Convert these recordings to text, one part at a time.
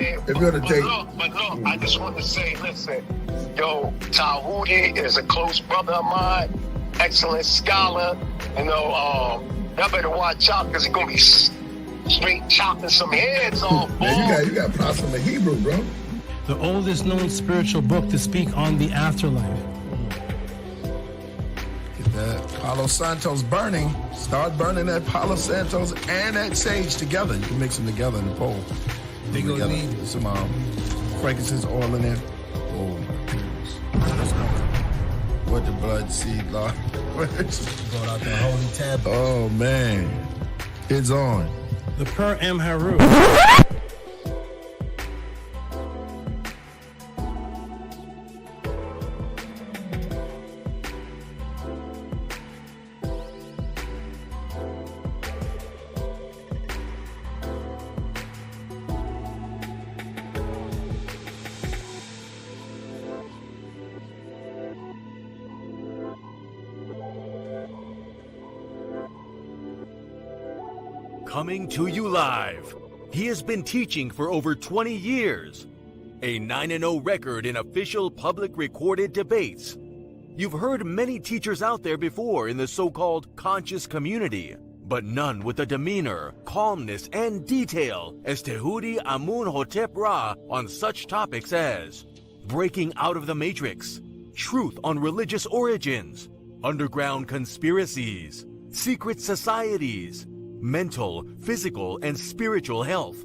saying? If you're to take... But look, I just want to say, listen, yo, Tehuti is a close brother of mine, excellent scholar. You know, y'all better watch out because he's going to be straight chopping some heads off. Man, you got props from the Hebrew, bro. The oldest known spiritual book to speak on the afterlife. Get that Palo Santos burning. Start burning that Palo Santos and that sage together. You can mix them together in the bowl. They gonna need some frankincense oil in there. Oh my goodness. What the blood seed, Lord. Going out there holy tab. Oh man. It's on. The Per M. Haru. Coming to you live. He has been teaching for over 20 years. A 9-0 record in official public recorded debates. You've heard many teachers out there before in the so-called conscious community, but none with the demeanor, calmness, and detail as Tehuti Amun-hotep Ra on such topics as breaking out of the matrix, truth on religious origins, underground conspiracies, secret societies, mental, physical, and spiritual health,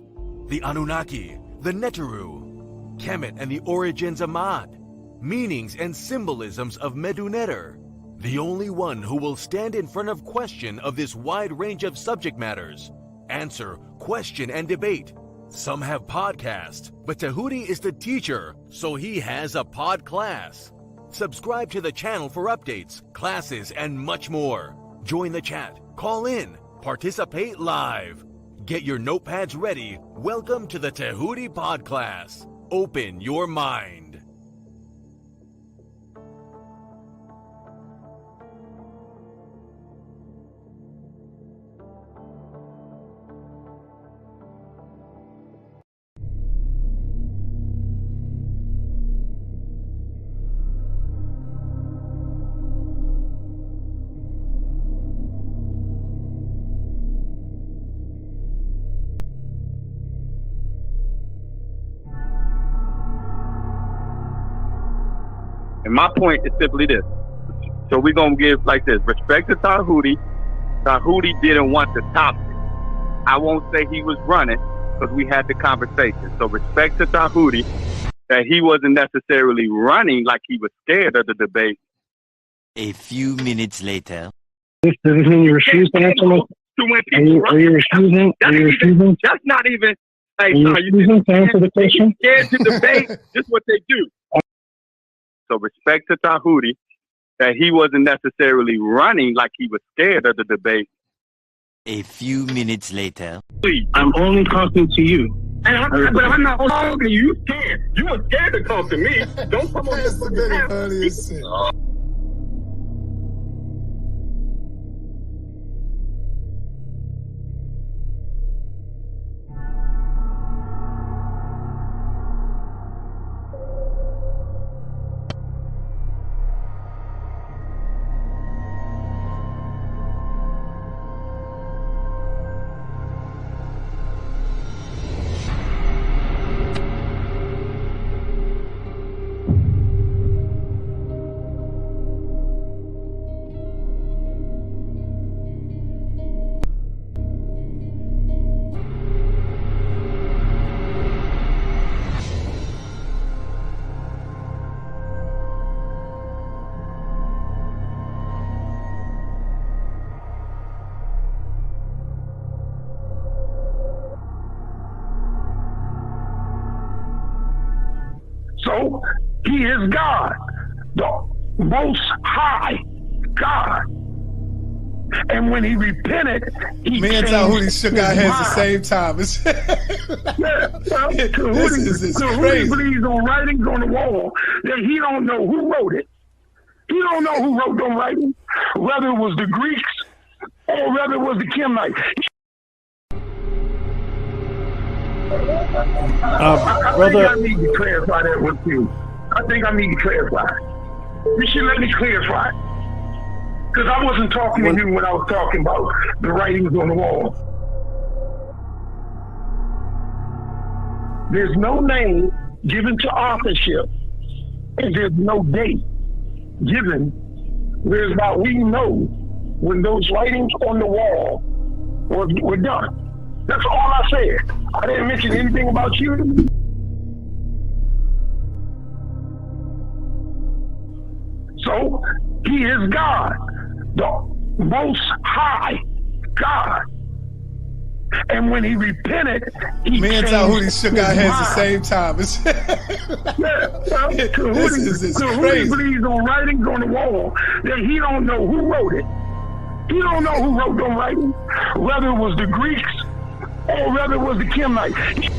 the Anunnaki, the Neteru, Kemet and the origins of Mad, meanings and symbolisms of Meduneter, the only one who will stand in front of question of this wide range of subject matters, answer, question, and debate. Some have podcasts, but Tehuti is the teacher, so he has a Podclass. Subscribe to the channel for updates, classes, and much more. Join the chat, call in, participate live. Get your notepads ready. Welcome to the Tehuti Podclass. Open your mind. And my point is simply this. So we're going to give like this. Respect to Tehuti. Tehuti didn't want the topic. I won't say he was running because we had the conversation. So respect to Tehuti that he wasn't necessarily running like he was scared of the debate. A few minutes later. Does this mean you refuse to answer me? Are you refusing? Are you refusing? That's not even. Hey, are you refusing to answer the question? Scared to debate. Just what they do. So respect to Tehuti that he wasn't necessarily running like he was scared of the debate. A few minutes later. I'm only talking to you. But I'm not talking to you. You scared. You were scared to talk to me. Don't come on. That's the very funniest shit. So he is God, the most high God. And when he repented, he Me and Tehuti shook our heads at the same time. Tehuti believes on writings on the wall that he don't know who wrote it. He don't know who wrote them writings, whether it was the Greeks or whether it was the Kemites. I think Brother, I need to clarify that with you. I think I need to clarify. You should let me clarify. Because I wasn't talking to you when I was talking about the writings on the wall. There's no name given to authorship, and there's no date given whereby we know when those writings on the wall were done. That's all I said. I didn't mention anything about you. So he is God, the most high God. And when he repented, he Me and changed Tahuti shook our his heads the mind. same time. Tahuti crazy. believes on writings on the wall that he don't know who wrote it. He don't know who wrote them writings, whether it was the Greeks or whether it was the Kemites.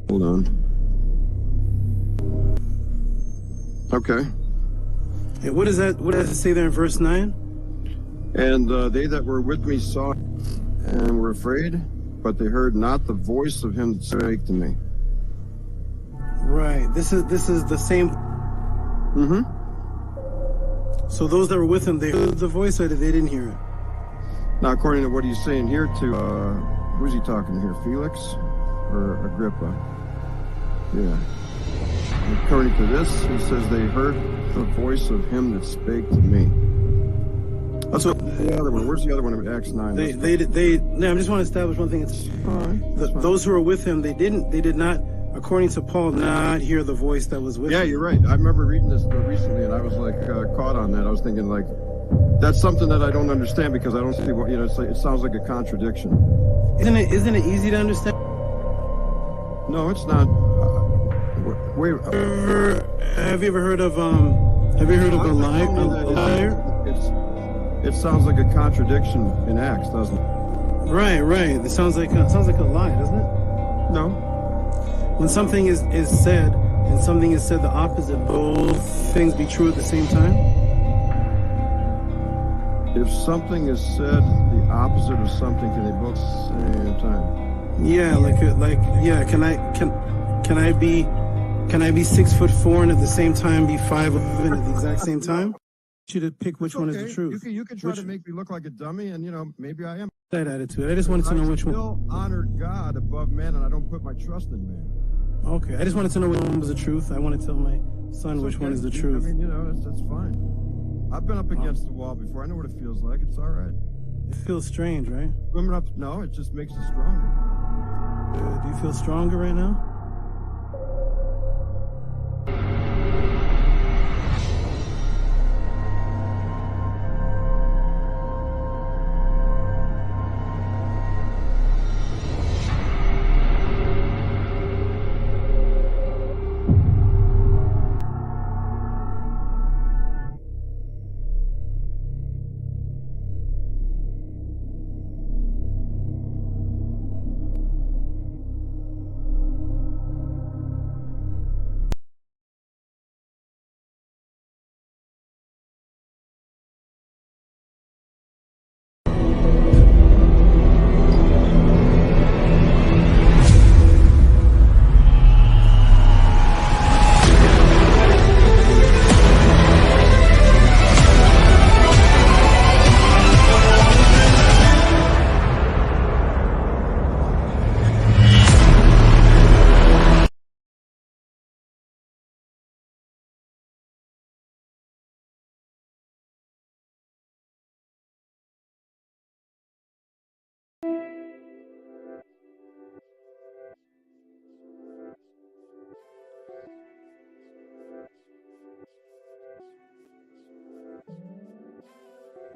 Hold on. Okay. hey, what is that? What does it say there in verse 9? And they that were with me saw and were afraid, but they heard not the voice of him that spake to me. Right. This is the same. Mm-hmm. So those that were with him, they heard the voice, or they didn't hear it? Now, according to what he's saying here to, who's he talking to here? Felix or Agrippa? Yeah. According to this, he says they heard the voice of him that spake to me. That's what the other one. Where's the other one in Acts 9? No, I just want to establish one thing. Those who were with him, they did not, according to Paul, not hear the voice that was with him. Yeah, you're right. I remember reading this recently, and I was like caught on that. I was thinking like, that's something that I don't understand because I don't see what, it sounds like a contradiction. Isn't it easy to understand? No, it's not. Wait. Have you ever heard of a liar? It sounds like a contradiction in Acts, doesn't it? Right. It sounds like a lie, doesn't it? No. When something is said and something is said the opposite, both things be true at the same time? If something is said the opposite of something, can they both at the same time? Yeah, Can I be 6'4" and at the same time be 5'11" at the exact same time? I want you to pick which one is the truth. You can try to make me look like a dummy, and maybe I am. That attitude. I just wanted to know which one. I still honor God above man, and I don't put my trust in man. Okay, I just wanted to know which one was the truth. I want to tell my son which one is the truth. I mean, that's fine. I've been up against the wall before. I know what it feels like. It's all right. It feels strange, right? Swimming up, no, it just makes you stronger. Do you feel stronger right now?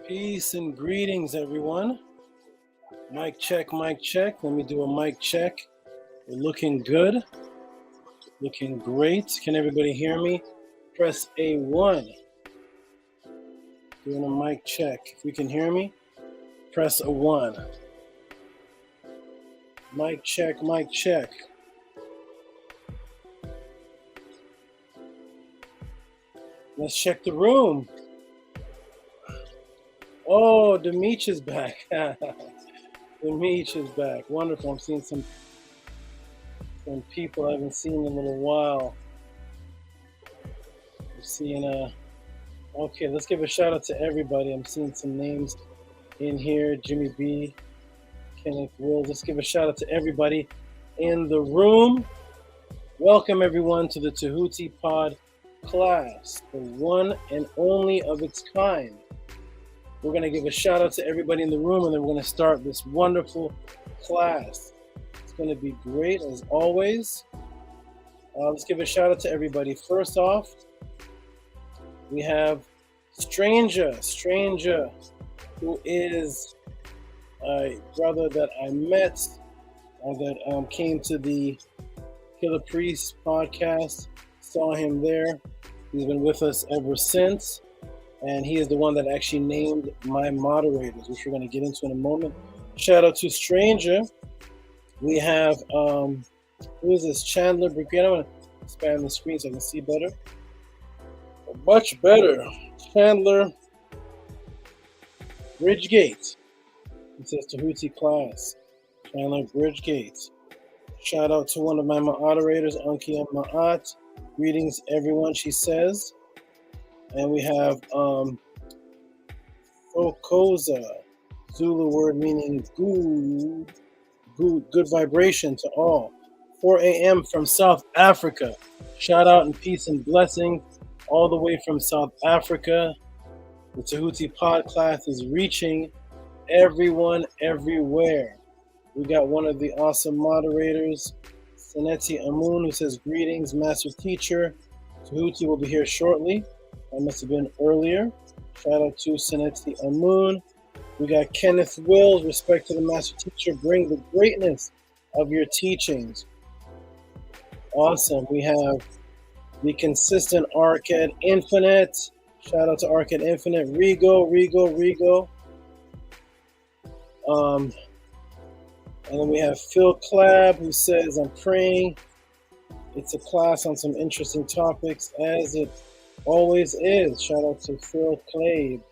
Peace and greetings, everyone. Mic check, mic check. Let me do a mic check. We're looking good. Looking great. Can everybody hear me? Press A1. Doing a mic check. If you can hear me, press a 1. Mic check, mic check. Let's check the room. Oh, Demeech is back. Demeech is back. Wonderful. I'm seeing some people I haven't seen in a little while. I'm seeing okay, let's give a shout out to everybody. I'm seeing some names in here. Jimmy B, Kenneth Will. Let's give a shout out to everybody in the room. Welcome everyone to the Tehuti Podclass, the one and only of its kind. We're going to give a shout out to everybody in the room, and then we're going to start this wonderful class. It's going to be great as always. Let's give a shout out to everybody. First off, we have Stranger, who is a brother that I met that came to the Killer Priest podcast. Saw him there. He's been with us ever since, and he is the one that actually named my moderators, which we're going to get into in a moment. Shout out to Stranger. We have who is this? Chandler Brickett. I'm going to expand the screen so I can see better. Much better. Chandler Bridgegate. It says Tehuti class. Chandler Bridgegate. Shout out to one of my moderators, Ankia Ma'at. Greetings, everyone, she says. And we have Okoza, Zulu word meaning good vibration to all. 4 a.m. from South Africa. Shout out and peace and blessings all the way from South Africa. The Tehuti Podclass is reaching everyone everywhere. We got one of the awesome moderators, Seneti Amun, who says, greetings, master teacher. Tehuti will be here shortly. That must have been earlier. Shout out to Seneti Amun. We got Kenneth Wills, respect to the master teacher. Bring the greatness of your teachings. Awesome. We have the consistent Arcade Infinite. Shout out to Arcade Infinite. Rigo. And then we have Phil Clabb, who says, I'm praying it's a class on some interesting topics, as it always is. Shout out to Phil Clabe.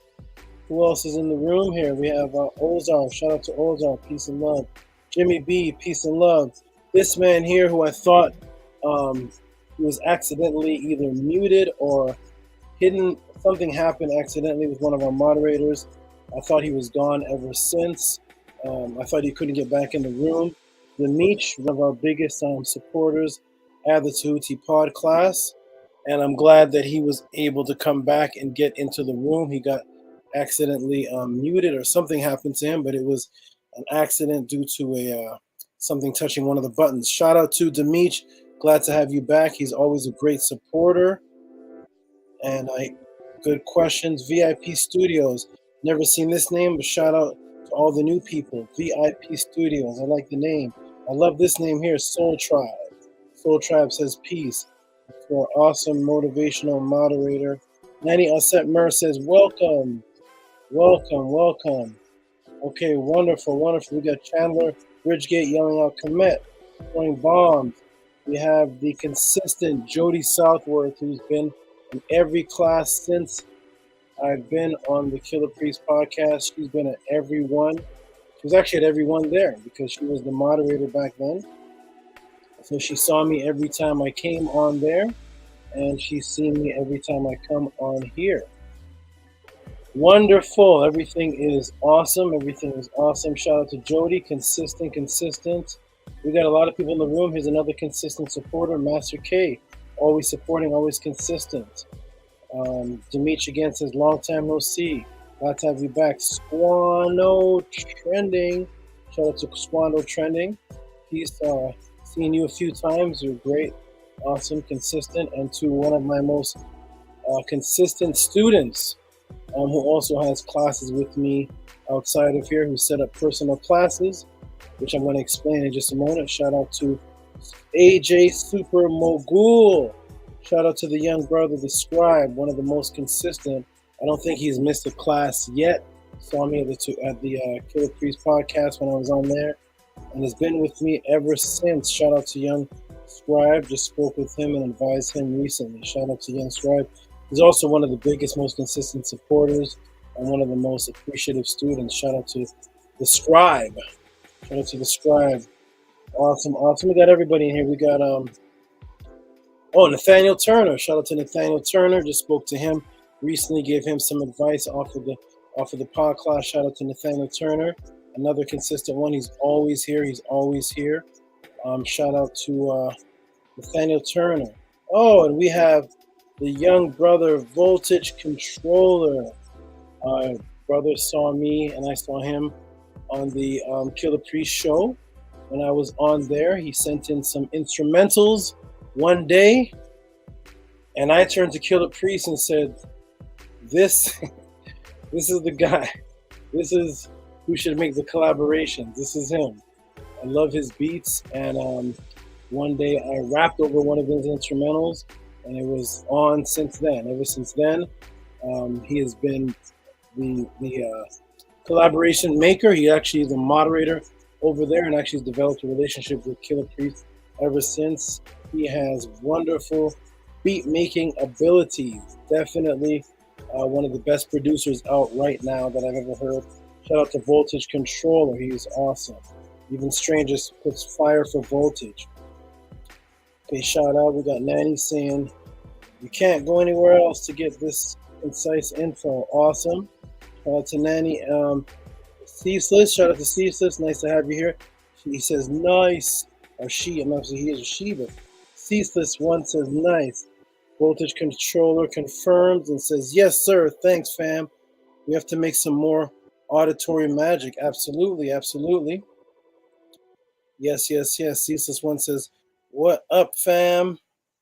Who else is in the room here? We have Ozar. Shout out to Ozar. Peace and love. Jimmy B. Peace and love. This man here, who I thought he was accidentally either muted or hidden. Something happened accidentally with one of our moderators. I thought he was gone ever since. I thought he couldn't get back in the room. Demeech, one of our biggest supporters at the Tehuti Podclass. And I'm glad that he was able to come back and get into the room. He got accidentally muted, or something happened to him, but it was an accident due to something touching one of the buttons. Shout out to Demeech. Glad to have you back. He's always a great supporter. And good questions. VIP Studios. Never seen this name, but shout out to all the new people. VIP Studios. I like the name. I love this name here, Soul Tribe. Soul Tribe says peace. For awesome motivational moderator. Nanny Aset Mer says welcome. Okay, wonderful. We got Chandler Bridgegate yelling out commit, throwing bombs. We have the consistent Jody Southworth, who's been in every class since I've been on the Killer Priest podcast. She's been at every one. She was actually at every one there because she was the moderator back then. So she saw me every time I came on there, and she's seen me every time I come on here. Wonderful. Everything is awesome. Shout out to Jody. Consistent. We got a lot of people in the room. Here's another consistent supporter, Master K. Always supporting, always consistent. Demeech again says, long time no see. Glad to have you back. Squano Trending. Shout out to Squano Trending. Peace. Seen you a few times. You're great, awesome, consistent. And to one of my most consistent students, who also has classes with me outside of here, who set up personal classes, which I'm going to explain in just a moment. Shout out to AJ Super Mogul. Shout out to the young brother, the scribe, one of the most consistent I don't think he's missed a class yet. Saw me at the Killer Priest podcast when I was on there, and has been with me ever since. Shout out to Young Scribe. Just spoke with him and advised him recently. Shout out to Young Scribe. He's also one of the biggest, most consistent supporters and one of the most appreciative students. Shout out to the Scribe. Shout out to the Scribe. Awesome. We got everybody in here. We got Nathaniel Turner. Shout out to Nathaniel Turner. Just spoke to him recently. Gave him some advice off of the Podclass. Shout out to Nathaniel Turner. Another consistent one. He's always here. Shout out to Nathaniel Turner. Oh, and we have the young brother Voltage Controller. Brother saw me and I saw him on the Killer Priest show. When I was on there, he sent in some instrumentals one day, and I turned to Killer Priest and said, this is the guy. This is who should make the collaborations. This is him. I love his beats, and one day I rapped over one of his instrumentals, and it was on since then. Ever since then, he has been the collaboration maker. He actually is a moderator over there, and actually has developed a relationship with Killer Priest ever since. He has wonderful beat making abilities. Definitely one of the best producers out right now that I've ever heard. Shout out to Voltage Controller. He's awesome. Even Strangest puts fire for Voltage. Okay, shout out. We got Nanny saying you can't go anywhere else to get this concise info. Awesome. Shout out to Nanny. Ceaseless. Shout out to Ceaseless. Nice to have you here. He says nice. Or she. I'm not sure he is or she, but Ceaseless one says nice. Voltage Controller confirms and says yes, sir. Thanks, fam. We have to make some more auditory magic. Absolutely. Yes. Ceaseless one says, what up, fam?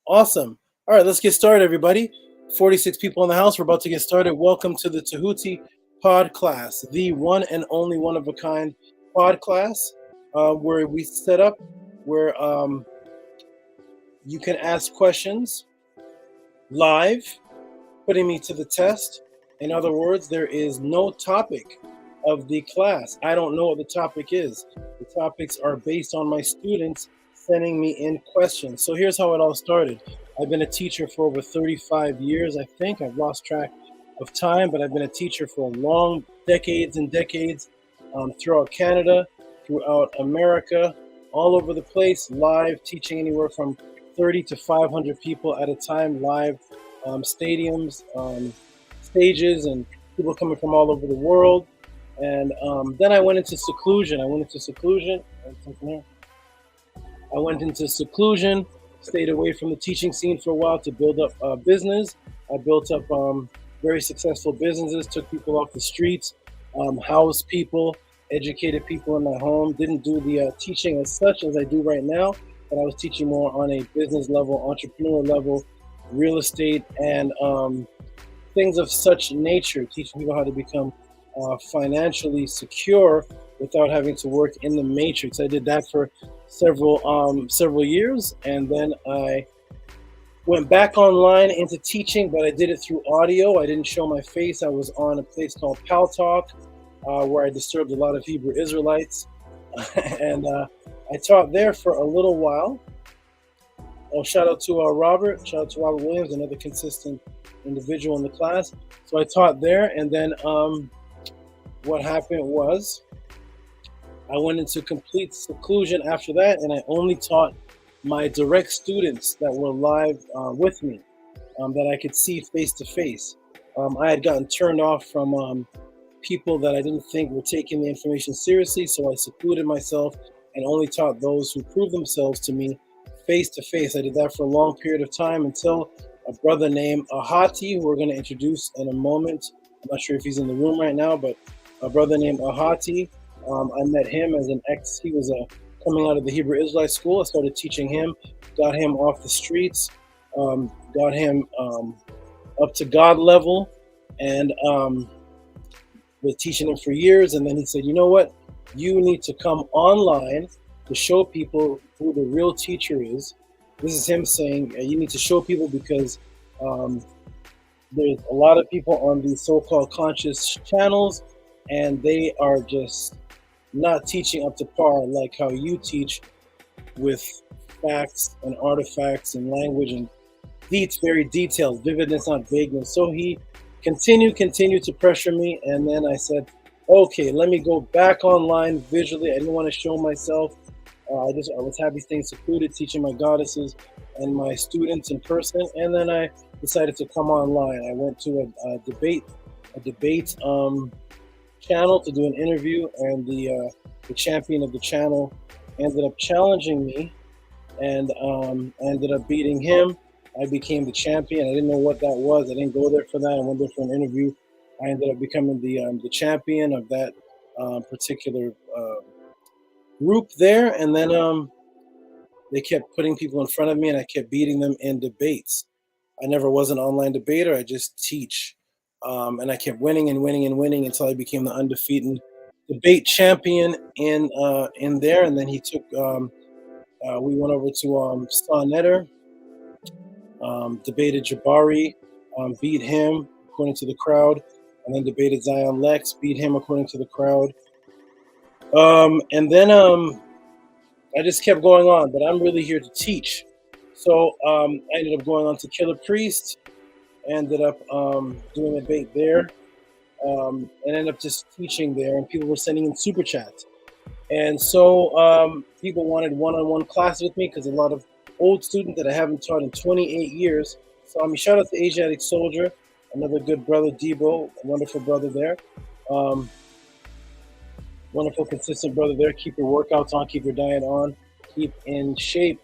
Awesome. All right, let's get started, everybody. 46 people in the house. We're about to get started. Welcome to the Tehuti Podclass, the one and only one of a kind podcast, where we set up where you can ask questions live, putting me to the test. In other words, there is no topic of the class. I don't know what the topic is. The topics are based on my students sending me in questions. So here's how it all started. I've been a teacher for over 35 years, I think. I've lost track of time, but I've been a teacher for long decades and decades, throughout Canada, throughout America, all over the place, live, teaching anywhere from 30 to 500 people at a time, live, stadiums, stages, and people coming from all over the world. And then I went into seclusion. I went into seclusion, stayed away from the teaching scene for a while to build up business. I built up very successful businesses, took people off the streets, housed people, educated people in my home. Didn't do the teaching as such as I do right now, but I was teaching more on a business level, entrepreneur level, real estate, and things of such nature, teaching people how to become financially secure without having to work in the matrix. I did that for several years, and then I went back online into teaching, but I did it through audio. I didn't show my face. I was on a place called Pal Talk, where I disturbed a lot of Hebrew Israelites, and I taught there for a little while. Oh, shout out to Robert. Shout out to Robert Williams, another consistent individual in the class. So I taught there, and then what happened was I went into complete seclusion after that, and I only taught my direct students that were live with me, that I could see face to face. I had gotten turned off from people that I didn't think were taking the information seriously, so I secluded myself and only taught those who proved themselves to me face to face. I did that for a long period of time until a brother named Ahati, who we're going to introduce in a moment. I'm not sure if he's in the room right now, but a brother named Ahati, I met him as an he was coming out of the Hebrew Israelite school. I started teaching him, got him off the streets, got him up to God level, and was teaching him for years. And then he said, you know what? You need to come online to show people who the real teacher is. This is him saying, you need to show people because there's a lot of people on these so-called conscious channels, and they are just not teaching up to par like how you teach, with facts and artifacts and language and very detailed, vividness, not vagueness. So he continued to pressure me, and then I said, okay, let me go back online visually. I didn't want to show myself. I was happy staying secluded, teaching my goddesses and my students in person, and then I decided to come online. I went to a debate channel to do an interview, and the champion of the channel ended up challenging me, and I ended up beating him. I became the champion. I didn't know what that was. I didn't go there for that. I went there for an interview. I ended up becoming the champion of that particular group there, and then they kept putting people in front of me, and I kept beating them in debates. I never was an online debater. I just teach, and I kept winning until I became the undefeated debate champion in there. And then he took. We went over to Netter, debated Jabari, beat him according to the crowd, and then debated Zion Lex, beat him according to the crowd. And then I just kept going on, but I'm really here to teach. So I ended up going on to Killer Priest, ended up doing a debate there, and ended up just teaching there, and people were sending in super chats. And so people wanted one-on-one classes with me, because a lot of old students that I haven't taught in 28 years. So shout out to Asiatic Soldier, another good brother, Debo, a wonderful brother there. Wonderful, consistent brother there. Keep your workouts on, keep your diet on, keep in shape.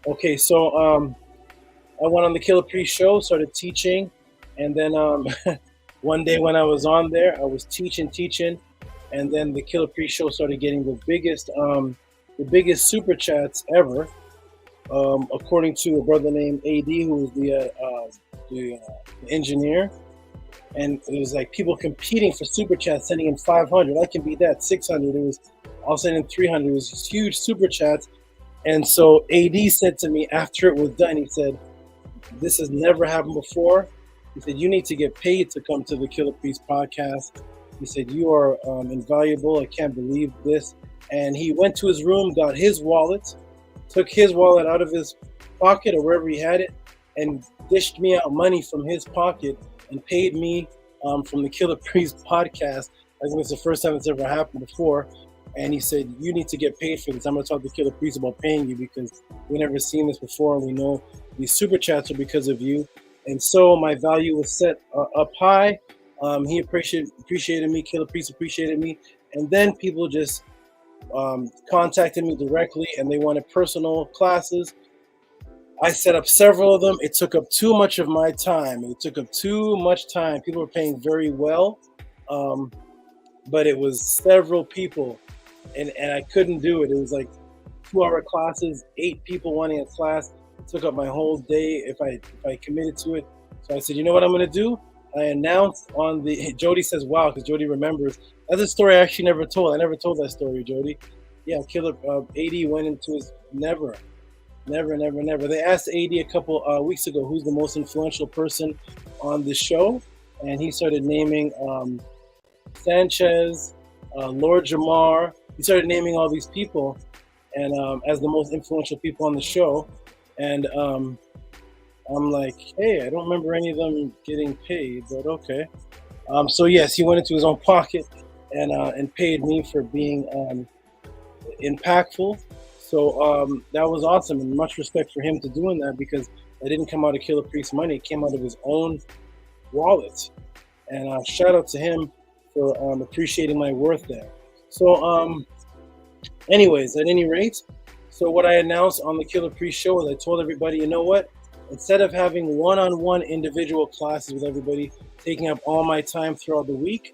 Okay, so I went on the Killer Priest show, started teaching, and then one day when I was on there, I was teaching, and then the Killer Priest show started getting the biggest super chats ever, according to a brother named AD, who was the engineer. And it was like people competing for super chats, sending in 500. I can beat that. 600. I was sending 300. It was huge super chats. And so AD said to me after it was done, he said, "This has never happened before." He said, "You need to get paid to come to the Killer Priest podcast." He said, "You are invaluable. I can't believe this." And he went to his room, got his wallet, took his wallet out of his pocket or wherever he had it, and dished me out money from his pocket and paid me from the Killer Priest podcast. I think it's the first time it's ever happened before. And he said, "You need to get paid for this. I'm going to talk to Killer Priest about paying you, because we never seen this before, and we know these super chats are because of you." And so my value was set up high. He appreciated me. Killer Priest appreciated me. And then people just contacted me directly, and they wanted personal classes. I set up several of them. It took up too much of my time. People were paying very well, but it was several people, and I couldn't do it. It was like 2-hour classes, 8 people wanting a class. It took up my whole day if I committed to it. So I said, you know what I'm going to do? I announced on the, Jody says, wow, because Jody remembers. That's a story I actually never told. I never told that story, Jody. Yeah, Killer AD went into his never. They asked AD a couple weeks ago who's the most influential person on the show, and he started naming Sanchez, Lord Jamar. He started naming all these people, and as the most influential people on the show. And I'm like, hey, I don't remember any of them getting paid, but okay. So yes, he went into his own pocket and paid me for being impactful. So that was awesome, and much respect for him to doing that, because it didn't come out of Killer Priest's money. It came out of his own wallet. And shout out to him for appreciating my worth there. So anyways, at any rate, so what I announced on the Killer Priest show is I told everybody, you know what? Instead of having one-on-one individual classes with everybody, taking up all my time throughout the week,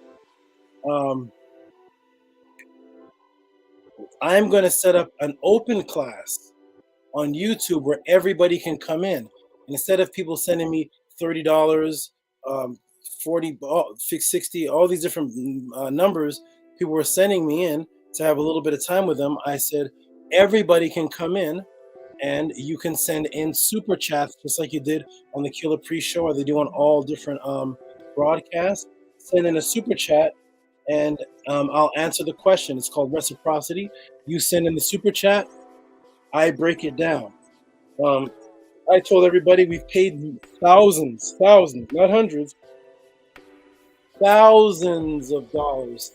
I'm going to set up an open class on YouTube where everybody can come in. And instead of people sending me $30, 40, 60, all these different numbers people were sending me in to have a little bit of time with them, I said, everybody can come in And you can send in super chats just like you did on the Killer Pre-Show, or they do on all different broadcasts. Send in a super chat, and I'll answer the question. It's called reciprocity. You send in the super chat, I break it down. I told everybody we've paid thousands, not hundreds, thousands of dollars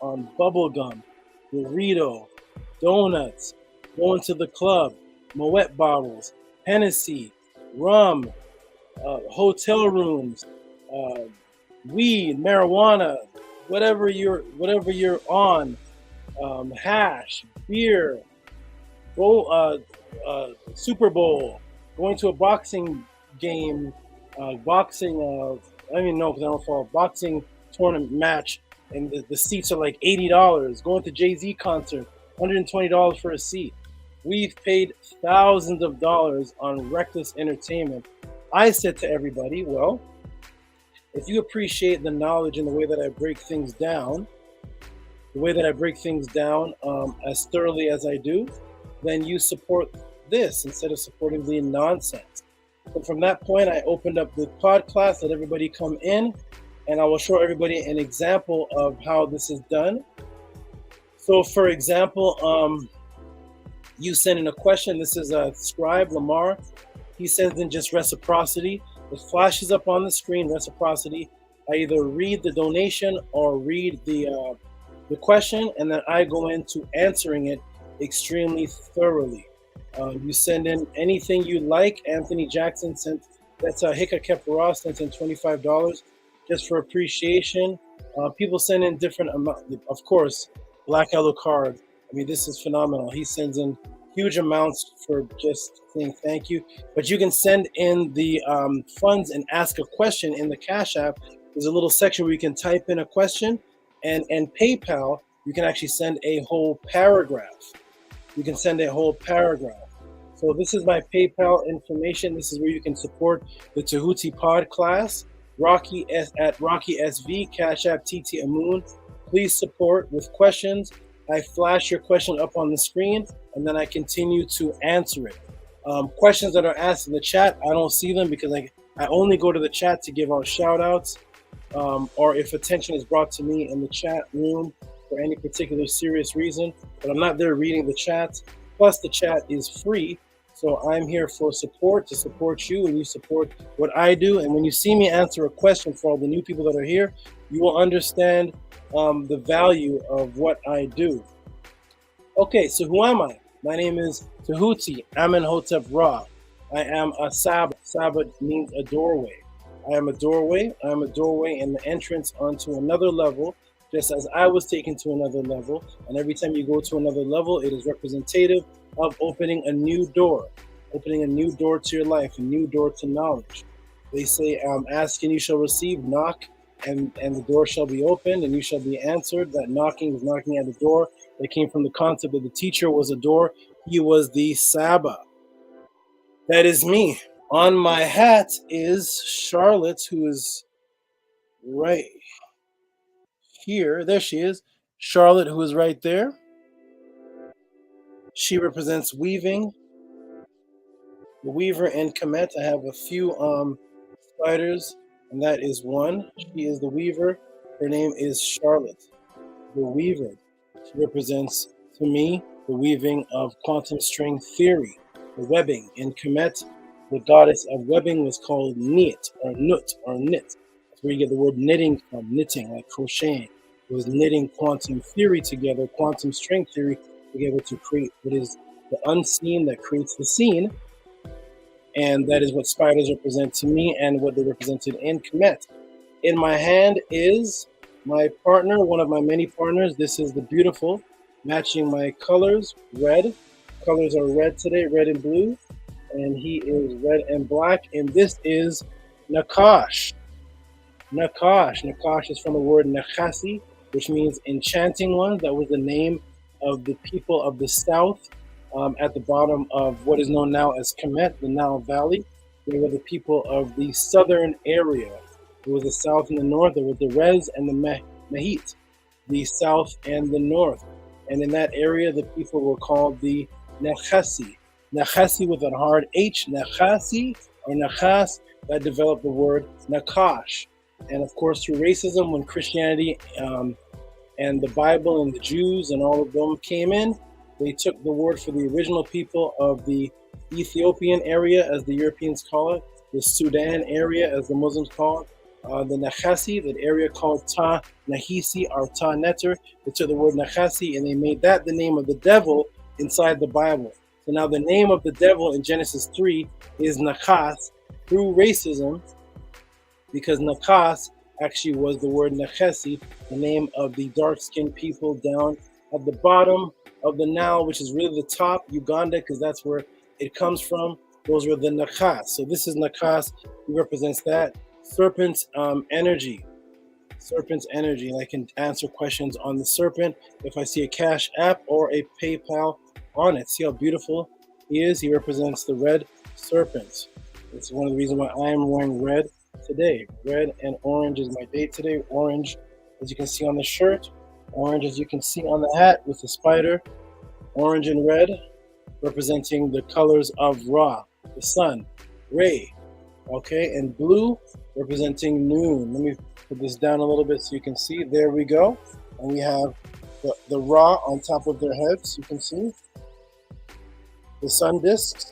on bubblegum, burrito, donuts, going to the club, Moet bottles, Hennessy, rum, hotel rooms, weed, marijuana, whatever you're on, hash, beer, Super Bowl, going to a boxing game, I don't even know because I don't follow, boxing tournament match, and the seats are like $80. Going to Jay-Z concert, $120 for a seat. We've paid thousands of dollars on reckless entertainment. I said to everybody, well, if you appreciate the knowledge and the way that I break things down, as thoroughly as I do, then you support this instead of supporting the nonsense. But from that point, I opened up the Podclass, let everybody come in, and I will show everybody an example of how this is done. So, for example, you send in a question. This is a scribe, Lamar. He sends in just reciprocity. It flashes up on the screen, reciprocity. I either read the donation or read the question, and then I go into answering it extremely thoroughly. You send in anything you like. Anthony Jackson sent, that's Hika Kepara, sent in $25 just for appreciation. People send in different amounts. Of course, Black Alucard, I mean, this is phenomenal. He sends in huge amounts for just saying thank you. But you can send in the funds and ask a question in the Cash App. There's a little section where you can type in a question, and PayPal, you can actually send a whole paragraph. So this is my PayPal information. This is where you can support the Tehuti Podclass, Rocky SV, Cash App TT Amun. Please support with questions. I flash your question up on the screen, and then I continue to answer it. Questions that are asked in the chat, I don't see them because I only go to the chat to give out shout outs, or if attention is brought to me in the chat room for any particular serious reason, but I'm not there reading the chat. Plus the chat is free, so I'm here for support, to support you, and you support what I do. And when you see me answer a question for all the new people that are here, you will understand the value of what I do. Okay, so who am I? My name is Tehuti Amenhotep Ra. I am a Saba. Saba means a doorway. I am a doorway. I am a doorway in the entrance onto another level, just as I was taken to another level. And every time you go to another level, it is representative of opening a new door to your life, a new door to knowledge. They say, ask and you shall receive, knock and the door shall be opened and you shall be answered. That knocking is knocking at the door. That came from the concept that the teacher was a door. He was the Saba. That is me. On my hat is Charlotte, who is right here. There she is. Charlotte, who is right there. She represents weaving. The weaver and Kemet. I have a few spiders, and that is one. She is the weaver. Her name is Charlotte, the weaver. She represents, to me, the weaving of quantum string theory, the webbing. In Kemet, the goddess of webbing was called Nit, or Nut, or Knit. That's where you get the word knitting from, knitting, like crocheting. It was knitting quantum theory together, quantum string theory together to create what is the unseen that creates the seen. And that is what spiders represent to me and what they represented in Kemet. In my hand is my partner, one of my many partners. This is the beautiful, matching my colors, red. Colors are red today, red and blue. And he is red and black. And this is Nakash. Nakash is from the word Nakasi, which means enchanting one. That was the name of the people of the south at the bottom of what is known now as Kemet, the Nile Valley. They were the people of the southern area. There was the south and the north. There was the Rez and the Mahit, the south and the north. And in that area, the people were called the Nechasi. Nechasi with a hard H, Nechasi or Nachas, that developed the word Nakash. And of course, through racism, when Christianity and the Bible and the Jews and all of them came in, they took the word for the original people of the Ethiopian area, as the Europeans call it, the Sudan area, as the Muslims call it, the Nechasi, that area called Ta Nahisi or Ta Neter. They took the word Nechasi and they made that the name of the devil inside the Bible. So now the name of the devil in Genesis 3 is Nakas through racism, because Nakas actually was the word Nechesi, the name of the dark-skinned people down at the bottom of the Nile, which is really the top, Uganda, because that's where it comes from. Those were the Nakas. So this is Nakas, who represents that. Serpent's energy. Serpent's energy. And I can answer questions on the serpent if I see a Cash App or a PayPal on it. See how beautiful he is? He represents the red serpent. It's one of the reasons why I am wearing red today. Red and orange is my day today. Orange, as you can see on the shirt. Orange, as you can see on the hat with the spider. Orange and red, representing the colors of Ra, the sun, Ray. Okay, and blue, representing noon. Let me put this down a little bit so you can see. There we go. And we have the Ra on top of their heads, you can see. The sun discs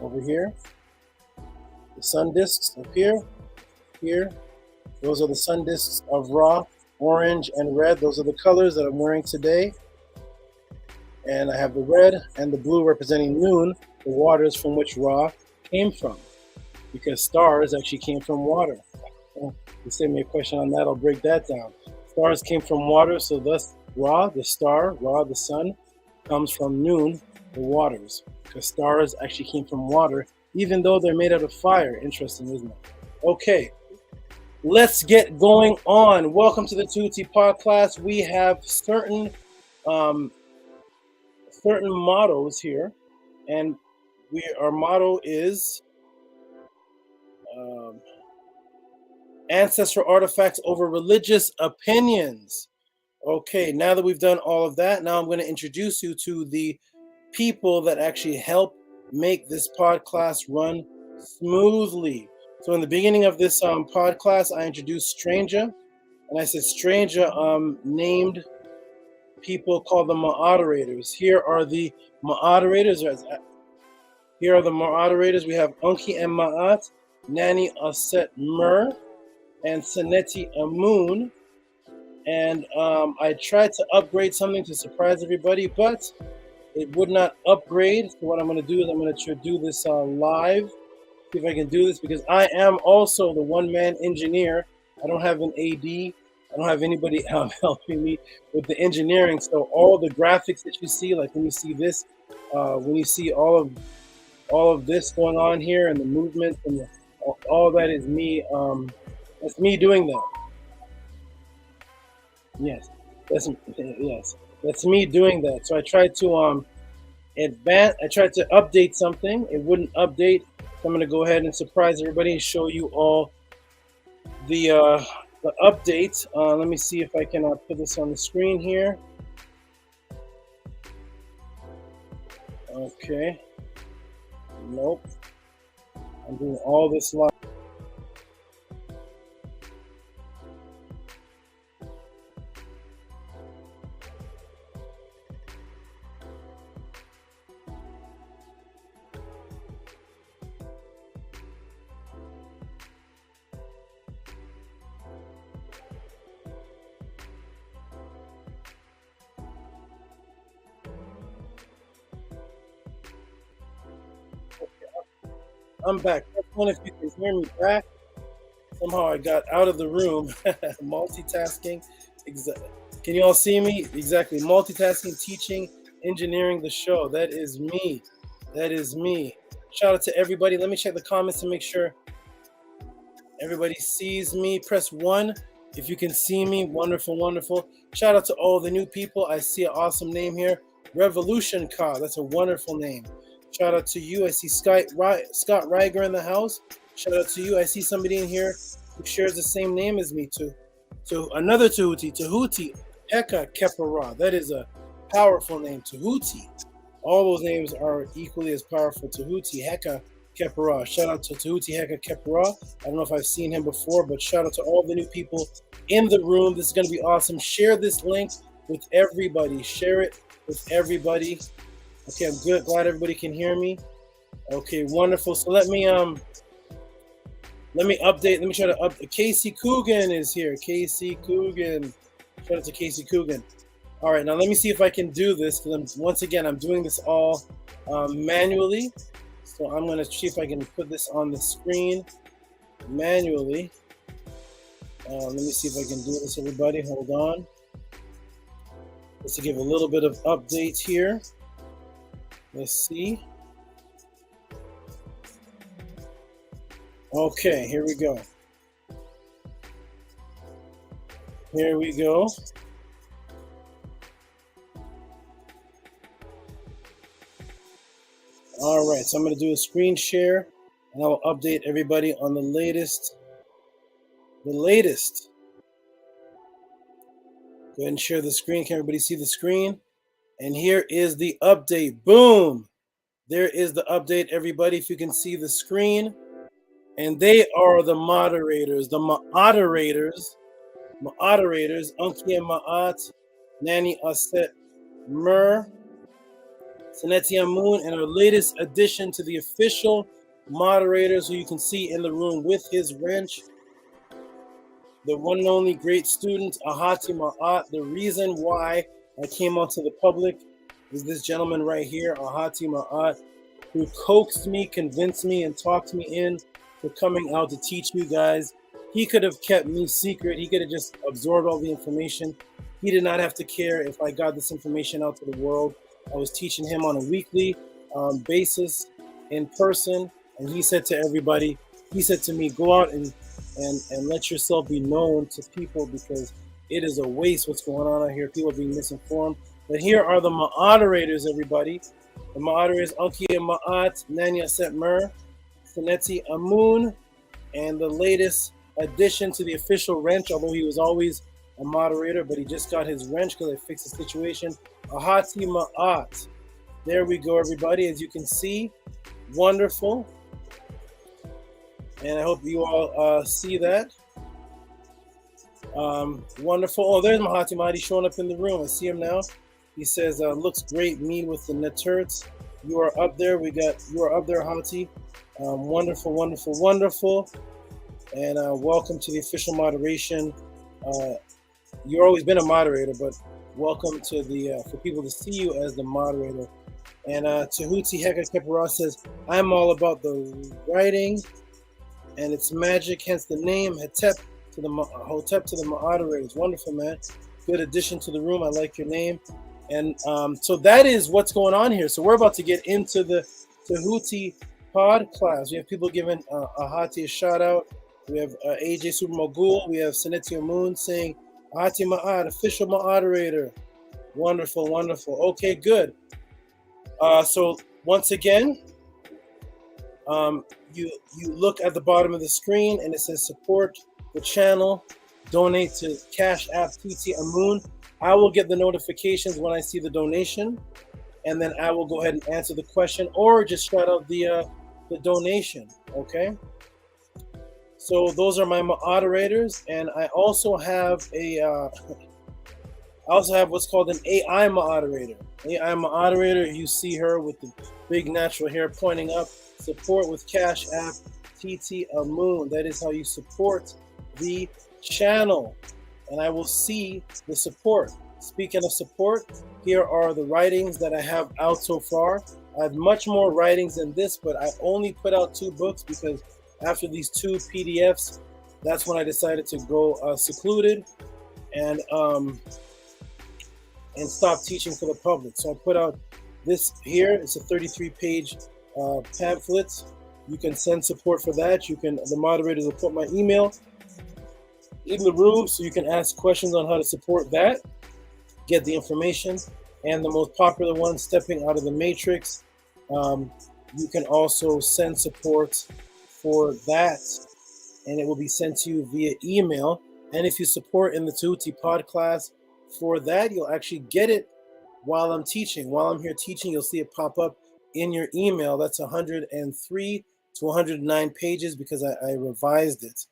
over here. The sun discs up here, here. Those are the sun discs of Ra, orange and red. Those are the colors that I'm wearing today. And I have the red and the blue representing noon, the waters from which Ra came from, because stars actually came from water. You send me a question on that, I'll break that down. Stars came from water, so thus Ra, the star, Ra, the sun, comes from noon, the waters, because stars actually came from water, even though they're made out of fire. Interesting, isn't it? Okay, let's get going on. Welcome to the Tehuti Podclass. We have certain mottos here, and our motto is ancestral artifacts over religious opinions. Okay, now that we've done all of that, now I'm going to introduce you to the people that actually help make this podcast run smoothly. So in the beginning of this podcast, I introduced Stranger, and I said Stranger named people called the moderators. Here are the moderators. Here are the moderators. We have Unki and Ma'at, Nani Aset Mur, and Saneti Amun. And I tried to upgrade something to surprise everybody, but it would not upgrade. So what I'm going to do is I'm going to do this live. See if I can do this, because I am also the one-man engineer. I don't have an AD. I don't have anybody helping me with the engineering. So all the graphics that you see, like when you see this, when you see all of this going on here, and the movement and all that is me. That's me doing that. Yes, that's me doing that. So I tried to I tried to update something. It wouldn't update. So I'm going to go ahead and surprise everybody and show you all the update. Let me see if I can put this on the screen here. Okay. Nope. I'm doing all this live. I'm back. If you can hear me back. Somehow I got out of the room. Multitasking. Can you all see me? Exactly. Multitasking, teaching, engineering the show. That is me. That is me. Shout out to everybody. Let me check the comments to make sure everybody sees me. Press 1 if you can see me. Wonderful, wonderful. Shout out to all the new people. I see an awesome name here. Revolution Car. That's a wonderful name. Shout out to you. I see Scott Reiger in the house. Shout out to you. I see somebody in here who shares the same name as me too. So another Tehuti, Eka Kepara. That is a powerful name, Tehuti. All those names are equally as powerful. Tehuti Heka Kepara. Shout out to Tehuti Heka Kepara. I don't know if I've seen him before, but shout out to all the new people in the room. This is going to be awesome. Share this link with everybody. Share it with everybody. Okay, I'm good. Glad everybody can hear me. Okay, wonderful. So let me update. Let me try to update. Casey Coogan is here. Casey Coogan. Shout out to Casey Coogan. All right, now let me see if I can do this, because once again, I'm doing this all manually. So I'm going to see if I can put this on the screen manually. Let me see if I can do this, everybody. Hold on. Just to give a little bit of update here. Let's see. Okay, here we go. Here we go. All right, so I'm going to do a screen share, and I will update everybody on the latest. Go ahead and share the screen. Can everybody see the screen? And here is the update. Boom! There is the update, everybody, if you can see the screen. And they are the moderators. The moderators, Unkia Ma'at, Nani Aset Mer, Saneti Amun, and our latest addition to the official moderators, who you can see in the room with his wrench, the one and only great student, Ahati Ma'at. The reason why I came out to the public is this gentleman right here, Ahati Ma'at, who coaxed me, convinced me, and talked me in for coming out to teach you guys. He could have kept me secret. He could have just absorbed all the information. He did not have to care if I got this information out to the world. I was teaching him on a weekly basis in person, and he said to everybody, he said to me, go out and let yourself be known to people, because it is a waste what's going on out here. People are being misinformed. But here are the moderators, everybody. The moderators, Ankia Ma'at, Nanya Setmer, Saneti Amun, and the latest addition to the official wrench, although he was always a moderator, but he just got his wrench because I fixed the situation, Ahati Ma'at. There we go, everybody. As you can see, wonderful. And I hope you all see that. Wonderful. Oh, there's Mahati Mahdi showing up in the room. I see him now. He says, looks great, me with the Neturts. You are up there. You are up there, Hati. Wonderful, wonderful, wonderful. And welcome to the official moderation. You've always been a moderator, but welcome to the for people to see you as the moderator. And Tehuti Heka Kepara says, I'm all about the writing and its magic, hence the name Hotep to the moderators. Wonderful, man. Good addition to the room. I like your name. And so that is what's going on here. So we're about to get into the Tehuti Podclass. We have people giving Ahati a shout out. We have AJ Super Mogul. We have Sanetio Moon saying Ahati Ma'at, official moderator. Wonderful, wonderful. Okay, good. So once again, you look at the bottom of the screen and it says support the channel, donate to Cash App TT Amun. I will get the notifications when I see the donation, and then I will go ahead and answer the question or just shout out the donation. Okay. So those are my moderators, and I also have what's called an AI moderator. AI moderator, you see her with the big natural hair pointing up. Support with Cash App TT Amun. That is how you support the channel, and I will see the support. Speaking of support, here are the writings that I have out so far. I have much more writings than this, but I only put out 2 books because after these 2 PDFs, that's when I decided to go secluded and stop teaching for the public. So I put out this here. It's a 33-page pamphlet. You can send support for that. The moderators will put my email in the room so you can ask questions on how to support that, get the information. And the most popular one, Stepping Out of the Matrix, you can also send support for that, and it will be sent to you via email. And if you support in the Tehuti Podclass for that, you'll actually get it while I'm teaching. While I'm here teaching, you'll see it pop up in your email. That's 103 to 109 pages because I revised it.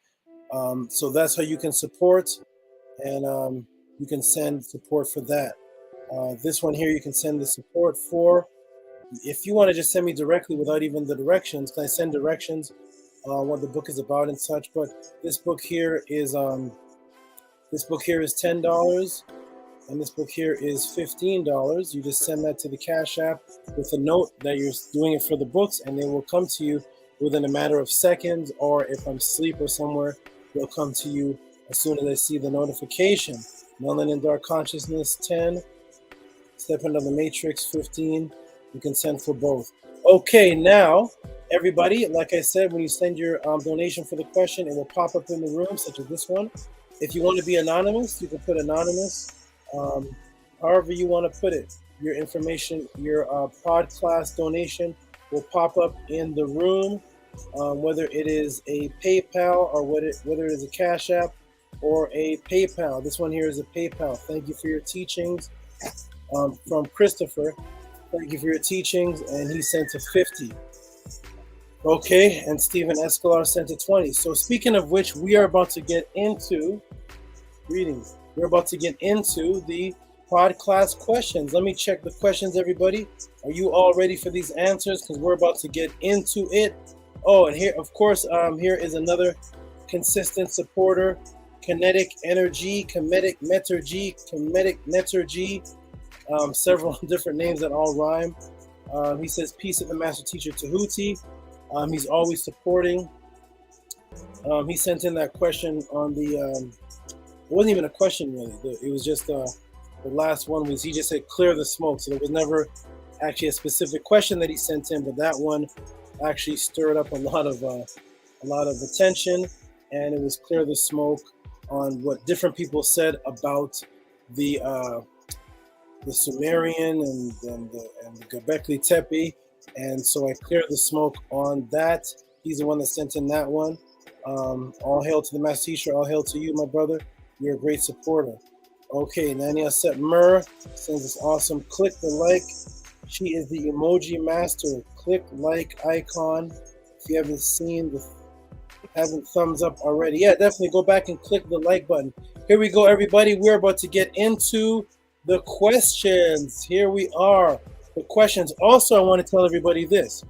So that's how you can support, and you can send support for that. This one here, you can send the support for. If you want to just send me directly without even the directions, because I send directions what the book is about and such. But this book here is $10, and this book here is $15. You just send that to the Cash App with a note that you're doing it for the books, and they will come to you within a matter of seconds. Or if I'm asleep or somewhere, they'll come to you as soon as I see the notification. Melanin Dark Consciousness 10, Step Into the Matrix 15. You can send for both. Okay, now, everybody, like I said, when you send your donation for the question, it will pop up in the room, such as this one. If you want to be anonymous, you can put anonymous. However you want to put it. Your information, your Podclass donation will pop up in the room, whether it is a PayPal or whether it is a Cash App or a PayPal. This one here is a PayPal. Thank you for your teachings. From Christopher. Thank you for your teachings, and he sent a 50. Okay, and Stephen Escalar sent a 20. So speaking of which, we are about to get into greetings. We're about to get into the Podclass questions. Let me check the questions, everybody. Are you all ready for these answers? Because we're about to get into it. Oh, and here, of course, here is another consistent supporter. Kinetic Energy, Comedic Metergy. Several different names that all rhyme. He says, peace of the master teacher Tehuti. He's always supporting. He sent in that question on the, it wasn't even a question really. It was just the last one was, he just said, clear the smoke. So there was never actually a specific question that he sent in, but that one actually stirred up a lot of attention, and it was clear the smoke on what different people said about the Sumerian and the Göbekli Tepe, and so I cleared the smoke on that. He's the one that sent in that one. All hail to the master teacher. All hail to you, my brother. You're a great supporter. Okay, Nania Set Mur sends this awesome. Click the like. She is the emoji master. Click like icon. If you haven't seen thumbs up already, yeah, definitely go back and click the like button. Here we go, everybody. We're about to get into the questions. Here we are. The questions. Also, I want to tell everybody this.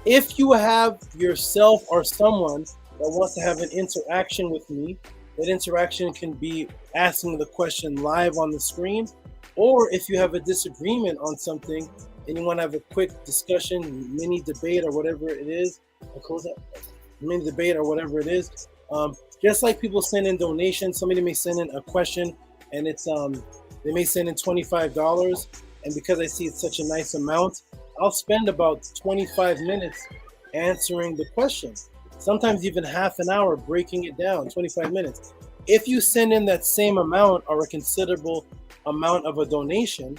If you have yourself or someone that wants to have an interaction with me, that interaction can be asking the question live on the screen, or if you have a disagreement on something and you want to have a quick discussion, mini debate or whatever it is, mini debate or whatever it is, just like people send in donations, somebody may send in a question and it's they may send in $25, and because I see it's such a nice amount, I'll spend about 25 minutes answering the question. Sometimes even half an hour breaking it down, 25 minutes. If you send in that same amount or a considerable amount of a donation,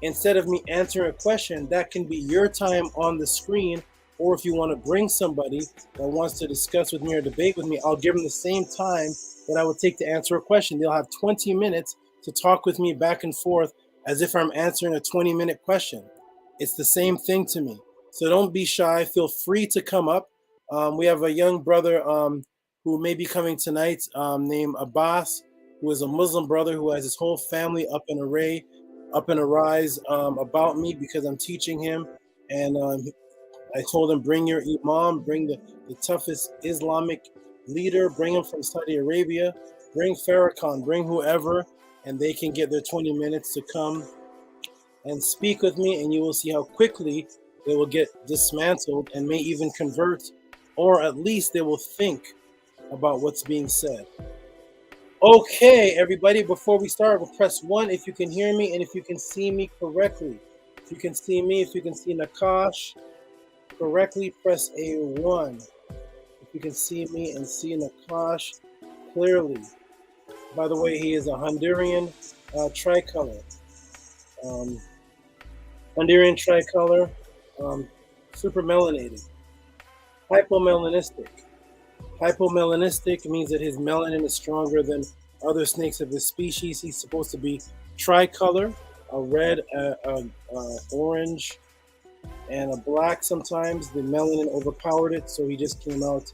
instead of me answering a question, that can be your time on the screen. Or if you want to bring somebody that wants to discuss with me or debate with me, I'll give them the same time that I would take to answer a question. They'll have 20 minutes to talk with me back and forth as if I'm answering a 20-minute question. It's the same thing to me. So don't be shy. Feel free to come up. We have a young brother who may be coming tonight named Abbas, who is a Muslim brother who has his whole family up in arise about me because I'm teaching him. And I told him, bring your imam, bring the toughest Islamic leader, bring him from Saudi Arabia, bring Farrakhan, bring whoever, and they can get their 20 minutes to come and speak with me, and you will see how quickly they will get dismantled and may even convert, or at least they will think about what's being said. Okay, everybody, before we start, we'll press 1 if you can hear me and if you can see me correctly. If you can see me, if you can see Nakash correctly, press a 1. If you can see me and see Nakash clearly. By the way, he is a Honduran tricolor. Honduran tricolor, super melanated, hypomelanistic. Hypomelanistic means that his melanin is stronger than other snakes of his species. He's supposed to be tricolor, a red, orange, and a black sometimes. The melanin overpowered it, so he just came out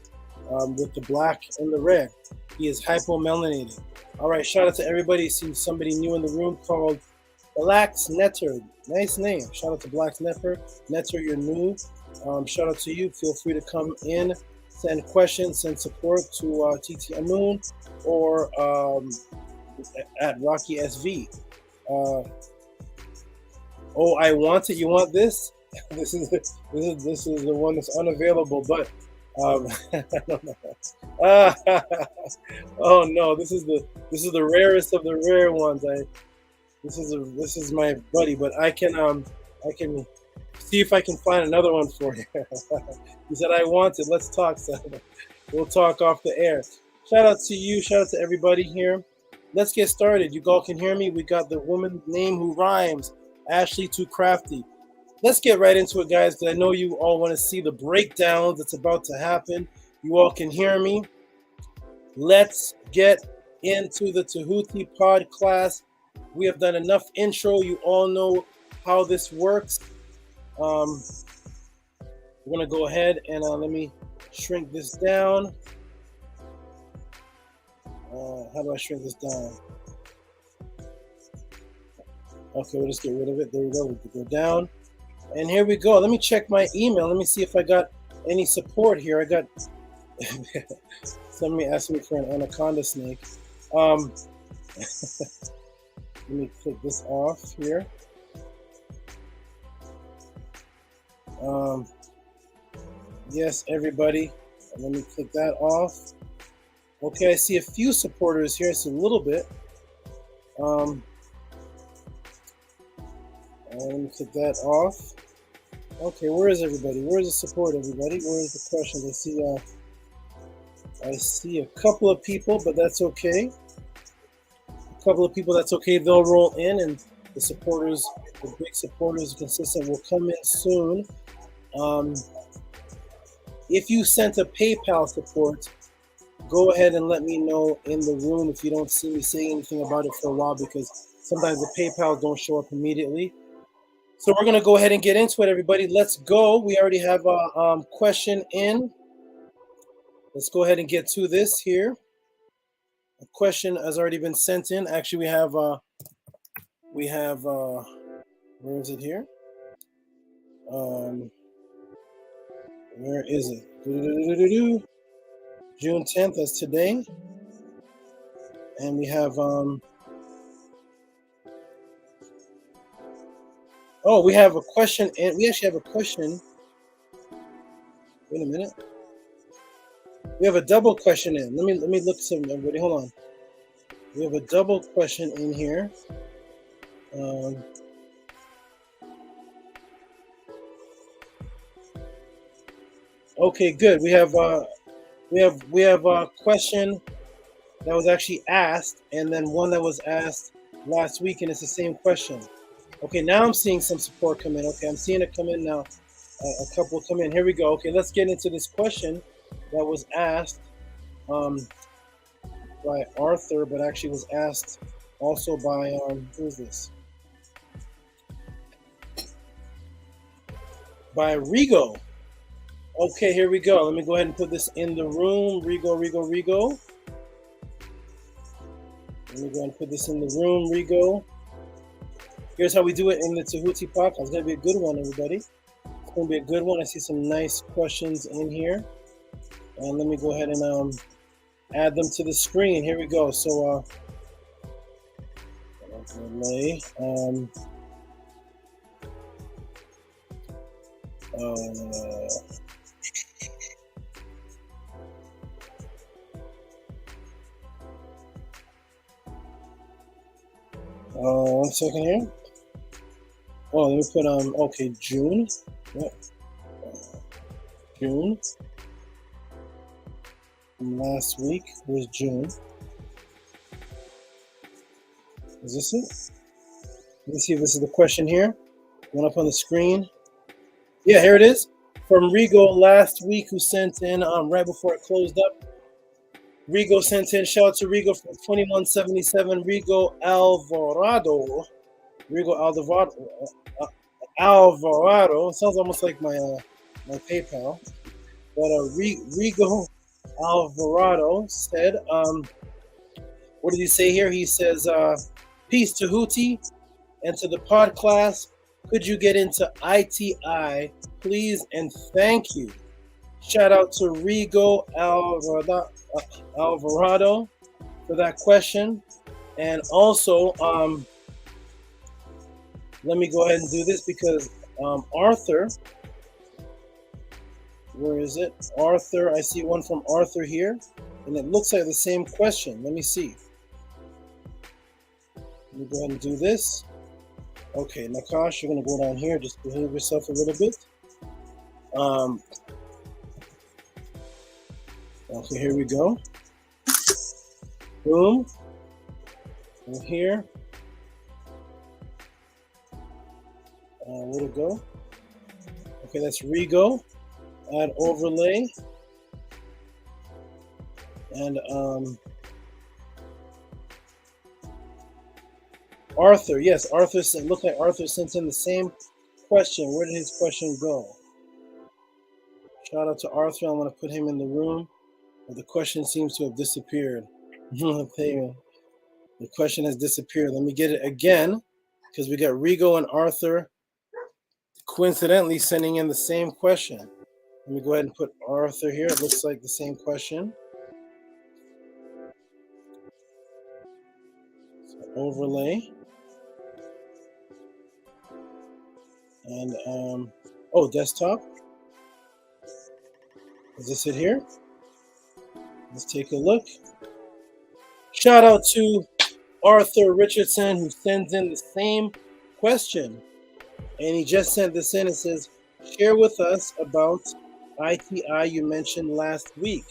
with the black and the red. He is hypomelanated. All right, shout out to everybody. See somebody new in the room called Black's Netter. Nice name. Shout out to Black's Netter. Netter, you're new. Shout out to you. Feel free to come in, send questions, send support to TT Amun or at Rocky SV. Oh, I want it. You want this? This is the one that's unavailable, but I don't know. Oh no, this is the rarest of the rare ones. This is my buddy, but I can see if I can find another one for you. He said I want it. Let's talk, son. We'll talk off the air. Shout out to you. Shout out to everybody here. Let's get started. You all can hear me. We got the woman name who rhymes, Ashley Too Crafty. Let's get right into it, guys, because I know you all want to see the breakdowns that's about to happen. You all can hear me. Let's get into the Tehuti Podclass. We have done enough intro. You all know how this works. We're going to go ahead and let me shrink this down. How do I shrink this down? Okay, we'll just get rid of it. There we go. We can go down. And here we go. Let me check my email. Let me see if I got any support here. I got somebody asked me for an anaconda snake. Let me click this off here. Yes, everybody. Let me click that off. Okay, I see a few supporters here. I see a little bit. Let me click that off. Okay, where is everybody? Where is the support, everybody? Where is the questions? I see a couple of people, but that's okay. A couple of people, that's okay. They'll roll in, and the supporters, the big supporters, consistent, will come in soon. If you sent a PayPal support, go ahead and let me know in the room if you don't see me say anything about it for a while, because sometimes the PayPal don't show up immediately. So we're going to go ahead and get into it, everybody. Let's go. We already have a question in. Let's go ahead and get to this here. A question has already been sent in. Actually, we have where is it here? Where is it? June 10th, that's today. And we have oh, we have a question, and we actually have a question. Wait a minute. We have a double question in. Let me look some, everybody. Hold on. We have a double question in here. Okay, good. We have a question that was actually asked, and then one that was asked last week, and it's the same question. Okay, now I'm seeing some support come in. Okay, I'm seeing it come in now. A couple come in. Here we go. Okay, let's get into this question that was asked by Arthur, but actually was asked also by, who is this? By Rigo. Okay, here we go. Let me go ahead and put this in the room. Rigo. Let me go ahead and put this in the room, Rigo. Here's how we do it in the Tehuti podcast. It's going to be a good one, everybody. It's going to be a good one. I see some nice questions in here. And let me go ahead and add them to the screen. Here we go. So, delay. One second here. Oh, let me put okay, June. Yep. June. Last week was June. Is this it? Let me see if this is the question here. One up on the screen. Yeah, here it is. From Rigo last week, who sent in right before it closed up. Rigo sent in. Shout out to Rigo from 2177. Rigo Alvarado. Alvarado. Sounds almost like my PayPal. But Rigo Alvarado said, what did he say here? He says, peace to Tehuti and to the Podclass. Could you get into ITI, please, and thank you. Shout out to Rigo Alvarado for that question. And also, let me go ahead and do this because Arthur, where is it? Arthur, I see one from Arthur here, and it looks like the same question. Let me see. Let me go ahead and do this. Okay, Nakash, you're going to go down here. Just behave yourself a little bit. Okay, here we go. Boom. And here. Where'd it go? Okay, that's Rigo. Add overlay. And Arthur, yes, Arthur sent. Look like Arthur sent in the same question. Where did his question go? Shout out to Arthur. I'm going to put him in the room. The question seems to have disappeared. The question has disappeared. Let me get it again because we got Rigo and Arthur coincidentally sending in the same question. Let me go ahead and put Arthur here. It looks like the same question. So overlay. And, oh, desktop. Is this it here? Let's take a look. Shout out to Arthur Richardson who sends in the same question. And he just sent this in and says, share with us about ITI you mentioned last week.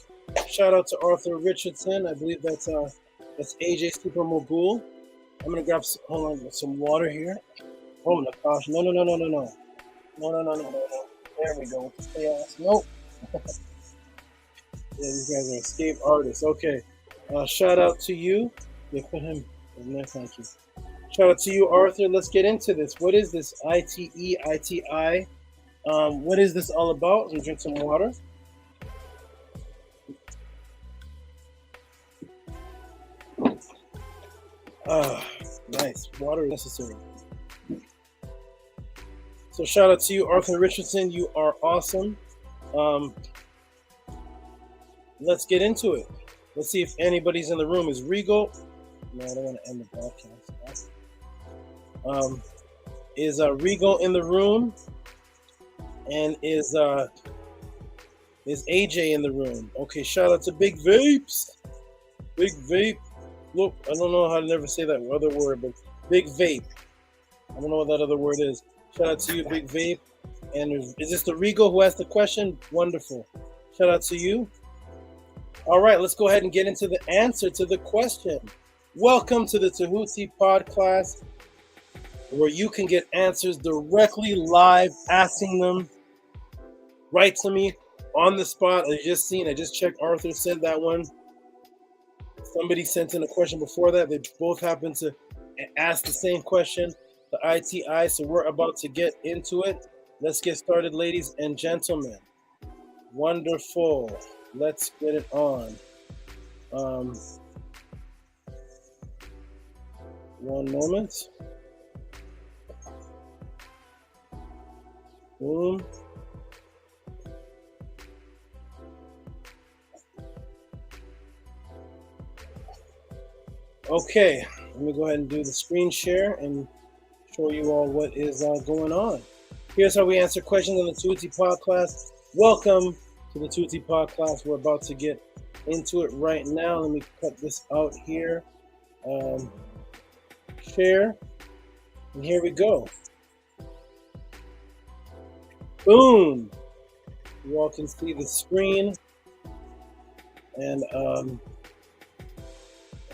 Shout out to Arthur Richardson. I believe that's AJ Super Mogul. I'm going to grab some water here. Oh, Nakash. No. There we go. Nope. Yeah, these guys are escape artists. Okay. Shout out to you. Yeah, put him in there. Thank you. Shout out to you, Arthur. Let's get into this. What is this ITI? What is this all about? Let me drink some water. Nice. Water is necessary. So shout out to you, Arthur Richardson. You are awesome. Let's get into it. Let's see if anybody's in the room. Is Rigo? No, I don't want to end the broadcast. Is Rigo in the room? And is AJ in the room? Okay, shout out to Big Vapes. Big Vape. Look, I don't know how to never say that other word, but Big Vape. I don't know what that other word is. Shout out to you, Big Vape. And is this the Rigo who asked the question? Wonderful. Shout out to you. All right, let's go ahead and get into the answer to the question. Welcome to the Tehuti Podclass, where you can get answers directly live, asking them right to me on the spot. I just checked Arthur sent that one. Somebody sent in a question before that. They both happened to ask the same question, the ITI, so we're about to get into it. Let's get started, ladies and gentlemen. Wonderful. Let's get it on. One moment. Boom. Okay, let me go ahead and do the screen share and show you all what is going on. Here's how we answer questions on the Tehuti Podclass. Welcome to the Tehuti Podclass. We're about to get into it right now. Let me cut this out here. Share. And here we go. Boom. You all can see the screen. And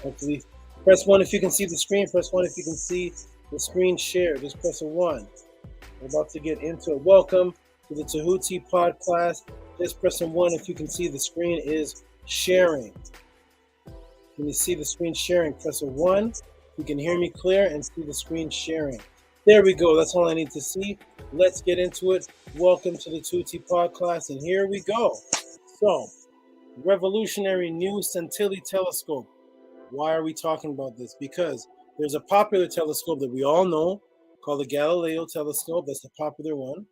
hopefully, press 1 if you can see the screen. Press 1 if you can see the screen share. Just press a 1. We're about to get into it. Welcome to the Tehuti Podclass. Just press a 1 if you can see the screen is sharing. Can you see the screen sharing? Press a 1. You can hear me clear and see the screen sharing. There we go. That's all I need to see. Let's get into it. Welcome to the Tehuti Podclass, and here we go. So, revolutionary new Santilli telescope. Why are we talking about this? Because there's a popular telescope that we all know called the Galileo telescope. That's the popular one.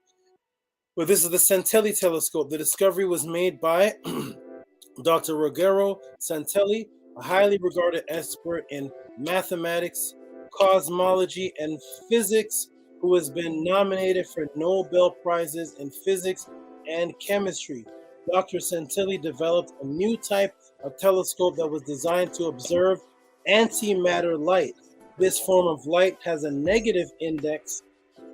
But this is the Santilli telescope. The discovery was made by Dr. Ruggero Santilli, a highly regarded expert in mathematics, cosmology, and physics, who has been nominated for Nobel Prizes in physics and chemistry. Dr. Santilli developed a new type of telescope that was designed to observe antimatter light. This form of light has a negative index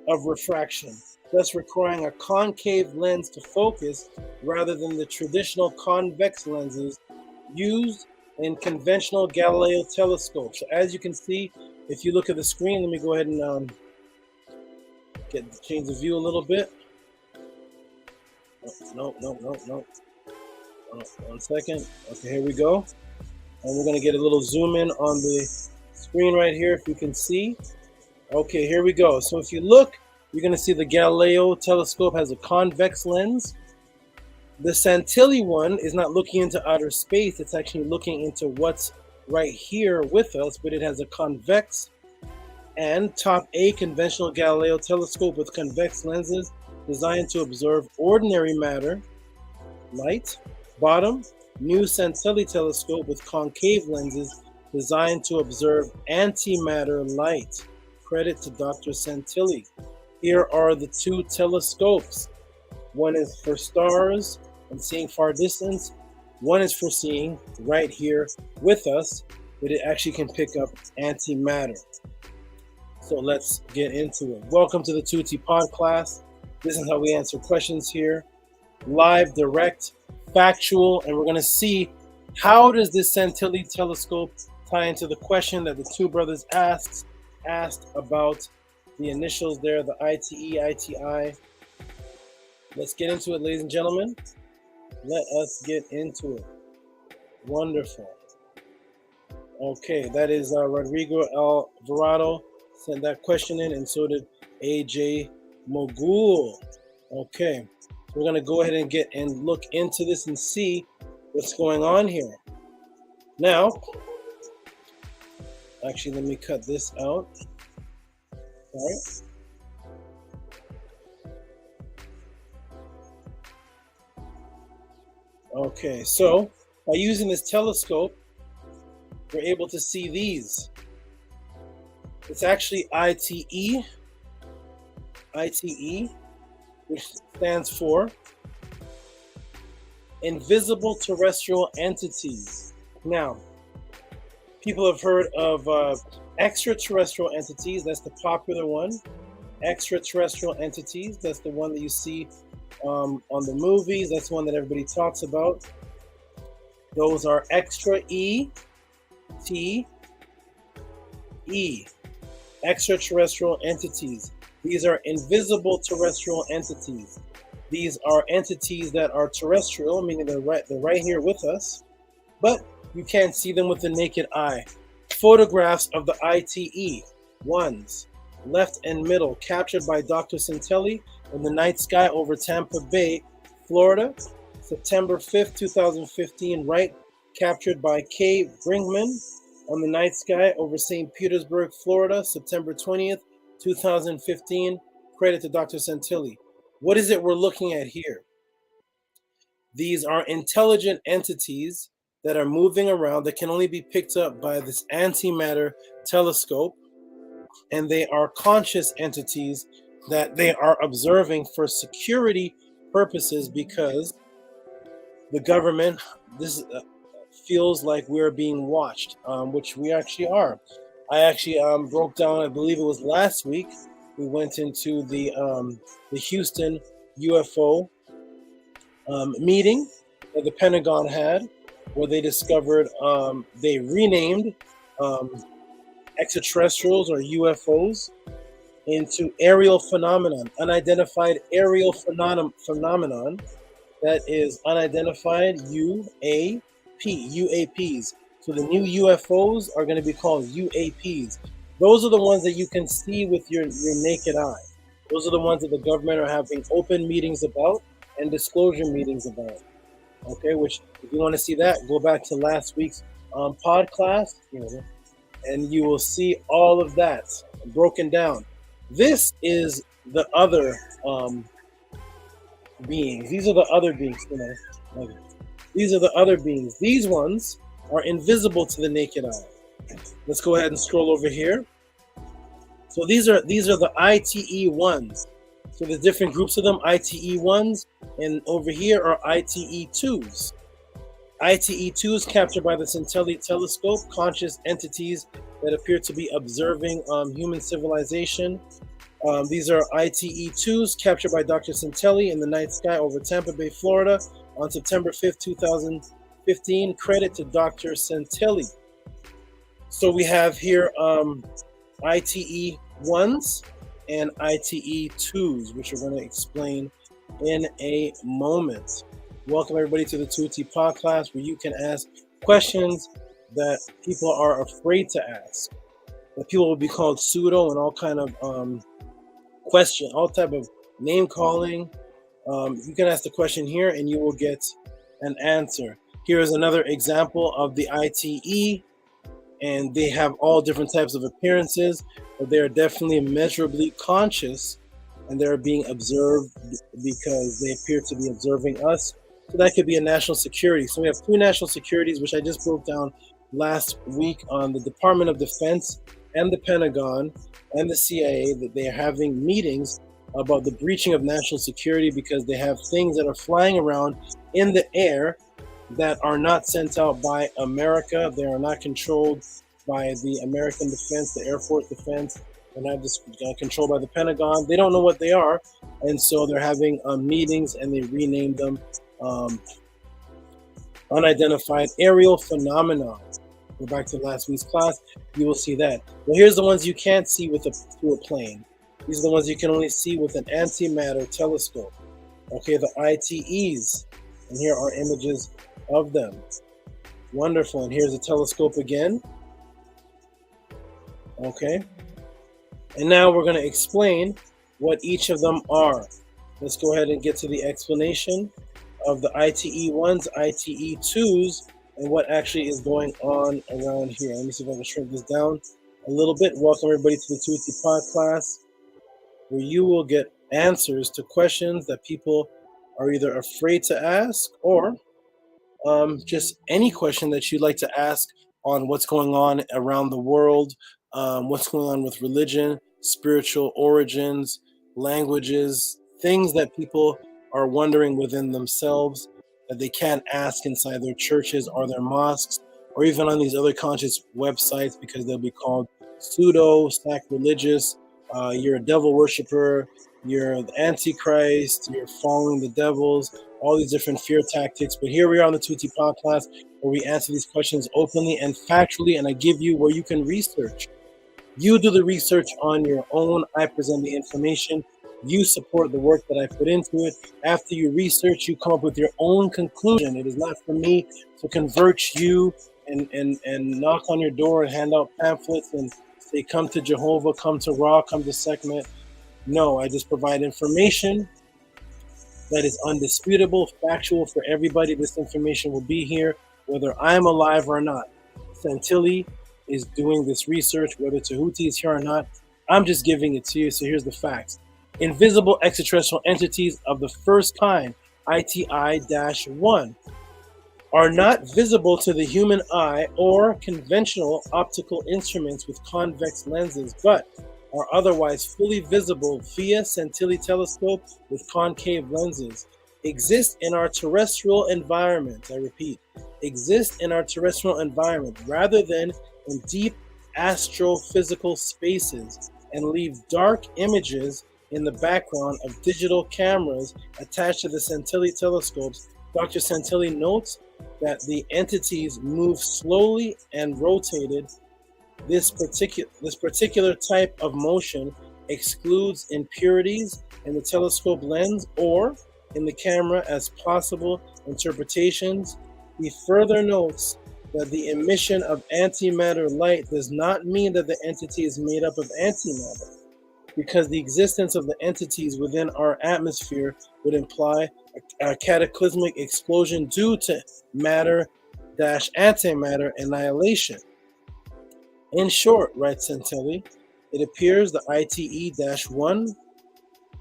of refraction, thus requiring a concave lens to focus rather than the traditional convex lenses used in conventional Galileo telescopes. So as you can see, if you look at the screen, let me go ahead and change the view a little bit. No. 1 second. Okay, here we go. And we're going to get a little zoom in on the screen right here, if you can see. Okay, here we go. So if you look, you're going to see the Galileo telescope has a convex lens. The Santilli one is not looking into outer space. It's actually looking into what's right here with us, but it has a convex and top A conventional Galileo telescope with convex lenses designed to observe ordinary matter, light. Bottom, new Santilli telescope with concave lenses designed to observe antimatter light. Credit to Dr. Santilli. Here are the two telescopes. One is for stars and seeing far distance. One is for seeing right here with us, but it actually can pick up antimatter. So let's get into it. Welcome to the Tehuti Podclass. This is how we answer questions here. Live, direct, factual, and we're going to see how does this Santilli telescope tie into the question that the two brothers asked about the initials there, the ITE, ITI. Let's get into it, ladies and gentlemen. Let us get into it. Wonderful. Okay, that is Rodrigo Alvarado sent that question in, and so did AJ Mogul. Okay, so we're going to go ahead and look into this and see what's going on here. Now, actually, let me cut this out. All right. Okay, so by using this telescope, we're able to see these. It's actually ITE, which stands for Invisible Terrestrial Entities. Now, people have heard of extraterrestrial entities. That's the popular one. Extraterrestrial entities. That's the one that you see on the movies. That's the one that everybody talks about. Those are extra E, T, E. Extraterrestrial entities. These are invisible terrestrial entities. These are entities that are terrestrial, meaning they're right here with us, but you can't see them with the naked eye. Photographs of the ITE ones, left and middle, captured by Dr. Santilli in the night sky over Tampa Bay, Florida, September 5th, 2015. Right, captured by K. Brinkman on the night sky over St. Petersburg, Florida, September 20th, 2015. Credit to Dr. Santilli. What is it we're looking at here? These are intelligent entities that are moving around that can only be picked up by this antimatter telescope, and they are conscious entities that they are observing for security purposes, because the government feels like we're being watched, which we actually are. I actually broke down, I believe it was last week, we went into the Houston UFO meeting that the Pentagon had, where they discovered, they renamed extraterrestrials or UFOs into aerial phenomenon, unidentified aerial phenomenon, that is unidentified UAPs. So the new UFOs are going to be called UAPs. Those are the ones that you can see with your naked eye. Those are the ones that the government are having open meetings about and disclosure meetings about. Okay, which if you want to see that, go back to last week's Podclass, and you will see all of that broken down. This is the other beings. These are the other beings. These are the other beings. These ones are invisible to the naked eye. Let's go ahead and scroll over here. So these are the ITE ones. So there's different groups of them, ITE ones, and over here are ITE twos. ITE twos captured by the Centelli telescope, conscious entities that appear to be observing human civilization. These are ITE twos captured by Dr. Centelli in the night sky over Tampa Bay, Florida on September 5th, 2015. Credit to Dr. Centelli. So we have here ITE ones and ITE twos, which we're going to explain in a moment. Welcome everybody to the Tehuti Podclass, where you can ask questions that people are afraid to ask. That people will be called pseudo and all kind of all type of name calling. You can ask the question here and you will get an answer. Here is another example of the ITE, and they have all different types of appearances, but they're definitely measurably conscious, and they're being observed because they appear to be observing us. So that could be a national security. So we have two national securities, which I just broke down last week on the Department of Defense and the Pentagon and the CIA, that they are having meetings about the breaching of national security because they have things that are flying around in the air that are not sent out by America. They are not controlled by the American defense, the Air Force defense. They're not controlled by the Pentagon. They don't know what they are. And so they're having meetings, and they renamed them unidentified aerial phenomenon. Go back to last week's class, you will see that. Well, here's the ones you can't see through a plane. These are the ones you can only see with an antimatter telescope. Okay, the ITEs. And here are images of them. Wonderful. And here's a telescope again. Okay. And now we're going to explain what each of them are. Let's go ahead and get to the explanation of the ITE ones, ITE twos, and what actually is going on around here. Let me see if I can shrink this down a little bit. Welcome everybody to the Tehuti Podclass, where you will get answers to questions that people are either afraid to ask, or just any question that you'd like to ask on what's going on around the world, what's going on with religion, spiritual origins, languages, things that people are wondering within themselves that they can't ask inside their churches or their mosques, or even on these other conscious websites, because they'll be called pseudo, sacrilegious, you're a devil worshiper, you're the Antichrist, you're following the devils, all these different fear tactics. But here we are on the Tehuti Podclass, where we answer these questions openly and factually, and I give you where you can research. You do the research on your own. I present the information. You support the work that I put into it. After you research, you come up with your own conclusion. It is not for me to convert you and knock on your door and hand out pamphlets and say, come to Jehovah, come to Ra, come to Sekhmet. No, I just provide information that is undisputable, factual for everybody. This information will be here, whether I'm alive or not. Centelli is doing this research, whether Tehuti is here or not. I'm just giving it to you. So here's the facts. Invisible extraterrestrial entities of the first kind, ITI-1, are not visible to the human eye or conventional optical instruments with convex lenses, but are otherwise fully visible via Centelli telescope with concave lenses. Exist in our terrestrial environment. I repeat, exist in our terrestrial environment rather than in deep astrophysical spaces, and leave dark images in the background of digital cameras attached to the Centelli telescopes. Dr. Centelli notes that the entities move slowly and rotated. This particular type of motion excludes impurities in the telescope lens or in the camera as possible interpretations. He further notes that the emission of antimatter light does not mean that the entity is made up of antimatter, because the existence of the entities within our atmosphere would imply a cataclysmic explosion due to matter-antimatter annihilation. In short, writes Santilli, it appears the ITE-1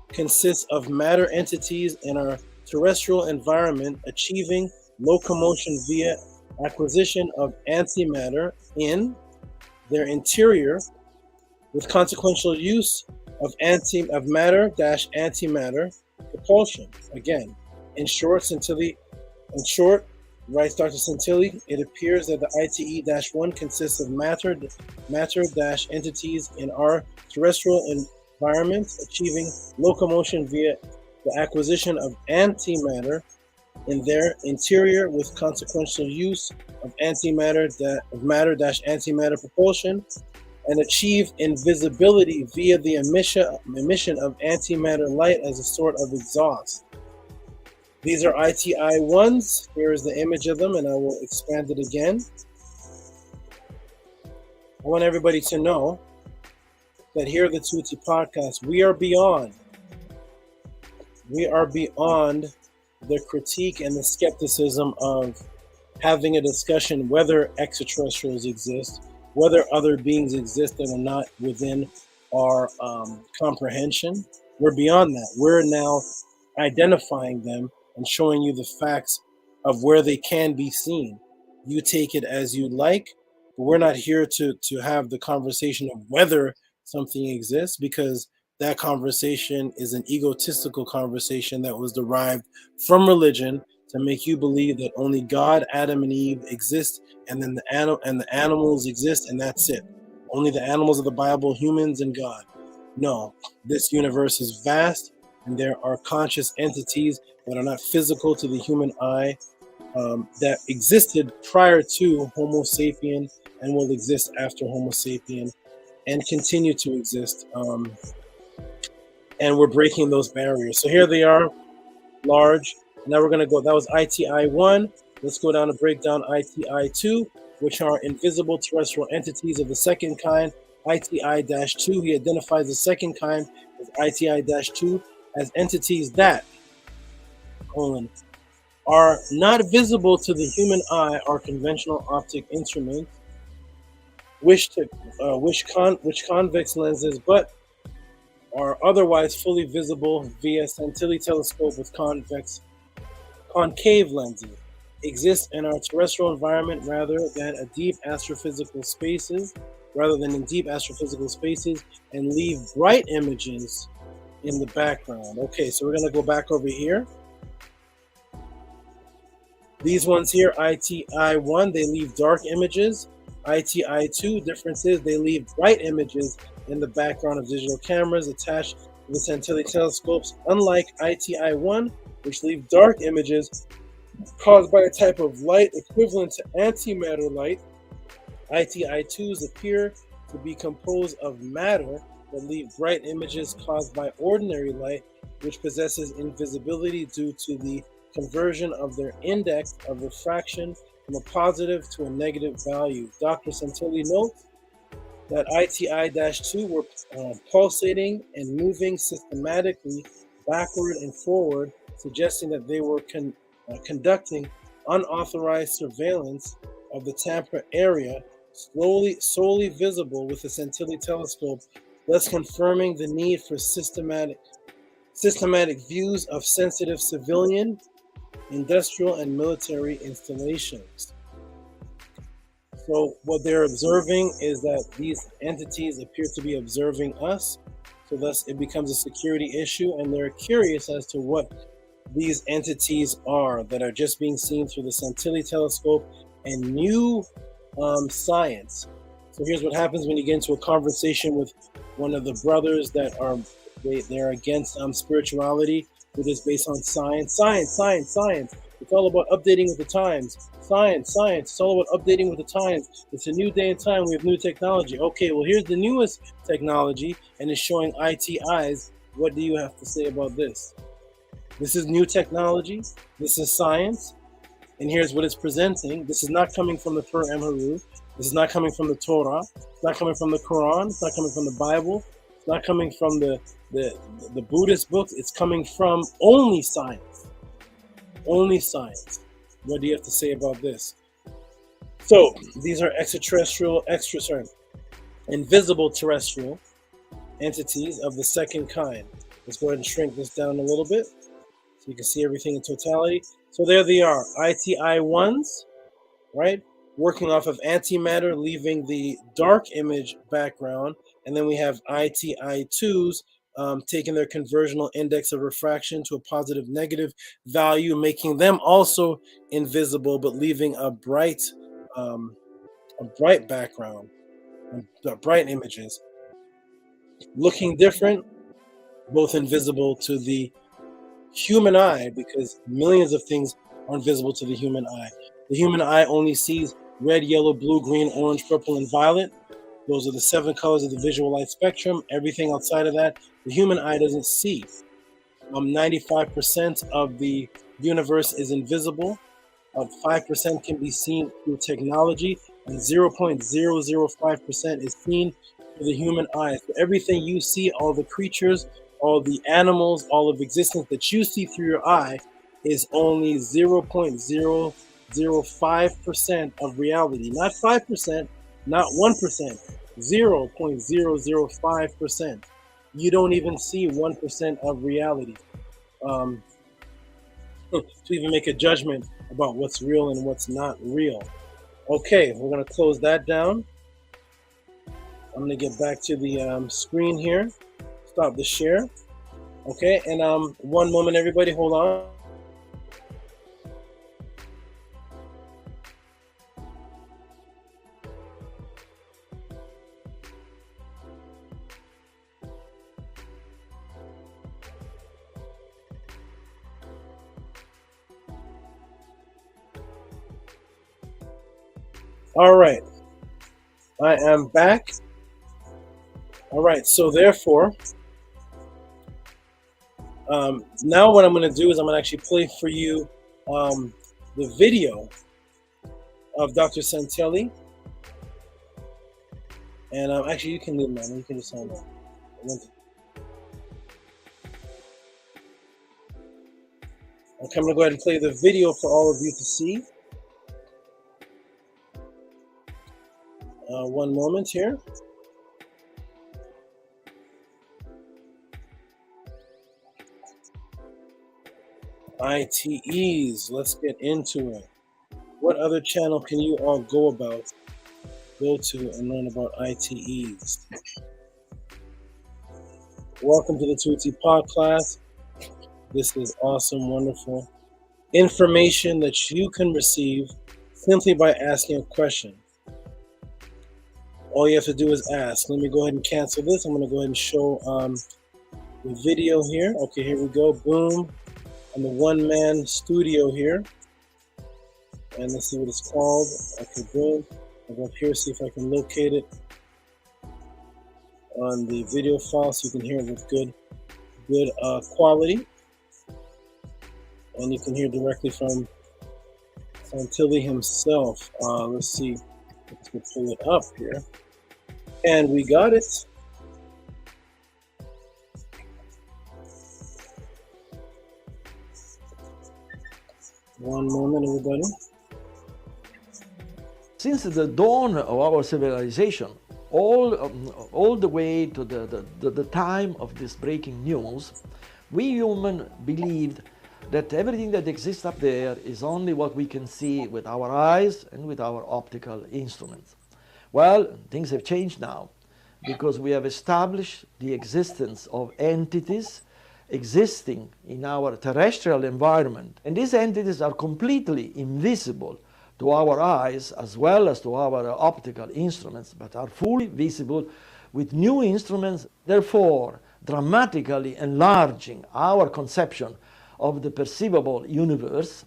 consists of matter entities in our terrestrial environment achieving locomotion via acquisition of antimatter in their interior with consequential use of matter-antimatter propulsion. Again, in short, writes Dr. Santilli, it appears that the ITE-1 consists of matter-entities in our terrestrial environment achieving locomotion via the acquisition of antimatter in their interior with consequential use of matter-antimatter propulsion, and achieve invisibility via the emission of antimatter light as a sort of exhaust. These are ITI-1s. Here is the image of them, and I will expand it again. I want everybody to know that here at the Tehuti Podcast, we are beyond the critique and the skepticism of having a discussion whether extraterrestrials exist, whether other beings exist that are not within our comprehension. We're beyond that. We're now identifying them and showing you the facts of where they can be seen. You take it as you like, but we're not here to have the conversation of whether something exists, because that conversation is an egotistical conversation that was derived from religion to make you believe that only God, Adam, and Eve exist, and then the animals exist, and that's it. Only the animals of the Bible, humans, and God. No, this universe is vast, and there are conscious entities that are not physical to the human eye, that existed prior to Homo sapien and will exist after Homo sapien and continue to exist. And we're breaking those barriers. So here they are, large. Now we're going to go, that was ITI-1. Let's go down and break down ITI-2, which are invisible terrestrial entities of the second kind. ITI-2, he identifies the second kind as ITI-2 as entities that, are not visible to the human eye or conventional optic instruments, which convex lenses, but are otherwise fully visible via Santilli telescope with concave lenses, exist in our terrestrial environment rather than in deep astrophysical spaces, and leave bright images in the background. Okay, so we're going to go back over here. These ones here, ITI-1, they leave dark images. ITI-2, difference is they leave bright images in the background of digital cameras attached to the Santilli telescopes, unlike ITI-1, which leave dark images caused by a type of light equivalent to antimatter light. ITI-2s appear to be composed of matter that leave bright images caused by ordinary light, which possesses invisibility due to the conversion of their index of refraction from a positive to a negative value. Dr. Santilli notes that ITI-2 were pulsating and moving systematically backward and forward, suggesting that they were conducting unauthorized surveillance of the Tampa area, solely visible with the Santilli telescope, thus confirming the need for systematic views of sensitive civilian, industrial, and military installations. So what they're observing is that these entities appear to be observing us, so thus it becomes a security issue, and they're curious as to what these entities are that are just being seen through the Santilli telescope and new science. So here's what happens when you get into a conversation with one of the brothers that are they're against spirituality, which is based on science. It's all about updating with the times. Science. It's all about updating with the times. It's a new day and time. We have new technology. Okay, well, here's the newest technology, and it's showing ITIs. What do you have to say about this? This is new technology. This is science. And here's what it's presenting. This is not coming from the Pur Emheru. This is not coming from the Torah. It's not coming from the Quran. It's not coming from the Bible. It's not coming from the Buddhist books. It's coming from only science. Only science. What do you have to say about this? So these are invisible terrestrial entities of the second kind. Let's go ahead and shrink this down a little bit so you can see everything in totality. So there they are, ITI-1s, right? Working off of antimatter, leaving the dark image background. And then we have ITI-2s taking their conversional index of refraction to a positive negative value, making them also invisible, but leaving a bright background, bright images. Looking different, both invisible to the human eye, because millions of things are invisible to the human eye. The human eye only sees red, yellow, blue, green, orange, purple, and violet. Those are the 7 colors of the visual light spectrum. Everything outside of that, the human eye doesn't see. 95% of the universe is invisible. 5% can be seen through technology, and 0.005% is seen through the human eye. So everything you see, all the creatures, all the animals, all of existence that you see through your eye is only 0.005% of reality. Not 5%, not 1%, 0.005%. You don't even see 1% of reality to even make a judgment about what's real and what's not real. Okay, we're going to close that down. I'm going to get back to the screen here. Stop the share. Okay, and one moment, everybody, hold on. All right, I am back. All right, so therefore, now what I'm going to do is I'm going to actually play for you the video of Dr. Santelli. And actually, you can leave, man. You can just sign up. Okay, I'm going to go ahead and play the video for all of you to see. One moment here. ITEs, let's get into it. What other channel can you all go to and learn about ITEs? Welcome to the Tehuti Podclass. This is awesome, wonderful information that you can receive simply by asking a question. All you have to do is ask. Let me go ahead and cancel this. I'm going to go ahead and show the video here. Okay, here we go. Boom. On the one-man studio here. And let's see what it's called. Okay, boom. I'll go up here, see if I can locate it on the video file so you can hear it with good quality. And you can hear directly from Santelli himself. Let's see. Let's go pull it up here. And we got it. One moment, everybody. Since the dawn of our civilization, all the way to the time of this breaking news, we humans believed that everything that exists up there is only what we can see with our eyes and with our optical instruments. Well, things have changed now because we have established the existence of entities existing in our terrestrial environment. And these entities are completely invisible to our eyes as well as to our optical instruments, but are fully visible with new instruments, therefore dramatically enlarging our conception of the perceivable universe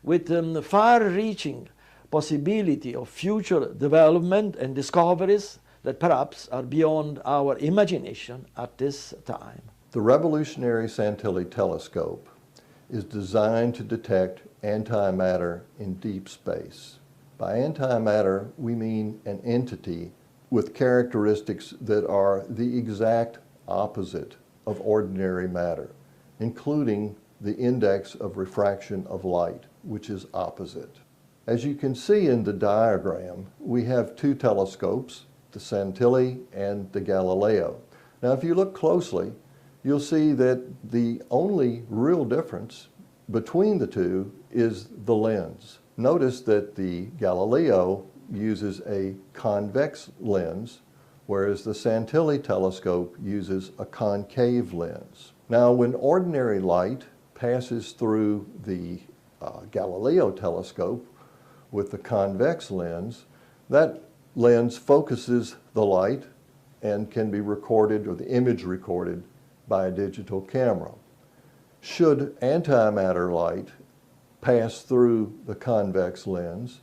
with far-reaching possibility of future development and discoveries that perhaps are beyond our imagination at this time. The revolutionary Santelli telescope is designed to detect antimatter in deep space. By antimatter, we mean an entity with characteristics that are the exact opposite of ordinary matter, including the index of refraction of light, which is opposite. As you can see in the diagram, we have two telescopes, the Santilli and the Galileo. Now, if you look closely, you'll see that the only real difference between the two is the lens. Notice that the Galileo uses a convex lens, whereas the Santilli telescope uses a concave lens. Now, when ordinary light passes through the Galileo telescope with the convex lens, that lens focuses the light and can be recorded, or the image recorded, by a digital camera. Should antimatter light pass through the convex lens,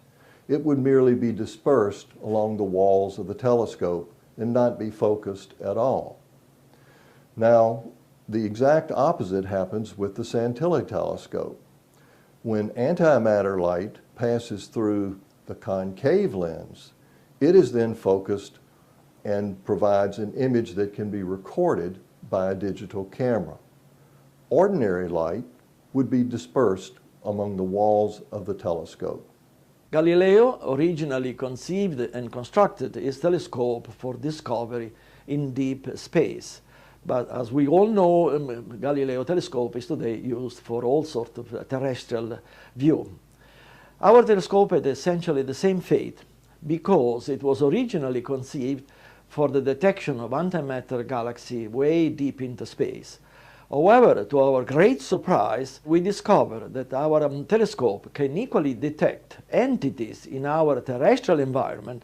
it would merely be dispersed along the walls of the telescope and not be focused at all. Now, the exact opposite happens with the Santilli telescope. When antimatter light passes through the concave lens, it is then focused and provides an image that can be recorded by a digital camera. Ordinary light would be dispersed among the walls of the telescope. Galileo originally conceived and constructed his telescope for discovery in deep space. But as we all know, Galileo telescope is today used for all sorts of terrestrial view. Our telescope had essentially the same fate because it was originally conceived for the detection of antimatter galaxy way deep into space. However, to our great surprise, we discovered that our telescope can equally detect entities in our terrestrial environment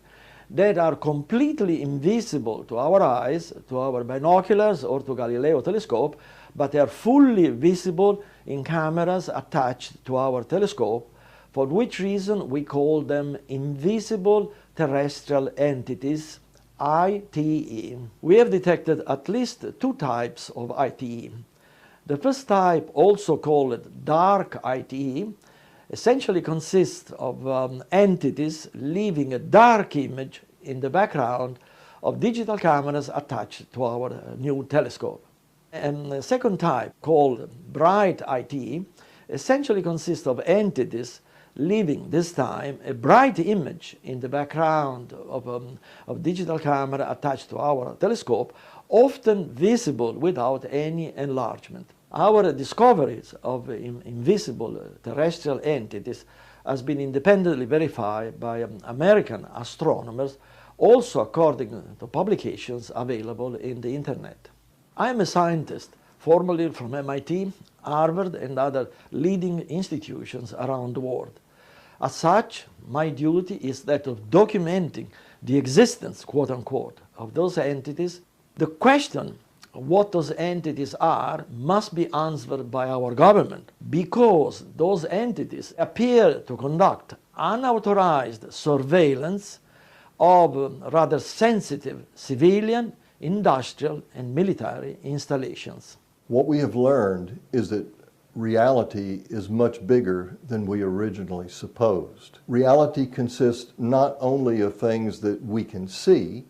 that are completely invisible to our eyes, to our binoculars, or to Galileo telescope, but they are fully visible in cameras attached to our telescope, for which reason we call them invisible terrestrial entities, ITE. We have detected at least two types of ITE. The first type, also called dark ITE, essentially consists of entities leaving a dark image in the background of digital cameras attached to our new telescope. And the second type, called bright ITE, essentially consists of entities leaving this time a bright image in the background of digital camera attached to our telescope, often visible without any enlargement. Our discoveries of invisible terrestrial entities has been independently verified by American astronomers, also according to publications available in the internet. I am a scientist, formerly from MIT, Harvard, and other leading institutions around the world. As such, my duty is that of documenting the existence, quote unquote, of those entities. The question of what those entities are must be answered by our government, because those entities appear to conduct unauthorized surveillance of rather sensitive civilian, industrial, and military installations. What we have learned is that reality is much bigger than we originally supposed. Reality consists not only of things that we can see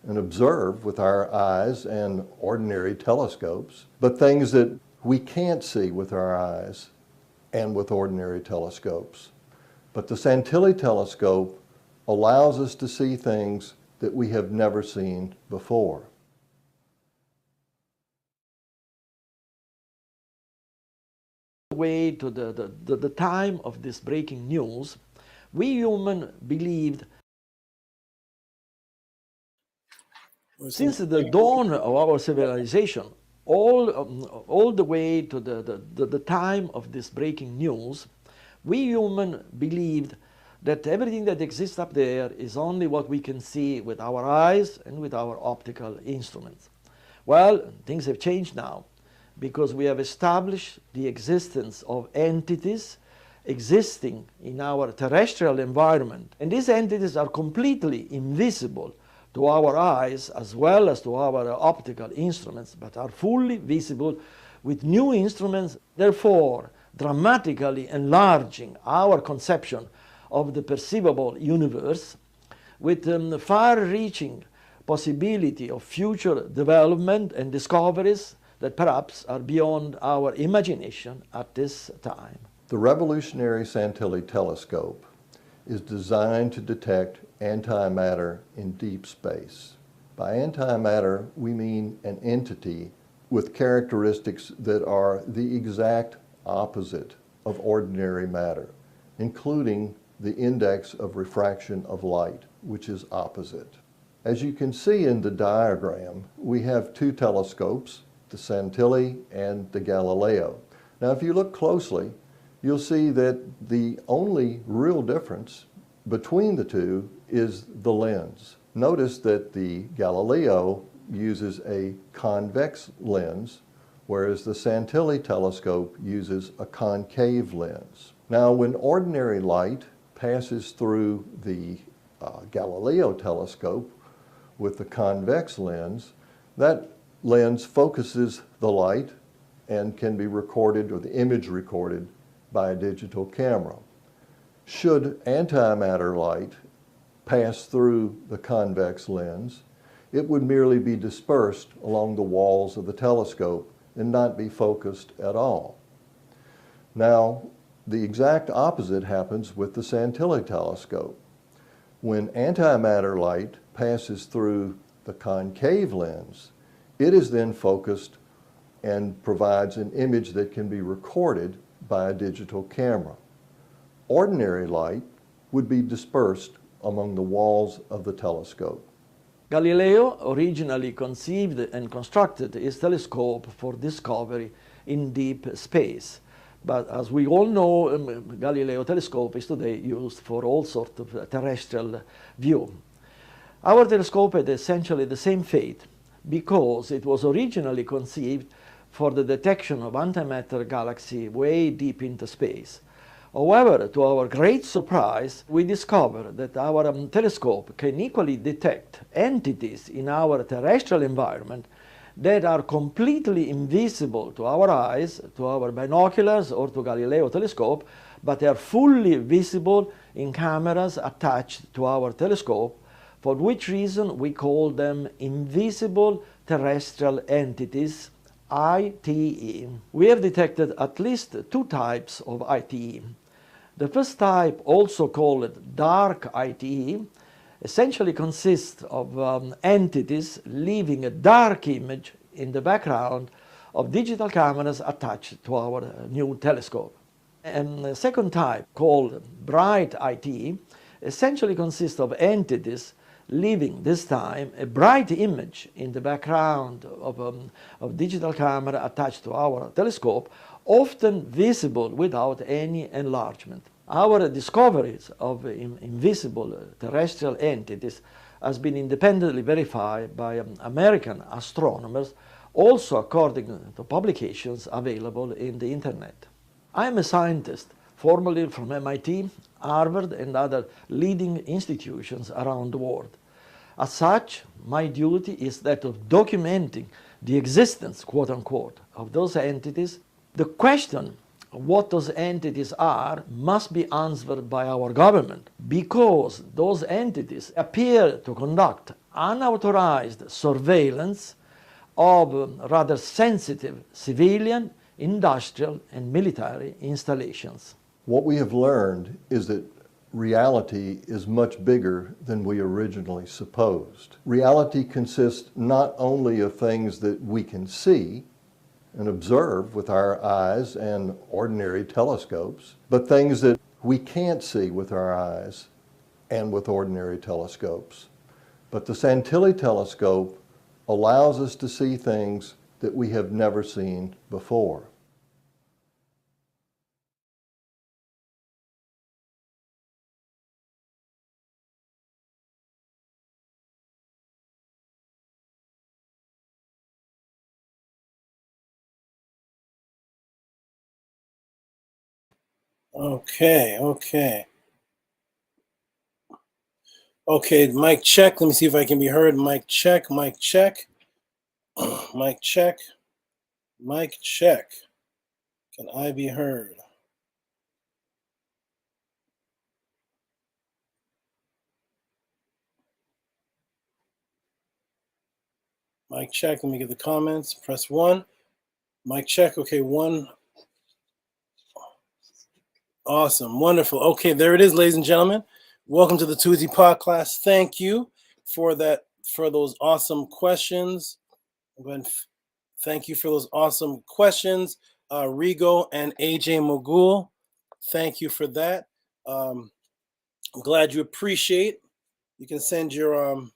and observe with our eyes and ordinary telescopes, but things that we can't see with our eyes and with ordinary telescopes. But the Santilli telescope allows us to see things that we have never seen before. Way to the time of this breaking news, we humans believed since the dawn of our civilization, all the way to the time of this breaking news, we humans believed that everything that exists up there is only what we can see with our eyes and with our optical instruments. Well, things have changed now, because we have established the existence of entities existing in our terrestrial environment. And these entities are completely invisible to our eyes as well as to our optical instruments, but are fully visible with new instruments. Therefore, dramatically enlarging our conception of the perceivable universe with far-reaching possibility of future development and discoveries that perhaps are beyond our imagination at this time. The revolutionary Santilli telescope is designed to detect antimatter in deep space. By antimatter, we mean an entity with characteristics that are the exact opposite of ordinary matter, including the index of refraction of light, which is opposite. As you can see in the diagram, we have two telescopes, the Santilli and the Galileo. Now, if you look closely, you'll see that the only real difference between the two is the lens. Notice that the Galileo uses a convex lens, whereas the Santilli telescope uses a concave lens. Now, when ordinary light passes through the Galileo telescope with the convex lens, that lens focuses the light and can be recorded, or the image recorded, by a digital camera. Should antimatter light pass through the convex lens, it would merely be dispersed along the walls of the telescope and not be focused at all. Now, the exact opposite happens with the Santilli telescope. When antimatter light passes through the concave lens, it is then focused and provides an image that can be recorded by a digital camera. Ordinary light would be dispersed among the walls of the telescope. Galileo originally conceived and constructed his telescope for discovery in deep space. But as we all know, Galileo telescope is today used for all sorts of terrestrial view. Our telescope had essentially the same fate because it was originally conceived for the detection of antimatter galaxy way deep into space. However, to our great surprise, we discovered that our telescope can equally detect entities in our terrestrial environment that are completely invisible to our eyes, to our binoculars, or to Galileo telescope, but they are fully visible in cameras attached to our telescope, for which reason we call them invisible terrestrial entities, ITE. We have detected at least two types of ITE. The first type, also called dark ITE, essentially consists of entities leaving a dark image in the background of digital cameras attached to our new telescope. And the second type, called bright ITE, essentially consists of entities leaving this time a bright image in the background of digital camera attached to our telescope, often visible without any enlargement. Our discoveries of invisible terrestrial entities has been independently verified by American astronomers, also according to publications available in the internet. I am a scientist, formerly from MIT, Harvard, and other leading institutions around the world. As such, my duty is that of documenting the existence, quote unquote, of those entities. The question of what those entities are must be answered by our government, because those entities appear to conduct unauthorized surveillance of rather sensitive civilian, industrial, and military installations. What we have learned is that reality is much bigger than we originally supposed. Reality consists not only of things that we can see and observe with our eyes and ordinary telescopes, but things that we can't see with our eyes and with ordinary telescopes. But the Santilli telescope allows us to see things that we have never seen before. Okay. Okay, mic check. Let me see if I can be heard. Mic check. Mic check. Mic check. Mic check. Can I be heard? Mic check. Let me get the comments. Press 1. Mic check. Okay, 1. Awesome. Wonderful. Okay, there it is, ladies and gentlemen. Welcome to the Tehuti Podclass. Thank you for those awesome questions. Thank you for those awesome questions. Rigo and AJ Mogul, thank you for that. I'm glad you appreciate. You can send your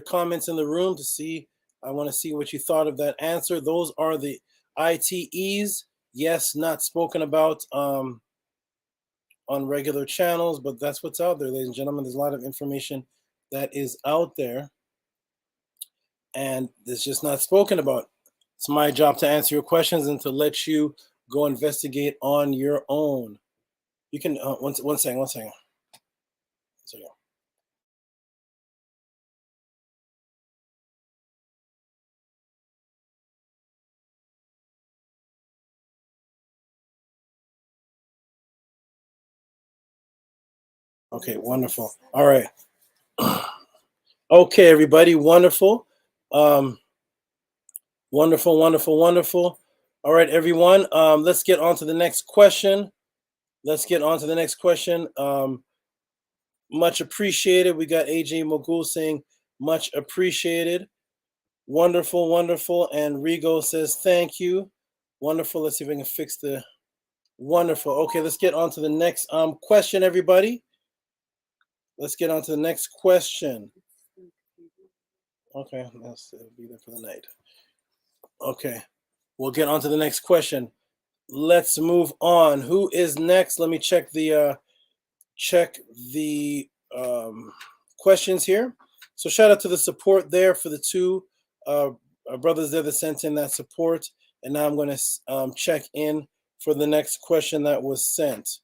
comments in the room to see. I want to see what you thought of that answer. Those are the ITEs. Yes, not spoken about on regular channels, but that's what's out there, ladies and gentlemen. There's a lot of information that is out there, and it's just not spoken about. It's my job to answer your questions and to let you go investigate on your own. You can one second. Okay, wonderful. All right. Okay, everybody, wonderful. Wonderful. All right, everyone. Let's get on to the next question. Much appreciated. We got AJ Mogul saying much appreciated. Wonderful. And Rigo says thank you. Wonderful. Let's see if we can fix the wonderful. Okay, let's get on to the next question, everybody. Let's get on to the next question. Okay, let's be there for the night. Okay, we'll get on to the next question. Let's move on. Who is next? Let me check the questions here. So shout out to the support there for the two brothers there that sent in that support. And now I'm going to check in for the next question that was sent.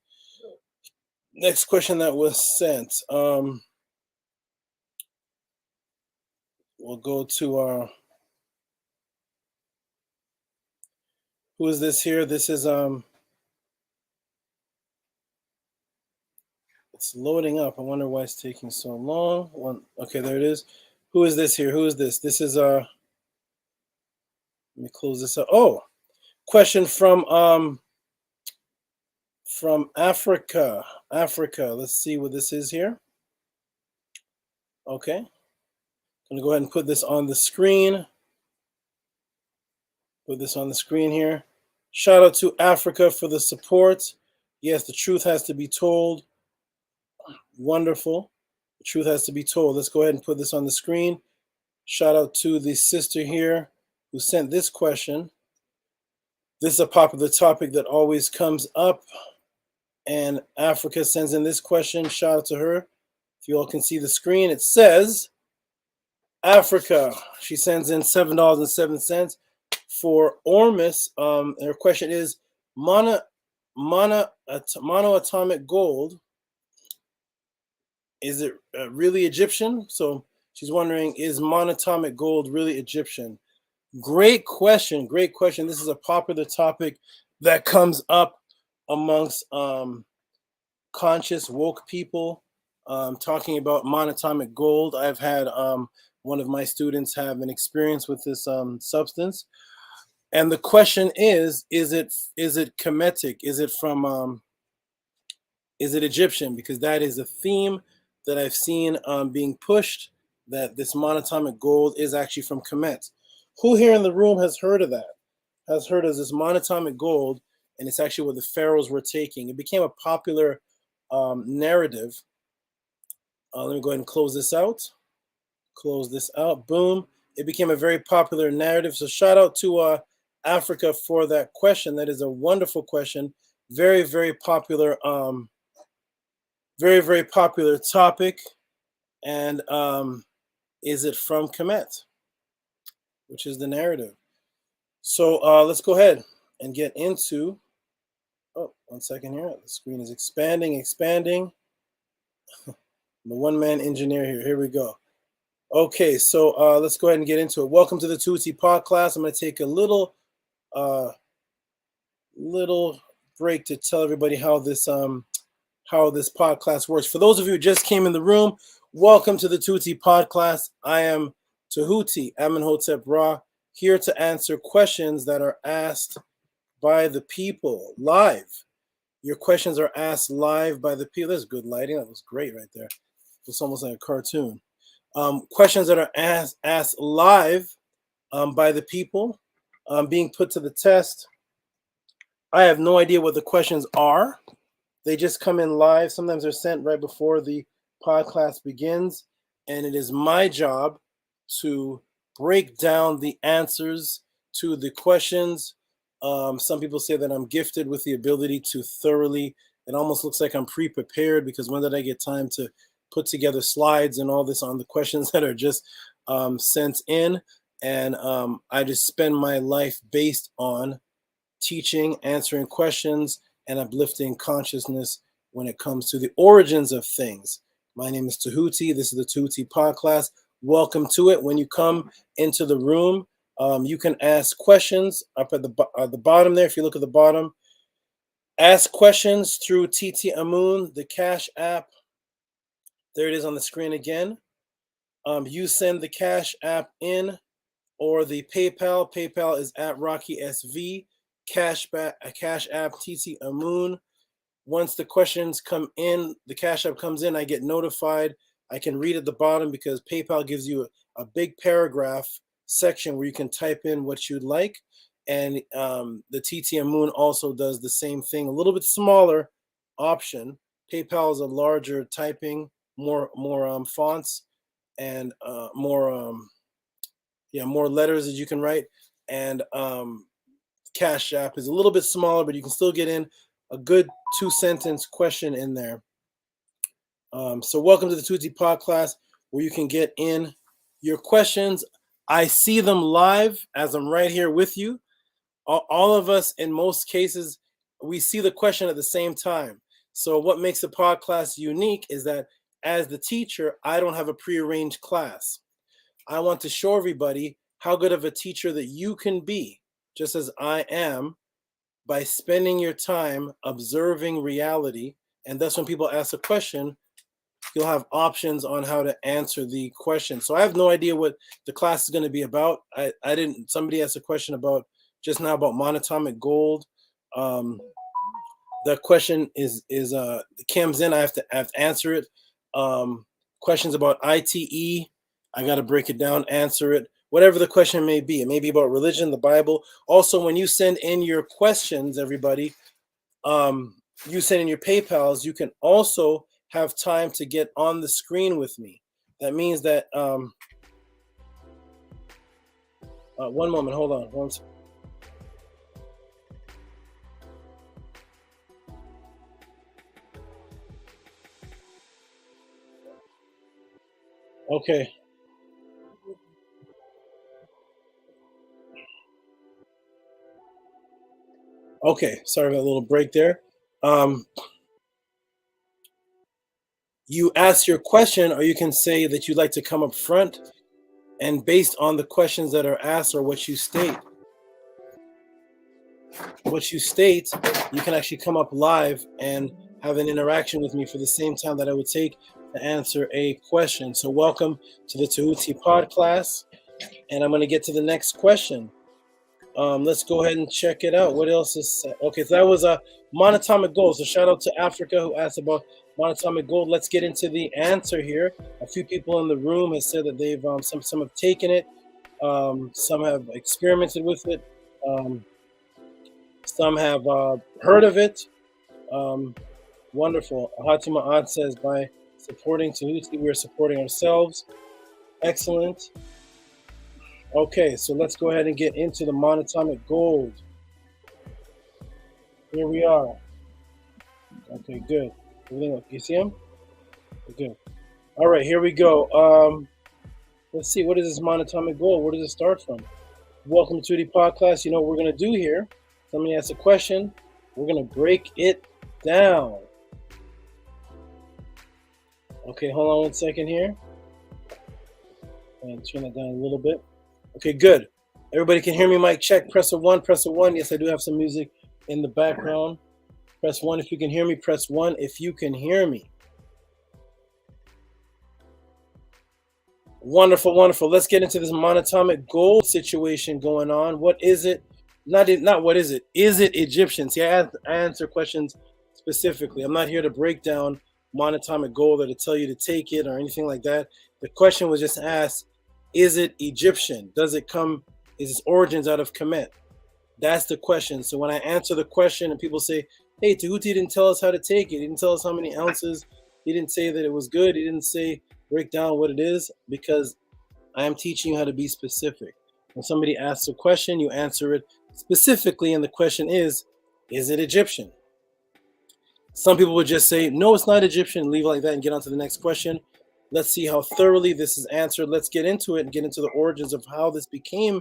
We'll go to who is this here? This is it's loading up. I wonder why it's taking so long. Okay, there it is. Who is this here? Who is this? This is let me close this up. Oh, question from Africa. Let's see what this is here. Okay. I'm gonna go ahead and put this on the screen. Here. Shout out to Africa for the support. Yes, the truth has to be told. Wonderful. The truth has to be told. Let's go ahead and put this on the screen. Shout out to the sister here who sent this question. This is a popular topic that always comes up. And Africa sends in this question. Shout out to her. If you all can see the screen, it says, Africa. She sends in $7.07 for Ormus. Her question is, monoatomic gold, is it really Egyptian? So she's wondering, is monoatomic gold really Egyptian? Great question. This is a popular topic that comes up amongst conscious woke people, talking about monatomic gold. I've had one of my students have an experience with this substance, and the question is it Kemetic? Is it from is it Egyptian? Because that is a theme that I've seen being pushed, that this monatomic gold is actually from Kemet. Who here in the room has heard of that? Has heard of this monatomic gold? And it's actually what the pharaohs were taking. It became a popular narrative. Let me go ahead and close this out. Boom. It became a very popular narrative. So shout out to Africa for that question. That is a wonderful question. Very, very popular. Very, very popular topic. And is it from Kemet? Which is the narrative. So let's go ahead and get into. Oh, 1 second here. The screen is expanding. The one-man engineer here. Here we go. Okay, so let's go ahead and get into it. Welcome to the Tehuti Podclass. I'm going to take a little break to tell everybody how this podcast works. For those of you who just came in the room, welcome to the Tehuti Podclass. I am Tehuti, Amenhotep Ra, here to answer questions that are asked by the people live. Your questions are asked live by the people. That's good lighting. That was great right there. It's almost like a cartoon. Questions that are asked live by the people being put to the test. I have no idea what the questions are. They just come in live. Sometimes they're sent right before the podcast begins. And it is my job to break down the answers to the questions. Some people say that I'm gifted with the ability to thoroughly, it almost looks like I'm pre-prepared, because when did I get time to put together slides and all this on the questions that are just sent in? And I just spend my life based on teaching, answering questions, and uplifting consciousness when it comes to the origins of things. My name is Tehuti. This is the Tehuti Podclass. Welcome to it. When you come into the room, you can ask questions up at the bottom there. If you look at the bottom, ask questions through TT Amun, the Cash App. There it is on the screen again. You send the Cash App in, or the PayPal. PayPal is at Rocky SV. Cash App TT Amun. Once the questions come in, the Cash App comes in, I get notified. I can read at the bottom because PayPal gives you a big paragraph section where you can type in what you'd like. And the TT Amun also does the same thing, a little bit smaller option. PayPal is a larger typing, more fonts, and more letters that you can write. And Cash App is a little bit smaller, but you can still get in a good 2-sentence question in there. So welcome to the Tehuti Podclass, where you can get in your questions. I see them live as I'm right here with you. All of us, in most cases, we see the question at the same time. So what makes the Podclass unique is that as the teacher, I don't have a prearranged class. I want to show everybody how good of a teacher that you can be, just as I am, by spending your time observing reality. And thus when people ask a question, you'll have options on how to answer the question. So I have no idea what the class is going to be about. Somebody asked a question about just now about monatomic gold. The question comes in, I have to answer it. Questions about ITE, I got to break it down, answer it. Whatever the question may be. It may be about religion, the Bible. Also, when you send in your questions, everybody, you send in your PayPals, you can also have time to get on the screen with me. That means that, one moment, hold on. One second. Okay. Okay, sorry about a little break there. You ask your question, or you can say that you'd like to come up front, and based on the questions that are asked or what you state, you can actually come up live and have an interaction with me for the same time that I would take to answer a question. So welcome to the Tehuti Podclass, and I'm going to get to the next question. Let's go ahead and check it out. What else is okay? So that was a monatomic gold. So shout out to Africa who asked about monatomic gold. Let's get into the answer here. A few people in the room have said that they've some have taken it, some have experimented with it, some have heard of it. Wonderful. Hatima Ad says, by supporting Tehuti, we are supporting ourselves. Excellent. Okay, so let's go ahead and get into the monatomic gold. Here we are. Okay, good. Everything, you see him? Good. All right, here we go. Let's see, what is this monatomic gold? Where does it start from? Welcome to the podcast. You know what we're going to do here? Somebody asks a question. We're going to break it down. Okay, hold on one second here. And turn it down a little bit. Okay, good. Everybody can hear me, mic check. Press a 1, press a 1. Yes, I do have some music in the background. Press 1 if you can hear me. Press 1 if you can hear me. Wonderful, wonderful. Let's get into this monatomic gold situation going on. What is it? Not what is it? Is it Egyptian? See, I answer questions specifically. I'm not here to break down monatomic gold or to tell you to take it or anything like that. The question was just asked, is it Egyptian? Does it come, is its origins out of Kemet? That's the question. So when I answer the question and people say, hey, Tehuti didn't tell us how to take it. He didn't tell us how many ounces. He didn't say that it was good. He didn't say break down what it is, because I am teaching you how to be specific. When somebody asks a question, you answer it specifically, and the question is it Egyptian? Some people would just say, no, it's not Egyptian, leave it like that and get on to the next question. Let's see how thoroughly this is answered. Let's get into it and get into the origins of how this became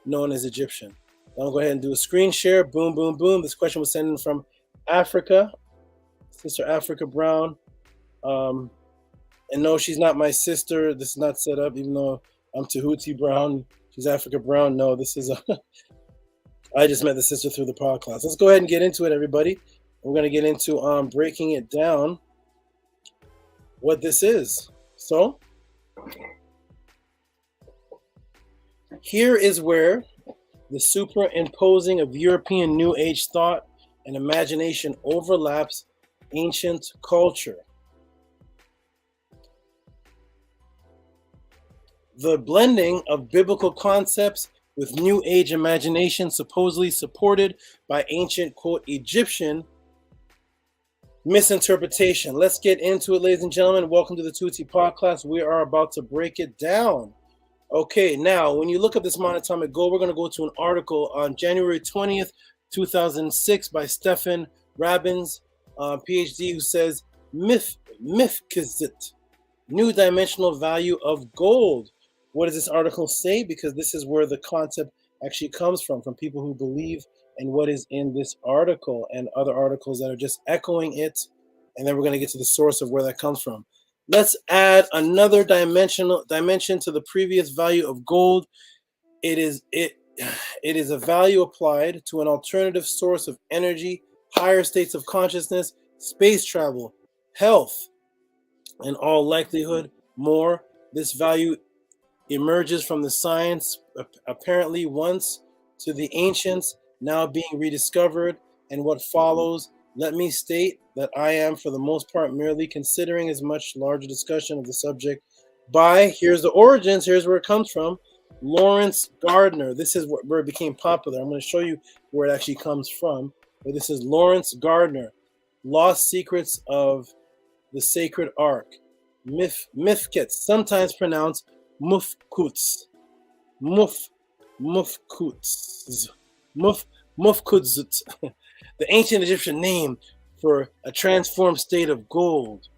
known as Egyptian. I'll go ahead and do a screen share. Boom, boom, boom. This question was sent in from Africa, Sister Africa Brown. And no, she's not my sister. This is not set up, even though I'm Tehuti Brown. She's Africa Brown. No, this is I just met the sister through the Podclass. Let's go ahead and get into it, everybody. We're going to get into breaking it down, what this is. So here is where the superimposing of European New Age thought and imagination overlaps ancient culture. The blending of biblical concepts with New Age imagination supposedly supported by ancient, quote, Egyptian misinterpretation. Let's get into it, ladies and gentlemen. Welcome to the Tehuti Podclass. We are about to break it down. Okay, now, when you look up this monatomic gold, we're going to go to an article on January 20th, 2006 by Stefan Rabins, PhD, who says, Mifkizit, new dimensional value of gold. What does this article say? Because this is where the concept actually comes from people who believe in what is in this article and other articles that are just echoing it. And then we're going to get to the source of where that comes from. Let's add another dimension to the previous value of gold. It is a value applied to an alternative source of energy, higher states of consciousness, space travel, health, in all likelihood, more. This value emerges from the science apparently once to the ancients, now being rediscovered. And what follows, let me state that I am for the most part merely considering as much larger discussion of the subject by, here's the origins, here's where it comes from, Lawrence Gardner. This is where it became popular. I'm going to show you where it actually comes from. But this is Lawrence Gardner, Lost Secrets of the Sacred Ark. Mifkets, sometimes pronounced Mufkuts. Mufkuts. The ancient Egyptian name for a transformed state of gold,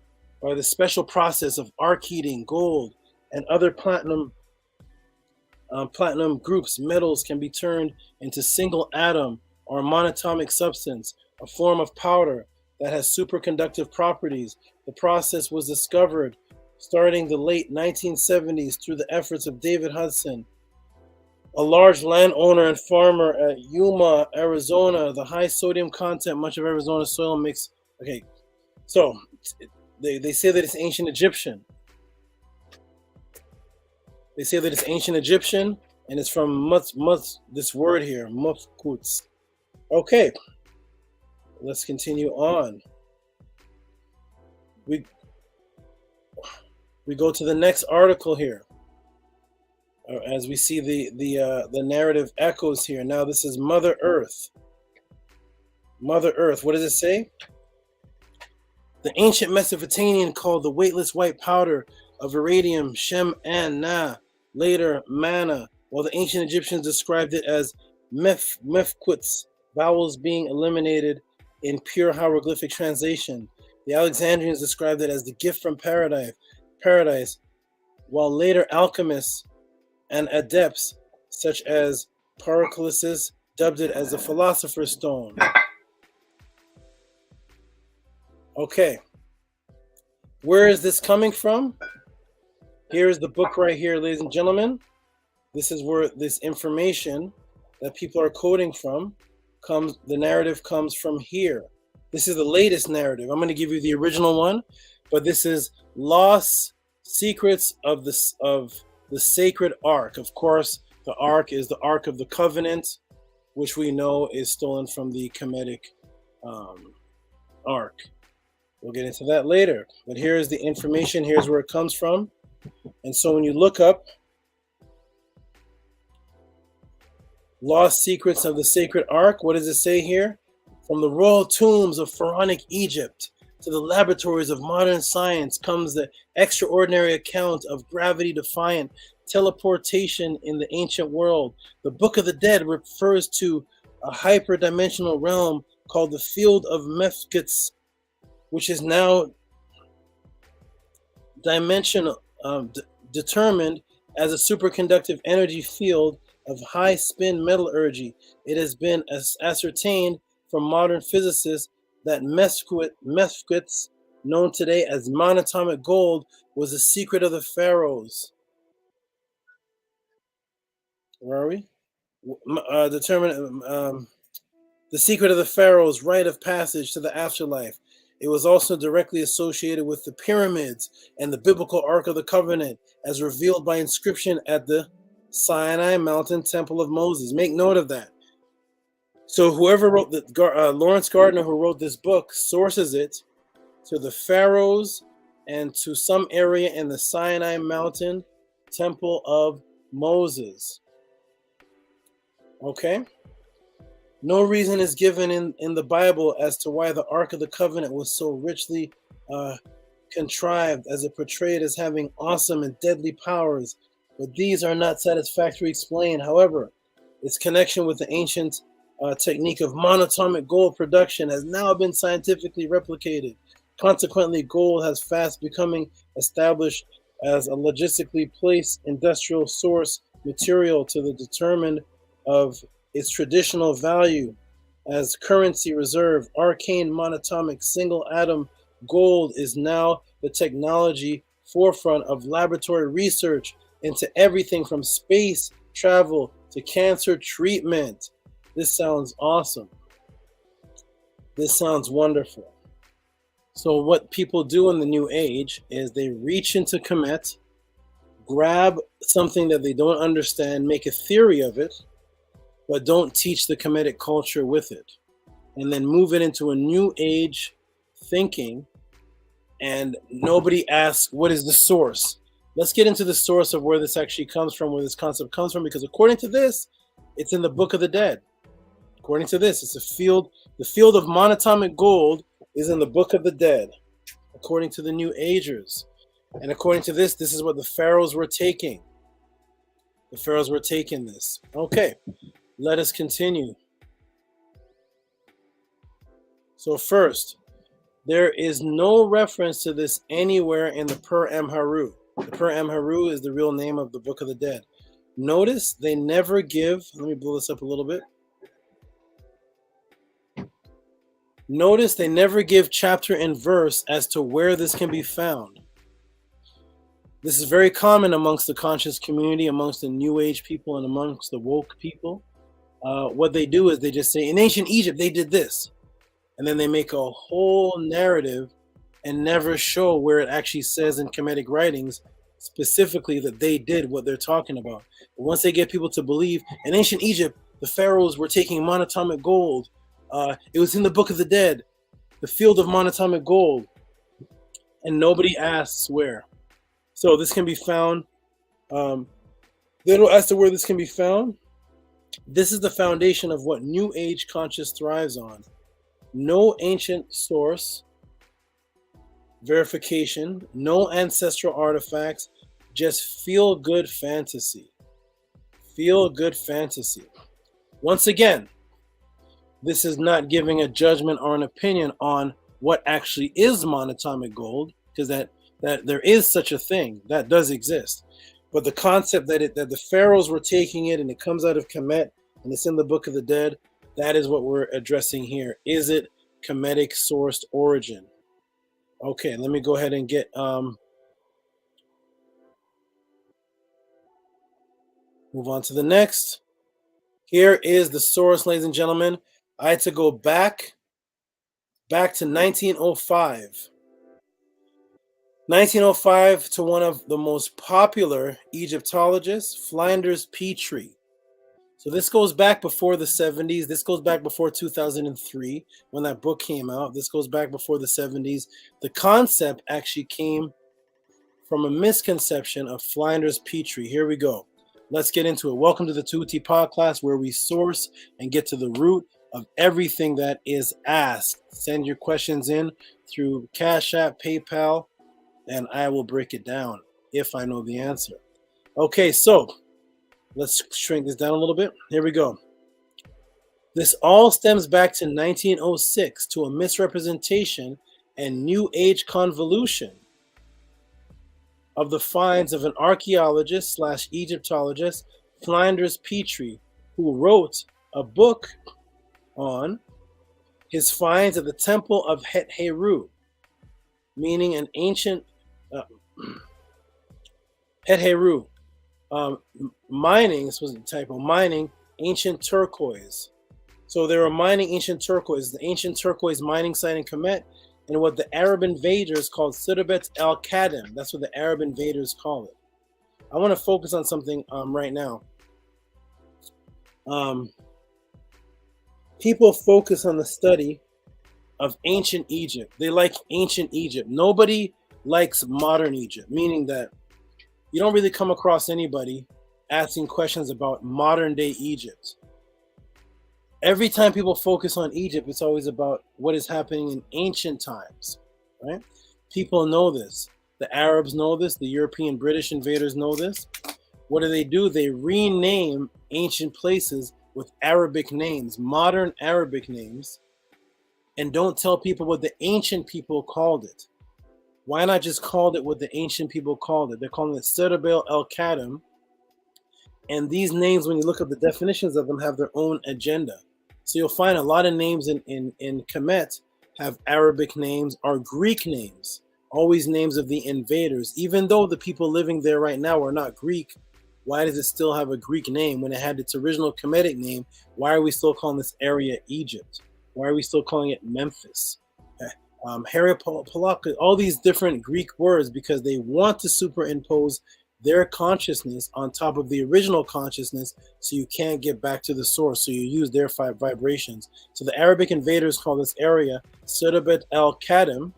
or the special process of arc heating gold and other platinum groups, metals can be turned into single atom or monatomic substance, a form of powder that has superconductive properties. The process was discovered starting the late 1970s through the efforts of David Hudson, a large landowner and farmer at Yuma, Arizona. The high sodium content, much of Arizona's soil makes. Okay, so they say that it's ancient Egyptian. They say that it's ancient Egyptian, and it's from this word here, mufkuts. Okay, let's continue on. We go to the next article here. As we see the narrative echoes here. Now this is Mother Earth. Mother Earth, what does it say? The ancient Mesopotamian called the weightless white powder of iridium Shem An Na, later manna, while the ancient Egyptians described it as mefquits, vowels being eliminated in pure hieroglyphic translation. The Alexandrians described it as the gift from paradise, while later alchemists and adepts such as Paracelsus dubbed it as the philosopher's stone. Okay, where is this coming from? Here's the book right here, ladies and gentlemen. This is where this information that people are quoting from comes. The narrative comes from here. This is the latest narrative. I'm going to give you the original one, but this is Los secrets of the sacred ark. Of course, the ark is the Ark of the Covenant, which we know is stolen from the Kemetic ark. We'll get into that later. But here's the information. Here's where it comes from. And so when you look up Lost Secrets of the Sacred Ark, what does it say here? From the royal tombs of pharaonic Egypt to the laboratories of modern science comes the extraordinary account of gravity-defying teleportation in the ancient world. The Book of the Dead refers to a hyperdimensional realm called the Field of Mefkets, which is now determined as a superconductive energy field of high-spin metallurgy. It has been ascertained from modern physicists that Mefkets, known today as monatomic gold, was a secret of the pharaohs. Where are we? The secret of the pharaohs' rite of passage to the afterlife. It was also directly associated with the pyramids and the biblical Ark of the Covenant, as revealed by inscription at the Sinai Mountain Temple of Moses. Make note of that. So whoever wrote Lawrence Gardner, who wrote this book, sources it to the pharaohs and to some area in the Sinai Mountain Temple of Moses. Okay? No reason is given in the Bible as to why the Ark of the Covenant was so richly contrived, as it portrayed as having awesome and deadly powers, but these are not satisfactorily explained. However, its connection with the ancient technique of monatomic gold production has now been scientifically replicated. Consequently, gold has fast becoming established as a logistically placed industrial source material to the determined of its traditional value as currency reserve. Arcane monatomic single atom gold is now the technology forefront of laboratory research into everything from space travel to cancer treatment. This sounds awesome. This sounds wonderful. So what people do in the new age is they reach into Kemet, grab something that they don't understand, make a theory of it, but don't teach the Kemetic culture with it, and then move it into a new age thinking, and nobody asks, what is the source? Let's get into the source of where this actually comes from, where this concept comes from, because according to this, it's in the Book of the Dead. According to this, it's a field, the field of monatomic gold is in the Book of the Dead, according to the New Agers. And according to this, this is what the pharaohs were taking. The pharaohs were taking this. Okay, let us continue. So first, there is no reference to this anywhere in the Per Amharu. The Per Amharu is the real name of the Book of the Dead. Notice they never give, let me blow this up a little bit. Notice they never give chapter and verse as to where this can be found. This is very common amongst the conscious community, amongst the New Age people, and amongst the woke people. What they do is they just say, in ancient Egypt, they did this. And then they make a whole narrative and never show where it actually says in Kemetic writings specifically that they did what they're talking about. But once they get people to believe, in ancient Egypt, the pharaohs were taking monatomic gold. It was in the Book of the Dead, the field of monatomic gold. And nobody asks where. So this can be found. They don't ask where this can be found. This is the foundation of what New Age conscious thrives on. No ancient source verification, no ancestral artifacts, just feel-good fantasy. Feel-good fantasy. Once again, this is not giving a judgment or an opinion on what actually is monatomic gold, because that there is such a thing that does exist. But the concept that the pharaohs were taking it and it comes out of Kemet and it's in the Book of the Dead, that is what we're addressing here. Is it Kemetic sourced origin? Okay, let me go ahead and get move on to the next. Here is the source, ladies and gentlemen. I had to go back to 1905. 1905 to one of the most popular Egyptologists, Flinders Petrie. So this goes back before the 70s. This goes back before 2003 when that book came out. This goes back before the 70s. The concept actually came from a misconception of Flinders Petrie. Here we go. Let's get into it. Welcome to the Tehuti Podclass, where we source and get to the root of everything that is asked. Send your questions in through Cash App, PayPal, and I will break it down if I know the answer. Okay, so let's shrink this down a little bit. Here we go. This all stems back to 1906 to a misrepresentation and New Age convolution of the finds of an archaeologist / Egyptologist, Flinders Petrie, who wrote a book on his finds at the Temple of Het-Heru, meaning an ancient Het-Heru, mining, this was a typo, mining ancient turquoise. So they were mining ancient turquoise, the ancient turquoise mining site in Kemet, and what the Arab invaders called Sirbet el-Kadem. That's what the Arab invaders call it. I want to focus on something right now. People focus on the study of ancient Egypt. They like ancient Egypt. Nobody likes modern Egypt, meaning that you don't really come across anybody asking questions about modern day Egypt. Every time people focus on Egypt, it's always about what is happening in ancient times, right? People know this. The Arabs know this. The European British invaders know this. What do? They rename ancient places with Arabic names, modern Arabic names, and don't tell people what the ancient people called it. Why not just call it what the ancient people called it? They're calling it Sirbet el-Kadem. And these names, when you look up the definitions of them, have their own agenda. So you'll find a lot of names in Kemet have Arabic names or Greek names, always names of the invaders. Even though the people living there right now are not Greek, why does it still have a Greek name when it had its original Kemetic name? Why are we still calling this area Egypt? Why are we still calling it Memphis? Palaka, all these different Greek words, because they want to superimpose their consciousness on top of the original consciousness, so you can't get back to the source, so you use their vibrations. So the Arabic invaders call this area Sirbet el-Kadem.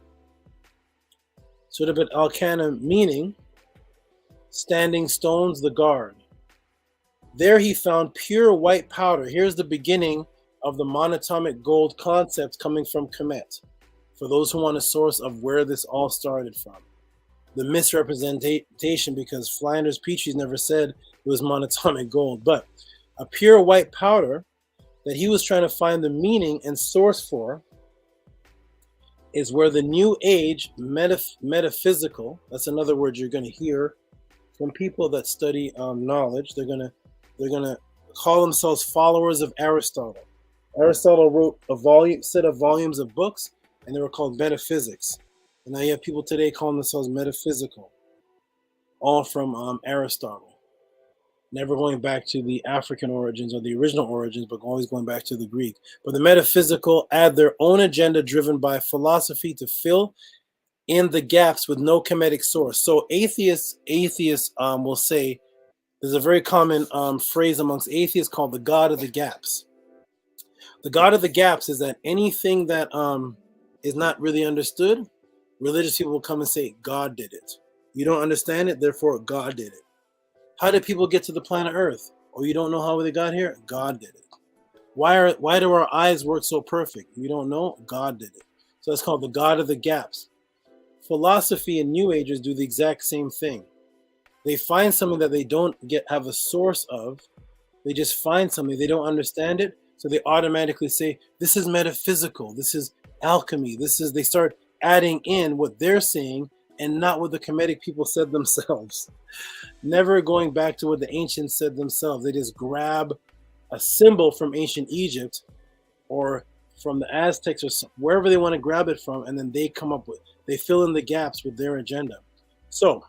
Sirbet el-Kadem meaning standing stones, the guard. There he found pure white powder. Here's the beginning of the monoatomic gold concept coming from Kemet, for those who want a source of where this all started from. The misrepresentation, because Flinders Petrie never said it was monatomic gold, but a pure white powder that he was trying to find the meaning and source for is where the New Age metaphysical, that's another word you're going to hear from people that study knowledge. They're gonna call themselves followers of Aristotle. Aristotle wrote a set of volumes of books, and they were called metaphysics. And now you have people today calling themselves metaphysical, all from Aristotle. Never going back to the African origins or the original origins, but always going back to the Greek. But the metaphysical add their own agenda driven by philosophy to fill in the gaps with no Kemetic source. So atheists will say, there's a very common phrase amongst atheists called the God of the gaps. The God of the gaps is that anything that is not really understood, religious people will come and say, God did it. You don't understand it, therefore God did it. How did people get to the planet Earth? Oh, you don't know how they got here? God did it. Why do our eyes work so perfect? You don't know? God did it. So it's called the God of the gaps. Philosophy and New Agers do the exact same thing. They find something that they don't have a source of. They just find something, they don't understand it, so they automatically say, this is metaphysical, this is alchemy, they start adding in what they're saying and not what the Kemetic people said themselves. Never going back to what the ancients said themselves. They just grab a symbol from ancient Egypt or from the Aztecs or wherever they want to grab it from, and then they fill in the gaps with their agenda. So,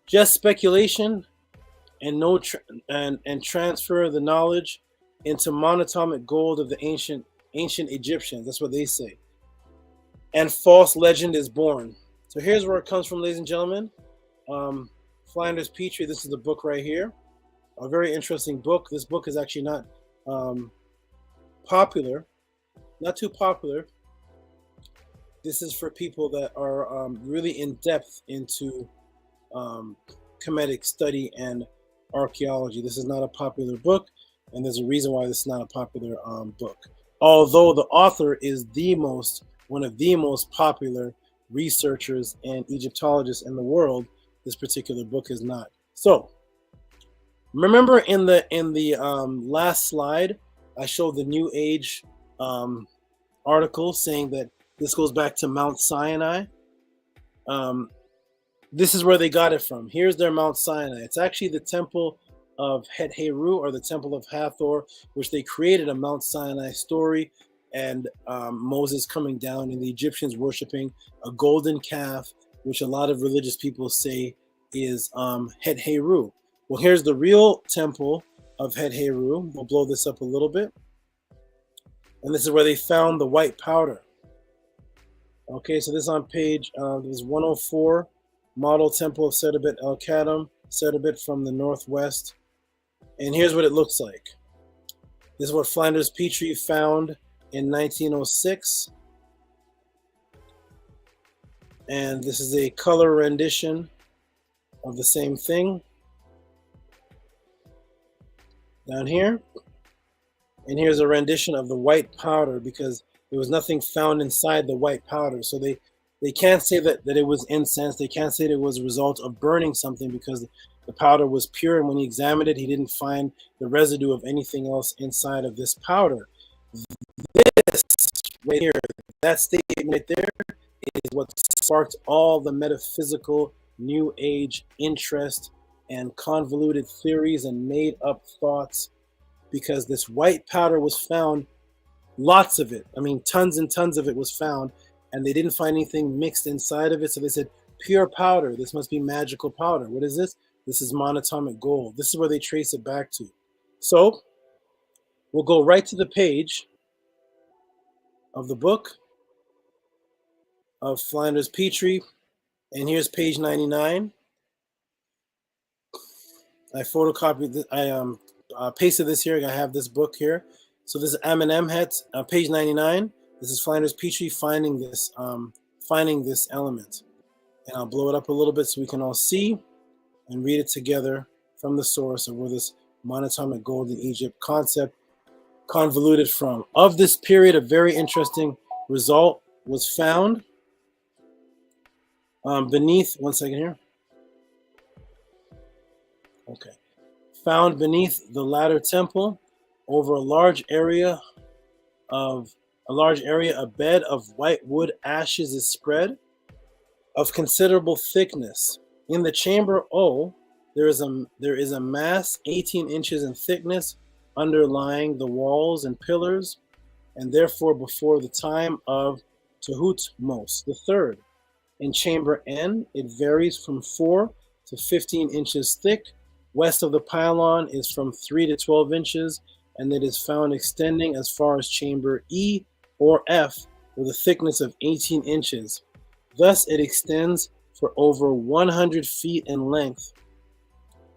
just speculation and transfer the knowledge into monatomic gold of the ancient Egyptians. That's what they say. And false legend is born. So here's where it comes from, ladies and gentlemen. Flanders Petrie, this is the book right here. A very interesting book. This book is actually not popular, not too popular. This is for people that are really in depth into Kemetic study and archaeology. This is not a popular book, and there's a reason why this is not a popular book. Although the author is one of the most popular researchers and Egyptologists in the world, this particular book is not. So remember in the last slide, I showed the New Age article saying that this goes back to Mount Sinai. This is where they got it from. Here's their Mount Sinai. It's actually the temple of Het Heru, or the temple of Hathor, which they created a Mount Sinai story, and Moses coming down and the Egyptians worshiping a golden calf, which a lot of religious people say is Het Heru. Well, here's the real temple of Het Heru. We'll blow this up a little bit. And this is where they found the white powder. Okay, so this is on page this is 104, Model Temple of Setebet El Kadam, Setebet from the northwest. And here's what it looks like. This is what Flanders Petrie found in 1906. And this is a color rendition of the same thing down here. And here's a rendition of the white powder, because there was nothing found inside the white powder. So they can't say that it was incense. They can't say that it was a result of burning something, because the powder was pure. And when he examined it, he didn't find the residue of anything else inside of this powder. This right here, that statement right there, is what sparked all the metaphysical New Age interest and convoluted theories and made up thoughts, because this white powder was found, lots of it. I mean, tons and tons of it was found, and they didn't find anything mixed inside of it. So they said, pure powder. This must be magical powder. What is this? This is monoatomic gold. This is where they trace it back to. So we'll go right to the page of the book of Flanders Petrie. And here's page 99. I photocopied this. I pasted this here. I have this book here. So this is Amenemhet, page 99. This is Flanders Petrie finding this element. And I'll blow it up a little bit so we can all see and read it together from the source of where this monoatomic gold in Egypt concept convoluted from. Of this period, a very interesting result was found beneath, one second here. Okay. Found beneath the latter temple, over a large area, a bed of white wood ashes is spread of considerable thickness. In the chamber O, there is a mass 18 inches in thickness underlying the walls and pillars, and therefore before the time of Tehutmos III. In chamber N, it varies from 4 to 15 inches thick. West of the pylon is from 3 to 12 inches, and it is found extending as far as chamber E or F with a thickness of 18 inches. Thus, it extends for over 100 feet in length.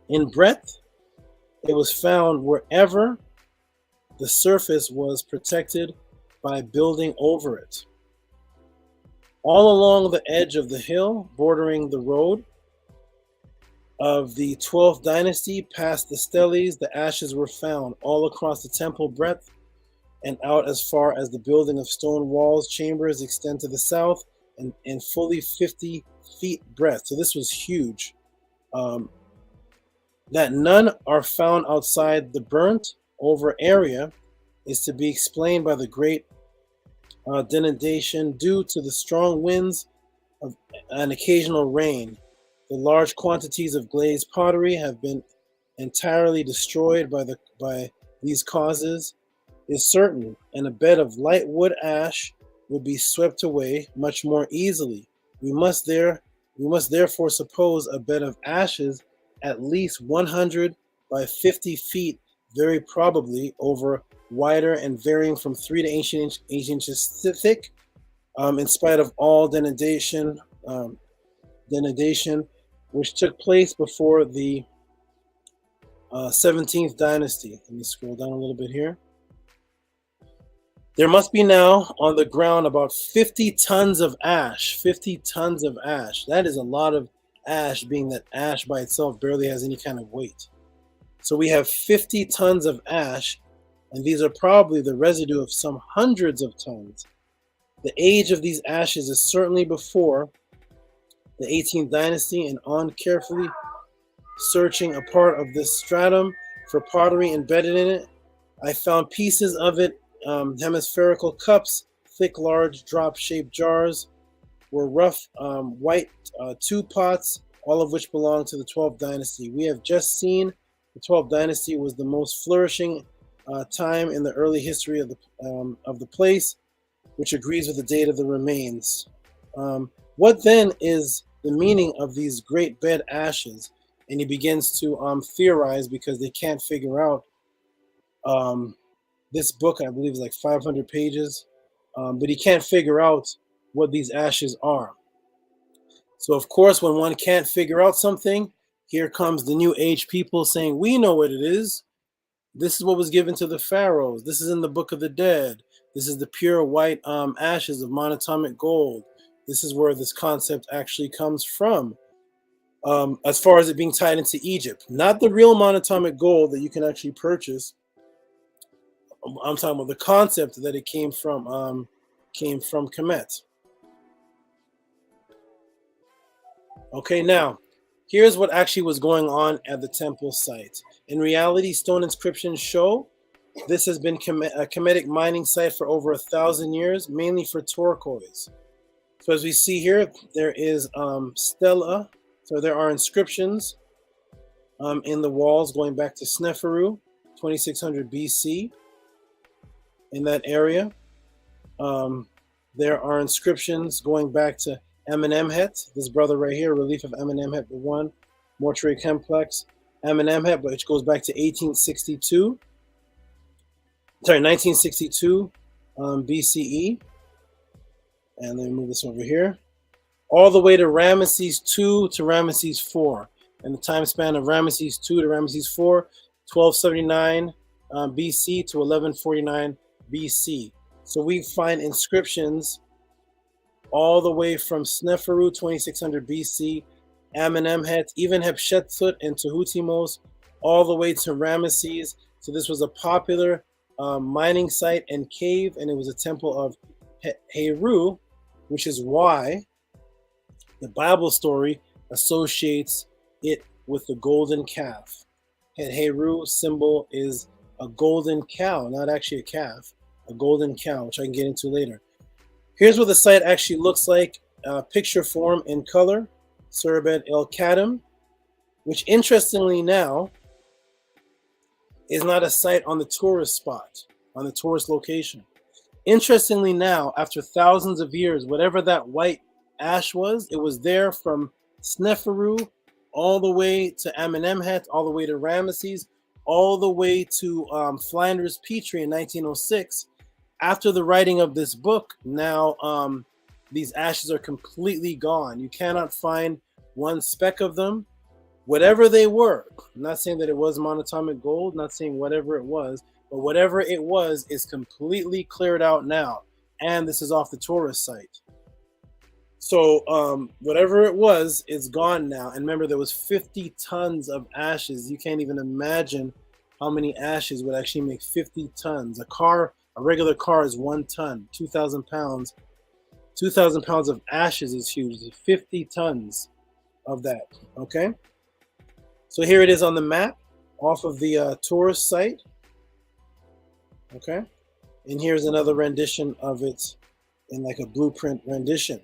In breadth, it was found wherever the surface was protected by building over it. All along the edge of the hill, bordering the road of the 12th dynasty, past the steles, the ashes were found all across the temple breadth and out as far as the building of stone walls. Chambers extend to the south and fully 50 feet breadth. So this was huge. That none are found outside the burnt over area is to be explained by the great denudation due to the strong winds of an occasional rain. The large quantities of glazed pottery have been entirely destroyed by these causes is certain, and a bed of light wood ash would be swept away much more easily. We must therefore suppose a bed of ashes at least 100 by 50 feet, very probably over wider and varying from 3 to 8 inches thick, in spite of all denudation, denudation, which took place before the 17th dynasty. Let me scroll down a little bit here. There must be now on the ground about 50 tons of ash. 50 tons of ash. That is a lot of ash, being that ash by itself barely has any kind of weight. So we have 50 tons of ash, and these are probably the residue of some hundreds of tons. The age of these ashes is certainly before the 18th dynasty, and on carefully searching a part of this stratum for pottery embedded in it, I found pieces of it, hemispherical cups, thick, large, drop-shaped jars, were rough, white 2 pots, all of which belong to the 12th dynasty. We have just seen the 12th dynasty was the most flourishing time in the early history of the place, which agrees with the date of the remains. What then is the meaning of these great bed ashes? And he begins to theorize, because they can't figure out. This book, I believe, is like 500 pages, but he can't figure out what these ashes are. So, of course, when one can't figure out something, here comes the New Age people saying, we know what it is. This is what was given to the pharaohs. This is in the Book of the Dead. This is the pure white ashes of monoatomic gold. This is where this concept actually comes from. As far as it being tied into Egypt, not the real monoatomic gold that you can actually purchase. I'm talking about the concept that it came from Kemet. Okay, now here's what actually was going on at the temple site. In reality, stone inscriptions show this has been a Kemetic mining site for over 1,000 years, mainly for turquoise. So as we see here, there is stela. So there are inscriptions in the walls going back to Sneferu, 2600 BC. In that area, there are inscriptions going back to Amenemhet, this brother right here, relief of Amenemhet I, mortuary complex, Amenemhet, which goes back to 1962 BCE. And let me move this over here. All the way to Ramesses II to Ramesses IV. And the time span of Ramesses II to Ramesses IV, 1279 BC to 1149 BC. So we find inscriptions all the way from Sneferu, 2600 BC, Amenemhet, even Hatshepsut and Tehuti, all the way to Ramesses. So this was a popular mining site and cave, and it was a temple of Heru, which is why the Bible story associates it with the golden calf. And Heru symbol is a golden cow, not actually a calf, a golden cow, which I can get into later. Here's what the site actually looks like, picture form in color, Surbet El Kadam, which interestingly now is not a site on the tourist spot, on the tourist location. Interestingly now, after thousands of years, whatever that white ash was, it was there from Sneferu all the way to Amenemhet, all the way to Ramesses, all the way to Flanders Petrie in 1906. After the writing of this book, now these ashes are completely gone. You cannot find one speck of them. Whatever they were, I'm not saying that it was monoatomic gold, not saying whatever it was, but whatever it was is completely cleared out now. And this is off the tourist site. So whatever it was, it's gone now. And remember, there was 50 tons of ashes. You can't even imagine how many ashes would actually make 50 tons. A regular car is 1 ton, 2,000 pounds. 2,000 pounds of ashes is huge. 50 tons of that, okay? So here it is on the map off of the tourist site, okay? And here's another rendition of it in like a blueprint rendition.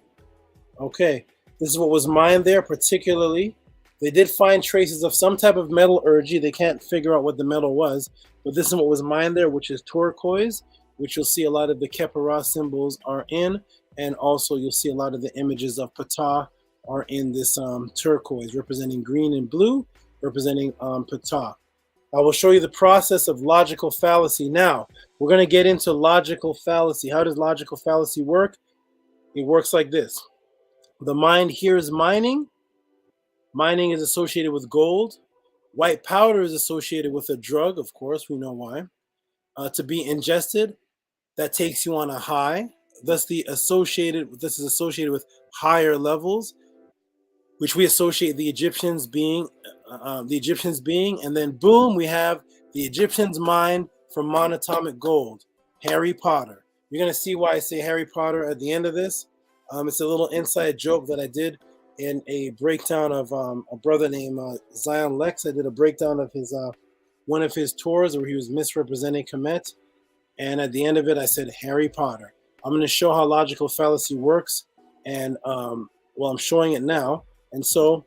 Okay, this is what was mined there particularly. They did find traces of some type of metallurgy. They can't figure out what the metal was, but this is what was mined there, which is turquoise, which you'll see a lot of the Khepera symbols are in, and also you'll see a lot of the images of Ptah are in this turquoise, representing green and blue, representing Ptah. I will show you the process of logical fallacy. Now, we're going to get into logical fallacy. How does logical fallacy work? It works like this. The mind hears mining, Mining is associated with gold. White powder is associated with a drug, of course, we know why. To be ingested, that takes you on a high. This is associated with higher levels, which we associate the Egyptians being, and then boom, we have the Egyptians mine from monatomic gold. Harry Potter. You're gonna see why I say Harry Potter at the end of this. It's a little inside joke that I did in a breakdown of a brother named Zion Lex. I did a breakdown of his one of his tours where he was misrepresenting Kemet, and at the end of it, I said Harry Potter. I'm going to show how logical fallacy works, and I'm showing it now. And so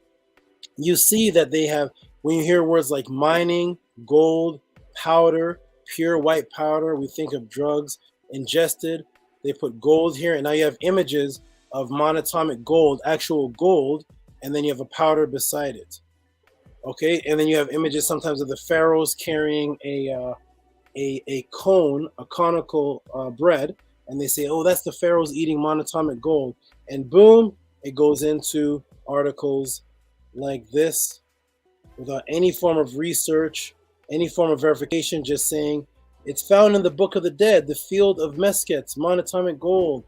you see that they have, when you hear words like mining, gold, powder, pure white powder, we think of drugs, ingested. They put gold here, and now you have images of monatomic gold, actual gold, and then you have a powder beside it. Okay, and then you have images sometimes of the pharaohs carrying a cone, a conical bread, and they say, oh, that's the pharaohs eating monatomic gold. And boom, it goes into articles like this without any form of research, any form of verification, just saying, it's found in the Book of the Dead, the field of Mesquite, monatomic gold.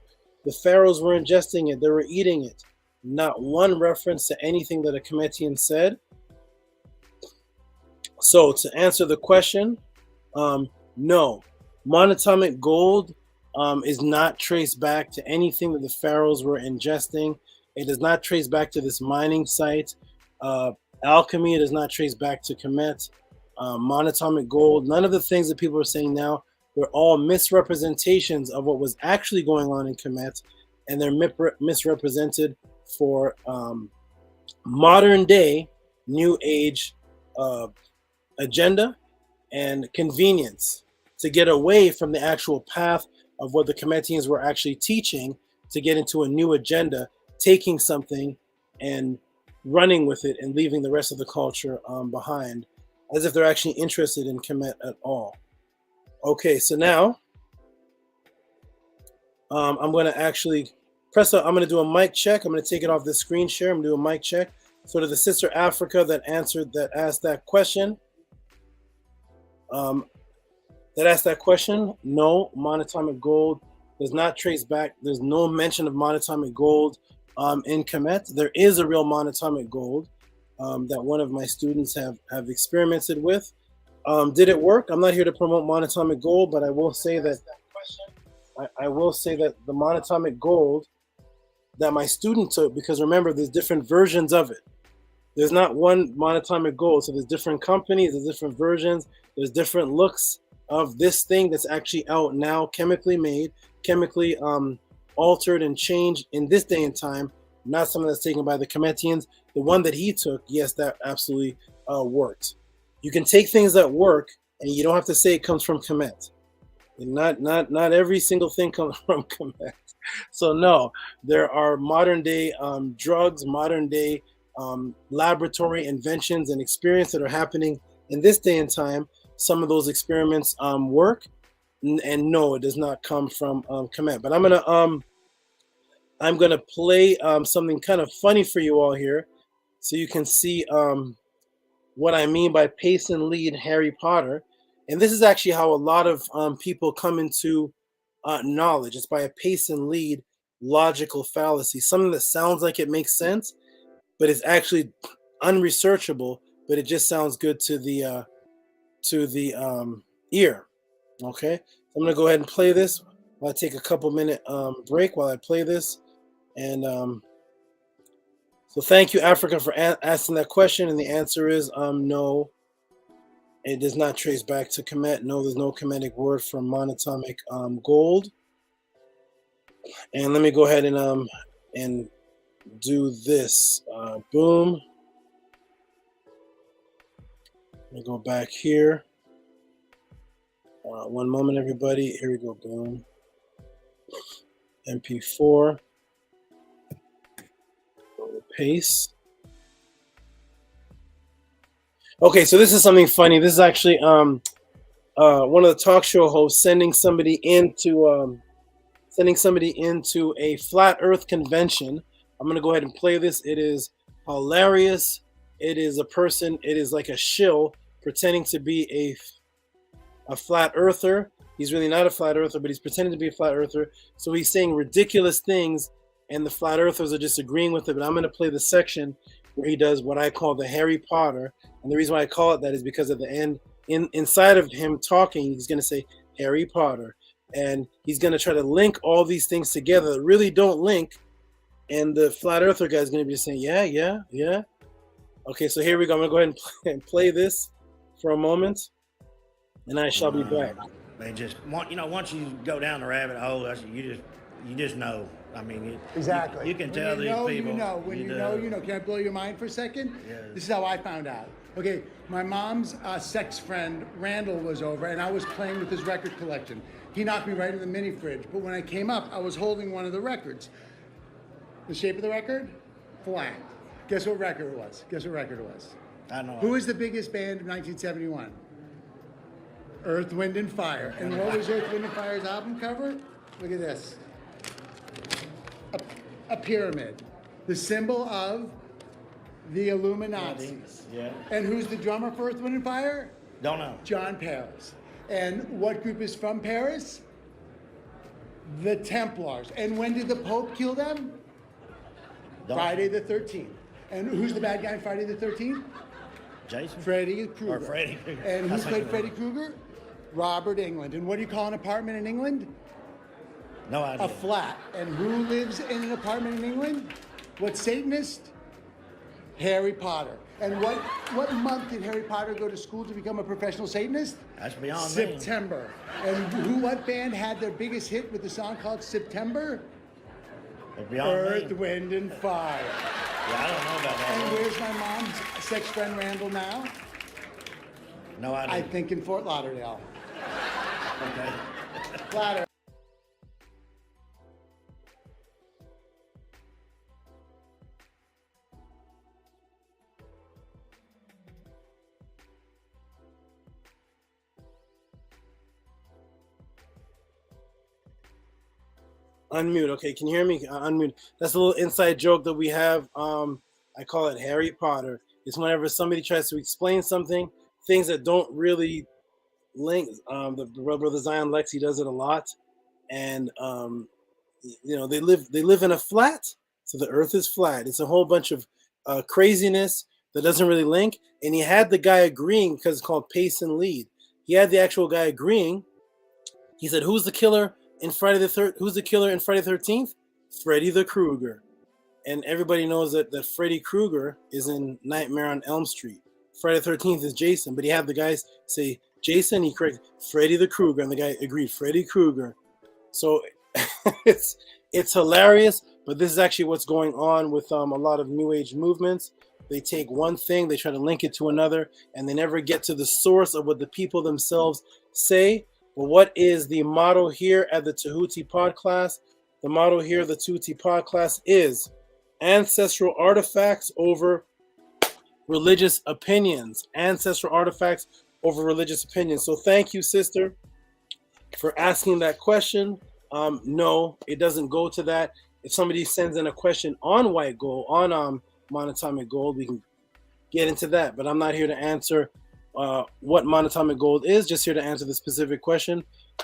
The pharaohs were ingesting it, they were eating it. Not one reference to anything that a Kemetian said. So to answer the question, no, monatomic gold is not traced back to anything that the pharaohs were ingesting. It does not trace back to this mining site. Alchemy, it does not trace back to Kemet. Monatomic gold, none of the things that people are saying now, they're all misrepresentations of what was actually going on in Kemet, and they're misrepresented for modern day new age agenda and convenience to get away from the actual path of what the Kemetians were actually teaching, to get into a new agenda, taking something and running with it and leaving the rest of the culture behind, as if they're actually interested in Kemet at all. Okay, so now I'm going to actually I'm going to do a mic check. I'm going to take it off the screen share. I'm going to do a mic check. So to the sister Africa that asked that question, no, monatomic gold does not trace back. There's no mention of monatomic gold in Kemet. There is a real monatomic gold that one of my students have experimented with. Did it work? I'm not here to promote monatomic gold, but I will say that the monatomic gold that my student took, because remember, there's different versions of it. There's not one monatomic gold, so there's different companies, there's different versions, there's different looks of this thing that's actually out now, chemically made, chemically altered and changed in this day and time, not something that's taken by the Kemetians. The one that he took, yes, that absolutely worked. You can take things that work, and you don't have to say it comes from Kemet. Not every single thing comes from Kemet. So no, there are modern day drugs, modern day laboratory inventions and experiments that are happening in this day and time. Some of those experiments work, and no, it does not come from Kemet. But I'm gonna play something kind of funny for you all here, so you can see what I mean by pace and lead Harry Potter. And this is actually how a lot of people come into knowledge. It's by a pace and lead logical fallacy, something that sounds like it makes sense, but it's actually unresearchable, but it just sounds good to the ear. Okay, so I'm gonna go ahead and play this. I'll take a couple minute break while I play this. And so thank you, Africa, for asking that question. And the answer is no, it does not trace back to Kemet. No, there's no Kemetic word for monatomic gold. And let me go ahead and do this. Boom. Let me go back here. One moment, everybody. Here we go. Boom. MP4. Go to paste. Okay, so this is something funny. This is actually one of the talk show hosts sending somebody into a flat Earth convention. I'm gonna go ahead and play this. It is hilarious, it is a person, it is like a shill pretending to be a flat earther. He's really not a flat earther, but he's pretending to be a flat earther. So he's saying ridiculous things, and the flat earthers are just agreeing with it. But I'm going to play the section where he does what I call the Harry Potter. And the reason why I call it that is because at the end, inside of him talking, he's going to say Harry Potter. And he's going to try to link all these things together that really don't link. And the flat earther guy is going to be saying, yeah. Okay, so here we go. I'm going to go ahead and play this for a moment. And I shall be back. They just want, once you go down the rabbit hole, you just know. I mean, exactly. You can tell these people. When you know. Can I blow your mind for a second? Yeah. This is how I found out. Okay, my mom's sex friend Randall was over, and I was playing with his record collection. He knocked me right in the mini fridge. But when I came up, I was holding one of the records. The shape of the record? Flat. Guess what record it was? I know. Who was the biggest band of 1971? Earth, Wind, and Fire. And what was Earth, Wind, and Fire's album cover? Look at this. A pyramid. The symbol of the Illuminati. Yeah. And who's the drummer for Earth, Wind, and Fire? Don't know. John Paris. And what group is from Paris? The Templars. And when did the Pope kill them? Friday the 13th. And who's the bad guy in Friday the 13th? Jason? Freddy Krueger. Or Freddy Krueger. And who played Freddy Krueger? Robert Englund. And what do you call an apartment in England? No idea. A flat. And who lives in an apartment in England? What Satanist? Harry Potter. And what month did Harry Potter go to school to become a professional Satanist? That's beyond September. And what band had their biggest hit with the song called September? Earth, Wind, and Fire. Yeah, I don't know about that. And where's my mom's sex friend Randall now? No idea. I think in Fort Lauderdale. Okay. Flatter. Unmute. Okay, can you hear me? Unmute. That's a little inside joke that we have. I call it Harry Potter. It's whenever somebody tries to explain something, things that don't really link. The brother Zion Lexi does it a lot, and they live in a flat, so the Earth is flat. It's a whole bunch of craziness that doesn't really link. And he had the guy agreeing because it's called pace and lead. He had the actual guy agreeing. He said, "Who's the killer in Friday the 13th? Freddy the Krueger." And everybody knows that Freddy Krueger is in Nightmare on Elm Street. Friday the 13th is Jason, but he had the guys say Jason, he corrected Freddy the Krueger, and the guy agreed, Freddy Krueger. So it's hilarious, but this is actually what's going on with a lot of New Age movements. They take one thing, they try to link it to another, and they never get to the source of what the people themselves say. Well, what is the motto here at the Tehuti Podclass? The motto here, the Tehuti Podclass, is ancestral artifacts over religious opinions. Ancestral artifacts over religious opinions. So thank you, sister, for asking that question. No, it doesn't go to that. If somebody sends in a question on white gold, on monatomic gold, we can get into that. But I'm not here to answer what monatomic gold is, just here to answer the specific question.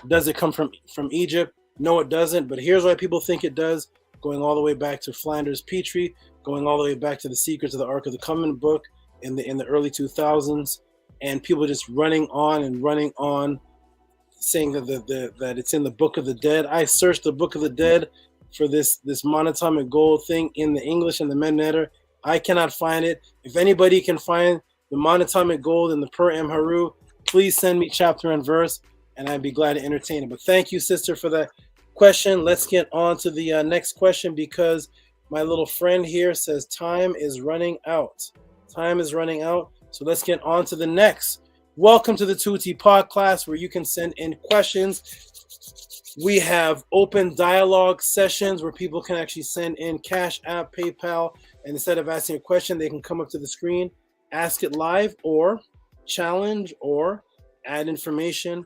Does it come from Egypt? No, it doesn't. But here's why people think it does, going all the way back to Flanders Petrie, going all the way back to the Secrets of the Ark of the Covenant book in the early 2000s, and people just running on, saying that it's in the Book of the Dead. I searched the Book of the Dead for this monatomic gold thing in the English and the Mednetter. I cannot find it. If anybody can find the monatomic gold in the Per Haru, please send me chapter and verse, and I'd be glad to entertain it. But thank you, sister, for that question. Let's get on to the next question, because my little friend here says time is running out. Time is running out. So let's get on to the next. Welcome to the Tehuti Podclass, where you can send in questions. We have open dialogue sessions where people can actually send in Cash App, PayPal, and instead of asking a question, they can come up to the screen, ask it live, or challenge, or add information.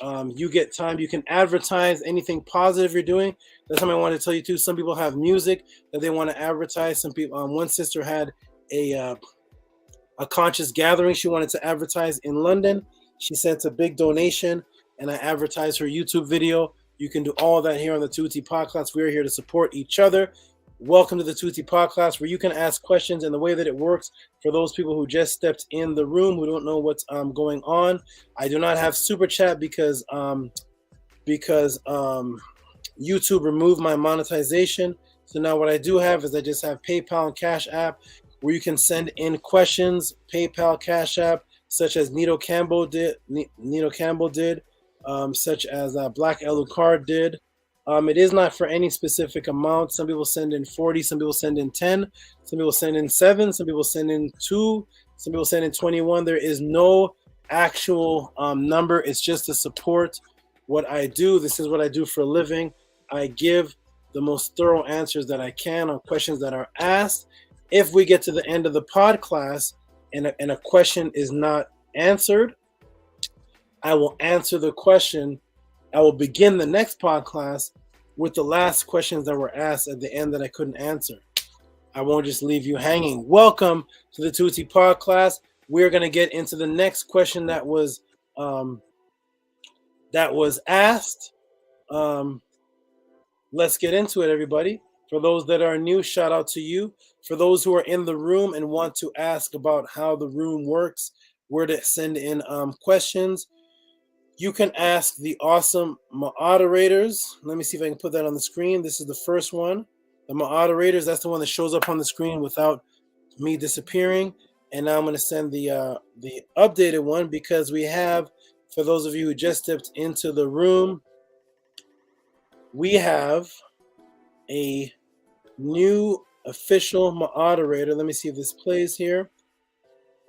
You get time. You can advertise anything positive you're doing. That's something I want to tell you too. Some people have music that they want to advertise. Some people, one sister had a conscious gathering she wanted to advertise in London. She sent a big donation, and I advertised her YouTube video. You can do all that here on the Tehuti Podclass. We're here to support each other. Welcome to the Tehuti Podclass, where you can ask questions. And the way that it works for those people who just stepped in the room who don't know what's going on, I do not have super chat because YouTube removed my monetization. So now what I do have is I just have PayPal and Cash App, where you can send in questions. PayPal, Cash App, such as Nito Campbell did, such as Black Elucard did. It is not for any specific amount. Some people send in 40, some people send in 10, some people send in 7, some people send in 2, some people send in 21. There is no actual number. It's just to support what I do. This is what I do for a living. I give the most thorough answers that I can on questions that are asked. If we get to the end of the podcast and a question is not answered, I will answer the question. I will begin the next podcast with the last questions that were asked at the end that I couldn't answer. I won't just leave you hanging. Welcome to the Tehuti Podclass. We're going to get into the next question that was asked. Let's get into it, everybody. For those that are new, shout out to you. For those who are in the room and want to ask about how the room works, where to send in questions, you can ask the awesome moderators. Let me see if I can put that on the screen. This is the first one. The moderators, that's the one that shows up on the screen without me disappearing. And now I'm going to send the updated one, because we have, for those of you who just stepped into the room, we have a new official moderator. Let me see if this plays here.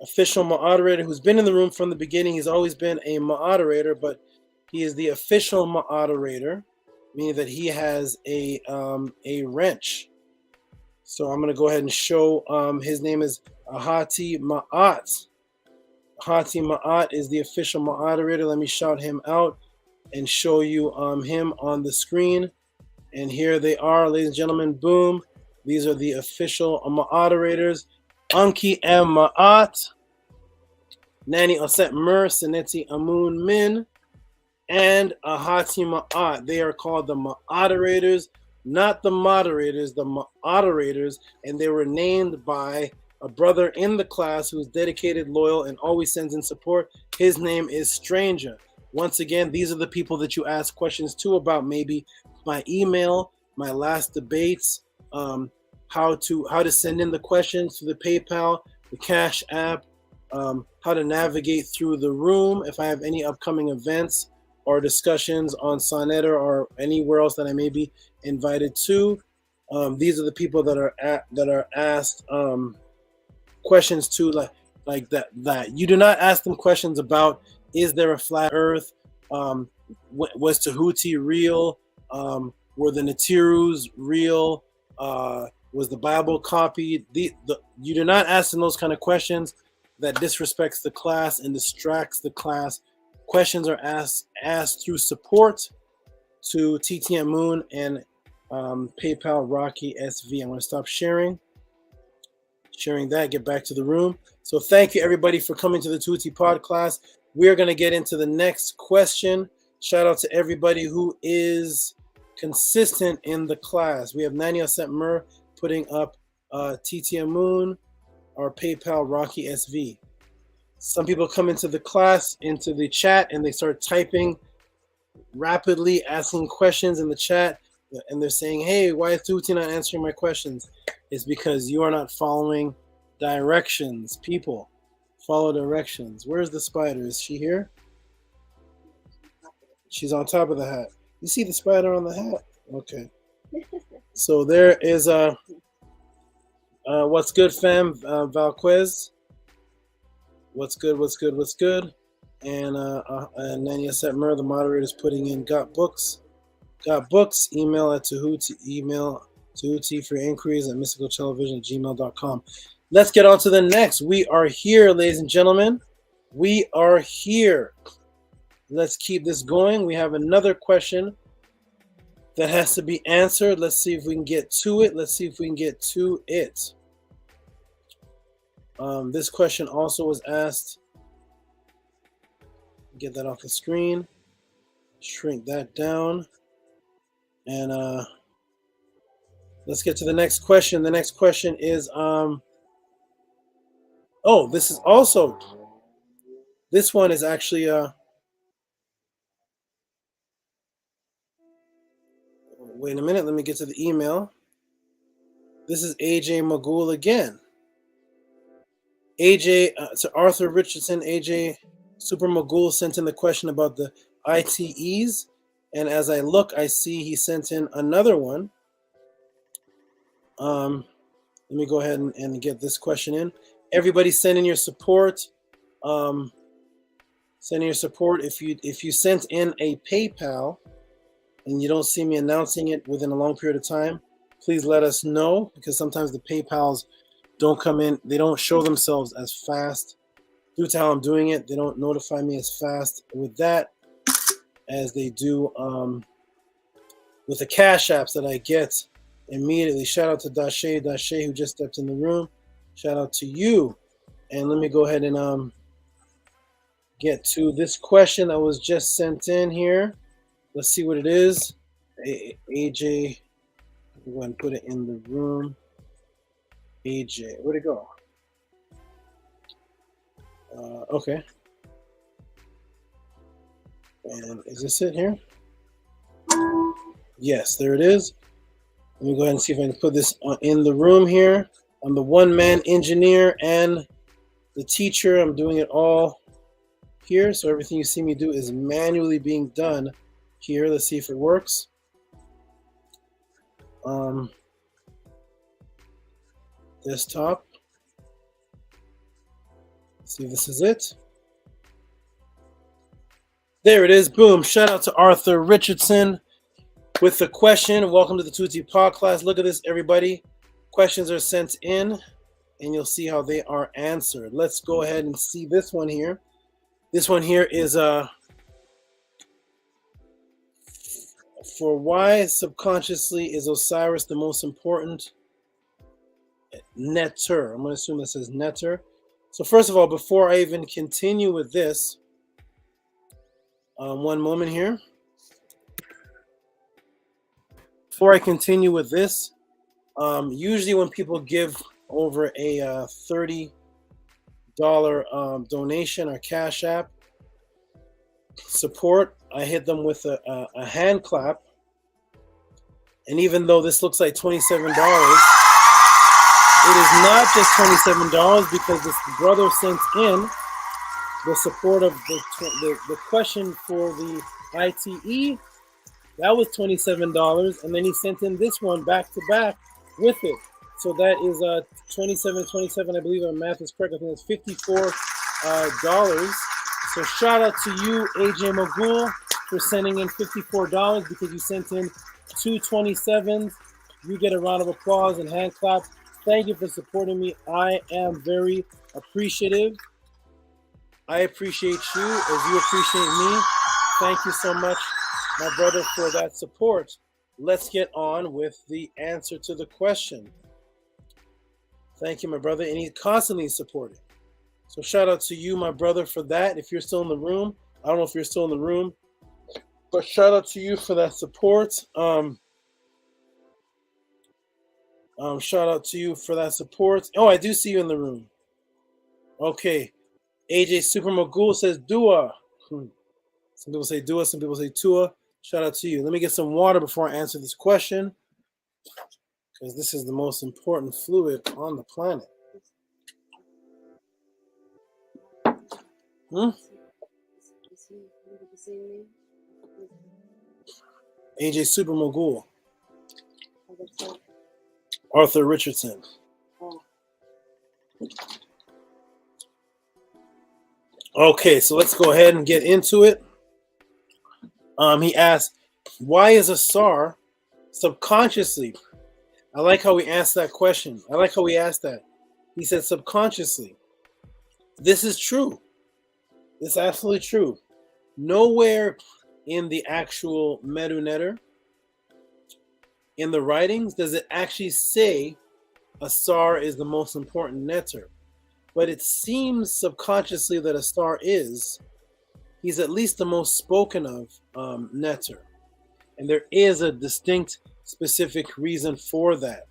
Official moderator who's been in the room from the beginning. He's always been a moderator, but he is the official moderator, meaning that he has a wrench. So I'm going to go ahead and show. His name is Ahati Ma'at. Ahati Ma'at is the official moderator. Let me shout him out and show you him on the screen. And here they are, ladies and gentlemen. Boom. These are the official moderators. Anki M. Ma'at, Nani Oset Mer, Seneti Amun Min, and Ahati Ma'at. They are called the moderators, not the moderators, the moderators, and they were named by a brother in the class who's dedicated, loyal, and always sends in support. His name is Stranger. Once again, these are the people that you ask questions to about maybe my email, my last debates, how to send in the questions to the PayPal, the Cash App, how to navigate through the room, if I have any upcoming events or discussions on Sonetta or anywhere else that I may be invited to. These are the people that are asked questions to, like that. You do not ask them questions about, is there a flat Earth? Was Tehuti real? Were the Natirus real? Was the Bible copied? You do not ask them those kind of questions that disrespects the class and distracts the class. Questions are asked through support to TTM Moon and PayPal Rocky SV. I'm going to stop sharing that, get back to the room. So thank you, everybody, for coming to the Tehuti Podclass. We are going to get into the next question. Shout out to everybody who is consistent in the class. We have Nani Oset Mer putting up TTM Moon or PayPal Rocky SV. Some people come into the class, into the chat, and they start typing rapidly, asking questions in the chat, and they're saying, hey, why is Tehuti not answering my questions? It's because you are not following directions. People, follow directions. Where's the spider? Is she here? She's on top of the hat. You see the spider on the hat? Okay. So there is what's good, fam? Valquez. What's good? And Nani Oset Mer, the moderator, is putting in got books. Email at Tehuti. Email Tehuti for inquiries at mysticaltelevision@gmail.com. Let's get on to the next. We are here, ladies and gentlemen. We are here. Let's keep this going. We have another question that has to be answered. Let's see if we can get to it. This question also was asked. Get that off the screen. Shrink that down. And let's get to the next question. The next question is, this is also, this one is actually, wait a minute, let me get to the email. This is AJ Magul again. AJ, to Arthur Richardson, AJ Super Magul sent in the question about the ITEs. And as I look, I see he sent in another one. Let me go ahead and get this question in. Everybody send in your support. Send in your support. If you sent in a PayPal and you don't see me announcing it within a long period of time, please let us know, because sometimes the PayPals don't come in. They don't show themselves as fast. Due to how I'm doing it, they don't notify me as fast with that as they do with the cash apps that I get immediately. Shout out to Dashe who just stepped in the room. Shout out to you. And let me go ahead and get to this question that was just sent in here. Let's see what it is. AJ, I'm going to put it in the room. AJ, where'd it go? Okay. And is this it here? Yes, there it is. Let me go ahead and see if I can put this in the room here. I'm the one-man engineer and the teacher. I'm doing it all here. So everything you see me do is manually being done here. Let's see if it works. Desktop. Let's see if this is it. There it is. Boom. Shout out to Arthur Richardson with the question. Welcome to the Tehuti Podclass. Look at this, everybody. Questions are sent in, and you'll see how they are answered. Let's go ahead and see this one here. This one here is for why subconsciously is Osiris the most important netter? I'm going to assume it says netter. So first of all, before I even continue with this, one moment here. Before I continue with this, usually when people give over a $30 donation or Cash App support, I hit them with a hand clap. And even though this looks like $27, it is not just $27 because this brother sent in the support of the question for the ITE. That was $27, and then he sent in this one back to back with it. So that is 27, I believe my math is correct. I think it's $54. So shout out to you, AJ Magul, for sending in $54 because you sent in two 27s. You get a round of applause and hand clap. Thank you for supporting me. I am very appreciative. I appreciate you as you appreciate me. Thank you so much, my brother, for that support. Let's get on with the answer to the question. Thank you, my brother. And he's constantly supporting. So shout out to you, my brother, for that. If you're still in the room, I don't know if you're still in the room, but shout out to you for that support. Shout out to you for that support. Oh, I do see you in the room. Okay. AJ Super Magul says Dua. Some people say Dua, some people say Tua. Shout out to you. Let me get some water before I answer this question, because this is the most important fluid on the planet. AJ Super Magul. Arthur Richardson. Okay, so let's go ahead and get into it. He asked, why is Asar subconsciously? I like how he asked that question. I like how he asked that. He said subconsciously. This is true. This is absolutely true. Nowhere in the actual Medu Netter, in the writings, does it actually say Asar is the most important netter. but it seems subconsciously that a star is. He's at least the most spoken of netter. And there is a distinct, specific reason for that.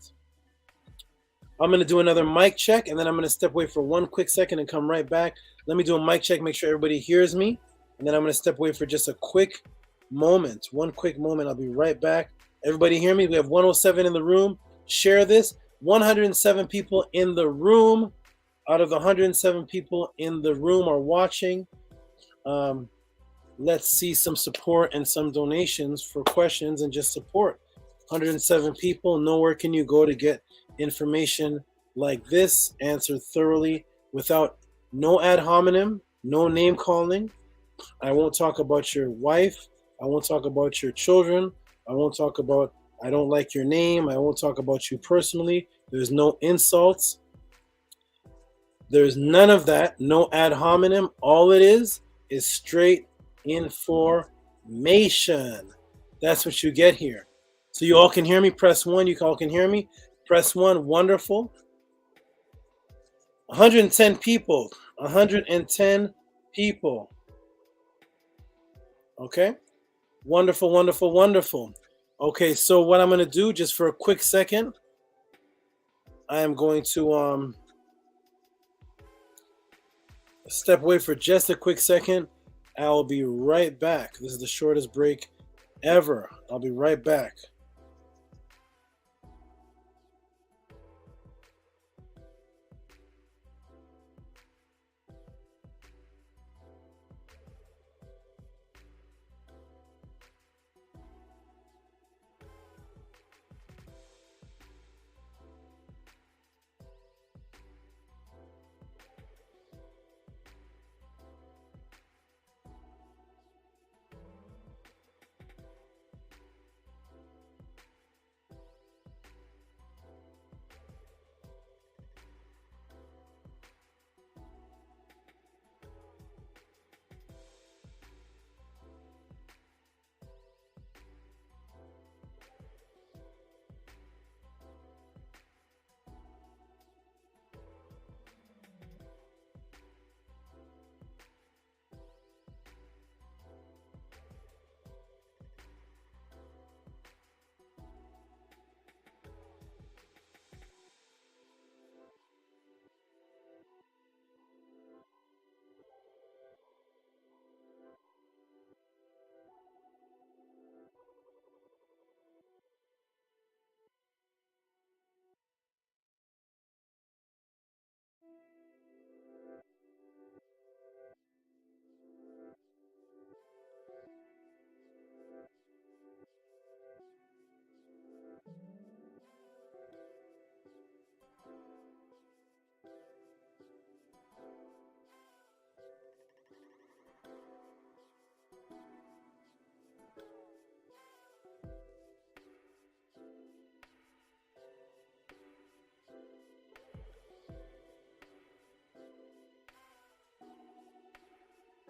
I'm going to do another mic check, and then I'm going to step away for one quick second and come right back. Let me do a mic check, make sure everybody hears me, and then I'm going to step away for just a quick moment. One quick moment. I'll be right back. Everybody hear me? We have 107 in the room. Share this. 107 people in the room. Out of the 107 people in the room are watching. Let's see some support and some donations for questions and just support. 107 people. Nowhere can you go to get information like this answered thoroughly without no ad hominem, no name calling. I won't talk about your wife. I won't talk about your children. I won't talk about I don't like your name. I won't talk about you personally. There's no insults. There's none of that. No ad hominem. All it is straight information. That's what you get here. So you all can hear me. Press 1. You all can hear me. Press 1. Wonderful. 110 people. 110 people. Okay. Wonderful, wonderful, wonderful. Okay, so what I'm going to do just for a quick second, I am going to step away for just a quick second. I'll be right back. This is the shortest break ever. I'll be right back.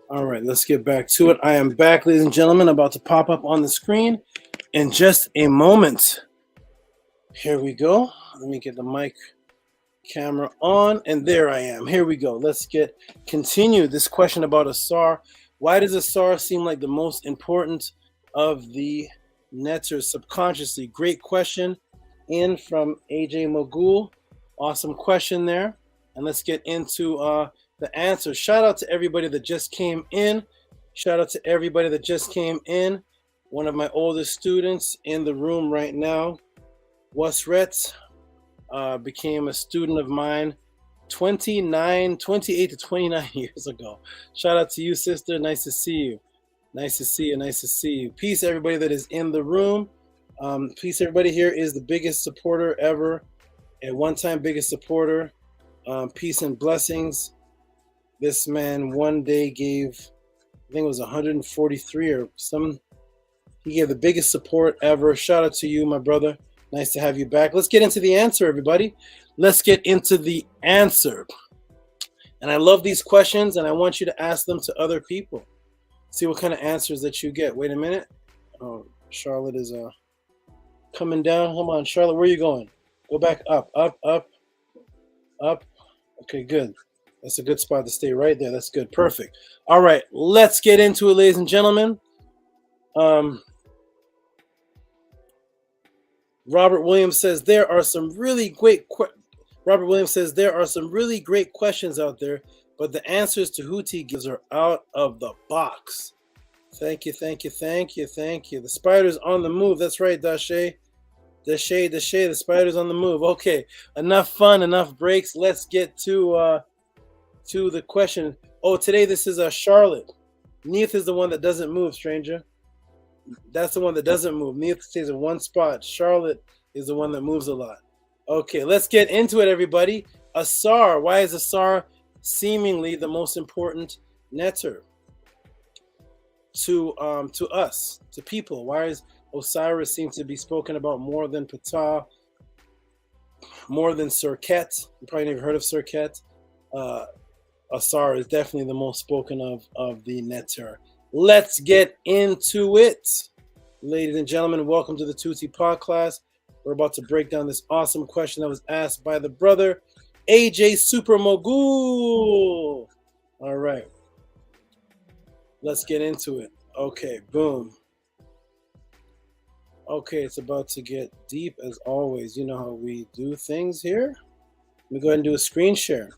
All right, let's get back to it. I am back, ladies and gentlemen, about to pop up on the screen in just a moment. Here we go. Let me get the mic camera on, and there I am. Here we go. Let's continue this question about a SAR. Why does a SAR seem like the most important of the netters subconsciously? Great question in from AJ Mogul. Awesome question there. And let's get into the answer. Shout out to everybody that just came in. Shout out to everybody that just came in. One of my oldest students in the room right now, Wasret, became a student of mine 28 to 29 years ago. Shout out to you, sister. Nice to see you. Nice to see you. Nice to see you. Peace, everybody that is in the room. Peace, everybody here is the biggest supporter ever. At one time, biggest supporter. Peace and blessings. This man one day gave, I think it was 143 or some. He gave the biggest support ever. Shout out to you, my brother. Nice to have you back. Let's get into the answer, everybody. Let's get into the answer. And I love these questions, and I want you to ask them to other people. See what kind of answers that you get. Wait a minute. Oh, Charlotte is coming down. Hold on, Charlotte, where are you going? Go back up, up, up, up. Okay, good. That's a good spot to stay right there. That's good. Perfect. All right, let's get into it, ladies and gentlemen. Robert Williams says there are some really great questions out there, but the answers Tehuti gives are out of the box. Thank you. The spider's on the move. That's right, Dashe. The spider's on the move. Okay, enough fun, enough breaks. Let's get to the question. Oh, today this is Charlotte. Neith is the one that doesn't move, stranger. That's the one that doesn't move. Neith stays in one spot. Charlotte is the one that moves a lot. Okay, let's get into it, everybody. Asar. Why is Asar seemingly the most important netter to us, to people? Why is Osiris seem to be spoken about more than Ptah, more than Serket? You probably never heard of Serket. Asar is definitely the most spoken of the netter. Let's get into it. Ladies and gentlemen, welcome to the Tehuti Podclass. We're about to break down this awesome question that was asked by the brother AJ Super Mogul. All right. Let's get into it. Okay, boom. Okay, it's about to get deep as always. You know how we do things here. Let me go ahead and do a screen share.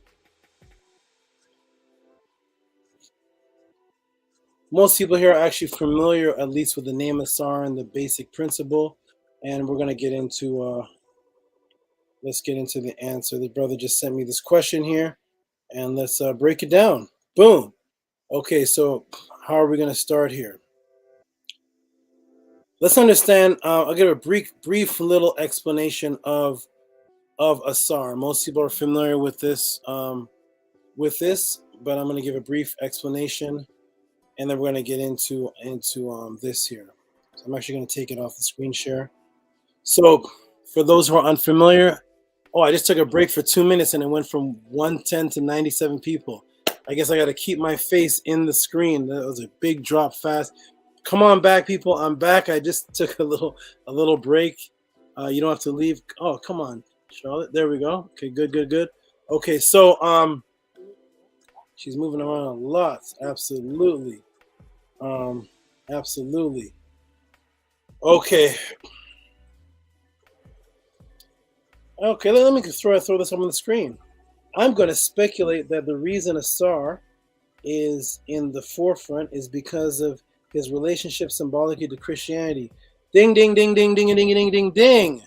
Most people here are actually familiar, at least with the name Asar and the basic principle. And we're going to get into, let's get into the answer. The brother just sent me this question here, and let's break it down. Boom. Okay, so how are we going to start here? Let's understand, I'll give a brief little explanation of Asar. Most people are familiar with this, but I'm going to give a brief explanation. And then we're going to get into this here. So I'm actually going to take it off the screen share. So for those who are unfamiliar, I just took a break for 2 minutes and it went from 110 to 97 people. I guess I got to keep my face in the screen. That was a big drop fast. Come on back, people. I'm back. I just took a little break. You don't have to leave. Oh, come on, Charlotte. There we go. Okay, good. Okay, so she's moving around a lot. Absolutely. Absolutely. Okay. Okay, let me throw this up on the screen. I'm going to speculate that the reason Asar is in the forefront is because of his relationship symbolically to Christianity. Ding, ding, ding, ding, ding, ding, ding, ding, ding.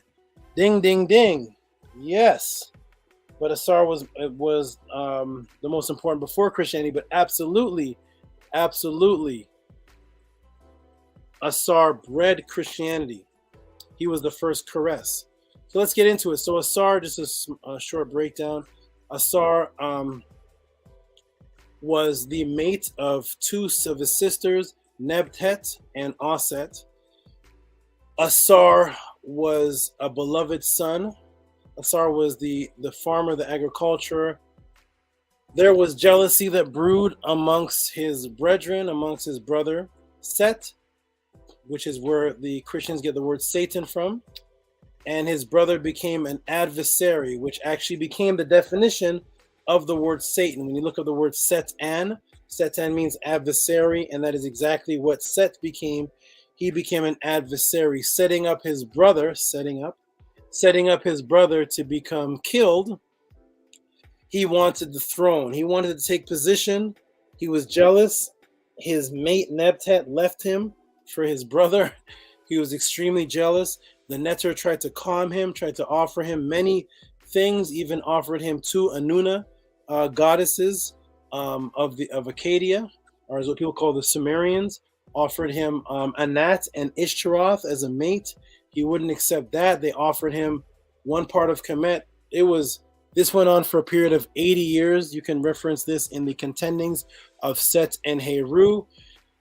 Ding, ding, ding. Yes. But Asar was the most important before Christianity, but absolutely, Asar bred Christianity. He was the first caress. So let's get into it. So Asar, just a short breakdown. Asar was the mate of two of his sisters, Nebtet and Aset. Asar was a beloved son. Asar was the farmer, the agriculturer. There was jealousy that brewed amongst his brethren, amongst his brother Set, which is where the Christians get the word Satan from. And his brother became an adversary, which actually became the definition of the word Satan. When you look at the word Satan means adversary, and that is exactly what Set became. He became an adversary, setting up his brother to become killed. He wanted the throne. He wanted to take position. He was jealous. His mate Nebtet left him for his brother. He was extremely jealous. The netter tried to calm him, tried to offer him many things, even offered him two Anuna goddesses of Acadia, or as what people call the Sumerians, offered him Anat and Ishtaroth as a mate. He wouldn't accept that. They offered him one part of Kemet. This went on for a period of 80 years. You can reference this in the contendings of Set and Heru.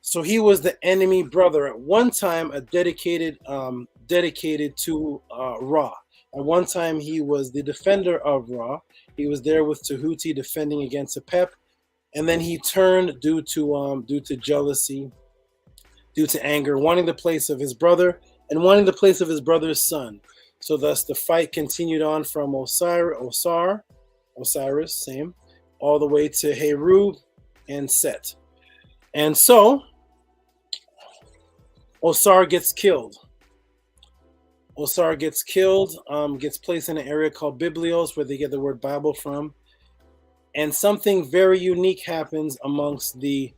So he was the enemy brother. At one time, dedicated to Ra. At one time, he was the defender of Ra. He was there with Tehuti defending against Apep, and then he turned due to jealousy, due to anger, wanting the place of his brother and wanting the place of his brother's son. So thus the fight continued on from Osiris, same, all the way to Heru and Set. And so Osar gets killed. Osar gets killed, gets placed in an area called Biblios, where they get the word Bible from. And something very unique happens amongst the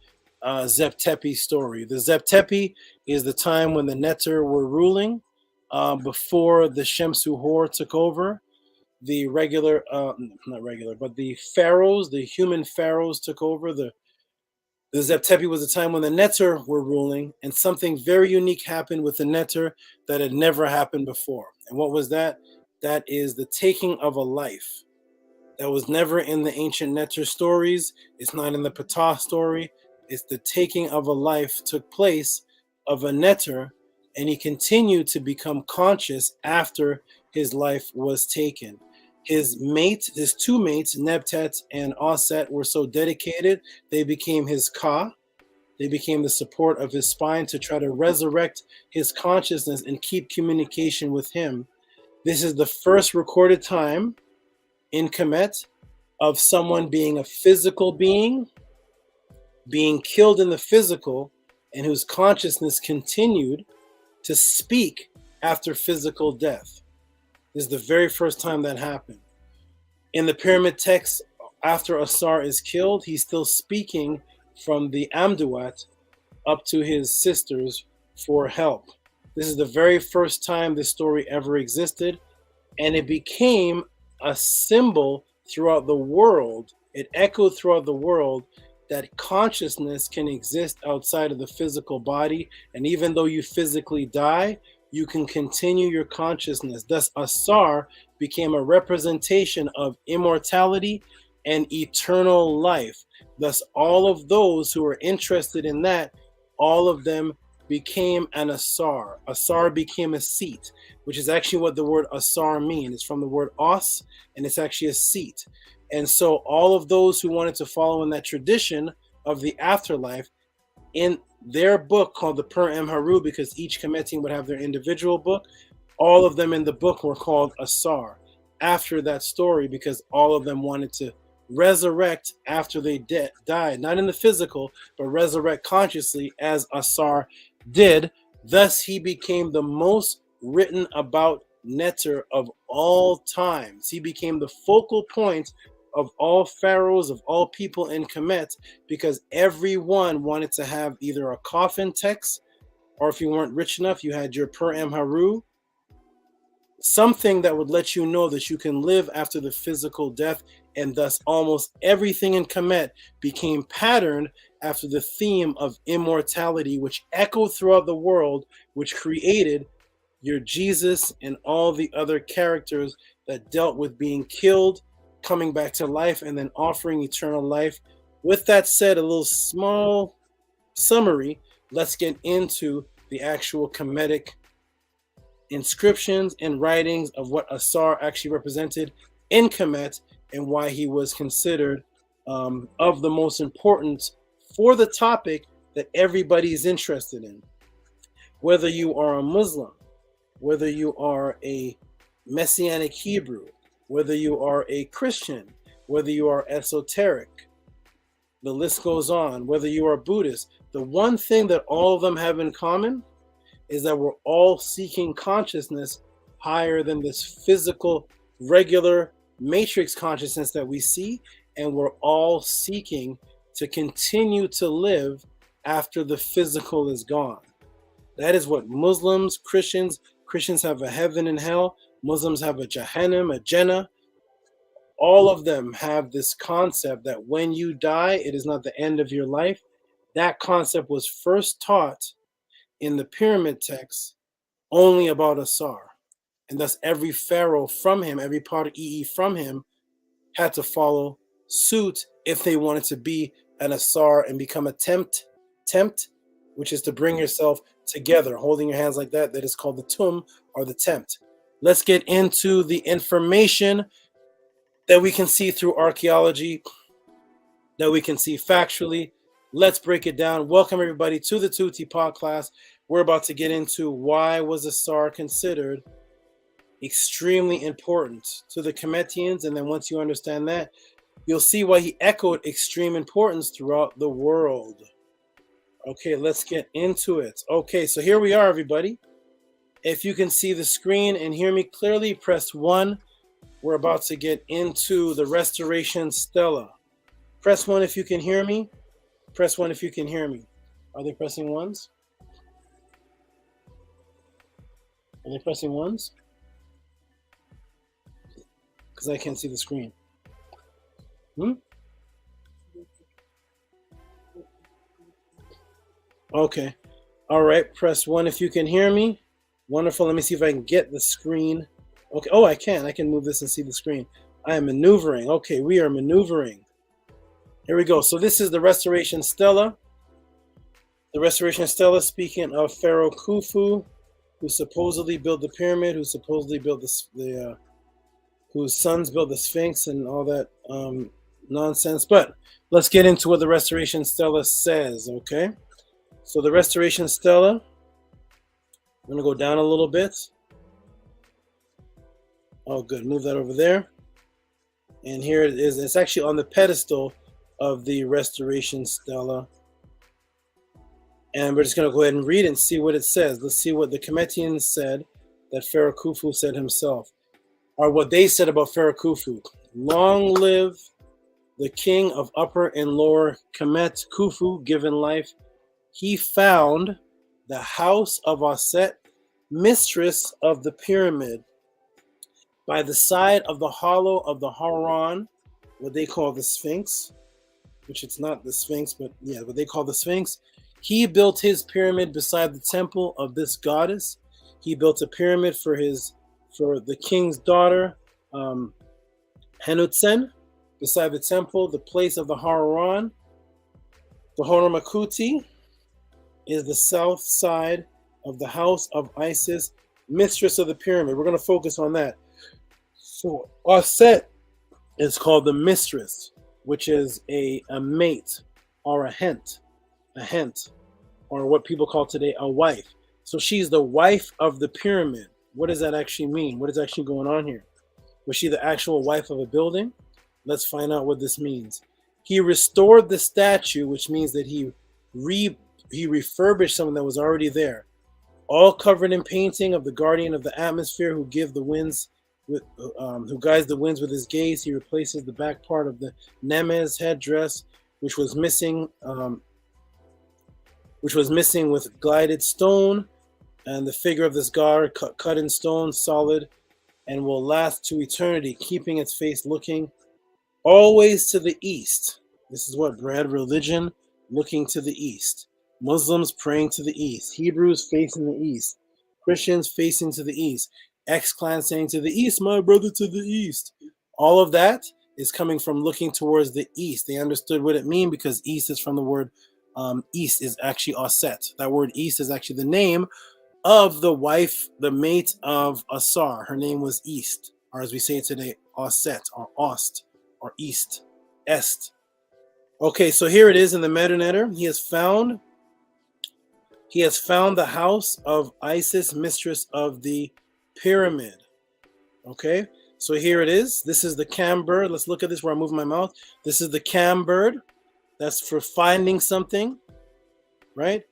Zeptepi story. The Zeptepi is the time when the Neter were ruling before the Shemsu Hor took over. The regular, not regular, but the pharaohs, the human pharaohs took over. The Zeptepi was a time when the Neter were ruling, and something very unique happened with the Neter that had never happened before. And what was that? That is the taking of a life. That was never in the ancient Neter stories. It's not in the Ptah story. It's the taking of a life took place of a Neter, and he continued to become conscious after his life was taken. His two mates, Nebtet and Aset, were so dedicated, they became his Ka. They became the support of his spine to try to resurrect his consciousness and keep communication with him. This is the first recorded time in Kemet of someone being a physical being killed in the physical, and whose consciousness continued to speak after physical death. This is the very first time that happened. In the pyramid text, after Asar is killed, he's still speaking from the Amduat up to his sisters for help. This is the very first time this story ever existed, and it became a symbol throughout the world. It echoed throughout the world that consciousness can exist outside of the physical body, and even though you physically die, you can continue your consciousness. Thus, Asar became a representation of immortality and eternal life. Thus, all of those who were interested in that, all of them became an Asar. Asar became a seat, which is actually what the word Asar means. It's from the word os, and it's actually a seat. And so all of those who wanted to follow in that tradition of the afterlife, in their book called the Per Haru, because each Kemetian would have their individual book, all of them in the book were called Asar after that story, because all of them wanted to resurrect after they died, not in the physical, but resurrect consciously as Asar did. Thus, he became the most written about Neter of all times. He became the focal point of all pharaohs, of all people in Kemet, because everyone wanted to have either a coffin text, or if you weren't rich enough, you had your Per Haru, something that would let you know that you can live after the physical death. And thus almost everything in Kemet became patterned after the theme of immortality, which echoed throughout the world, which created your Jesus and all the other characters that dealt with being killed, coming back to life, and then offering eternal life. With that said, a little small summary, let's get into the actual Kemetic inscriptions and writings of what Asar actually represented in Kemet, and why he was considered of the most importance for the topic that everybody is interested in. Whether you are a Muslim, whether you are a Messianic Hebrew, whether you are a Christian, whether you are esoteric, the list goes on, whether you are Buddhist, the one thing that all of them have in common is that we're all seeking consciousness higher than this physical, regular matrix consciousness that we see, and we're all seeking to continue to live after the physical is gone. That is what Muslims, Christians have a heaven and hell. Muslims have a Jahannam, a Jannah. All of them have this concept that when you die, it is not the end of your life. That concept was first taught in the pyramid texts only about Asar. And thus every pharaoh from him, every part of EE from him, had to follow suit if they wanted to be an Asar and become a tempt, which is to bring yourself together, holding your hands like that. That is called the tum, or the tempt. Let's get into the information that we can see through archaeology, that we can see factually. Let's break it down. Welcome everybody to the Tehuti Podclass. We're about to get into why was Asar considered extremely important to the Kemetians, and then once you understand that, you'll see why he echoed extreme importance throughout the world. Okay, let's get into it. Okay, so here we are, everybody. If you can see the screen and hear me clearly, press 1. We're about to get into the Restoration Stela. Press 1 if you can hear me. Press 1 if you can hear me. Are they pressing 1s? Are they pressing 1s? Because I can't see the screen. Okay. All right. Press 1 if you can hear me. Wonderful. Let me see if I can get the screen. Okay. Oh, I can. I can move this and see the screen. I am maneuvering. Okay. We are maneuvering. Here we go. So this is the Restoration Stela. The Restoration Stela, speaking of Pharaoh Khufu, who supposedly built the pyramid, who supposedly built whose sons built the Sphinx and all that nonsense. But let's get into what the Restoration Stela says, okay? So the Restoration Stela, I'm going to go down a little bit. Oh, good. Move that over there. And here it is. It's actually on the pedestal of the Restoration Stela. And we're just going to go ahead and read and see what it says. Let's see what the Kemetians said that Pharaoh Khufu said himself, or what they said about Pharaoh Khufu. Long live the king of Upper and Lower Kemet, Khufu, given life. He found the house of Aset, mistress of the pyramid, by the side of the hollow of the Haran, what they call the Sphinx, which it's not the Sphinx, but yeah, what they call the Sphinx. He built his pyramid beside the temple of this goddess. He built a pyramid for the king's daughter, Henutsen, beside the temple, the place of the Haran. The Horomakuti is the south side of the house of Isis, mistress of the pyramid. We're going to focus on that. So Aset is called the mistress, which is a mate or a hent, or what people call today a wife. So she's the wife of the pyramid. What does that actually mean? What is actually going on here? Was she the actual wife of a building? Let's find out what this means. He restored the statue, which means that he refurbished something that was already there, all covered in painting of the guardian of the atmosphere, who guides the winds with his gaze. He replaces the back part of the Nemes headdress, which was missing with glided stone, and the figure of this god cut in stone, solid, and will last to eternity, keeping its face looking always to the east. This is what bred religion, looking to the east. Muslims praying to the east. Hebrews facing the east. Christians facing to the east. X-Clan saying to the east, my brother to the east. All of that is coming from looking towards the east. They understood what it meant because east is from the word east is actually Aset. That word east is actually the name of the wife, the mate of Asar. Her name was East, or as we say today, Aset, or Ost, or East, Est. Okay, so here it is in the Metanetter. He has found the house of Isis, mistress of the pyramid. Okay, so here it is. This is the cam bird. Let's look at this where I move my mouth. This is the cam bird. That's for finding something, right?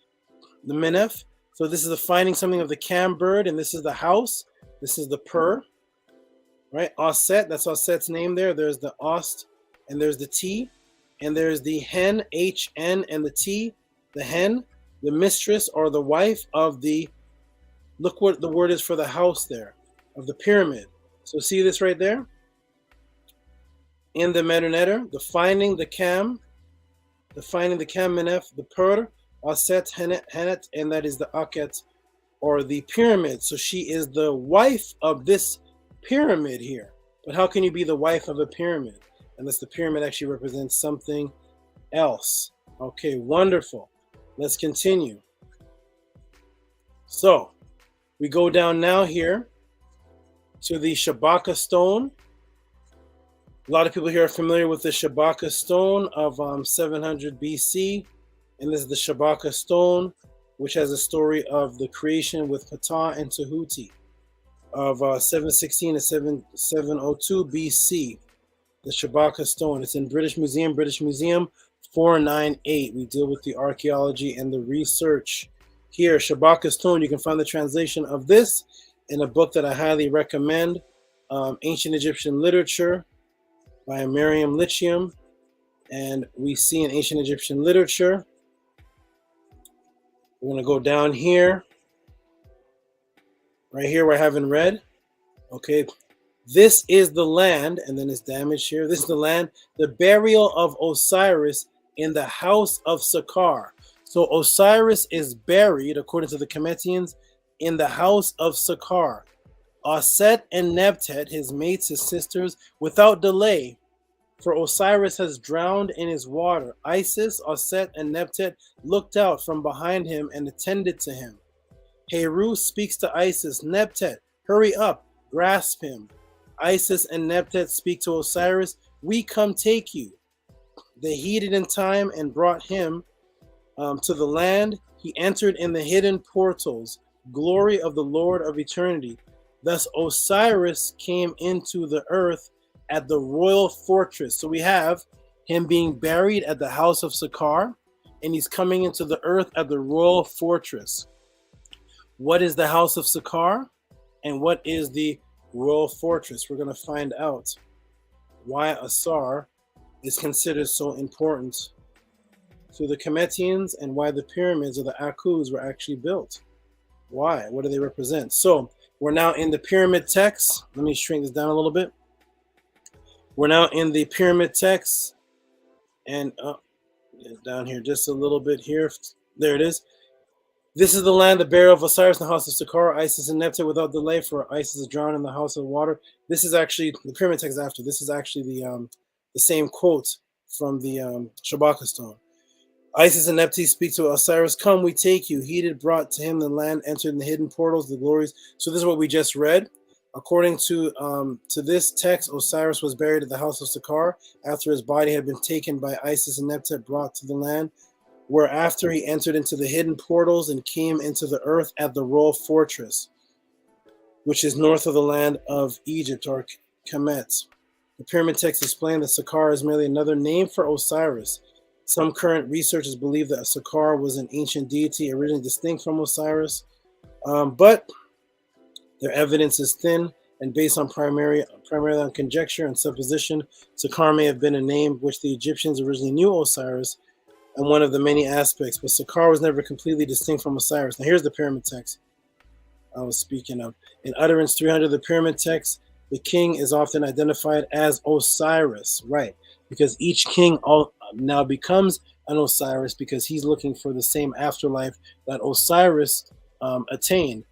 The Menef. So this is the finding something of the cam bird, and this is the house. This is the pur, right? Aset, that's Aset's name there. There's the Ost, and there's the T, and there's the hen, H-N, and the T, the hen, the mistress or the wife of the, look what the word is for the house there, of the pyramid. So see this right there? In the Metanetter, the finding the cam Menef, the pur, Aset, Henet, and that is the Aket, or the pyramid. So she is the wife of this pyramid here. But how can you be the wife of a pyramid unless the pyramid actually represents something else? Okay, wonderful. Let's continue. So we go down now here to the Shabaka stone. A lot of people here are familiar with the Shabaka stone of 700 BC. And this is the Shabaka stone, which has a story of the creation with Ptah and Tehuti of 716 to 702 BC. The Shabaka stone. It's in British Museum 498. We deal with the archaeology and the research. Here, Shabaka stone, you can find the translation of this in a book that I highly recommend, Ancient Egyptian Literature by Miriam Lithium. And we see in Ancient Egyptian literature, we're going to go down here, right here where I haven't read. Okay, this is the land, and then it's damaged here. This is the land, the burial of Osiris in the house of Sakar. So Osiris is buried, according to the Kemetians, in the house of Sakar. Aset and Nebtet, his mates, his sisters, without delay, for Osiris has drowned in his water. Isis, Aset, and Nebtet looked out from behind him and attended to him. Heru speaks to Isis, Nebtet, hurry up, grasp him. Isis and Nebtet speak to Osiris, we come take you. They heeded in time and brought him to the land. He entered in the hidden portals, glory of the Lord of eternity. Thus Osiris came into the earth at the royal fortress. So we have him being buried at the house of Sakar, and he's coming into the earth at the royal fortress. What is the house of Sakar? And what is the royal fortress? We're going to find out why Asar is considered so important to the Kemetians and why the pyramids or the Akus were actually built. Why? What do they represent? So we're now in the pyramid text. Let me shrink this down a little bit. We're now in the pyramid text, and down here just a little bit here. There it is. This is the land, the burial of Osiris in the house of Sakar, Isis and Nebtet without delay, for Isis is drowned in the house of water. This is actually the pyramid text after. This is actually the same quote from the Shabaka stone. Isis and Nebtet speak to Osiris, come, we take you. He brought to him the land, entered in the hidden portals, the glories. So this is what we just read. According to this text, Osiris was buried at the house of Sakar after his body had been taken by Isis and Nebtet, brought to the land, whereafter he entered into the hidden portals and came into the earth at the royal fortress, which is north of the land of Egypt, or Kemet. The pyramid text explained that Sakar is merely another name for Osiris. Some current researchers believe that Sakar was an ancient deity originally distinct from Osiris, but their evidence is thin and based on primarily on conjecture and supposition. Sakar may have been a name which the Egyptians originally knew Osiris and one of the many aspects, but Sakar was never completely distinct from Osiris. Now here's the pyramid text I was speaking of. In utterance 300 of the pyramid text, the king is often identified as Osiris, right? Because each king now becomes an Osiris because he's looking for the same afterlife that Osiris attained.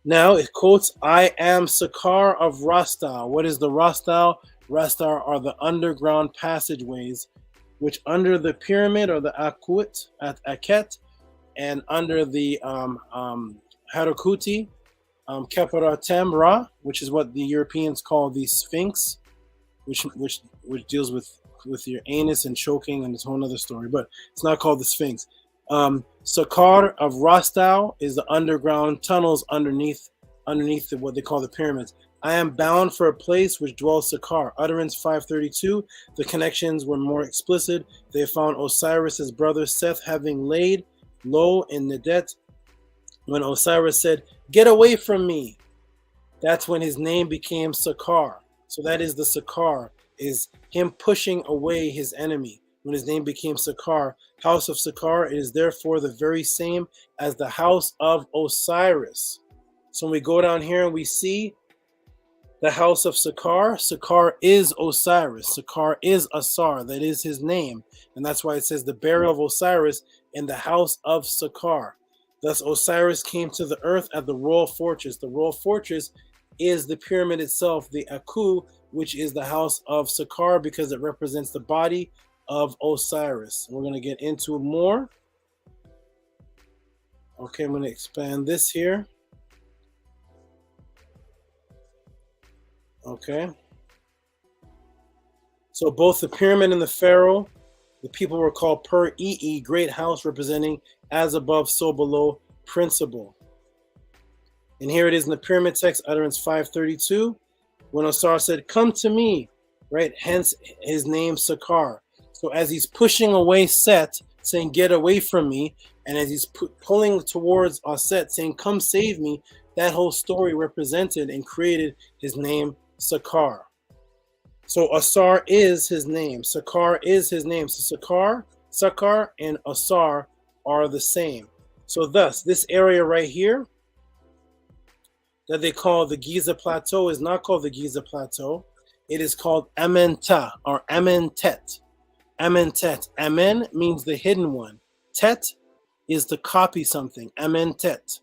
Now it quotes, I am Sakar of Rastal. What is the Rastal? Rastal are the underground passageways which under the pyramid or the Akut at Aket and under the Harakuti, Keparatem Ra, which is what the Europeans call the Sphinx, which deals with your anus and choking, and it's a whole other story, but it's not called the Sphinx. Sakar of Rastal is the underground tunnels underneath what they call the pyramids. I am bound for a place which dwells Sakar. Utterance 532. The connections were more explicit. They found Osiris's brother Seth having laid low in Nedet. When Osiris said, "Get away from me," that's when his name became Sakar. So that is the Sakar, is him pushing away his enemy. When his name became Sakar, house of Sakar, it is therefore the very same as the house of Osiris. So when we go down here and we see the house of Sakar, Sakar is Osiris. Sakar is Asar. That is his name. And that's why it says the burial of Osiris in the house of Sakar. Thus Osiris came to the earth at the royal fortress. The royal fortress is the pyramid itself, the Aku, which is the house of Sakar because it represents the body of Osiris. We're going to get into more. Okay, I'm going to expand this here. Okay. So both the pyramid and the pharaoh, the people were called Per-Ii, great house, representing as above, so below principle. And here it is in the pyramid text, utterance 532. When Osar said, "Come to me," right? Hence his name Sakar. So as he's pushing away Set, saying, get away from me, and as he's pulling towards Set, saying, come save me, that whole story represented and created his name Sakar. So Asar is his name. Sakar is his name. So Sakar and Asar are the same. So thus, this area right here that they call the Giza Plateau is not called the Giza Plateau. It is called Amenta or Amentet. Amentet. Amen means the hidden one. Tet is to copy something. Amentet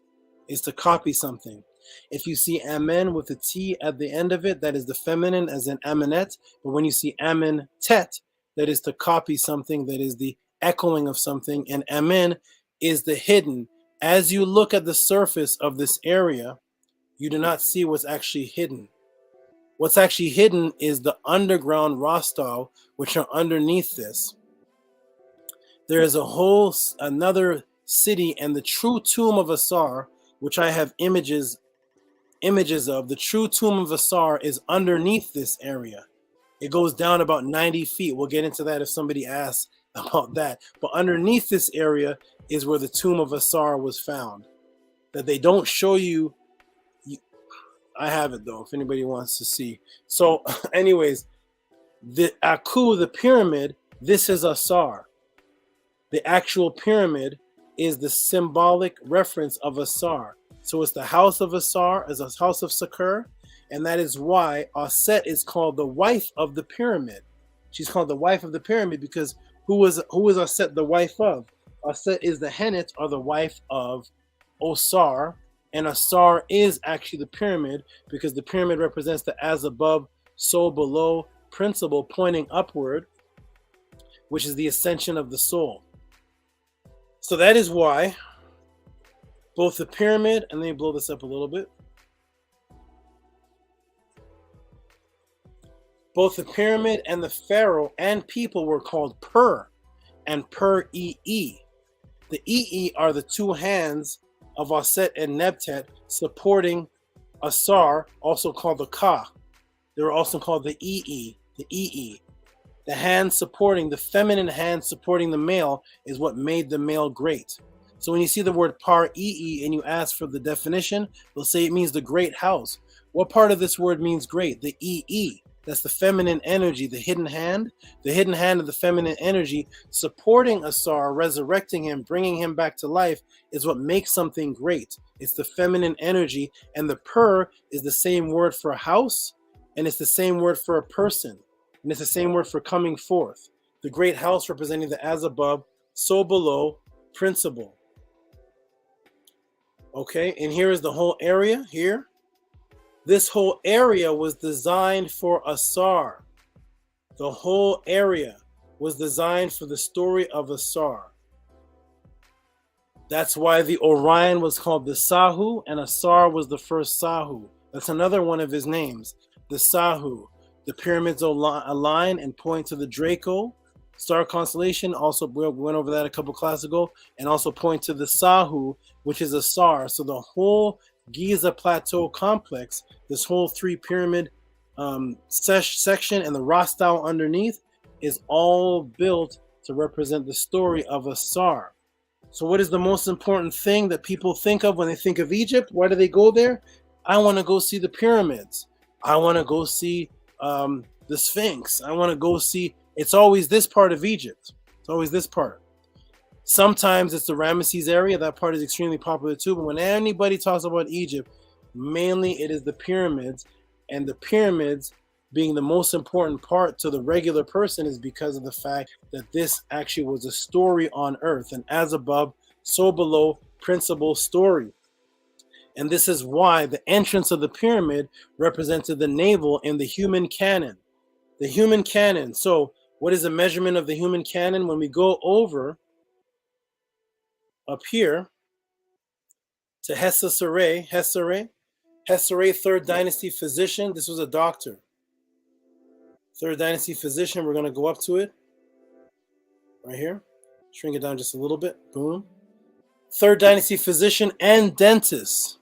is to copy something. If you see Amen with a T at the end of it, that is the feminine, as in Amenet. But when you see Amentet, that is to copy something, that is the echoing of something. And Amen is the hidden. As you look at the surface of this area, you do not see what's actually hidden. What's actually hidden is the underground Rostov, which are underneath this. There is another city, and the true tomb of Asar, which I have images of. The true tomb of Asar is underneath this area. It goes down about 90 feet. We'll get into that if somebody asks about that. But underneath this area is where the tomb of Asar was found. That they don't show you. I have it though, if anybody wants to see. So anyways, the Aku, the pyramid, this is Asar. The actual pyramid is the symbolic reference of Asar. So it's the house of Asar, as a house of Sakar, and that is why Aset is called the wife of the pyramid. She's called the wife of the pyramid because who is Aset the wife of? Aset is the Henet, or the wife of Osar, and Asar is actually the pyramid because the pyramid represents the as above, so below principle pointing upward, which is the ascension of the soul. So that is why both the pyramid, and let me blow this up a little bit. Both the pyramid and the pharaoh and people were called Per and Per-E-E. The E-E are the two hands of Aset and Nebtet supporting Asar, also called the Ka. They were also called the E-E, the E-E. The hand supporting, the feminine hand supporting the male is what made the male great. So when you see the word Par-E-E and you ask for the definition, they'll say it means the great house. What part of this word means great? The E-E. That's the feminine energy, the hidden hand of the feminine energy supporting Asar, resurrecting him, bringing him back to life is what makes something great. It's the feminine energy, and the Per is the same word for a house, and it's the same word for a person, and it's the same word for coming forth. The great house representing the as above, so below principle. Okay, and here is the whole area here. This whole area was designed for Asar. The whole area was designed for the story of Asar. That's why the Orion was called the Sahu, and Asar was the first Sahu. That's another one of his names, the Sahu. The pyramids align and point to the Draco star constellation. Also, we went over that a couple classes ago, and also point to the Sahu, which is Asar. So the whole Giza Plateau complex, this whole three pyramid section and the Rostau underneath is all built to represent the story of Asar. So what is the most important thing that people think of when they think of Egypt? Why do they go there? I want to go see the pyramids. I want to go see the Sphinx. I want to go see, it's always this part of Egypt. It's always this part. Sometimes it's the Ramesses area. That part is extremely popular too. But when anybody talks about Egypt, mainly it is the pyramids. And the pyramids being the most important part to the regular person is because of the fact that this actually was a story on earth. And as above, so below principle story. And this is why the entrance of the pyramid represented the navel in the human canon. The human canon. So what is the measurement of the human canon? When we go over up here to Hesare, third dynasty physician. This was a doctor. Third dynasty physician. We're going to go up to it right here. Shrink it down just a little bit. Boom. Third dynasty physician and dentist.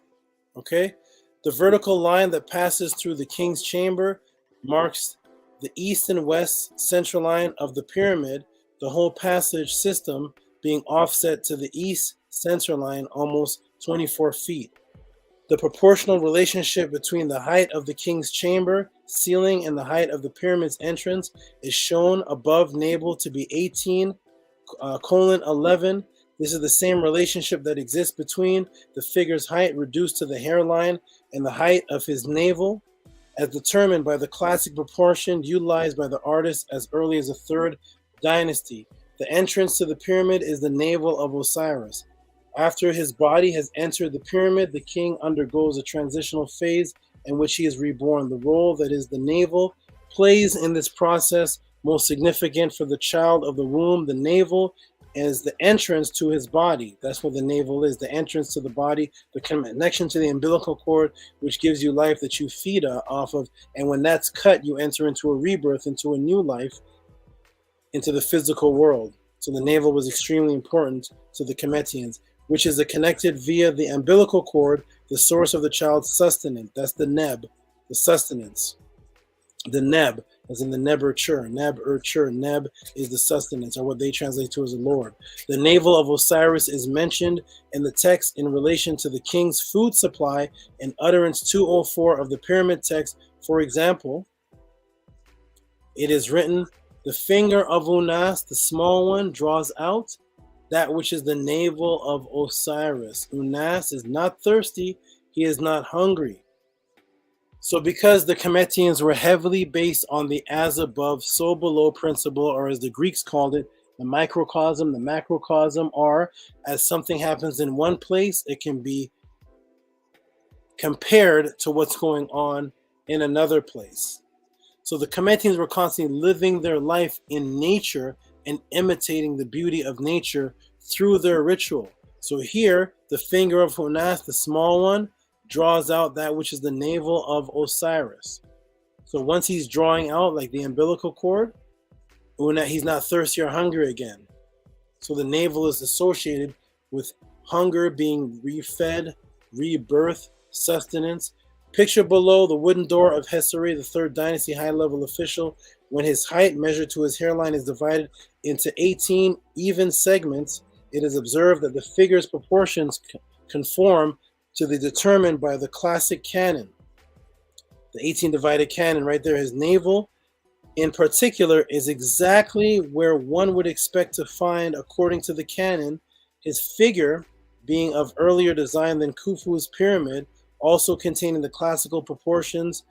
Okay. The vertical line that passes through the king's chamber marks the east and west central line of the pyramid, the whole passage system being offset to the east center line almost 24 feet. The proportional relationship between the height of the king's chamber ceiling and the height of the pyramid's entrance is shown above navel to be 18:11. This is the same relationship that exists between the figure's height reduced to the hairline and the height of his navel, as determined by the classic proportion utilized by the artist as early as the 3rd dynasty. The entrance to the pyramid is the navel of Osiris. After his body has entered the pyramid, the king undergoes a transitional phase in which he is reborn. The role that is the navel plays in this process, most significant for the child of the womb. The navel is the entrance to his body. That's what the navel is, the entrance to the body, the connection to the umbilical cord, which gives you life that you feed off of. And when that's cut, you enter into a rebirth, into a new life, into the physical world. So the navel was extremely important to the Kemetians, which is connected via the umbilical cord, the source of the child's sustenance. That's the neb, the sustenance. The neb, as in the neb-ur-chur. Neb-ur-chur. Neb is the sustenance, or what they translate to as the Lord. The navel of Osiris is mentioned in the text in relation to the king's food supply in utterance 204 of the pyramid text. For example, it is written, the finger of Unas, the small one, draws out that which is the navel of Osiris. Unas is not thirsty, he is not hungry. So because the Kemetians were heavily based on the as above, so below principle, or as the Greeks called it, the microcosm, the macrocosm, or as something happens in one place, it can be compared to what's going on in another place. So the Kemetians were constantly living their life in nature and imitating the beauty of nature through their ritual. So here, the finger of Unas, the small one, draws out that which is the navel of Osiris. So once he's drawing out like the umbilical cord, he's not thirsty or hungry again. So the navel is associated with hunger, being refed, rebirth, sustenance. Picture below the wooden door of Hesere, the 3rd dynasty high-level official, when his height measured to his hairline is divided into 18 even segments. It is observed that the figure's proportions conform to the determined by the classic canon. The 18 divided canon right there, his navel in particular is exactly where one would expect to find, according to the canon, his figure being of earlier design than Khufu's pyramid, also containing the classical proportions,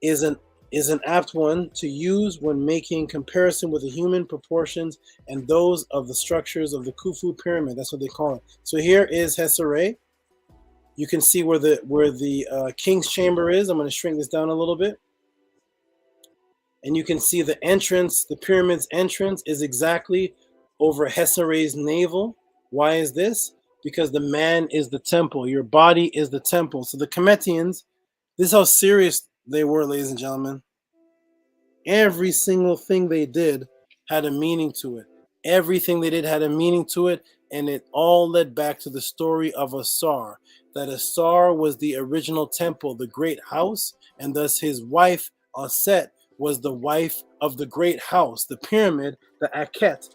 is an apt one to use when making comparison with the human proportions and those of the structures of the Khufu pyramid. That's what they call it. So here is Hesere. You can see where the king's chamber is. I'm going to shrink this down a little bit. And you can see the entrance, the pyramid's entrance is exactly over Hesere's navel. Why is this? Because the man is the temple. Your body is the temple. So the Kemetians, this is how serious they were, ladies and gentlemen. Every single thing they did had a meaning to it. Everything they did had a meaning to it, and it all led back to the story of Asar, that Asar was the original temple, the great house, and thus his wife, Aset, was the wife of the great house, the pyramid, the Aket,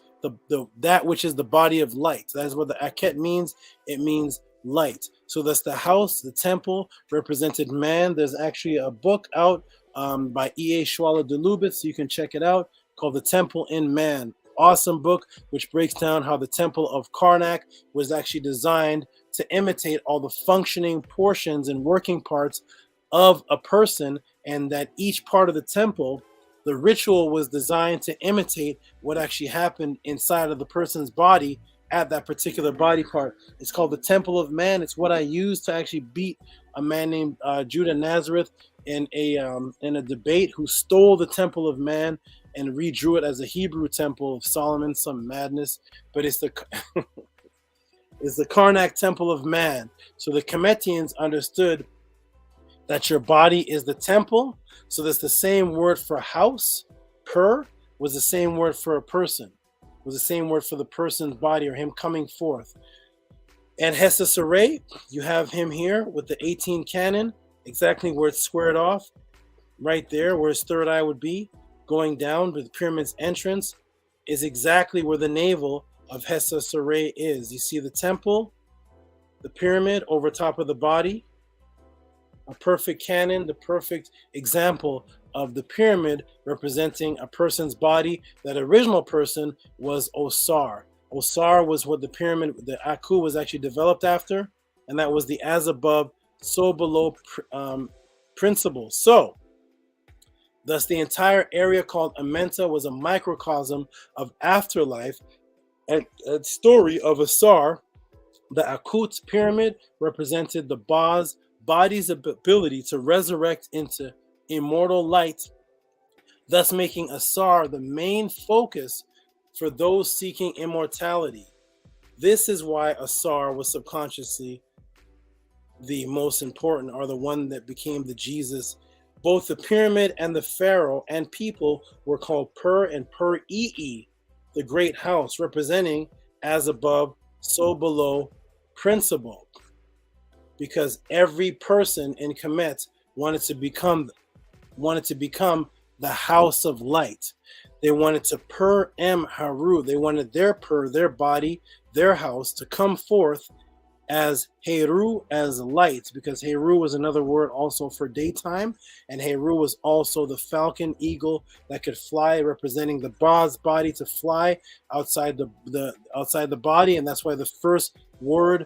that which is the body of light. That is what the Aket means. It means light. So that's the house, the temple, represented man. There's actually a book out by E.A. Schwaller de Lubitz, so you can check it out, called The Temple in Man. Awesome book, which breaks down how the temple of Karnak was actually designed to imitate all the functioning portions and working parts of a person, and that each part of the temple, the ritual was designed to imitate what actually happened inside of the person's body at that particular body part. It's called the Temple of Man. It's what I used to actually beat a man named Judah Nazareth in a debate, who stole the Temple of Man and redrew it as a Hebrew temple of Solomon. Some madness, but it's the it's the Karnak Temple of Man. So the Kemetians understood that your body is the temple. So that's the same word for house. Per was the same word for a person. Was the same word for the person's body, or him coming forth. And Hesesere, you have him here with the 18 canon, exactly where it's squared off, right there where his third eye would be. going down to the pyramid's entrance is exactly where the navel of Hesa Sore is. You see the temple, the pyramid over top of the body, a perfect canon, the perfect example of the pyramid representing a person's body. That original person was Osar. Osar was what the pyramid, the Aku, was actually developed after, and that was the as above, so below principle. So, thus the entire area called Amenta was a microcosm of Afterlife, and a story of Asar. The Akut pyramid represented the body's ability to resurrect into immortal light, thus making Asar the main focus for those seeking immortality. This is why Asar was subconsciously the most important, or the one that became the Jesus. Both the pyramid and the pharaoh and people were called Per and Per-Ii, the great house, representing as above, so below principle. Because every person in Kemet wanted to become the house of light. They wanted to Per-Em Haru. They wanted their Per, their body, their house, to come forth as Heru, as light, because Heru was another word also for daytime, and Heru was also the falcon eagle that could fly, representing the Ba's body to fly outside the body, and that's why the word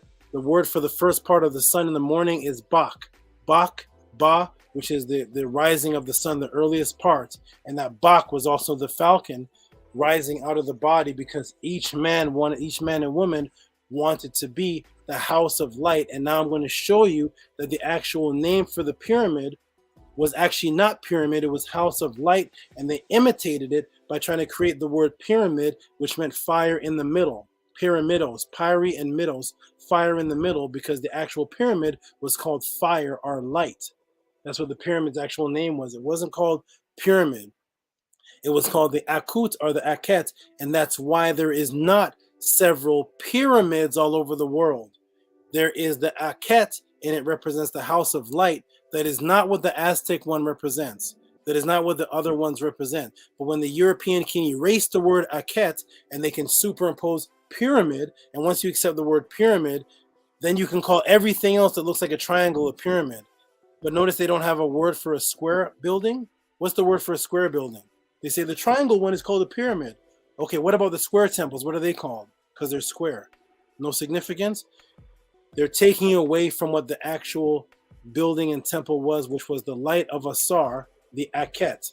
for the first part of the sun in the morning is Bak, Ba, which is the rising of the sun, the earliest part, and that Bak was also the falcon rising out of the body, because each man and woman wanted to be the house of light. And now I'm going to show you that the actual name for the pyramid was actually not pyramid, it was house of light, and they imitated it by trying to create the word pyramid, which meant fire in the middle. Pyramidos, pyri and middles, fire in the middle, because the actual pyramid was called fire or light. That's what the pyramid's actual name was. It wasn't called pyramid. It was called the Akut or the Aket, and that's why there is not several pyramids all over the world. There is the Aket, and it represents the house of light. That is not what the Aztec one represents. That is not what the other ones represent. But when the European can erase the word Aket and they can superimpose pyramid, and once you accept the word pyramid, then you can call everything else that looks like a triangle a pyramid. But notice they don't have a word for a square building. What's the word for a square building? They say the triangle one is called a pyramid. Okay, what about the square temples? What are they called? Because they're square. No significance. They're taking away from what the actual building and temple was, which was the light of Asar, the Aket.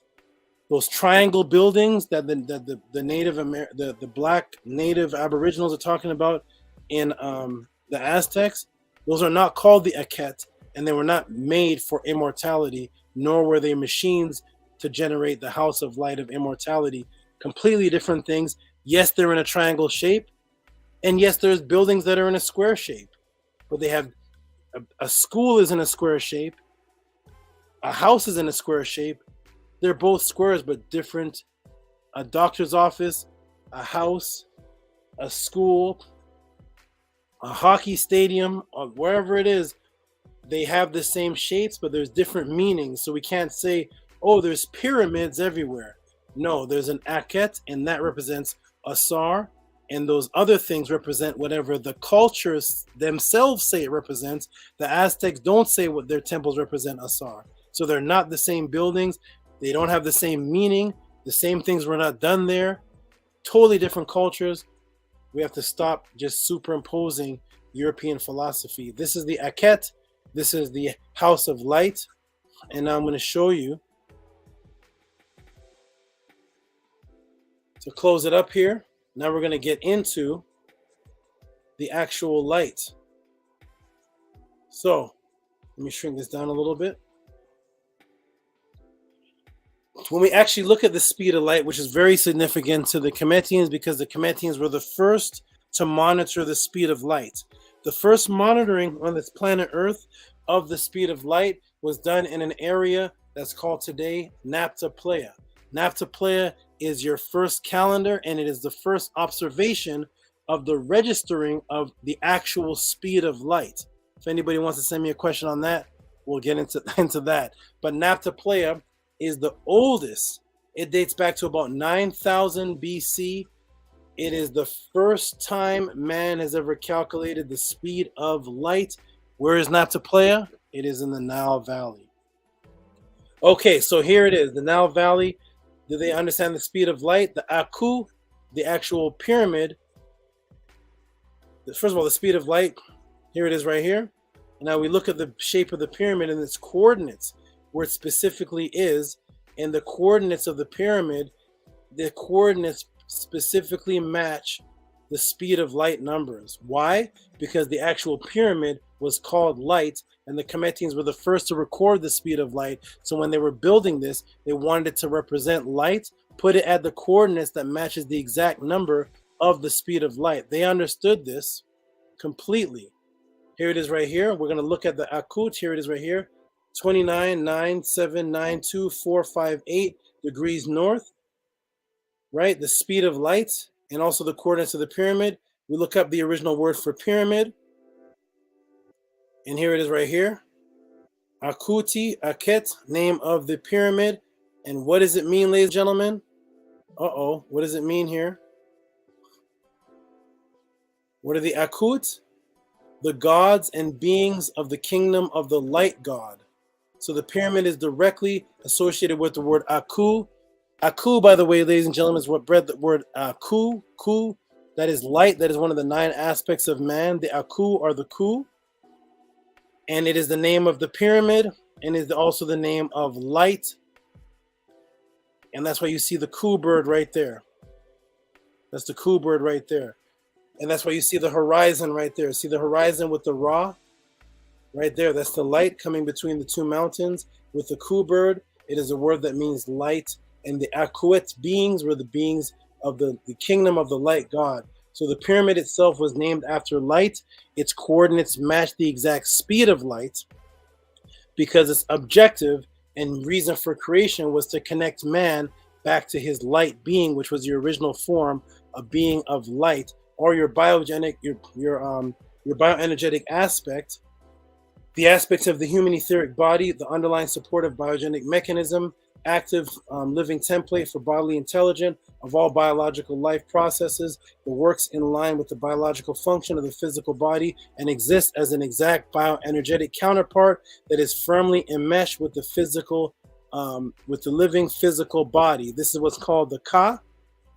Those triangle buildings that the black native aboriginals are talking about in the Aztecs, those are not called the Aket, and they were not made for immortality, nor were they machines to generate the house of light of immortality. Completely different things. Yes, they're in a triangle shape, and yes, there's buildings that are in a square shape, but they have a school is in a square shape, a house is in a square shape. They're both squares but different. A doctor's office, a house, a school, a hockey stadium, or wherever it is, they have the same shapes, but there's different meanings. So we can't say, oh, there's pyramids everywhere. No, there's an Aket, and that represents Asar, and those other things represent whatever the cultures themselves say it represents. The Aztecs don't say what their temples represent Asar. So they're not the same buildings. They don't have the same meaning. The same things were not done there. Totally different cultures. We have to stop just superimposing European philosophy. This is the Aket. This is the House of Light. And now I'm going to show you, to close it up here. Now we're going to get into the actual light. So let me shrink this down a little bit. When we actually look at the speed of light, which is very significant to the Kemetians, because the Kemetians were the first to monitor the speed of light. The first monitoring on this planet Earth of the speed of light was done in an area that's called today Napta Playa. Napta Playa is your first calendar, and it is the first observation of the registering of the actual speed of light. If anybody wants to send me a question on that, we'll get into that. But Napta Playa is the oldest It dates back to about 9,000 BC. It is the first time man has ever calculated the speed of light. Where is Nataplaya? It is in the Nile Valley. Okay, so here it is, the Nile Valley. Do they understand the speed of light? The Aku, the actual pyramid. First of all, the speed of light, here it is right here. Now we look at the shape of the pyramid and its coordinates, where it specifically is, and the coordinates of the pyramid, the coordinates specifically match the speed of light numbers. Why? Because the actual pyramid was called light, and the Kemetians were the first to record the speed of light. So when they were building this, they wanted it to represent light, put it at the coordinates that matches the exact number of the speed of light. They understood this completely. Here it is right here. We're going to look at the Akut. Here it is right here. 29,9792458 degrees north. Right? The speed of light and also the coordinates of the pyramid. We look up the original word for pyramid. And here it is right here. Akuti, Aket, name of the pyramid. And what does it mean, ladies and gentlemen? Uh-oh, what does it mean here? What are the Akut? The gods and beings of the kingdom of the light god. So the pyramid is directly associated with the word Aku. Aku, by the way, ladies and gentlemen, is what bred the word Ku. Ku, that is light. That is one of the 9 aspects of man. The Aku are the Ku. And it is the name of the pyramid, and is also the name of light. And that's why you see the Ku bird right there. That's the Ku bird right there. And that's why you see the horizon right there. See the horizon with the Ra right there. That's the light coming between the 2 mountains. With the Ku bird, it is a word that means light. And the Akuet beings were the beings of the kingdom of the light god. So the pyramid itself was named after light. Its coordinates match the exact speed of light because its objective and reason for creation was to connect man back to his light being, which was the original form, a being of light, or your bioenergetic aspect, the aspects of the human etheric body, the underlying supportive biogenic mechanism, active living template for bodily intelligence of all biological life processes that works in line with the biological function of the physical body and exists as an exact bioenergetic counterpart that is firmly enmeshed with the physical, with the living physical body. This is what's called the Ka.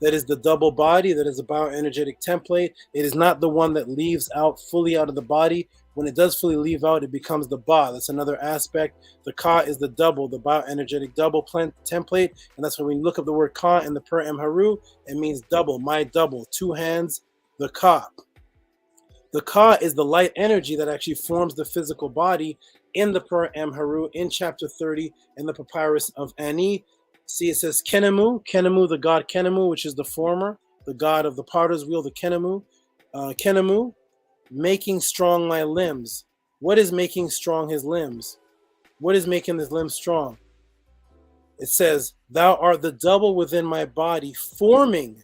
That is the double body. That is a bioenergetic template. It is not the one that leaves out fully out of the body. When it does fully leave out, it becomes the Ba. That's another aspect. The Ka is the double, the bioenergetic double template. And that's when we look up the word Ka in the Per Haru, it means double, my double, 2 hands, the Ka. The Ka is the light energy that actually forms the physical body in the Per Haru in chapter 30 in the papyrus of Ani. See, it says Kenemu, Kenemu, the god Kenemu, which is the former, the god of the potter's wheel, the Kenemu. Kenemu, making strong my limbs. What is making strong his limbs? What is making his limbs strong? It says, thou art the double within my body, forming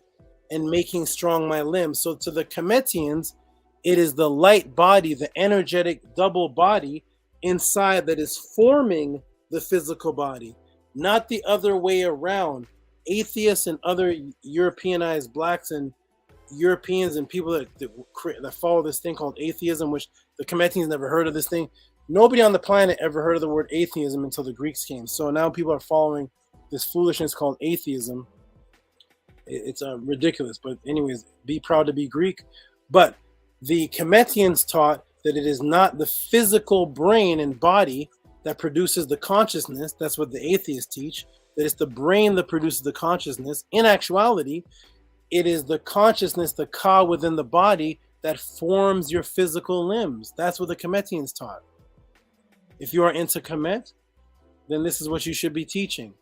and making strong my limbs. So to the Kemetians, it is the light body, the energetic double body inside that is forming the physical body, not the other way around. Atheists and other Europeanized blacks and Europeans and people that follow this thing called atheism, which the Kemetians never heard of this thing. Nobody on the planet ever heard of the word atheism until the Greeks came. So now people are following this foolishness called atheism. It's ridiculous. But anyways, be proud to be Greek. But the Kemetians taught that it is not the physical brain and body that produces the consciousness. That's what the atheists teach. That it's the brain that produces the consciousness. In actuality, it is the consciousness, the Ka within the body that forms your physical limbs. That's what the Kemetians taught. If you are into Kemet, then this is what you should be teaching.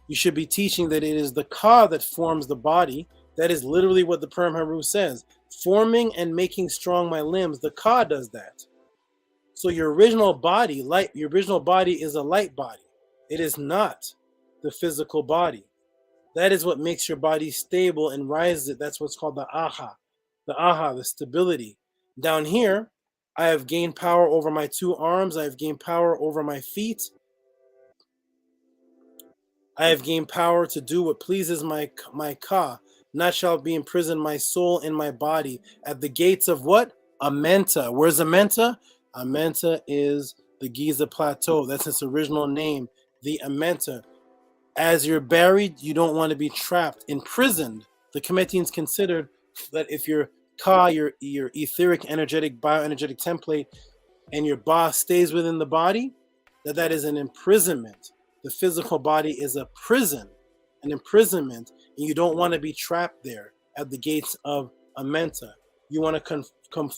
You should be teaching that it is the Ka that forms the body. That is literally what the Perm Haru says. Forming and making strong my limbs, the Ka does that. So your original body, your original body is a light body. It is not the physical body. That is what makes your body stable and rises it. That's what's called the Aha. The Aha, the stability. Down here, I have gained power over my 2 arms. I have gained power over my feet. I have gained power to do what pleases my Ka. Not shall be imprisoned my soul in my body at the gates of what? Amenta. Where's Amenta? Amenta is the Giza Plateau. That's its original name, the Amenta. As you're buried, you don't want to be trapped, imprisoned. The Cometians considered that if your Ka, your etheric, energetic, bioenergetic template, and your Ba stays within the body, that is an imprisonment. The physical body is a prison, an imprisonment, and you don't want to be trapped there at the gates of Amenta. You want to come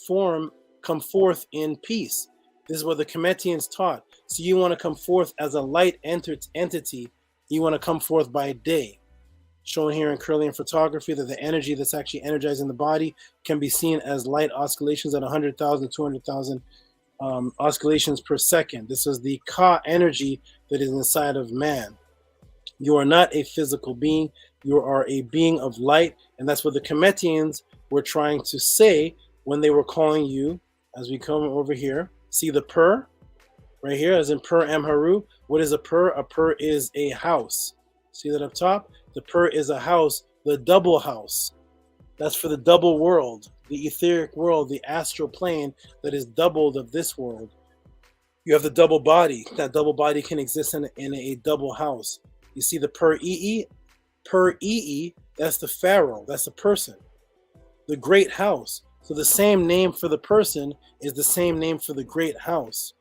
forth in peace. This is what the Cometians taught. So you want to come forth as a light entity. You want to come forth by day. Shown here in Kirlian photography that the energy that's actually energizing the body can be seen as light oscillations at 100,000 to 200,000 oscillations per second. This is the Ka energy that is inside of man. You are not a physical being. You are a being of light. And that's what the Cometians were trying to say when they were calling you, as we come over here. See the pur right here, as in pur Amharu. What is a pur? A pur is a house. See that up top? The pur is a house, the double house. That's for the double world, the etheric world, the astral plane that is doubled of this world. You have the double body. That double body can exist in a double house. You see the pur Ii, that's the pharaoh, that's the person. The great house. So the same name for the person is the same name for the great house.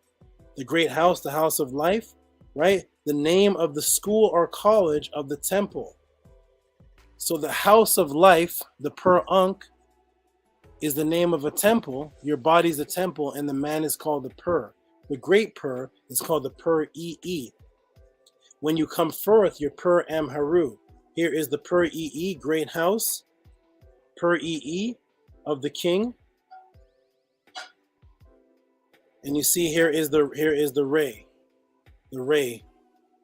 The great house, the house of life, right? The name of the school or college of the temple. So the house of life, the pur Ankh, is the name of a temple. Your body's a temple, and the man is called the pur. The great pur is called the pur Ii. When you come forth, your pur Amharu. Here is the pur Ii, great house, pur Ii of the king. And you see here is the ray,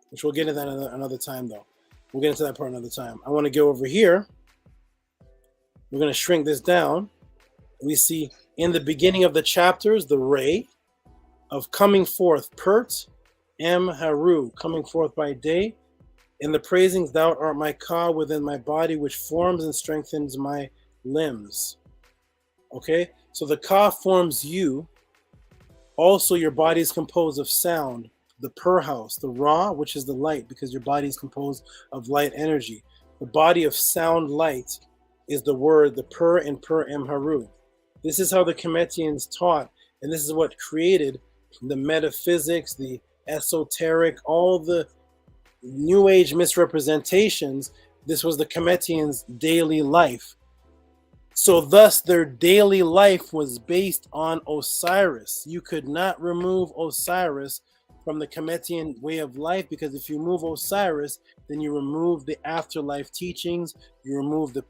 which we'll get into that another time though. We'll get into that part another time. I want to go over here. We're going to shrink this down. We see in the beginning of the chapters, the ray of coming forth, Pert, Amharu, coming forth by day. In the praisings, thou art my Ka within my body, which forms and strengthens my limbs. Okay, so the Ka forms you. Also, your body is composed of sound, the pur house, the Ra, which is the light, because your body is composed of light energy. The body of sound light is the word, the pur and pur Amharu. This is how the Cometians taught, and this is what created the metaphysics, the esoteric, all the New Age misrepresentations. This was the Cometians' daily life. So thus their daily life was based on Osiris. You could not remove Osiris from the Cometian way of life, because if you remove Osiris, then you remove the afterlife teachings, you remove the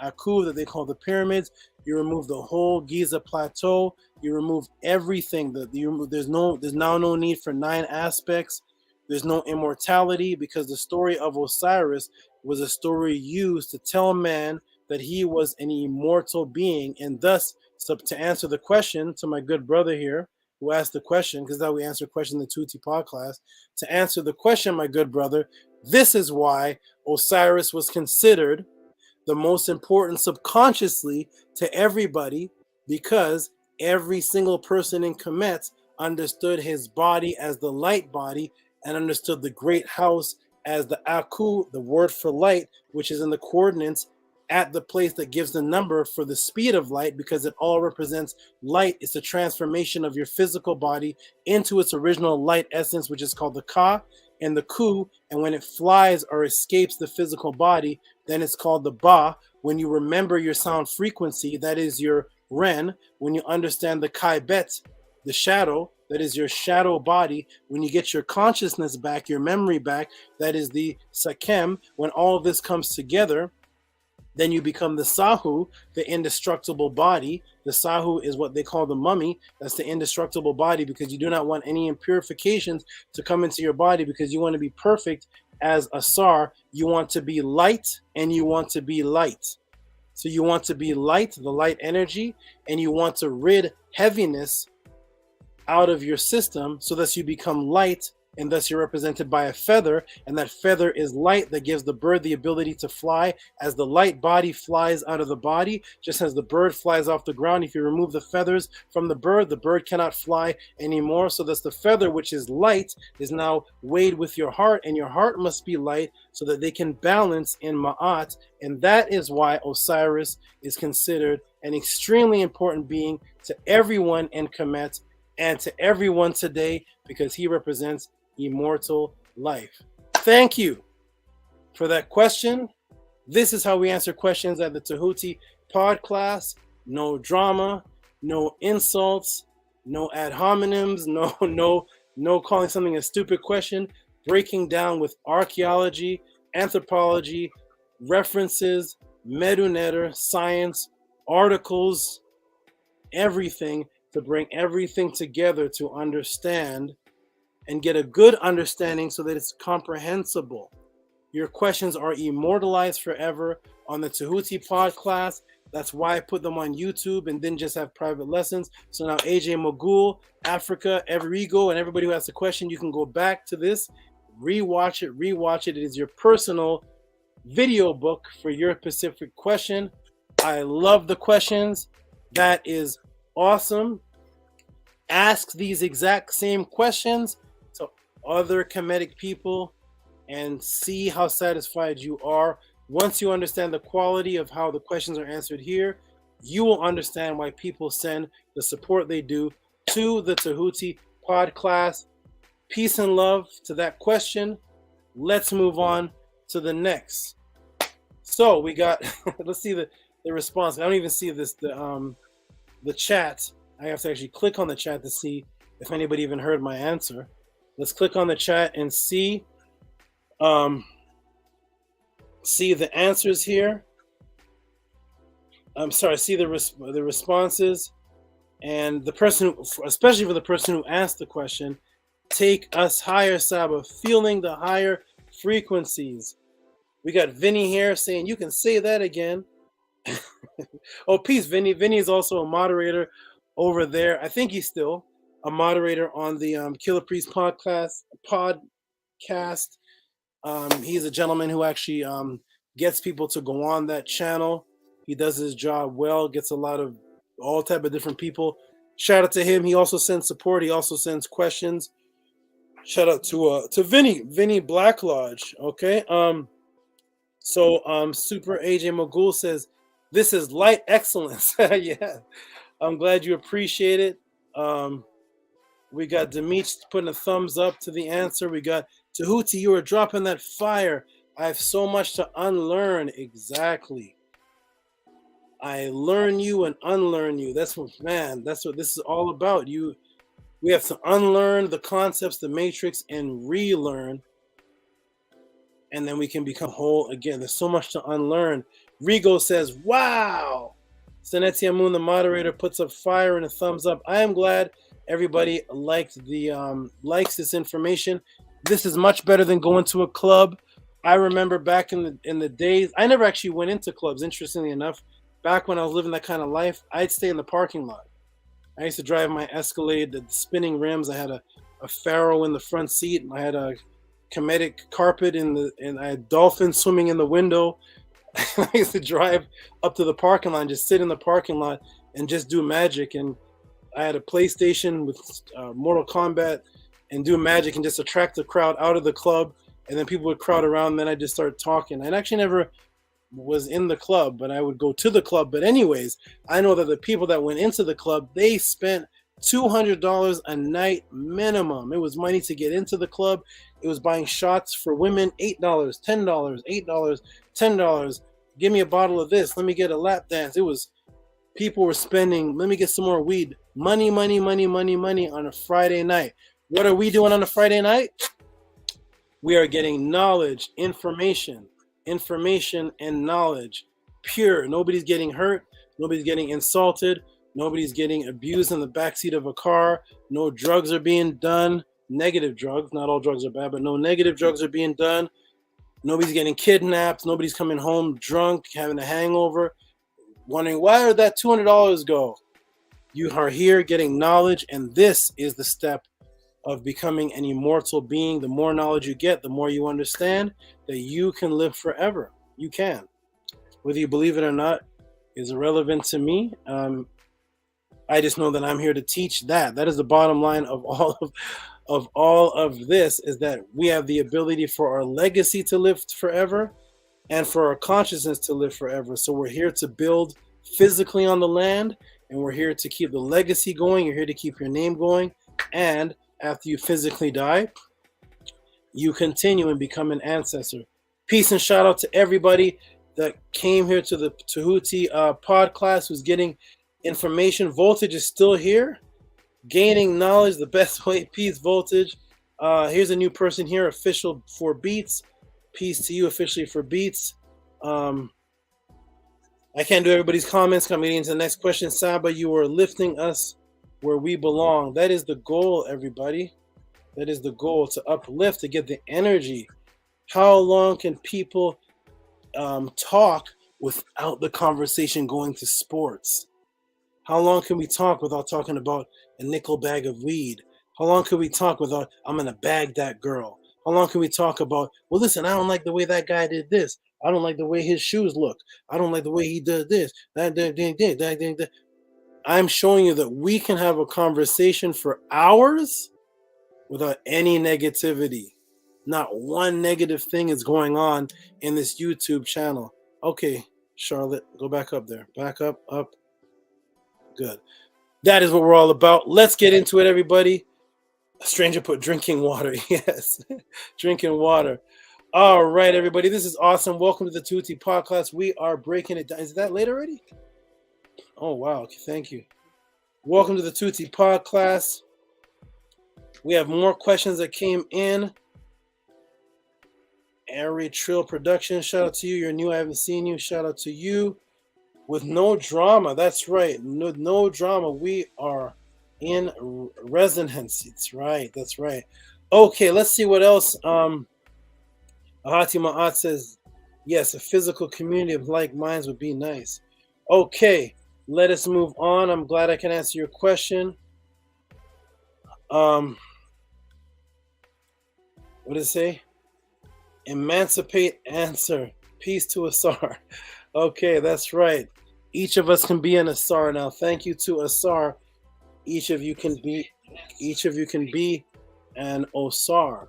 Aku that they call the pyramids, you remove the whole Giza plateau, you remove everything. There's now no need for 9 aspects. There's no immortality, because the story of Osiris was a story used to tell man that he was an immortal being. And thus, so to answer the question to my good brother here, who asked the question, because now we answer question in the Tehuti Podclass, to answer the question, my good brother, this is why Osiris was considered the most important subconsciously to everybody, because every single person in Kemet understood his body as the light body and understood the great house as the Aku, the word for light, which is in the coordinates at the place that gives the number for the speed of light, because it all represents light. It's the transformation of your physical body into its original light essence, which is called the Ka and the Ku. And when it flies or escapes the physical body, then it's called the Ba. When you remember your sound frequency, that is your Ren. When you understand the Kai Bet, the shadow, that is your shadow body. When you get your consciousness back, your memory back, that is the Sakem. When all of this comes together, then you become the Sahu, the indestructible body. The Sahu is what they call the mummy. That's the indestructible body, because you do not want any impurifications to come into your body, because you want to be perfect as Asar. You want to be light, and you want to be light. So you want to be light, the light energy, and you want to rid heaviness out of your system so that you become light and thus you're represented by a feather, and that feather is light that gives the bird the ability to fly. As the light body flies out of the body, just as the bird flies off the ground, if you remove the feathers from the bird cannot fly anymore. So thus the feather, which is light, is now weighed with your heart, and your heart must be light so that they can balance in Ma'at. And that is why Osiris is considered an extremely important being to everyone in Kemet and to everyone today, because he represents immortal life. Thank you for that question. This is how we answer questions at the Tehuti Podclass. No drama, no insults, no ad hominems, no calling something a stupid question. Breaking down with archaeology, anthropology, references, medunetter, science, articles, everything, to bring everything together to understand and get a good understanding so that it's comprehensible. Your questions are immortalized forever on the Tehuti Podclass. That's why I put them on YouTube and didn't just have private lessons. So now AJ Magul, Africa, Everigo, and everybody who has a question, you can go back to this, rewatch it. It is your personal video book for your specific question. I love the questions. That is awesome. Ask these exact same questions to other Kemetic people and see how satisfied you are. Once you understand the quality of how the questions are answered here, you will understand why people send the support they do to the Tehuti Podclass. Peace and love to that question. Let's move on to the next. So we got, let's see the response. I don't even see this, the chat. I have to actually click on the chat to see if anybody even heard my answer. Let's click on the chat and see the answers here. I'm sorry, see the responses, and the person, especially for the person who asked the question, take us higher, Saba, feeling the higher frequencies. We got Vinny here saying, you can say that again. Oh, peace, Vinny. Vinny is also a moderator over there. I think he's still a moderator on the Killer Priest podcast. He's a gentleman who actually gets people to go on that channel. He does his job well, gets a lot of all type of different people. Shout out to him. He also sends support. He also sends questions. Shout out to Vinny Black Lodge. Okay. So Super AJ Magul says, this is light excellence. Yeah. I'm glad you appreciate it. We got Demetri putting a thumbs up to the answer. We got Tehuti, you are dropping that fire. I have so much to unlearn. Exactly. I learn you and unlearn you. That's what this is all about. We have to unlearn the concepts, the matrix, and relearn. And then we can become whole again. There's so much to unlearn. Rigo says, wow. Senetia Moon, the moderator, puts up fire and a thumbs up. I am glad everybody likes this information. This is much better than going to a club. I remember back in the days, I never actually went into clubs, interestingly enough. Back when I was living that kind of life, I'd stay in the parking lot. I used to drive my Escalade, the spinning rims. I had a Pharaoh in the front seat. I had a Kemetic carpet and I had dolphins swimming in the window. I used to drive up to the parking lot and just sit in the parking lot and just do magic. And I had a PlayStation with Mortal Kombat and do magic and just attract the crowd out of the club. And then people would crowd around. And then I just started talking. I actually never was in the club, but I would go to the club. But anyways, I know that the people that went into the club, they spent $200 a night minimum. It was money to get into the club. It was buying shots for women, $8, $10, $8, $10. Give me a bottle of this. Let me get a lap dance. It was, people were spending, let me get some more weed. Money, money, money, money, money on a Friday night. What are we doing on a Friday night? We are getting knowledge, information and knowledge. Pure. Nobody's getting hurt. Nobody's getting insulted. Nobody's getting abused in the backseat of a car. No drugs are being done. Negative drugs. Not all drugs are bad, but no negative drugs are being done. Nobody's getting kidnapped. Nobody's coming home drunk, having a hangover, wondering, where did that $200 go? You are here getting knowledge, and this is the step of becoming an immortal being. The more knowledge you get, the more you understand that you can live forever. You can. Whether you believe it or not is irrelevant to me. I just know that I'm here to teach that. That is the bottom line of all of this, is that we have the ability for our legacy to live forever and for our consciousness to live forever. So we're here to build physically on the land, and we're here to keep the legacy going. You're here to keep your name going. And after you physically die, you continue and become an ancestor. Peace and shout out to everybody that came here to the Tehuti Podclass, who's getting information. Voltage is still here, gaining knowledge the best way. Peace, Voltage. Here's a new person here, official for Beats. Peace to you, officially for Beats. I can't do everybody's comments. Coming into the next question. Saba, you are lifting us where we belong. That is the goal, everybody. That is the goal, to uplift, to get the energy. How long can people talk without the conversation going to sports? How long can we talk without talking about a nickel bag of weed? How long can we talk without, I'm going to bag that girl? How long can we talk about, well, listen, I don't like the way that guy did this. I don't like the way his shoes look. I don't like the way he did this. That. I'm showing you that we can have a conversation for hours without any negativity. Not one negative thing is going on in this YouTube channel. Okay, Charlotte, go back up there. Back up. Good. That is what we're all about. Let's get into it, everybody. A stranger put drinking water. Yes, drinking water. All right, everybody. This is awesome. Welcome to the Tehuti Podcast. We are breaking it down. Is that late already? Oh, wow. Okay, thank you. Welcome to the Tehuti Podclass. We have more questions that came in. Ari Trill Production, shout out to you. You're new. I haven't seen you. Shout out to you. With no drama. That's right. No drama. We are in resonance. It's right. That's right. Okay, let's see what else. Ahati Ma'at says, yes, a physical community of like minds would be nice. Okay, let us move on. I'm glad I can answer your question. What does it say? Emancipate, answer. Peace to Asar. Okay, that's right. Each of us can be an Asar now. Thank you to Asar. Each of you can be an Osar.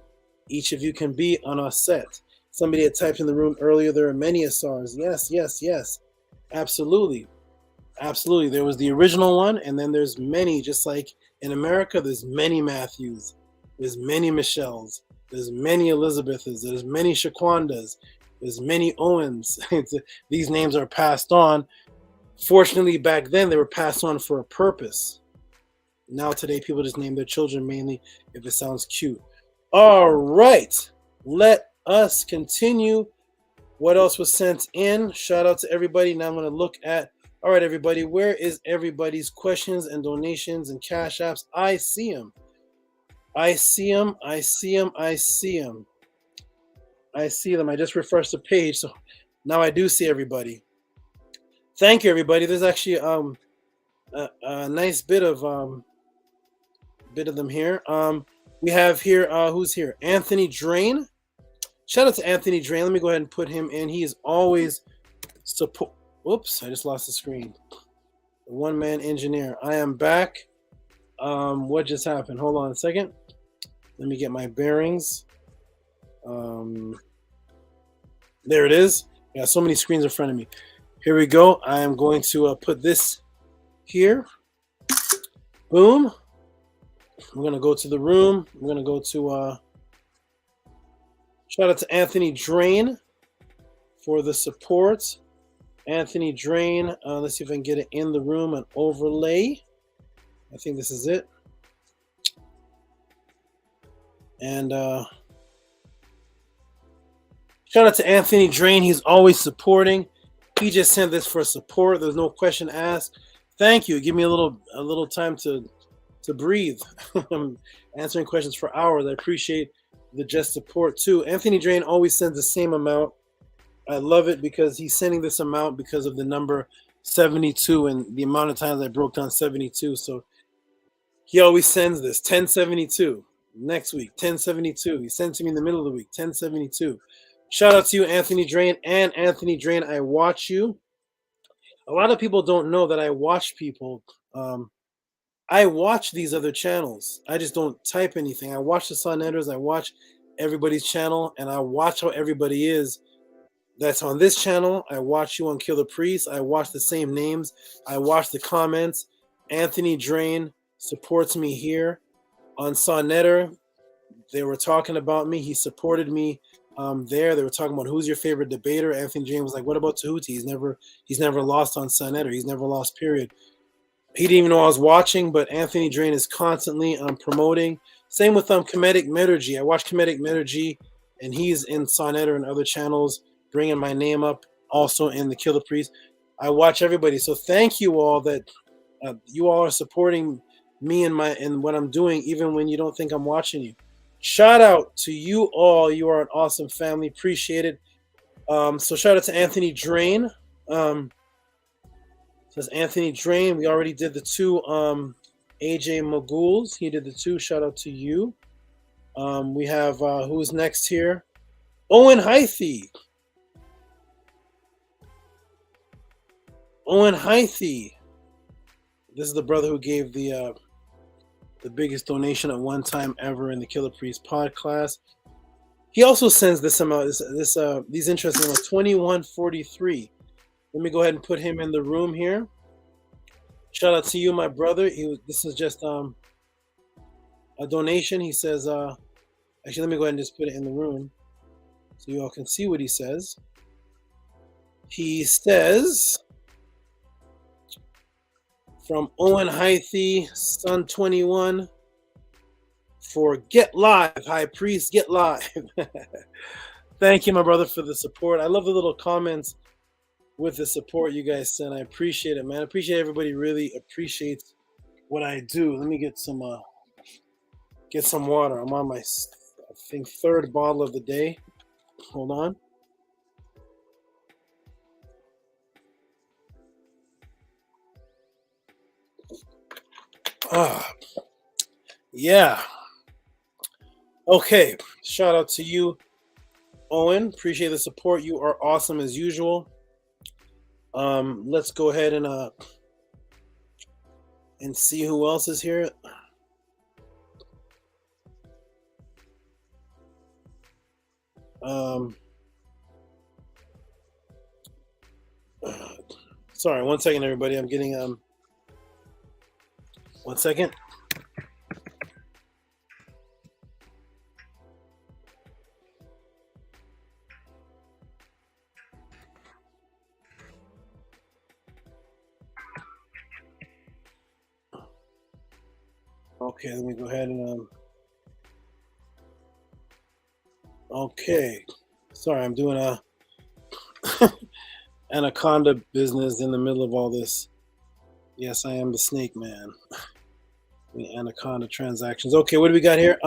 Each of you can be an Aset. Somebody had typed in the room earlier, there are many Asars. Yes. Absolutely. There was the original one, and then there's many, just like in America, there's many Matthews, there's many Michelles, there's many Elizabeths, there's many Shaquandas, there's many Owens. These names are passed on. Fortunately, back then, they were passed on for a purpose. Now, today, people just name their children mainly if it sounds cute. All right. Let us continue. What else was sent in? Shout out to everybody. Now I'm going to look at, all right, everybody, where is everybody's questions and donations and cash apps? I see them. I see them. I just refreshed the page, so now I do see everybody. Thank you, everybody. There's actually a nice bit of them here. We have here, who's here? Anthony Drain. Shout out to Anthony Drain. Let me go ahead and put him in. He is always support. Oops, I just lost the screen. The one-man engineer. I am back. What just happened? Hold on a second. Let me get my bearings. There it is. I got so many screens in front of me. Here we go. I am going to put this here. Boom. We're going to go to the room. We're going to go to shout out to Anthony Drain for the support. Anthony Drain. Let's see if I can get it in the room and overlay. I think this is it. And shout out to Anthony Drain. He's always supporting. He just sent this for support. There's no question asked. Thank you. Give me a little time to breathe. I'm answering questions for hours. I appreciate the just support too. Anthony Drain always sends the same amount. I love it because he's sending this amount because of the number 72 and the amount of times I broke down 72. So he always sends this 1072. Next week, 1072. He sent to me in the middle of the week, 1072. Shout out to you, Anthony Drain. And Anthony Drain, I watch you. A lot of people don't know that I watch people. I watch these other channels. I just don't type anything. I watch the Sonetters. I watch everybody's channel, and I watch how everybody is. That's on this channel. I watch you on Kill the Priest. I watch the same names. I watch the comments. Anthony Drain supports me here. On Sonetter, they were talking about me. He supported me there. They were talking about who's your favorite debater. Anthony Drain was like, what about Tehuti? He's never lost on Sonetter. He's never lost, period. He didn't even know I was watching, but Anthony Drain is constantly promoting. Same with Comedic Metergy. I watch Comedic Metergy, and he's in Sonetter and other channels, bringing my name up, also in the Kill the Priest. I watch everybody. So thank you all that you all are supporting me and what I'm doing, even when you don't think I'm watching you. Shout out to you all. You are an awesome family. Appreciate it. So shout out to Anthony Drain. Says Anthony Drain. We already did the two AJ Maguls. He did the two. Shout out to you. We have who's next here? Owen Hythe. Owen Hythe. This is the brother who gave the biggest donation at one time ever in the Killer Priest Podclass. He also sends this amount. These interesting amounts, 2143. Let me go ahead and put him in the room here. Shout out to you, my brother. This is just a donation. He says, actually, let me go ahead and just put it in the room so you all can see what he says. He says, from Owen Hythe, Son 21, for Get Live, High Priest, Get Live. Thank you, my brother, for the support. I love the little comments with the support you guys send. I appreciate it, man. I appreciate everybody really appreciates what I do. Let me get some water. I'm on my, I think, third bottle of the day. Hold on. Yeah. Okay. Shout out to you, Owen. Appreciate the support. You are awesome as usual. Let's go ahead and see who else is here. Sorry, 1 second, everybody. I'm getting 1 second. Okay, let me go ahead and okay. Sorry, I'm doing a anaconda business in the middle of all this. Yes, I am the snake man. The anaconda transactions. Okay, what do we got here?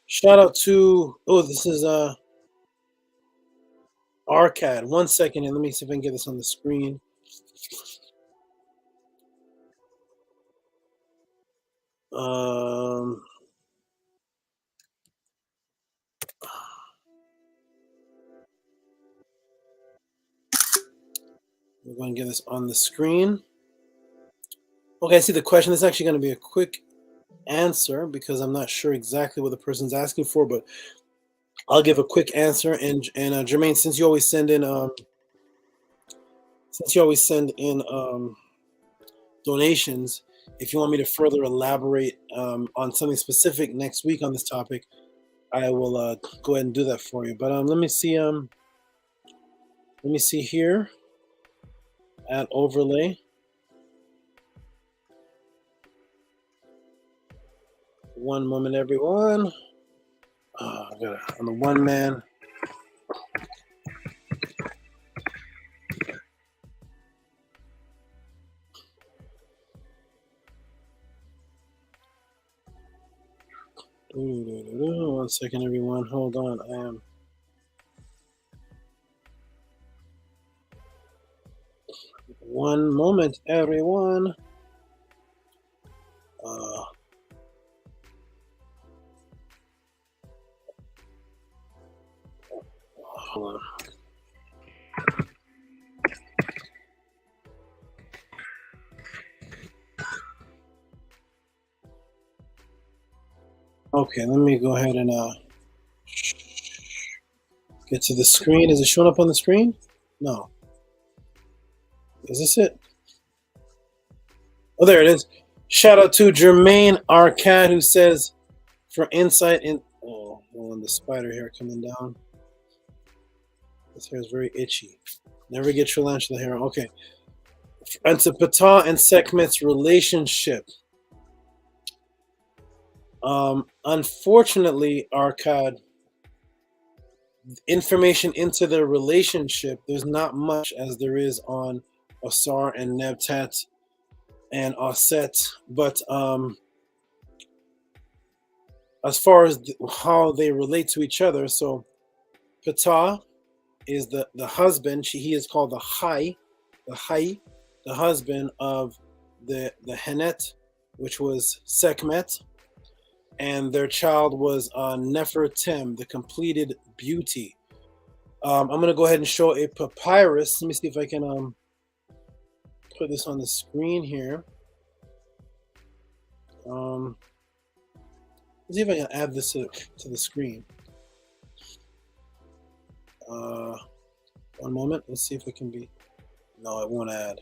Shout out to, this is Arcad. 1 second, and let me see if I can get this on the screen. We're going to get this on the screen. Okay, I see the question. This is actually going to be a quick answer because I'm not sure exactly what the person's asking for, but I'll give a quick answer. And Jermaine, since you always send in donations, if you want me to further elaborate on something specific next week on this topic, I will go ahead and do that for you. But let me see here at overlay. One moment, everyone. I got it on the one man. One second, everyone. Hold on. I am. One moment, everyone. Hold on. Okay, let me go ahead and get to the screen. Is it showing up on the screen? No. Is this it? Oh, there it is. Shout out to Jermaine Arcade, who says, for insight in... Oh, the spider hair coming down. This hair is very itchy. Never get tarantula hair. Okay. And to Ptah and Sekhmet's relationship. Unfortunately, Arcade, information into their relationship, there's not much as there is on Asar and Nebtat and Aset, but as far as how they relate to each other, so Ptah is the husband. He is called the husband of the Henet, which was Sekhmet, and their child was Nefertem, the completed beauty. I'm going to go ahead and show a papyrus. Let me see if I can put this on the screen here. Let's see if I can add this to the screen. One moment. Let's see if it can be. No, it won't add.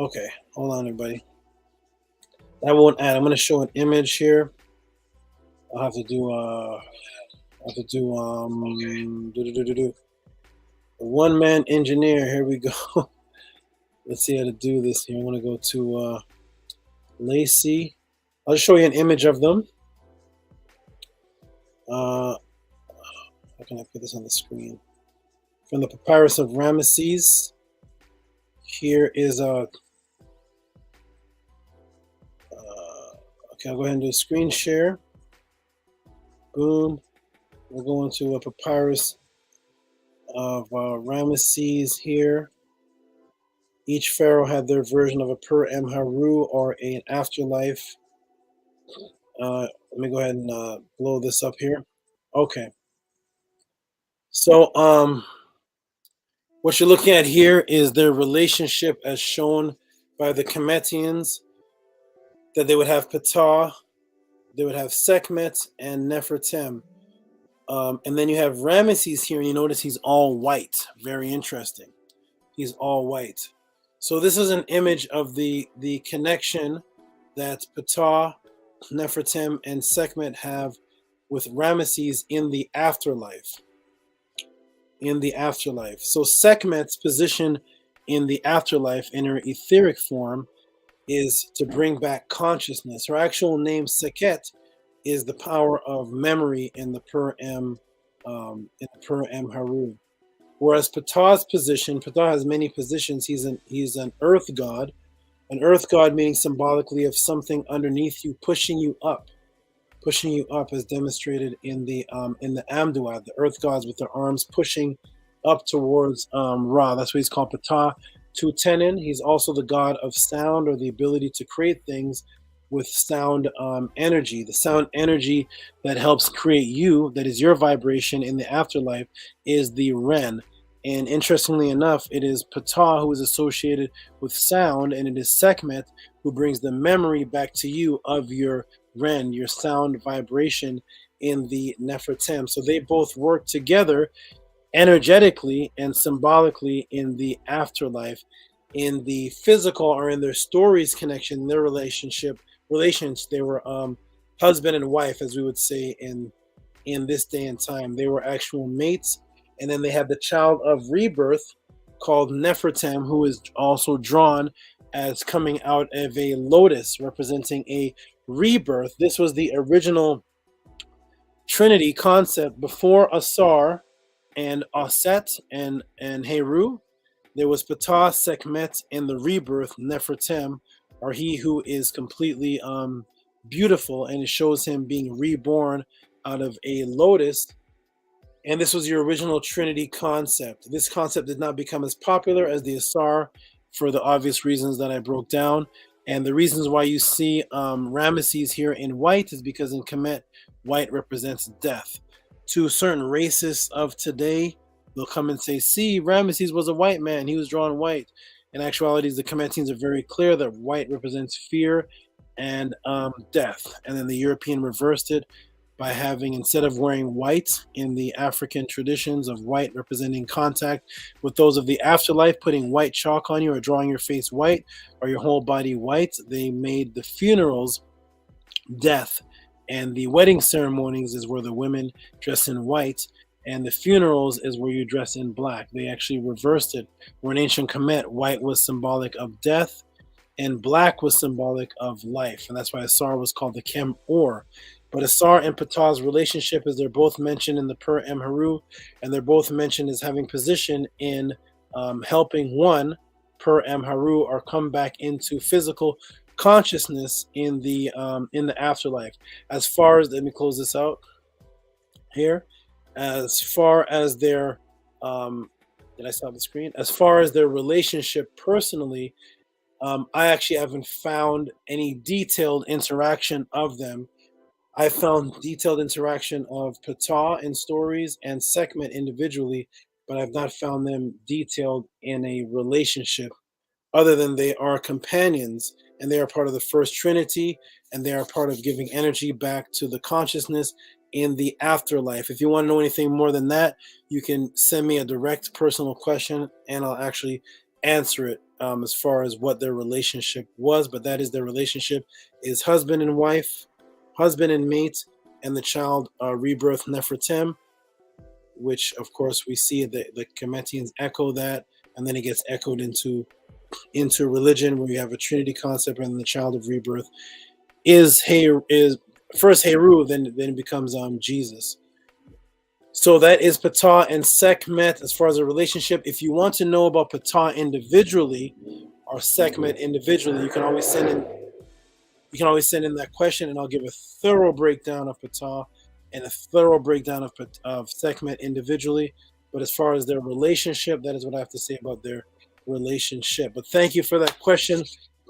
Okay, hold on, everybody. That won't add. I'm going to show an image here. I'll have to do the one-man engineer. Here we go. Let's see how to do this here. I'm going to go to Lacey. I'll just show you an image of them. How can I put this on the screen? From the Papyrus of Ramesses. Here is a... okay, I'll go ahead and do a screen share. Boom. We'll go into a Papyrus of Ramesses here. Each pharaoh had their version of a Per Em Haru or an afterlife. Let me go ahead and blow this up here. Okay. So what you're looking at here is their relationship as shown by the Kemetians, that they would have Ptah, they would have Sekhmet and Nefertem. And then you have Ramesses here, and you notice he's all white. Very interesting. He's all white. So this is an image of the connection that Ptah, Nefertem, and Sekhmet have with Ramesses in the afterlife. In the afterlife. So Sekhmet's position in the afterlife in her etheric form is to bring back consciousness. Her actual name, Seket, is the power of memory in the Per Em Haru. Whereas Ptah's position, Ptah has many positions. He's an earth god meaning symbolically of something underneath you, pushing you up, as demonstrated in the Amduad, the earth gods with their arms pushing up towards Ra. That's why he's called Ptah. Tutenin, he's also the god of sound, or the ability to create things with sound energy. The sound energy that helps create you, that is your vibration in the afterlife, is the Ren. And interestingly enough, it is Ptah who is associated with sound, and it is Sekhmet who brings the memory back to you of your Ren, your sound vibration in the Nefertem. So they both work together energetically and symbolically in the afterlife. In the physical, or in their stories connection, their relations, they were husband and wife, as we would say in this day and time. They were actual mates. And then they had the child of rebirth called Nefertem, who is also drawn as coming out of a lotus, representing a rebirth. This was the original Trinity concept before Asar and Aset and Heru. There was Ptah, Sekhmet, and the rebirth, Nefertem, or he who is completely beautiful, and it shows him being reborn out of a lotus. And this was your original Trinity concept. This concept did not become as popular as the Asar for the obvious reasons that I broke down. And the reasons why you see Ramesses here in white is because in Kemet, white represents death. To certain racists of today, they'll come and say, see, Ramesses was a white man. He was drawn white. In actuality, the Kemetines are very clear that white represents fear and death. And then the European reversed it by having, instead of wearing white in the African traditions of white representing contact with those of the afterlife, putting white chalk on you or drawing your face white or your whole body white, they made the funerals death. And the wedding ceremonies is where the women dress in white, and the funerals is where you dress in black. They actually reversed it. Where in ancient Kemet, white was symbolic of death and black was symbolic of life. And that's why Asar was called the Kem-Or. But Asar and Ptah's relationship is they're both mentioned in the Per Em-Haru, and they're both mentioned as having position in helping one, Per Em-Haru, or come back into physical consciousness in the afterlife. As far as, let me close this out here. As far as their did I stop the screen? As far as their relationship personally, I actually haven't found any detailed interaction of them. I found detailed interaction of Ptah in stories and Sekhmet individually, but I've not found them detailed in a relationship, other than they are companions and they are part of the first Trinity, and they are part of giving energy back to the consciousness in the afterlife. If you want to know anything more than that, you can send me a direct personal question and I'll actually answer it as far as what their relationship was. But that is their relationship is husband and wife, husband and mate, and the child rebirth Nefertem, which of course we see the Kemetians echo that, and then it gets echoed into religion where you have a Trinity concept, and the child of rebirth is first Heru, then it becomes Jesus. So that is Ptah and Sekhmet as far as a relationship. If you want to know about Ptah individually or Sekhmet individually, you can always send in that question, and I'll give a thorough breakdown of Ptah and a thorough breakdown of Sekhmet individually. But as far as their relationship, that is what I have to say about their relationship. But thank you for that question,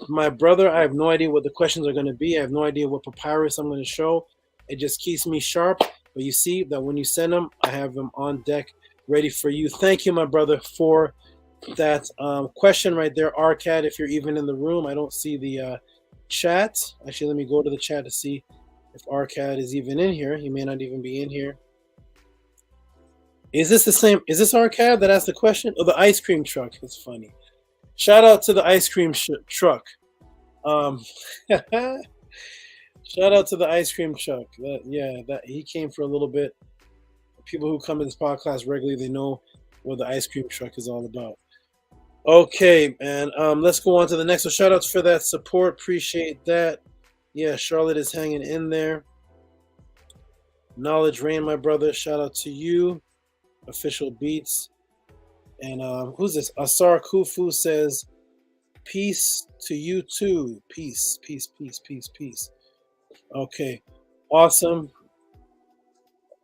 my brother. I have no idea what the questions are going to be. I have no idea what papyrus I'm going to show. It just keeps me sharp. But you see that when you send them, I have them on deck ready for you. Thank you, my brother, for that question right there. Arcad, if you're even in the room, I don't see the chat. Actually, let me go to the chat to see if Arcad is even in here. He may not even be in here. Is this the same? Is this Arcad that asked the question? Oh, the ice cream truck. It's funny. Shout out to the ice cream truck. Shout out to the ice cream truck. That he came for a little bit. People who come to this podcast regularly, they know what the ice cream truck is all about. Okay, and let's go on to the next. So shout outs for that support. Appreciate that. Yeah, Charlotte is hanging in there. Knowledge Rain, my brother. Shout out to you. Official Beats. And who's this? Asar Kufu says, peace to you too. Peace, peace, peace, peace, peace. Okay, awesome.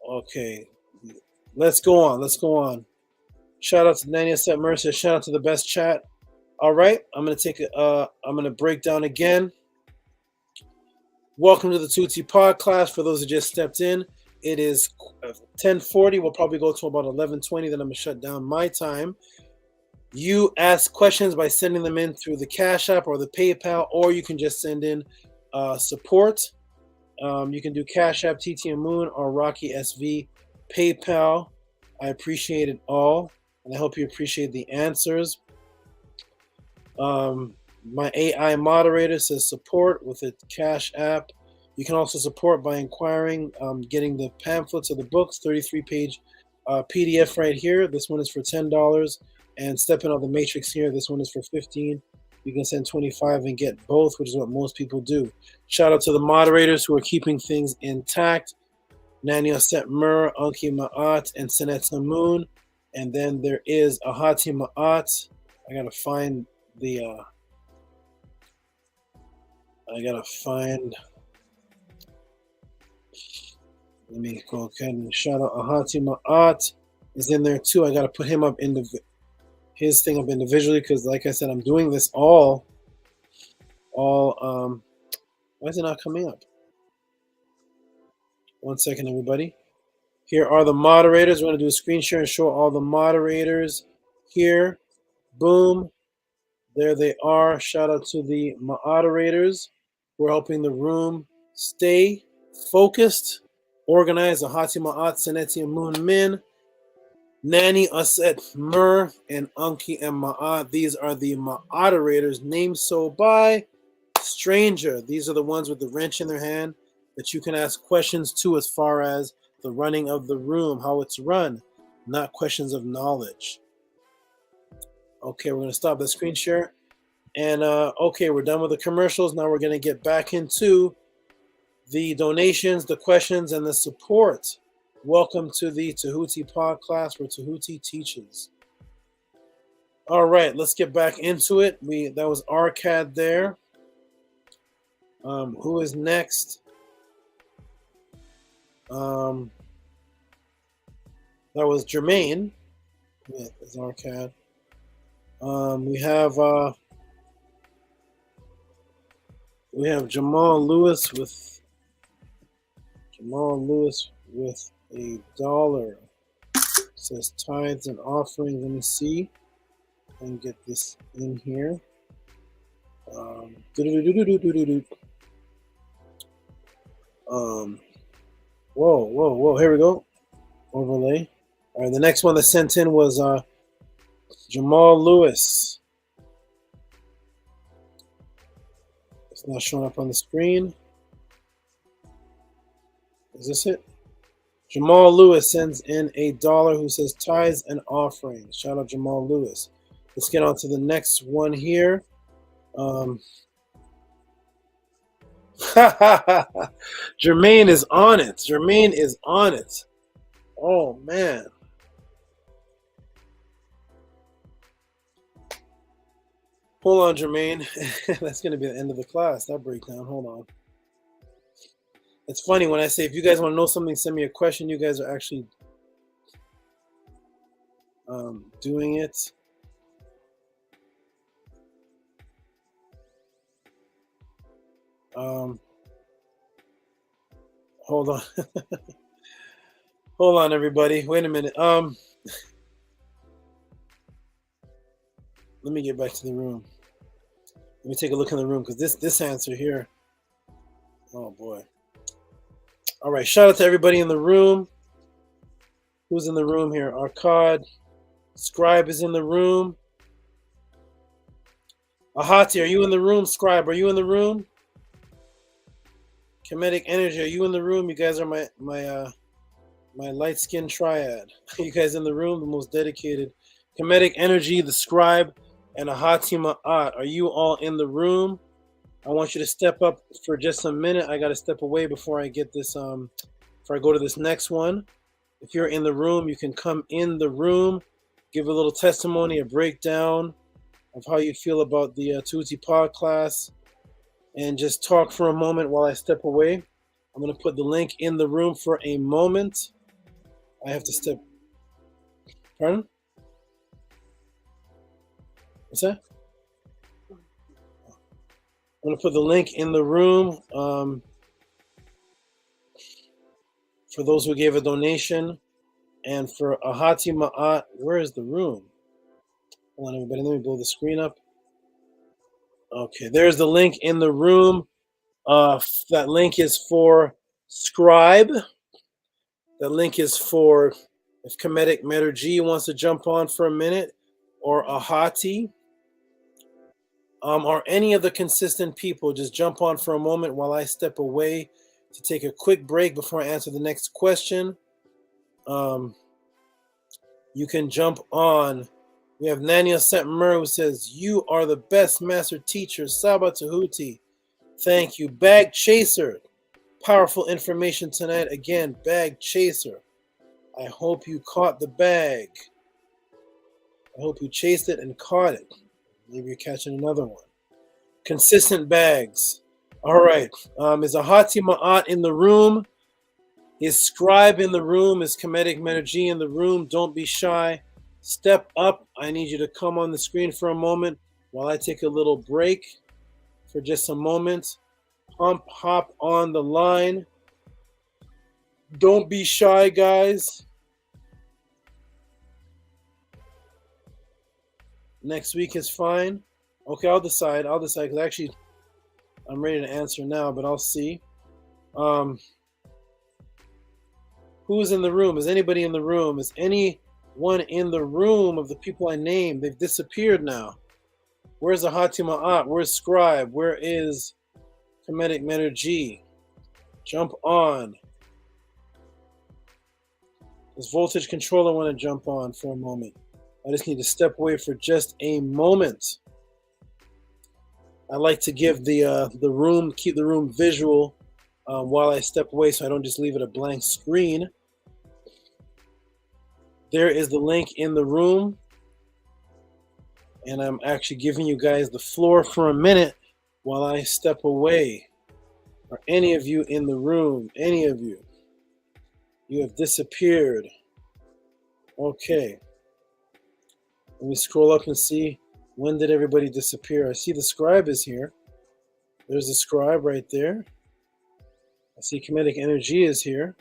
Okay, let's go on. Shout out to Daniel Set Mercer. Shout out to the best chat. All right, I'm gonna break down again. Welcome to the Tehuti Podclass. For those who just stepped in, it is 10:40. We'll probably go to about 11:20. Then I'm gonna shut down my time. You ask questions by sending them in through the Cash App or the PayPal, or you can just send in support. You can do Cash App, TT Moon, or Rocky SV, PayPal. I appreciate it all, and I hope you appreciate the answers. My AI moderator says support with a Cash App. You can also support by inquiring, getting the pamphlets or the books, 33-page PDF right here. This one is for $10. And stepping on the matrix here, this one is for $15. You can send 25 and get both, which is what most people do. Shout out to the moderators who are keeping things intact. Nani Aset Mur, Anki Ma'at, and Senet Moon. And then there is Ahati Ma'at. I gotta find the Let me go ahead and shout out Ahati Ma'at is in there too. I got to put him up his thing up individually because, like I said, I'm doing this all. Why is it not coming up? 1 second, everybody. Here are the moderators. We're going to do a screen share and show all the moderators here. Boom. There they are. Shout out to the moderators who are helping the room stay focused, organized. Ahati Ma'at, Seneti and Moon Min, Nani Aset Mur, and Anki and Ma'at. These are the moderators named so by Stranger. These are the ones with the wrench in their hand that you can ask questions to as far as the running of the room, how it's run, not questions of knowledge. Okay, we're going to stop the screen share. And okay, we're done with the commercials. Now we're going to get back into the donations, the questions, and the support. Welcome to the Tehuti Podclass where Tehuti teaches. All right, let's get back into it. That was Arcad there. Who is next? That was Jermaine. Yeah, that's Arcad. We have Jamal Lewis with $1. It says tithes and offerings. Let me see. And get this in here. Whoa. Here we go. Overlay. All right, the next one that sent in was Jamal Lewis. It's not showing up on the screen. Is this it? Jamal Lewis sends in $1 who says tithes and offerings. Shout out Jamal Lewis. Let's get on to the next one here. Jermaine is on it. Oh, man. Hold on, Jermaine. That's going to be the end of the class, that breakdown. Hold on. It's funny when I say, if you guys want to know something, send me a question. You guys are actually doing it. Hold on. Hold on, everybody. Wait a minute. Let me get back to the room. Let me take a look in the room because this answer here. Oh boy. All right. Shout out to everybody in the room. Who's in the room here? Arcad. Scribe is in the room. Ahati, are you in the room? Scribe, are you in the room? Kinetic Energy, are you in the room? You guys are my light-skinned triad. You guys in the room, the most dedicated. Kinetic Energy, the Scribe, and Ahati Ma'at. Are you all in the room? I want you to step up for just a minute. I got to step away before I get this, before I go to this next one. If you're in the room, you can come in the room, give a little testimony, a breakdown of how you feel about the Tehuti Podclass, and just talk for a moment while I step away. I'm going to put the link in the room for a moment. I have to step. Pardon? What's that? I'm going to put the link in the room for those who gave a donation. And for Ahati Ma'at, where is the room? Hold on, everybody. Let me blow the screen up. Okay, there's the link in the room. That link is for Scribe. That link is for if Comedic Matter G wants to jump on for a minute, or Ahati, or any of the consistent people. Just jump on for a moment while I step away to take a quick break before I answer the next question. You can jump on. We have Nania Setmer who says, "You are the best master teacher, Saba Tehuti." Thank you. Bag Chaser. Powerful information tonight. Again, Bag Chaser. I hope you caught the bag. I hope you chased it and caught it. Maybe you're catching another one. Consistent bags. All right. Is Ahati Ma'at in the room? Is scribe in the room? Is comedic energy in the room? Don't be shy. Step up. I need you to come on the screen for a moment while I take a little break for just a moment. Hop on the line. Don't be shy, guys. Next week is fine. Okay, I'll decide because actually I'm ready to answer now, but I'll see. Who's in the room? Is anybody in the room? Is anyone in the room of the people I named? They've disappeared now. Where's the Hatima'at? Where's Scribe? Where is Comedic Energy? Jump on. Does Voltage Controller want to jump on for a moment? I just need to step away for just a moment. I like to give the room, keep the room visual while I step away so I don't just leave it a blank screen. There is the link in the room. And I'm actually giving you guys the floor for a minute while I step away. Are any of you in the room? Any of you? You have disappeared. Okay. Let me scroll up and see, when did everybody disappear? I see the scribe is here. There's the scribe right there. I see comedic energy is here.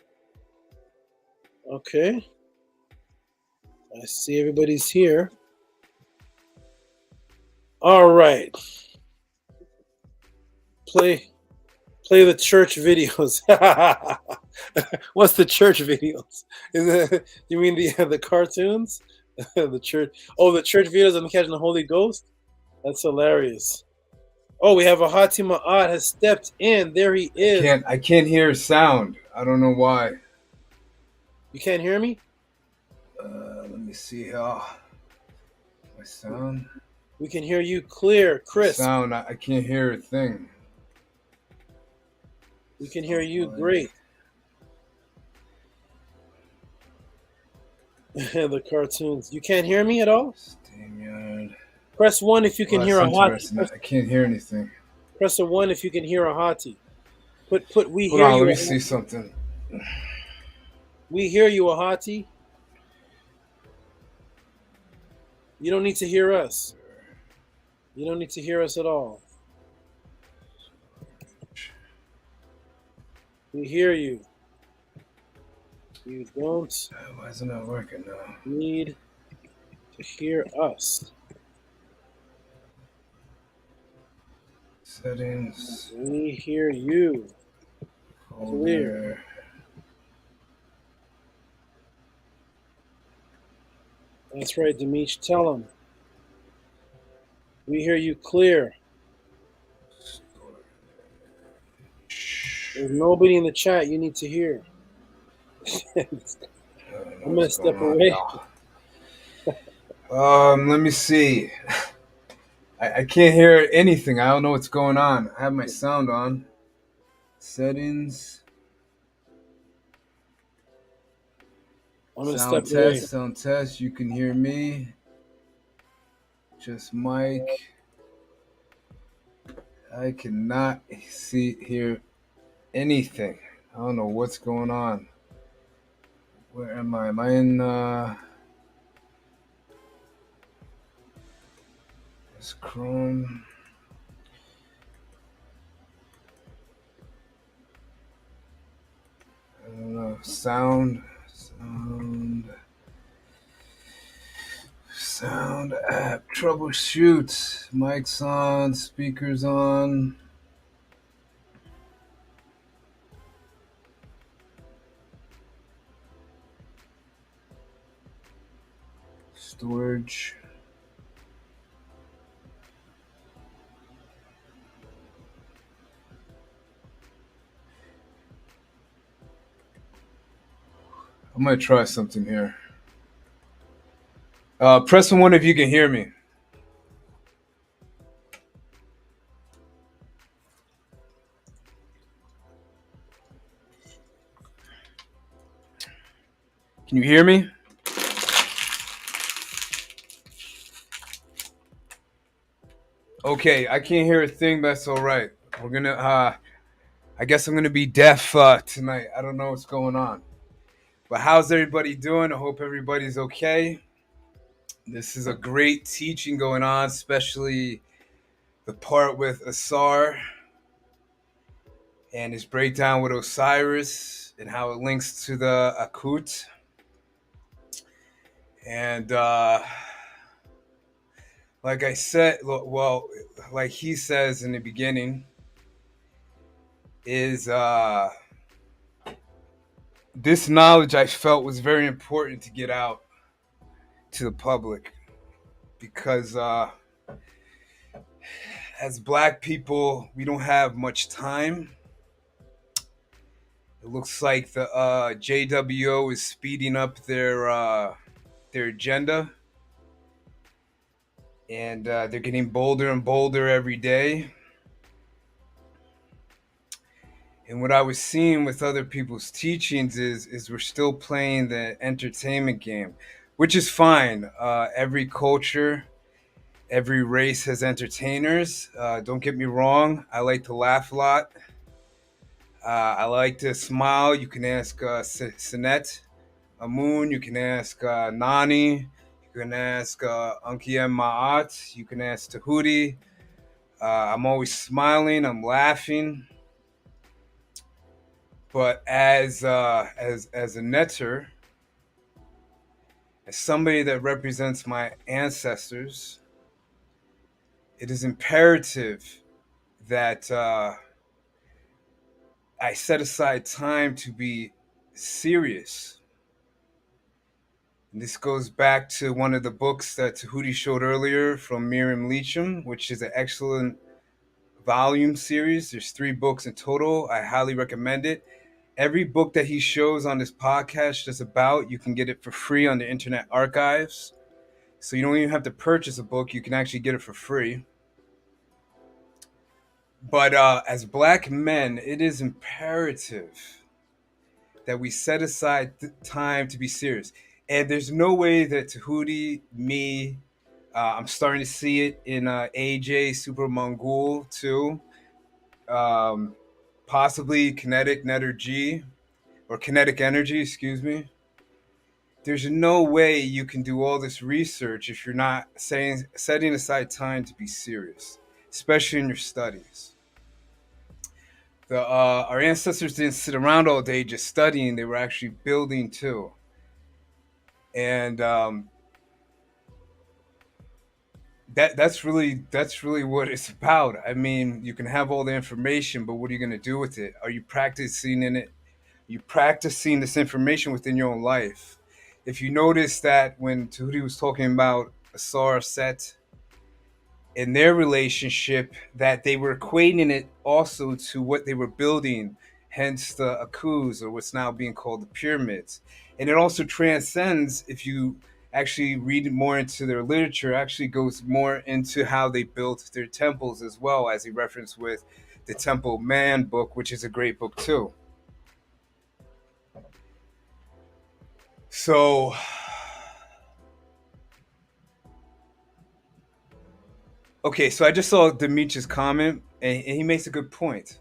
Okay. I see everybody's here. All right. Play the church videos. What's the church videos? You mean the cartoons? The church. Oh, the church videos of me catching the Holy Ghost? That's hilarious. Oh, we have a Hatima'at has stepped in. There he is. I can't hear sound. I don't know why. You can't hear me? Let me see how. My sound. We can hear you clear, Chris. Sound. I can't hear a thing. We can hear you great. The cartoons. You can't hear me at all? StreamYard. Press 1 if you can hear a interesting. hottie. I can't hear anything. Press a 1 if you can hear a hottie. Put we Hold hear on, you. let me see something. We hear you, a hottie. You don't need to hear us. You don't need to hear us at all. We hear you. You don't Why is it not working now? need to hear us. Settings. We hear you. Clear. That's right, Demetri. Tell him. We hear you clear. There's nobody in the chat you need to hear. I'm going to step away. Let me see. I can't hear anything. I don't know what's going on. I have my sound on. Settings. I'm going to sound step away. test. Sound test. You can hear me. Just mic. I cannot hear anything. I don't know what's going on. Where am I? Am I in this Chrome? I don't know. Sound app. Troubleshoot. Mic's on. Speakers on. Storage. I'm gonna try something here. Press 1 if you can hear me. Can you hear me? Okay, I can't hear a thing. That's all right. We're gonna. I guess I'm gonna be deaf tonight. I don't know what's going on. But how's everybody doing? I hope everybody's okay. This is a great teaching going on, especially the part with Asar and his breakdown with Osiris and how it links to the Akut. And like I said, well, like he says in the beginning, is this knowledge I felt was very important to get out to the public because as Black people, we don't have much time. It looks like the JWO is speeding up their agenda, and they're getting bolder and bolder every day. And what I was seeing with other people's teachings is we're still playing the entertainment game, which is fine. Every culture, every race has entertainers. Don't get me wrong. I like to laugh a lot. I like to smile. You can ask Sinette, Amun. You can ask Nani. You can ask Ankiem Ma'at. You can ask Tehuti. I'm always smiling. I'm laughing. But as a netter, as somebody that represents my ancestors, it is imperative that I set aside time to be serious. And this goes back to one of the books that Tehuti showed earlier from Miriam Leacham, which is an excellent volume series. There's 3 books in total. I highly recommend it. Every book that he shows on this podcast just about, you can get it for free on the Internet Archives. So you don't even have to purchase a book. You can actually get it for free. But as Black men, it is imperative that we set aside time to be serious. And there's no way that Tehuti, me, I'm starting to see it in AJ, Super Mongol too. Possibly Kinetic Energy, or Kinetic Energy, excuse me. There's no way you can do all this research if you're not setting aside time to be serious, especially in your studies. Our ancestors didn't sit around all day just studying; they were actually building too. And that's really what it's about. I mean, you can have all the information, but what are you going to do with it? Are you practicing in it? You practicing this information within your own life. If you notice that when Tehuti was talking about Asar Set in their relationship, that they were equating it also to what they were building, hence the Akus, or what's now being called the pyramids. And it also transcends, if you actually read more into their literature, actually goes more into how they built their temples as well, as he referenced with the Temple Man book, which is a great book too. So, okay, so I just saw Dimitri's comment, and he makes a good point.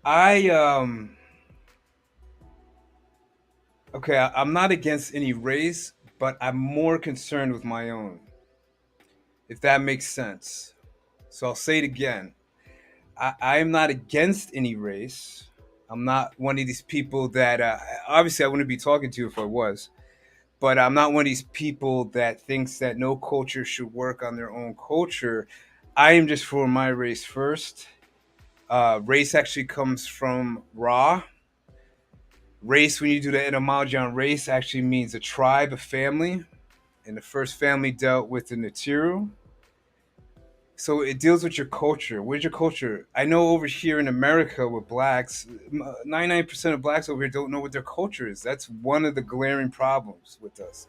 I'm not against any race, but I'm more concerned with my own, if that makes sense. So I'll say it again. I am not against any race. I'm not one of these people that, obviously I wouldn't be talking to you if I was, but I'm not one of these people that thinks that no culture should work on their own culture. I am just for my race first. Race actually comes from Ra. Race, when you do the etymology on race, actually means a tribe, a family. And the first family dealt with the Natiru. So it deals with your culture. Where's your culture? I know over here in America with blacks, 99% of blacks over here don't know what their culture is. That's one of the glaring problems with us.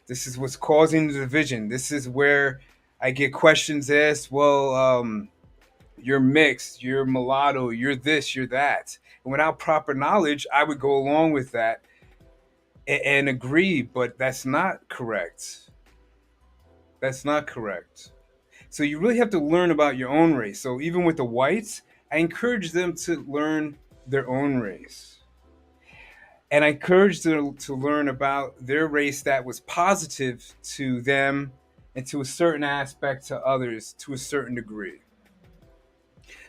This is what's causing the division. This is where I get questions asked, well, you're mixed, you're mulatto, you're this, you're that. And without proper knowledge, I would go along with that and agree, but that's not correct. That's not correct. So you really have to learn about your own race. So even with the whites, I encourage them to learn their own race. And I encourage them to learn about their race that was positive to them and to a certain aspect to others to a certain degree.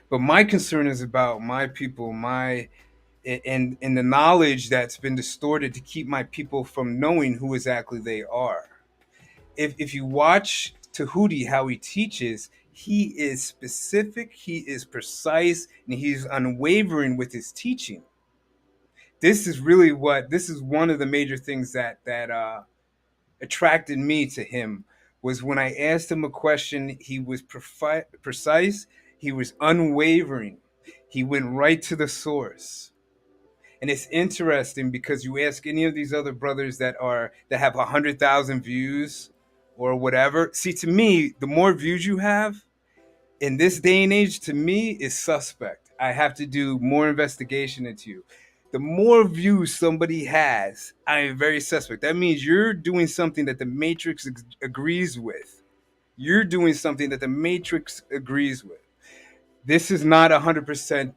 But my concern is about my people, and the knowledge that's been distorted to keep my people from knowing who exactly they are. If you watch Tehuti, how he teaches, he is specific, he is precise, and he's unwavering with his teaching. This is one of the major things that attracted me to him, was when I asked him a question, he was precise, he was unwavering, he went right to the source. And it's interesting because you ask any of these other brothers that have 100,000 views or whatever. See, to me, the more views you have in this day and age, to me, is suspect. I have to do more investigation into you. The more views somebody has, I am very suspect. That means you're doing something that the Matrix agrees with. You're doing something that the Matrix agrees with. This is not 100%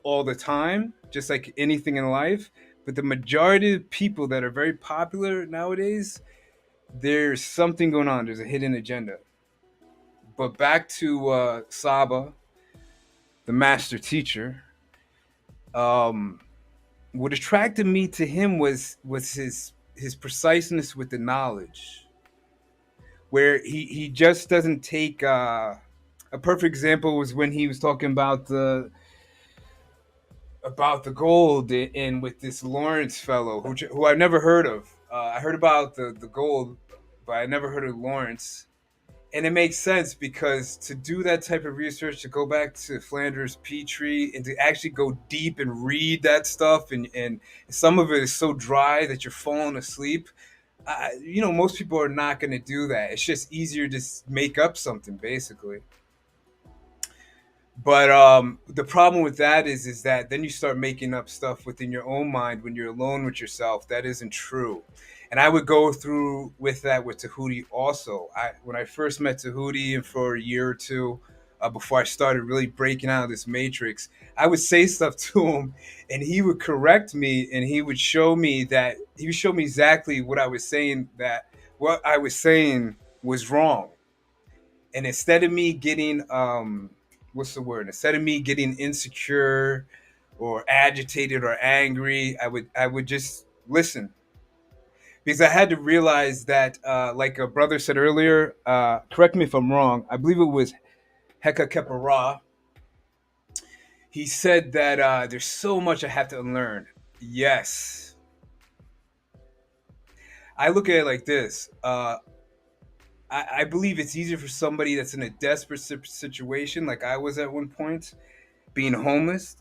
all the time, just like anything in life. But the majority of people that are very popular nowadays, there's something going on. There's a hidden agenda. But back to Saba, the master teacher. What attracted me to him was his preciseness with the knowledge, where he just doesn't take. A perfect example was when he was talking about the gold and with this Lawrence fellow who I've never heard of. I heard about the gold, but I never heard of Lawrence. And it makes sense because to do that type of research, to go back to Flanders Petrie and to actually go deep and read that stuff, and some of it is so dry that you're falling asleep. Most people are not going to do that. It's just easier to make up something, basically. But the problem with that is that then you start making up stuff within your own mind when you're alone with yourself. That isn't true. And I would go through with that with Tehuti also. When I first met Tehuti, and for a year or two before I started really breaking out of this matrix, I would say stuff to him and he would correct me, and he would show me exactly what I was saying was wrong. And instead of me getting instead of me getting insecure or agitated or angry, I would just listen. Because I had to realize that, like a brother said earlier, correct me if I'm wrong, I believe it was Heka Kepara. He said that there's so much I have to unlearn. Yes. I look at it like this. I believe it's easier for somebody that's in a desperate situation, like I was at one point, being homeless.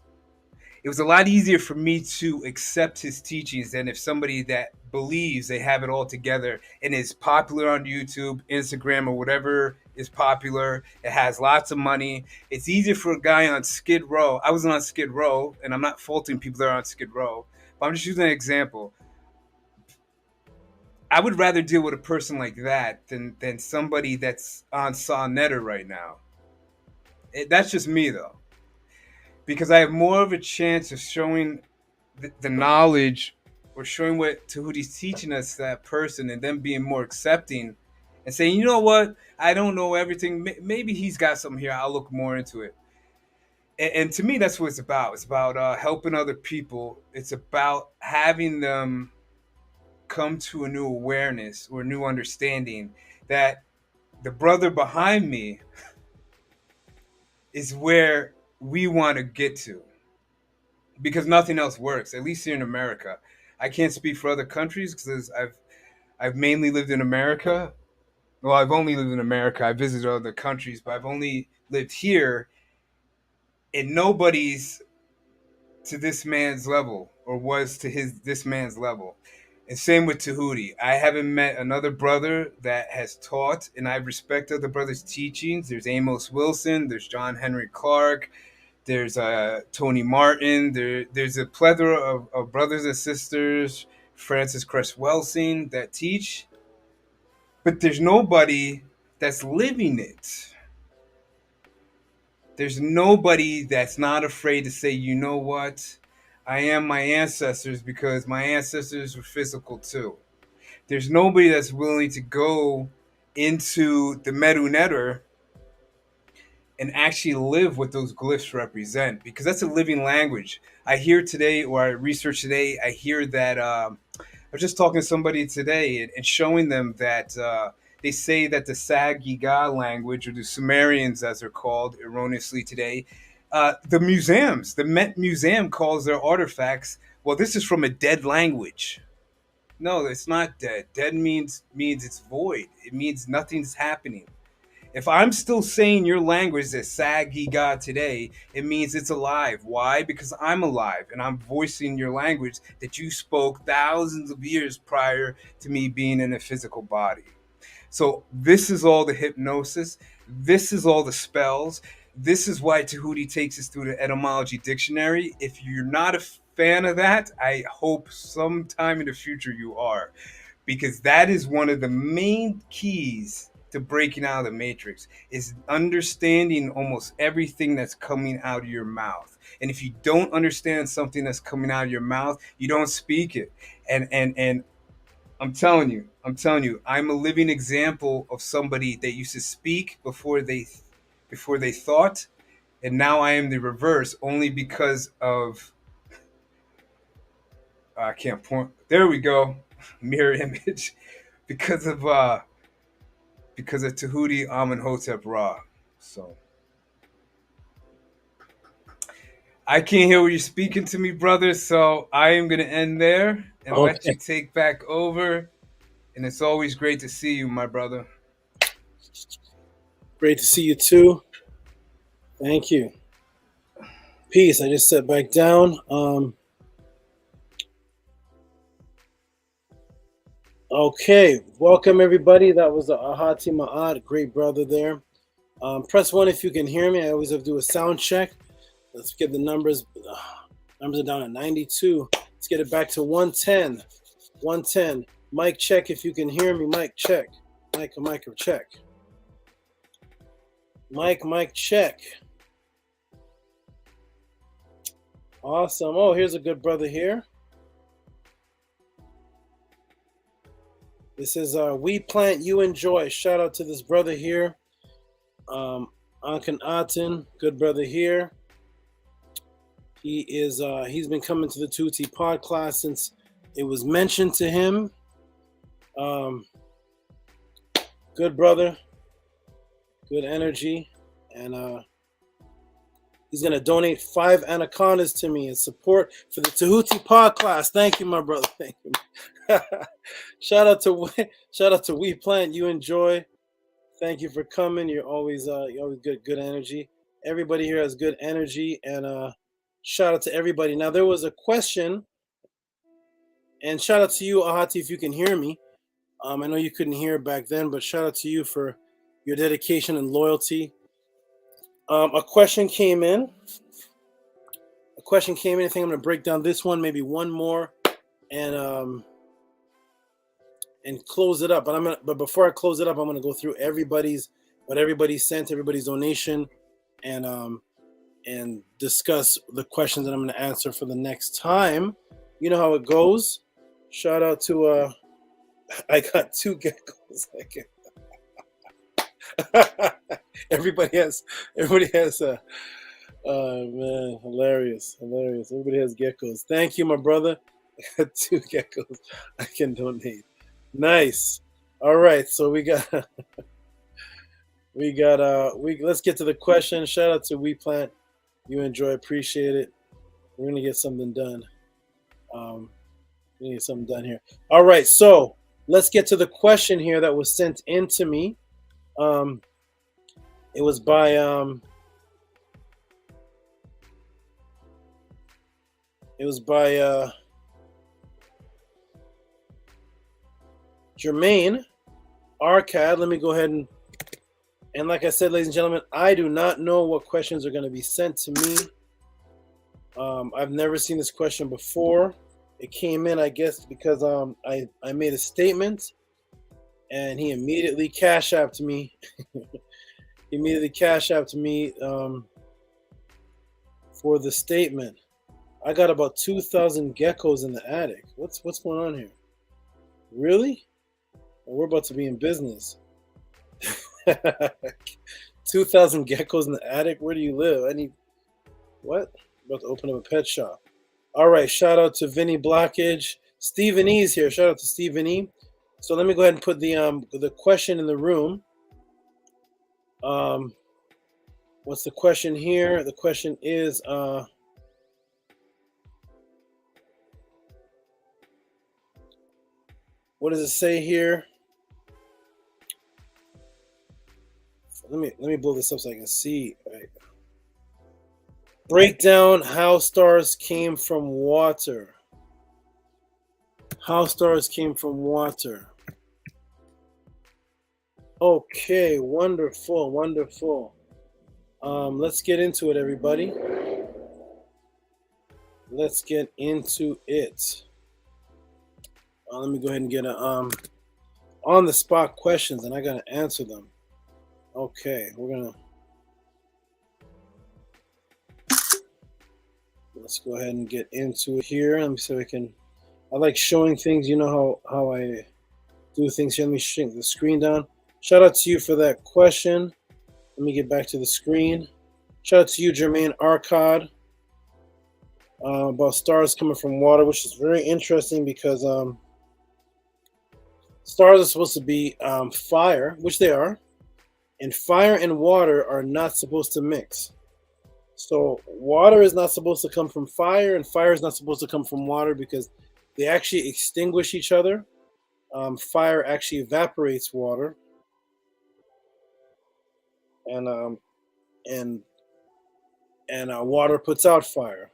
It was a lot easier for me to accept his teachings than if somebody that believes they have it all together and is popular on YouTube, Instagram, or whatever is popular. It has lots of money. It's easier for a guy on Skid Row. I wasn't on Skid Row, and I'm not faulting people that are on Skid Row, but I'm just using an example. I would rather deal with a person like that than somebody that's on Saw Netter right now. That's just me, though. Because I have more of a chance of showing the knowledge or showing what Tehuti's teaching us to that person, and them being more accepting and saying, you know what, I don't know everything. Maybe he's got something here. I'll look more into it. And to me, that's what it's about. It's about helping other people. It's about having them come to a new awareness or a new understanding that the brother behind me is where we want to get to, because nothing else works, at least here in America. I can't speak for other countries because I've mainly lived in America. Well, I've only lived in America. I visited other countries, but I've only lived here, and nobody's to this man's level or was to this man's level. And same with Tehuti. I haven't met another brother that has taught, and I respect other brothers' teachings. There's Amos Wilson, there's John Henry Clark, there's Tony Martin, there's a plethora of brothers and sisters, Francis Cress Welsing, that teach. But there's nobody that's living it. There's nobody that's not afraid to say, you know what? I am my ancestors because my ancestors were physical too. There's nobody that's willing to go into the Medu Neter and actually live what those glyphs represent, because that's a living language. I hear today, or I research today, I hear that I was just talking to somebody today and showing them that they say that the Sagiga language, or the Sumerians as they're called erroneously today, the Met Museum calls their artifacts, well, this is from a dead language. No, it's not dead. Dead means it's void. It means nothing's happening. If I'm still saying your language is Sagiga today, it means it's alive. Why? Because I'm alive and I'm voicing your language that you spoke thousands of years prior to me being in a physical body. So this is all the hypnosis. This is all the spells. This is why Tehuti takes us through the etymology dictionary. If you're not a fan of that, I hope sometime in the future you are, because that is one of the main keys to breaking out of the matrix, is understanding almost everything that's coming out of your mouth. And if you don't understand something that's coming out of your mouth, you don't speak it. And I'm telling you, I'm a living example of somebody that used to speak before they thought, and now I am the reverse, only because of I can't point. There we go, mirror image, because of Tehuti Amenhotep Ra. So I can't hear what you're speaking to me, brother. So I am going to end there and let you take back over. And it's always great to see you, my brother. Great to see you too. Thank you. Peace. I just sat back down. Okay, welcome everybody. That was the Ahati Ma'ad, great brother there. Press 1 if you can hear me. I always have to do a sound check. Let's get the numbers. Numbers are down at 92. Let's get it back to 110. 110. Mic check if you can hear me. Mic check. Mic check. Mic check. Awesome. Oh, here's a good brother here. This is We Plant, You Enjoy. Shout out to this brother here. Ankan Aten, good brother here. He is he's been coming to the Tehuti Podclass since it was mentioned to him. Good brother, good energy, and he's gonna donate 5 anacondas to me in support for the Tehuti Podclass. Thank you, my brother. Thank you. Shout out to We Plant, You Enjoy. Thank you for coming. You're always good energy. Everybody here has good energy, and shout out to everybody. Now there was a question, and shout out to you, Ahati, if you can hear me. I know you couldn't hear back then, but shout out to you for your dedication and loyalty. A question came in. I think I'm gonna break down this one, maybe one more, and close it up. But before I close it up, I'm gonna go through what everybody sent, everybody's donation, and discuss the questions that I'm gonna answer for the next time. You know how it goes. Shout out to I got 2 geckos. Everybody has man, hilarious. Everybody has geckos. Thank you, my brother. I got 2 geckos I can donate. Nice. All right, so let's get to the question. Shout out to We Plant, You Enjoy, appreciate it. We're gonna get something done. Here. All right, so let's get to the question here that was sent in to me. It was by Jermaine Arcad. Let me go ahead and like I said, ladies and gentlemen, I do not know what questions are going to be sent to me. I've never seen this question before. It came in, I guess, because I made a statement, and he immediately cash apped me. He immediately cash apped me for the statement. I got about 2,000 geckos in the attic. What's going on here? Really? Well, we're about to be in business. 2,000 geckos in the attic? Where do you live? I need what? About to open up a pet shop. All right, shout out to Vinny Blockage. Stephen E's here. Shout out to Stephen E. So let me go ahead and put the question in the room. What's the question here? The question is what does it say here? Let me blow this up so I can see. Right. Break down how stars came from water. How stars came from water. Okay, wonderful, wonderful. Let's get into it, everybody. Let's get into it. Let me go ahead and get a on the spot questions, and I gotta answer them. Okay, let's go ahead and get into it here. Let me see if I can. I like showing things. You know how I do things here. Let me shrink the screen down. Shout out to you for that question. Let me get back to the screen. Shout out to you, Jermaine Arcad, about stars coming from water, which is very interesting because stars are supposed to be fire, which they are, and fire and water are not supposed to mix. So water is not supposed to come from fire, and fire is not supposed to come from water because they actually extinguish each other. Fire actually evaporates water. And water puts out fire.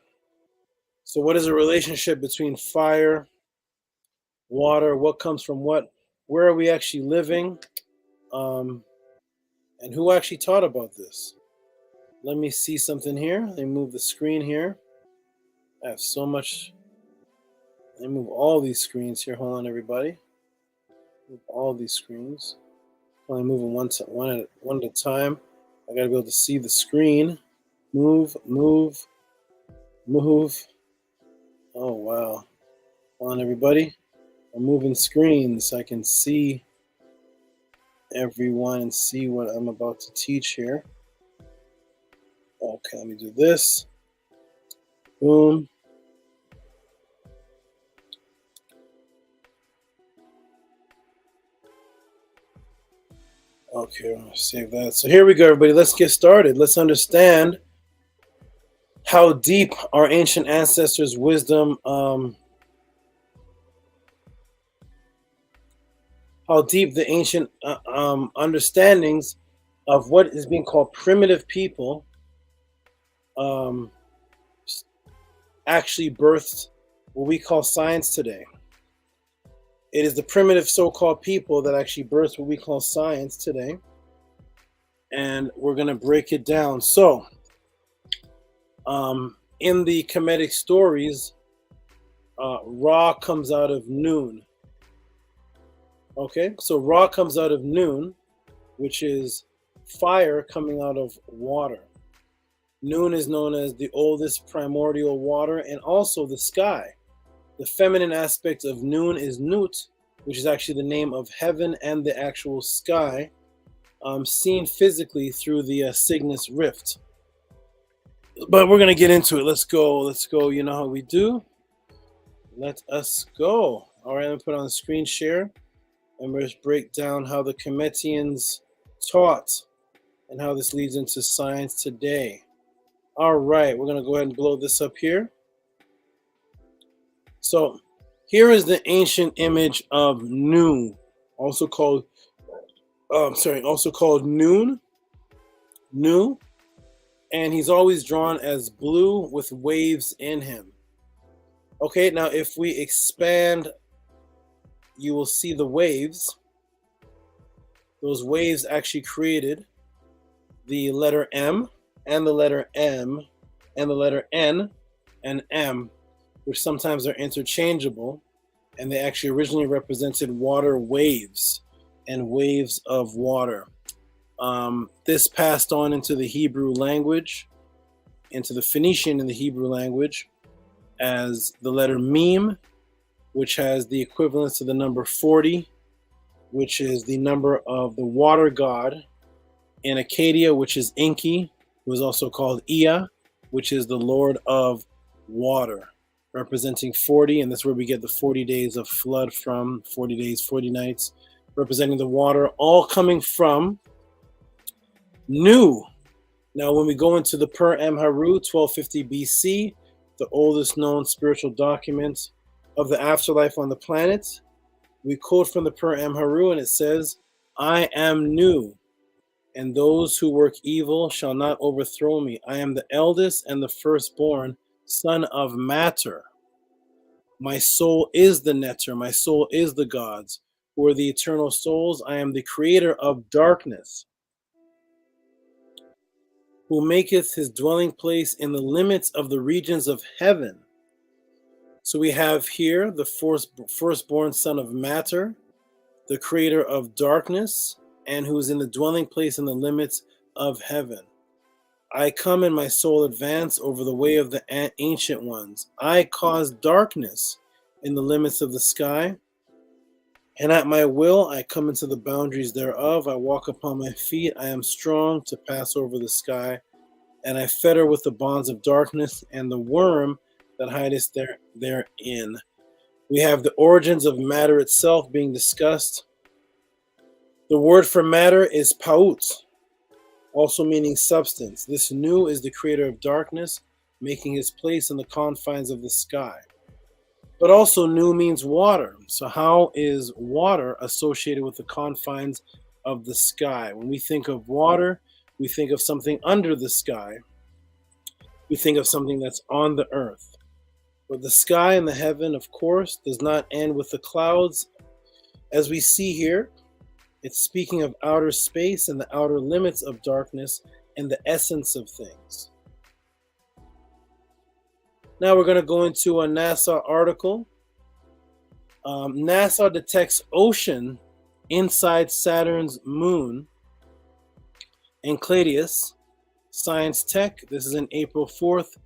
So what is the relationship between fire, water, what comes from what? Where are we actually living? And who actually taught about this? Let me see something here. Let me move the screen here. I have so much. Let me move all these screens here. Hold on, everybody. Move all these screens. Only moving one at a time. I gotta be able to see the screen. Move. Oh wow. Hold on, everybody. I'm moving screens so I can see everyone and see what I'm about to teach here. Okay, let me do this. Boom. Okay, I'm gonna save that. So here we go, everybody. Let's get started. Let's understand how deep our ancient ancestors' wisdom, how deep the ancient understandings of what is being called primitive people actually birthed what we call science today. It is the primitive so-called people that actually birthed what we call science today. And we're going to break it down. So, in the Kemetic stories, Ra comes out of noon. Okay, so Ra comes out of noon, which is fire coming out of water. Noon is known as the oldest primordial water and also the sky. The feminine aspect of noon is Nut, which is actually the name of heaven and the actual sky, seen physically through the Cygnus rift. But we're going to get into it. Let's go. You know how we do. Let us go. All right, I'm going to put on the screen share. And we'll just break down how the Kemetians taught and how this leads into science today. All right, we're going to go ahead and blow this up here. So here is the ancient image of Nu, also called Noon. Nu, and he's always drawn as blue with waves in him. Okay, now if we expand, you will see the waves. Those waves actually created the letter M and the letter M and the letter N and M, which sometimes are interchangeable, and they actually originally represented water waves. and waves of water. This passed on into the Hebrew language, into the Phoenician and the Hebrew language, as the letter Mem, which has the equivalence to the number 40, which is the number of the water god. In Acadia, which is Enki, who is also called Ea, which is the Lord of water, representing 40, and that's where we get the 40 days of flood from, 40 days, 40 nights, representing the water, all coming from Nu. Now, when we go into the Per Amharu, 1250 BC, the oldest known spiritual document of the afterlife on the planet, we quote from the Per Amharu, and it says, I am Nu, and those who work evil shall not overthrow me. I am the eldest and the firstborn, son of matter. My soul is the netter, my soul is the gods, who are the eternal souls. I am the creator of darkness, who maketh his dwelling place in the limits of the regions of heaven. So we have here the firstborn son of matter, the creator of darkness, and who is in the dwelling place in the limits of heaven. I come and my soul advance over the way of the ancient ones. I cause darkness in the limits of the sky, and at my will I come into the boundaries thereof. I walk upon my feet. I am strong to pass over the sky, and I fetter with the bonds of darkness and the worm that hideth therein. We have the origins of matter itself being discussed. The word for matter is paut, also meaning substance. This Nu is the creator of darkness, making his place in the confines of the sky. But also Nu means water. So how is water associated with the confines of the sky? When we think of water, we think of something under the sky. We think of something that's on the earth. But the sky and the heaven, of course, does not end with the clouds. As we see here, it's speaking of outer space and the outer limits of darkness and the essence of things. Now we're going to go into a NASA article. NASA detects ocean inside Saturn's moon. Enceladus, Science Tech. This is in April 4th,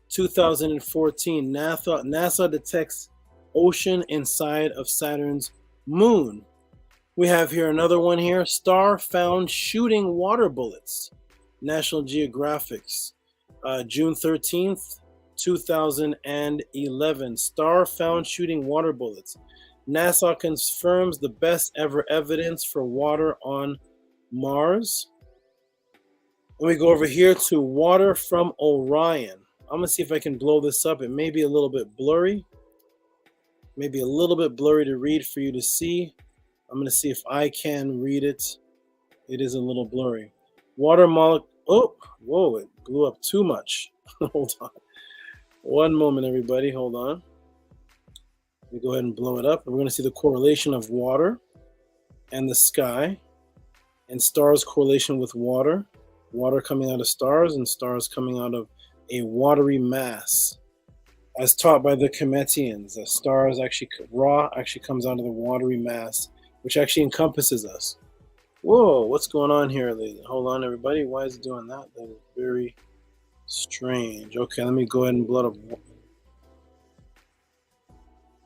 2014. NASA detects ocean inside of Saturn's moon. We have here another one here. Star found shooting water bullets. National Geographic's June 13th, 2011. Star found shooting water bullets. NASA confirms the best ever evidence for water on Mars. Let me go over here to water from Orion. I'm going to see if I can blow this up. It may be a little bit blurry. Maybe a little bit blurry to read for you to see. I'm going to see if I can read it. It is a little blurry. Water molecule. Oh, whoa, it blew up too much. Hold on. One moment, everybody. Hold on. Let me go ahead and blow it up. We're going to see the correlation of water and the sky, and stars' correlation with water. Water coming out of stars and stars coming out of a watery mass. As taught by the Cometians, the stars actually comes out of the watery mass, which actually encompasses us. Whoa, what's going on here? Hold on, everybody. Why is it doing that? That is very strange. Okay, let me go ahead and blow it up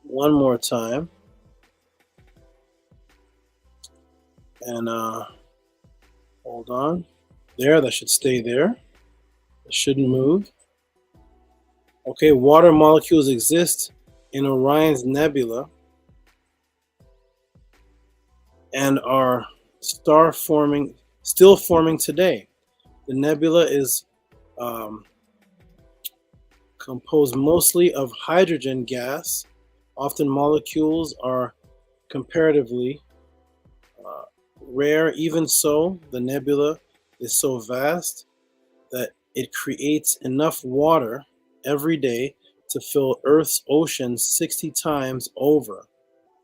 one more time. And hold on. There, that should stay there. It shouldn't move. Okay, water molecules exist in Orion's nebula and are still forming today. The nebula is composed mostly of hydrogen gas. Often molecules are comparatively rare. Even so, the nebula is so vast that it creates enough water every day to fill Earth's oceans 60 times over.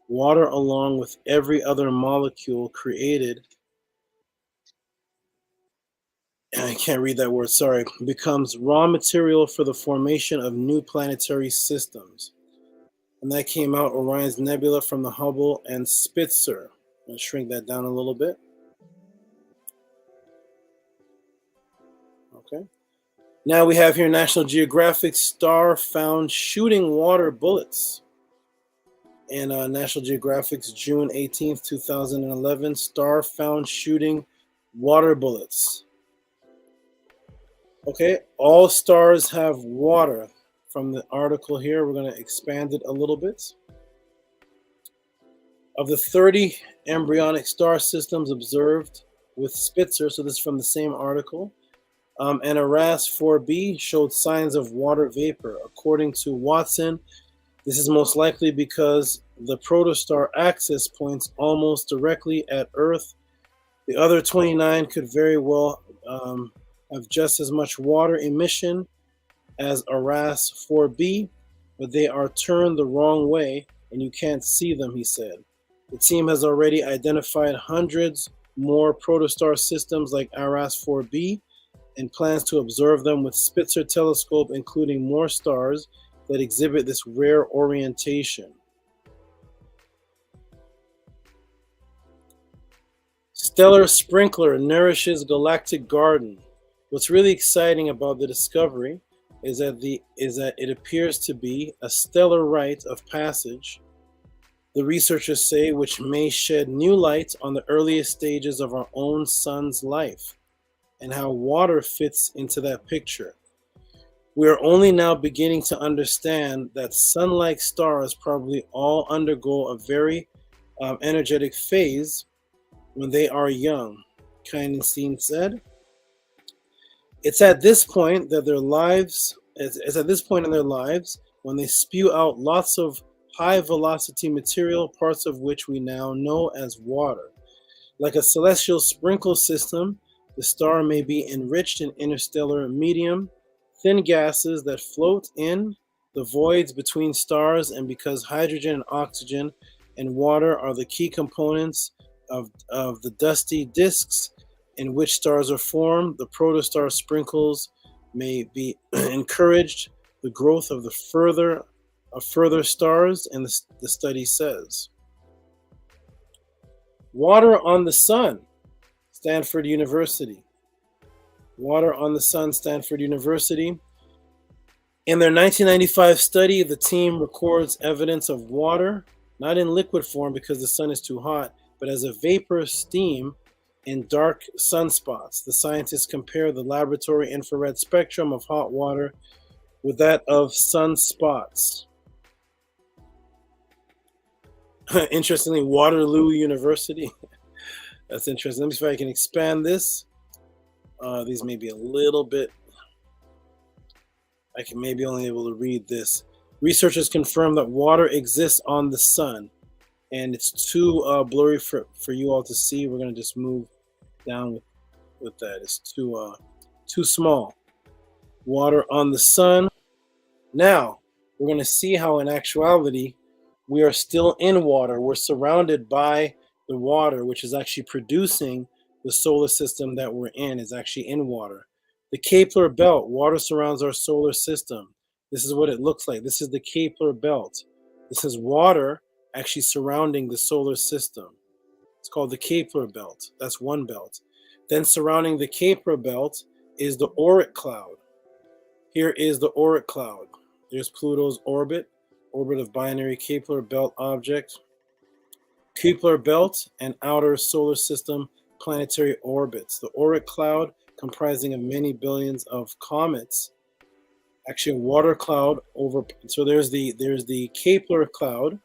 Water, along with every other molecule created, I can't read that word, sorry, becomes raw material for the formation of new planetary systems. And that came out Orion's Nebula from the Hubble and Spitzer. I'll shrink that down a little bit. Okay. Now we have here National Geographic star found shooting water bullets. And National Geographic's June 18th, 2011, star found shooting water bullets. Okay, all stars have water. From the article here, we're going to expand it a little bit. Of the 30 embryonic star systems observed with Spitzer, so this is from the same article, and Aras 4b showed signs of water vapor. According to Watson, this is most likely because the protostar axis points almost directly at Earth. The other 29 could very well have just as much water emission as Aras 4b, but they are turned the wrong way and you can't see them, he said. The team has already identified hundreds more protostar systems like Aras 4b and plans to observe them with Spitzer telescope, including more stars that exhibit this rare orientation. Stellar sprinkler nourishes galactic garden. What's really exciting about the discovery is that it appears to be a stellar rite of passage, the researchers say, which may shed new light on the earliest stages of our own sun's life and how water fits into that picture. We are only now beginning to understand that sun-like stars probably all undergo a very energetic phase when they are young, Kynenstein said. It's at this point that their lives, it's at this point in their lives when they spew out lots of high velocity material, parts of which we now know as water. Like a celestial sprinkle system, the star may be enriched in interstellar medium, thin gases that float in the voids between stars, and because hydrogen and oxygen and water are the key components of the dusty disks in which stars are formed, the protostar sprinkles may be encouraged the growth of further stars, and the study says. Water on the Sun, Stanford University. Water on the Sun, Stanford University. In their 1995 study, the team records evidence of water, not in liquid form because the sun is too hot, but as a vapor steam in dark sunspots. The scientists compare the laboratory infrared spectrum of hot water with that of sunspots. Interestingly, Waterloo University. That's interesting. Let me see if I can expand this. These may be a little bit. I can maybe only able to read this. Researchers confirm that water exists on the sun, and it's too blurry for you all to see. We're going to just move down with that. It's too small. Water on the sun. Now, we're going to see how in actuality we are still in water. We're surrounded by the water, which is actually producing the solar system that we're in, is actually in water. The Kepler belt, water surrounds our solar system. This is what it looks like. This is the Kepler belt. This is water actually surrounding the solar system. It's called the Kepler belt. That's one belt. Then surrounding the Kepler belt is the Oort cloud. Here is the Oort cloud. There's Pluto's orbit of binary Kepler belt object. Kepler belt and outer solar system planetary orbits. The Oort cloud, comprising of many billions of comets, actually a water cloud over. So there's the Kepler cloud,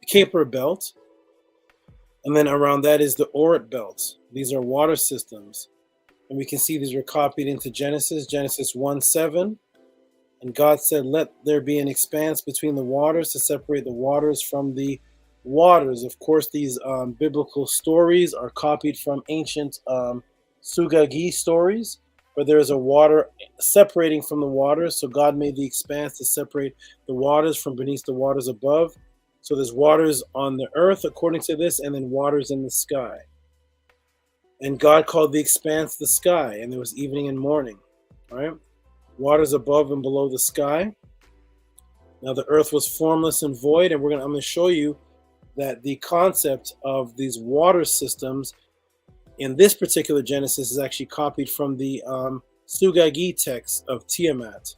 the Kepler belt, and then around that is the Oort belt. These are water systems, and we can see these were copied into Genesis 1:7. And God said, "Let there be an expanse between the waters to separate the waters from the waters." Of course, these biblical stories are copied from ancient Sugagi stories, but there is a water separating from the waters. So God made the expanse to separate the waters from beneath the waters above. So there's waters on the earth, according to this, and then waters in the sky. And God called the expanse the sky, and there was evening and morning, right? Waters above and below the sky. Now the earth was formless and void, and I'm going to show you that the concept of these water systems in this particular Genesis is actually copied from the Sugagi text of Tiamat.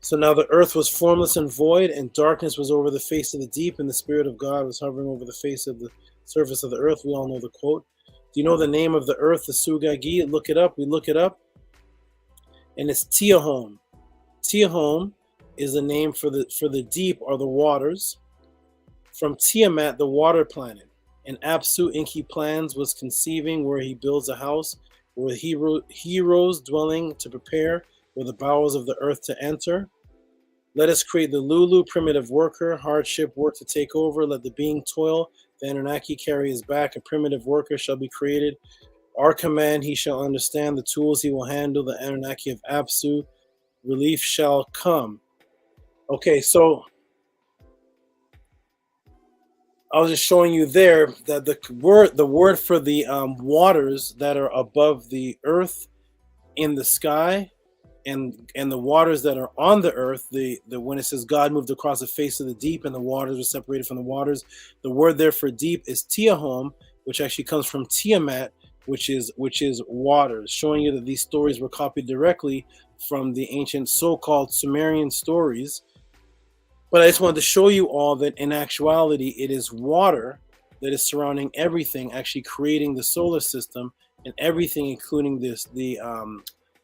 So now the earth was formless and void, and darkness was over the face of the deep, and the Spirit of God was hovering over the face of the surface of the earth. We all know the quote. Do you know the name of the earth, the Sugagi? Look it up. We look it up. And it's Tiahom. Tiahom is the name for the deep or the waters. From Tiamat, the water planet. And Apsu Inki plans was conceiving where he builds a house, where heroes dwelling to prepare, where the bowels of the earth to enter. Let us create the Lulu, primitive worker, hardship, work to take over. Let the being toil, the Anunnaki carry his back. A primitive worker shall be created. Our command, he shall understand. The tools he will handle, the Anunnaki of Apsu. Relief shall come. Okay, so I was just showing you there that the word for the waters that are above the earth in the sky and the waters that are on the earth, the when it says God moved across the face of the deep and the waters were separated from the waters, the word there for deep is Tiahom, which actually comes from Tiamat, which is waters, showing you that these stories were copied directly from the ancient so-called Sumerian stories. But I just wanted to show you all that in actuality, it is water that is surrounding everything, actually creating the solar system, and everything, including the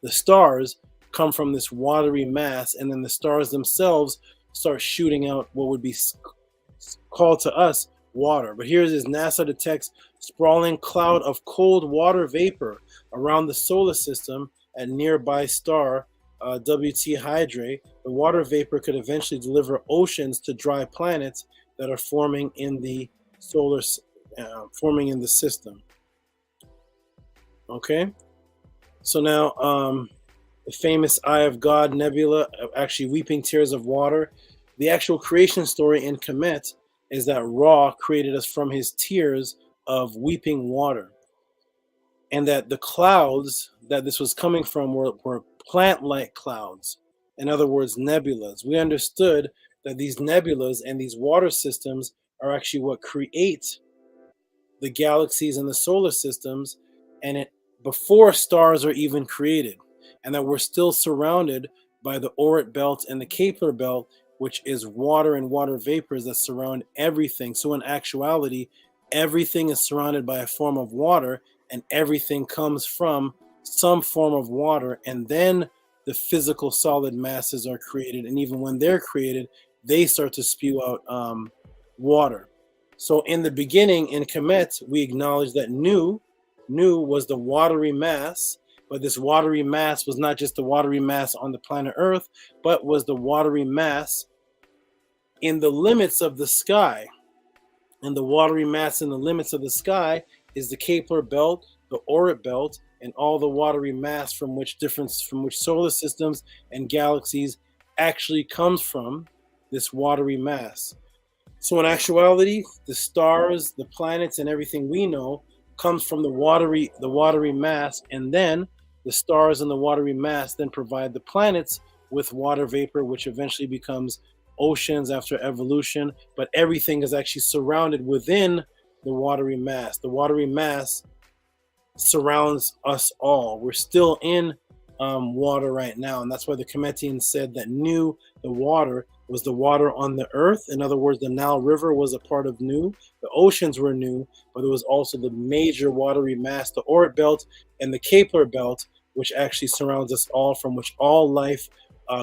stars, come from this watery mass, and then the stars themselves start shooting out what would be called to us water. But here is NASA detects sprawling cloud of cold water vapor around the solar system at nearby star WT Hydrae. The water vapor could eventually deliver oceans to dry planets that are forming in the system. Okay, so now the famous Eye of God nebula, actually weeping tears of water. The actual creation story in Kemet is that Ra created us from his tears of weeping water, and that the clouds that this was coming from were plant-like clouds. In other words, nebulas. We understood that these nebulas and these water systems are actually what create the galaxies and the solar systems, and it before stars are even created, and that we're still surrounded by the Oort belt and the Kepler belt, which is water and water vapors that surround everything. So in actuality, everything is surrounded by a form of water, and everything comes from some form of water, and then the physical solid masses are created, and even when they're created, they start to spew out water. So in the beginning, in Kemet, we acknowledge that Nu was the watery mass, but this watery mass was not just the watery mass on the planet Earth, but was the watery mass in the limits of the sky. And the watery mass in the limits of the sky is the Kepler belt, the Oort belt, and all the watery mass from which solar systems and galaxies actually comes from this watery mass. So in actuality, the stars, the planets, and everything we know comes from the watery mass, and then the stars and the watery mass then provide the planets with water vapor, which eventually becomes oceans after evolution. But everything is actually surrounded within the watery mass. The watery mass surrounds us all. We're still in water right now, and that's why the Kemetians said that Nu, the water, was the water on the earth. In other words, the Nile River was a part of Nu. The oceans were Nu, but there was also the major watery mass, the Oort belt and the Kepler belt, which actually surrounds us all, from which all life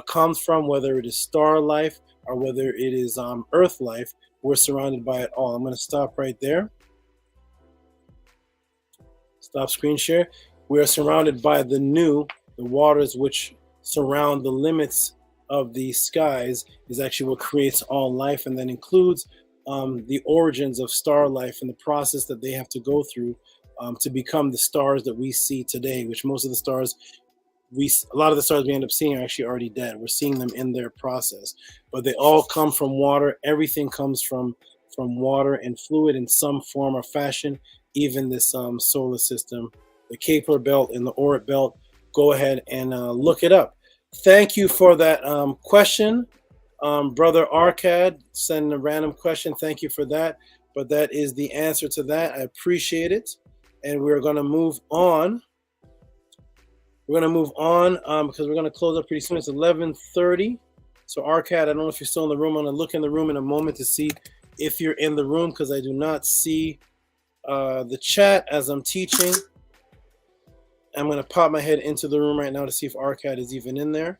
comes from, whether it is star life or whether it is earth life. We're surrounded by it all. I'm going to stop right there. Stop screen share. We are surrounded by the Nu, the waters which surround the limits of the skies, is actually what creates all life, and that includes the origins of star life and the process that they have to go through to become the stars that we see today, which most of the stars, a lot of the stars we end up seeing are actually already dead. We're seeing them in their process, but they all come from water. Everything comes from water and fluid in some form or fashion, even this solar system, the Kepler belt and the Oort belt. Go ahead and look it up. Thank you for that question. Brother Arcad, sending a random question. Thank you for that. but that is the answer to that. I appreciate it. And we're going to move on. We're going to move on because we're going to close up pretty soon. It's 11:30. So Arcad, I don't know if you're still in the room. I'm going to look in the room in a moment to see if you're in the room because I do not see the chat as I'm teaching. I'm going to pop my head into the room right now to see if Arcad is even in there.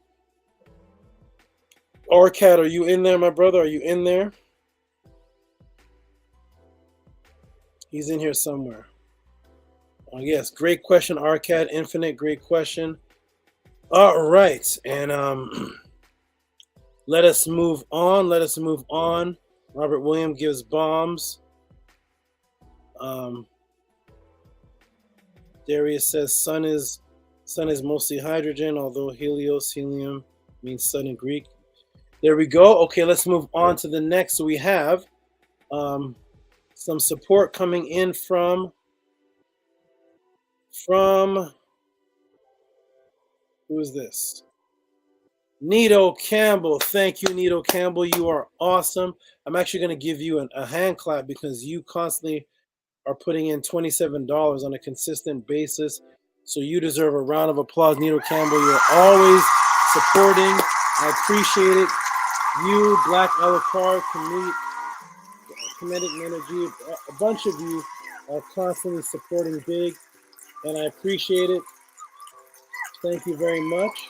Arcad, are you in there, my brother? Are you in there? He's in here somewhere. Oh, yes, great question, Arcad Infinite. Great question. All right, and let us move on. Let us move on. Robert William gives bombs. Darius says sun is mostly hydrogen, although helium means sun in Greek. There we go. Okay, let's move on to the next. So we have some support coming in from who is this? Nito Campbell. Thank you, Nito Campbell. You are awesome. I'm actually going to give you a hand clap because you constantly are putting in $27 on a consistent basis. So you deserve a round of applause, Nito Campbell. You're always supporting. I appreciate it. You, Black Alucard, Kinetic Energy, a bunch of you are constantly supporting Big, and I appreciate it. Thank you very much.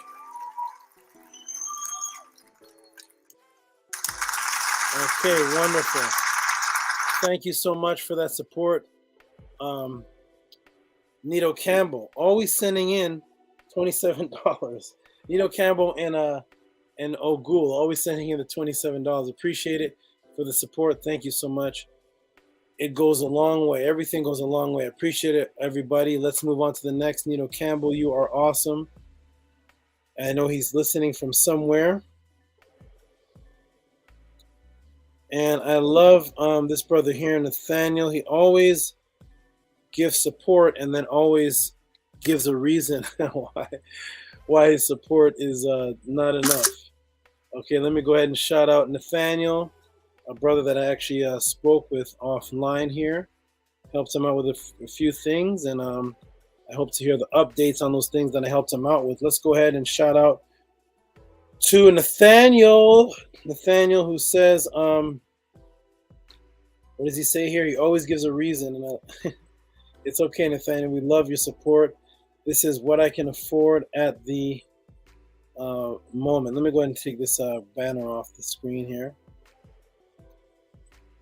Okay, wonderful. Thank you so much for that support. Nito Campbell, always sending in $27. Nito Campbell and Ogul, always sending in the $27. Appreciate it for the support. Thank you so much. It goes a long way. Everything goes a long way. I appreciate it, everybody. Let's move on to the next. Nito Campbell, you are awesome. I know he's listening from somewhere. And I love this brother here, Nathaniel. He always gives support and then always gives a reason why his support is not enough. Okay, let me go ahead and shout out Nathaniel, a brother that I actually spoke with offline here. Helped him out with a few things, and I hope to hear the updates on those things that I helped him out with. Let's go ahead and shout out to Nathaniel. Nathaniel, who says, what does he say here? He always gives a reason. And it's okay, Nathaniel. We love your support. This is what I can afford at the moment. Let me go ahead and take this banner off the screen here.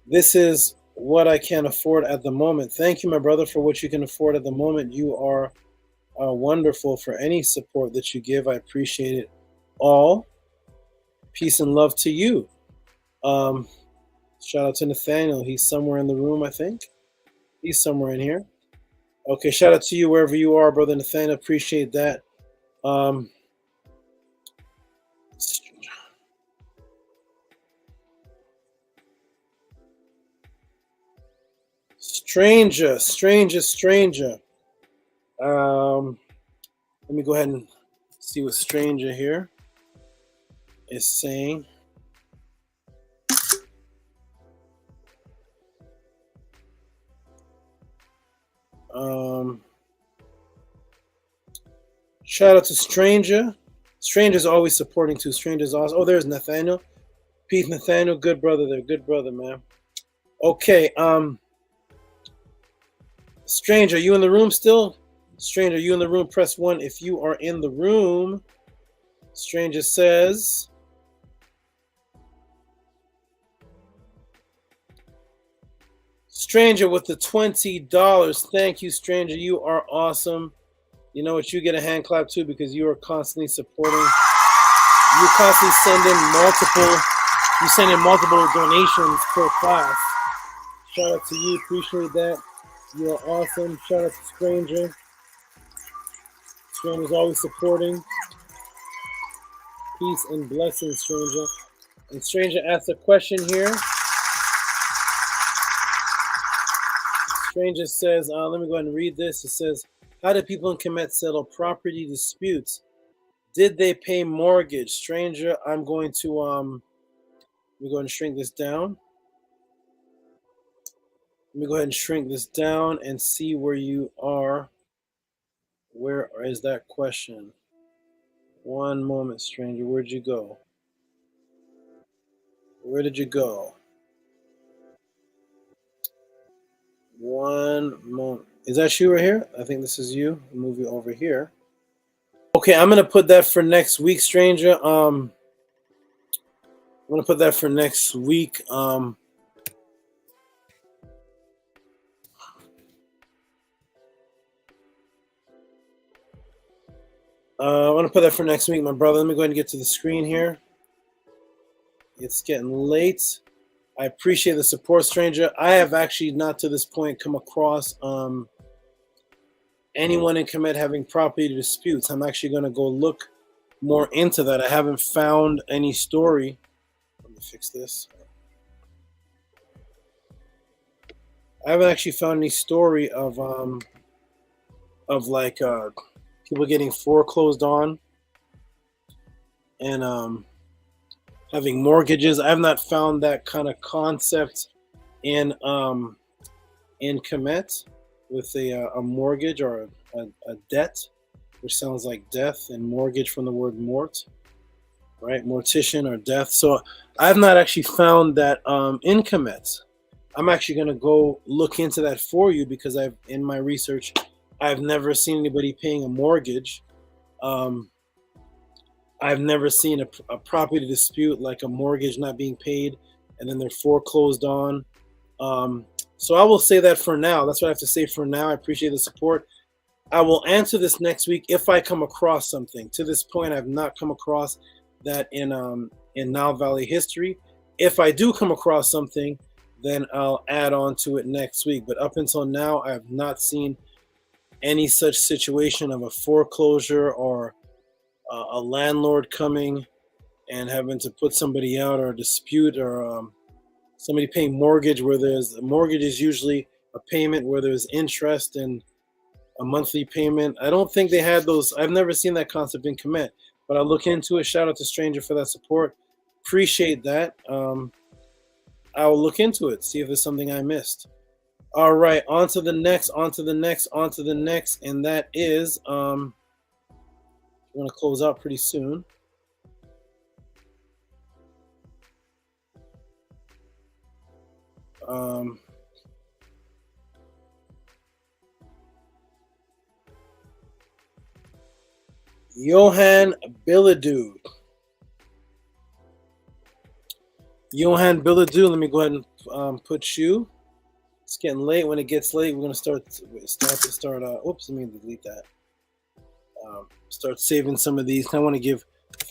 This is what I can afford at the moment. Thank you, my brother, for what you can afford at the moment. You are wonderful for any support that you give. I appreciate it all. Peace and love to you. Shout out to Nathaniel. He's somewhere in the room, I think. He's somewhere in here. Okay, shout out to you wherever you are, brother Nathaniel. Appreciate that. Stranger. Let me go ahead and see what Stranger here is saying. Shout out to Stranger. Stranger's always supporting too. Stranger's awesome. Oh, there's Nathaniel. Pete Nathaniel, good brother there. Good brother, man. Okay, Stranger, you in the room still? Stranger, you in the room? Press 1 if you are in the room. Stranger says, Stranger with the $20. Thank you, Stranger. You are awesome. You know what? You get a hand clap too because you are constantly supporting. You constantly send in multiple donations per class. Shout out to you. Appreciate that. You are awesome. Shout out to Stranger. Stranger's always supporting. Peace and blessings, Stranger. And Stranger asked a question here. Stranger says, let me go ahead and read this. It says, how do people in Kemet settle property disputes? Did they pay mortgage? Stranger, I'm going to let me go ahead and shrink this down. Let me go ahead and shrink this down and see where you are. Where is that question? One moment, stranger. Where'd you go? Where did you go? One moment. Is that you right here? I think this is you. I'll move you over here. Okay, I'm gonna put that for next week, stranger. I'm gonna put that for next week. I'm gonna put that for next week, my brother. Let me go ahead and get to the screen here. It's getting late. I appreciate the support, stranger. I have actually not to this point come across anyone in Kemet having property disputes. I'm actually going to go look more into that. I haven't found any story. Let me fix this. I haven't actually found any story of like people getting foreclosed on and having mortgages. I have not found that kind of concept in Kemet with a mortgage or a debt, which sounds like death, and mortgage from the word mort, right? Mortician or death. So I have not actually found that in Kemet. I'm actually going to go look into that for you because in my research, I've never seen anybody paying a mortgage. I've never seen a property dispute like a mortgage not being paid and then they're foreclosed on. So I will say that for now. That's what I have to say for now. I appreciate the support. I will answer this next week if I come across something. To this point, I've not come across that in Nile Valley history. If I do come across something, then I'll add on to it next week. But up until now, I have not seen any such situation of a foreclosure or a landlord coming and having to put somebody out, or a dispute, or somebody paying mortgage where a mortgage is usually a payment where there's interest and a monthly payment. I don't think they had those. I've never seen that concept in Kemet, but I'll look into it. Shout out to Stranger for that support. Appreciate that. I will look into it, see if there's something I missed. All right, on to the next, and that is we're gonna close out pretty soon. Johan Billadou. Johan Billadou, let me go ahead and put you. It's getting late. When it gets late, we're gonna start. Oops, let me delete that. Start saving some of these. I want to give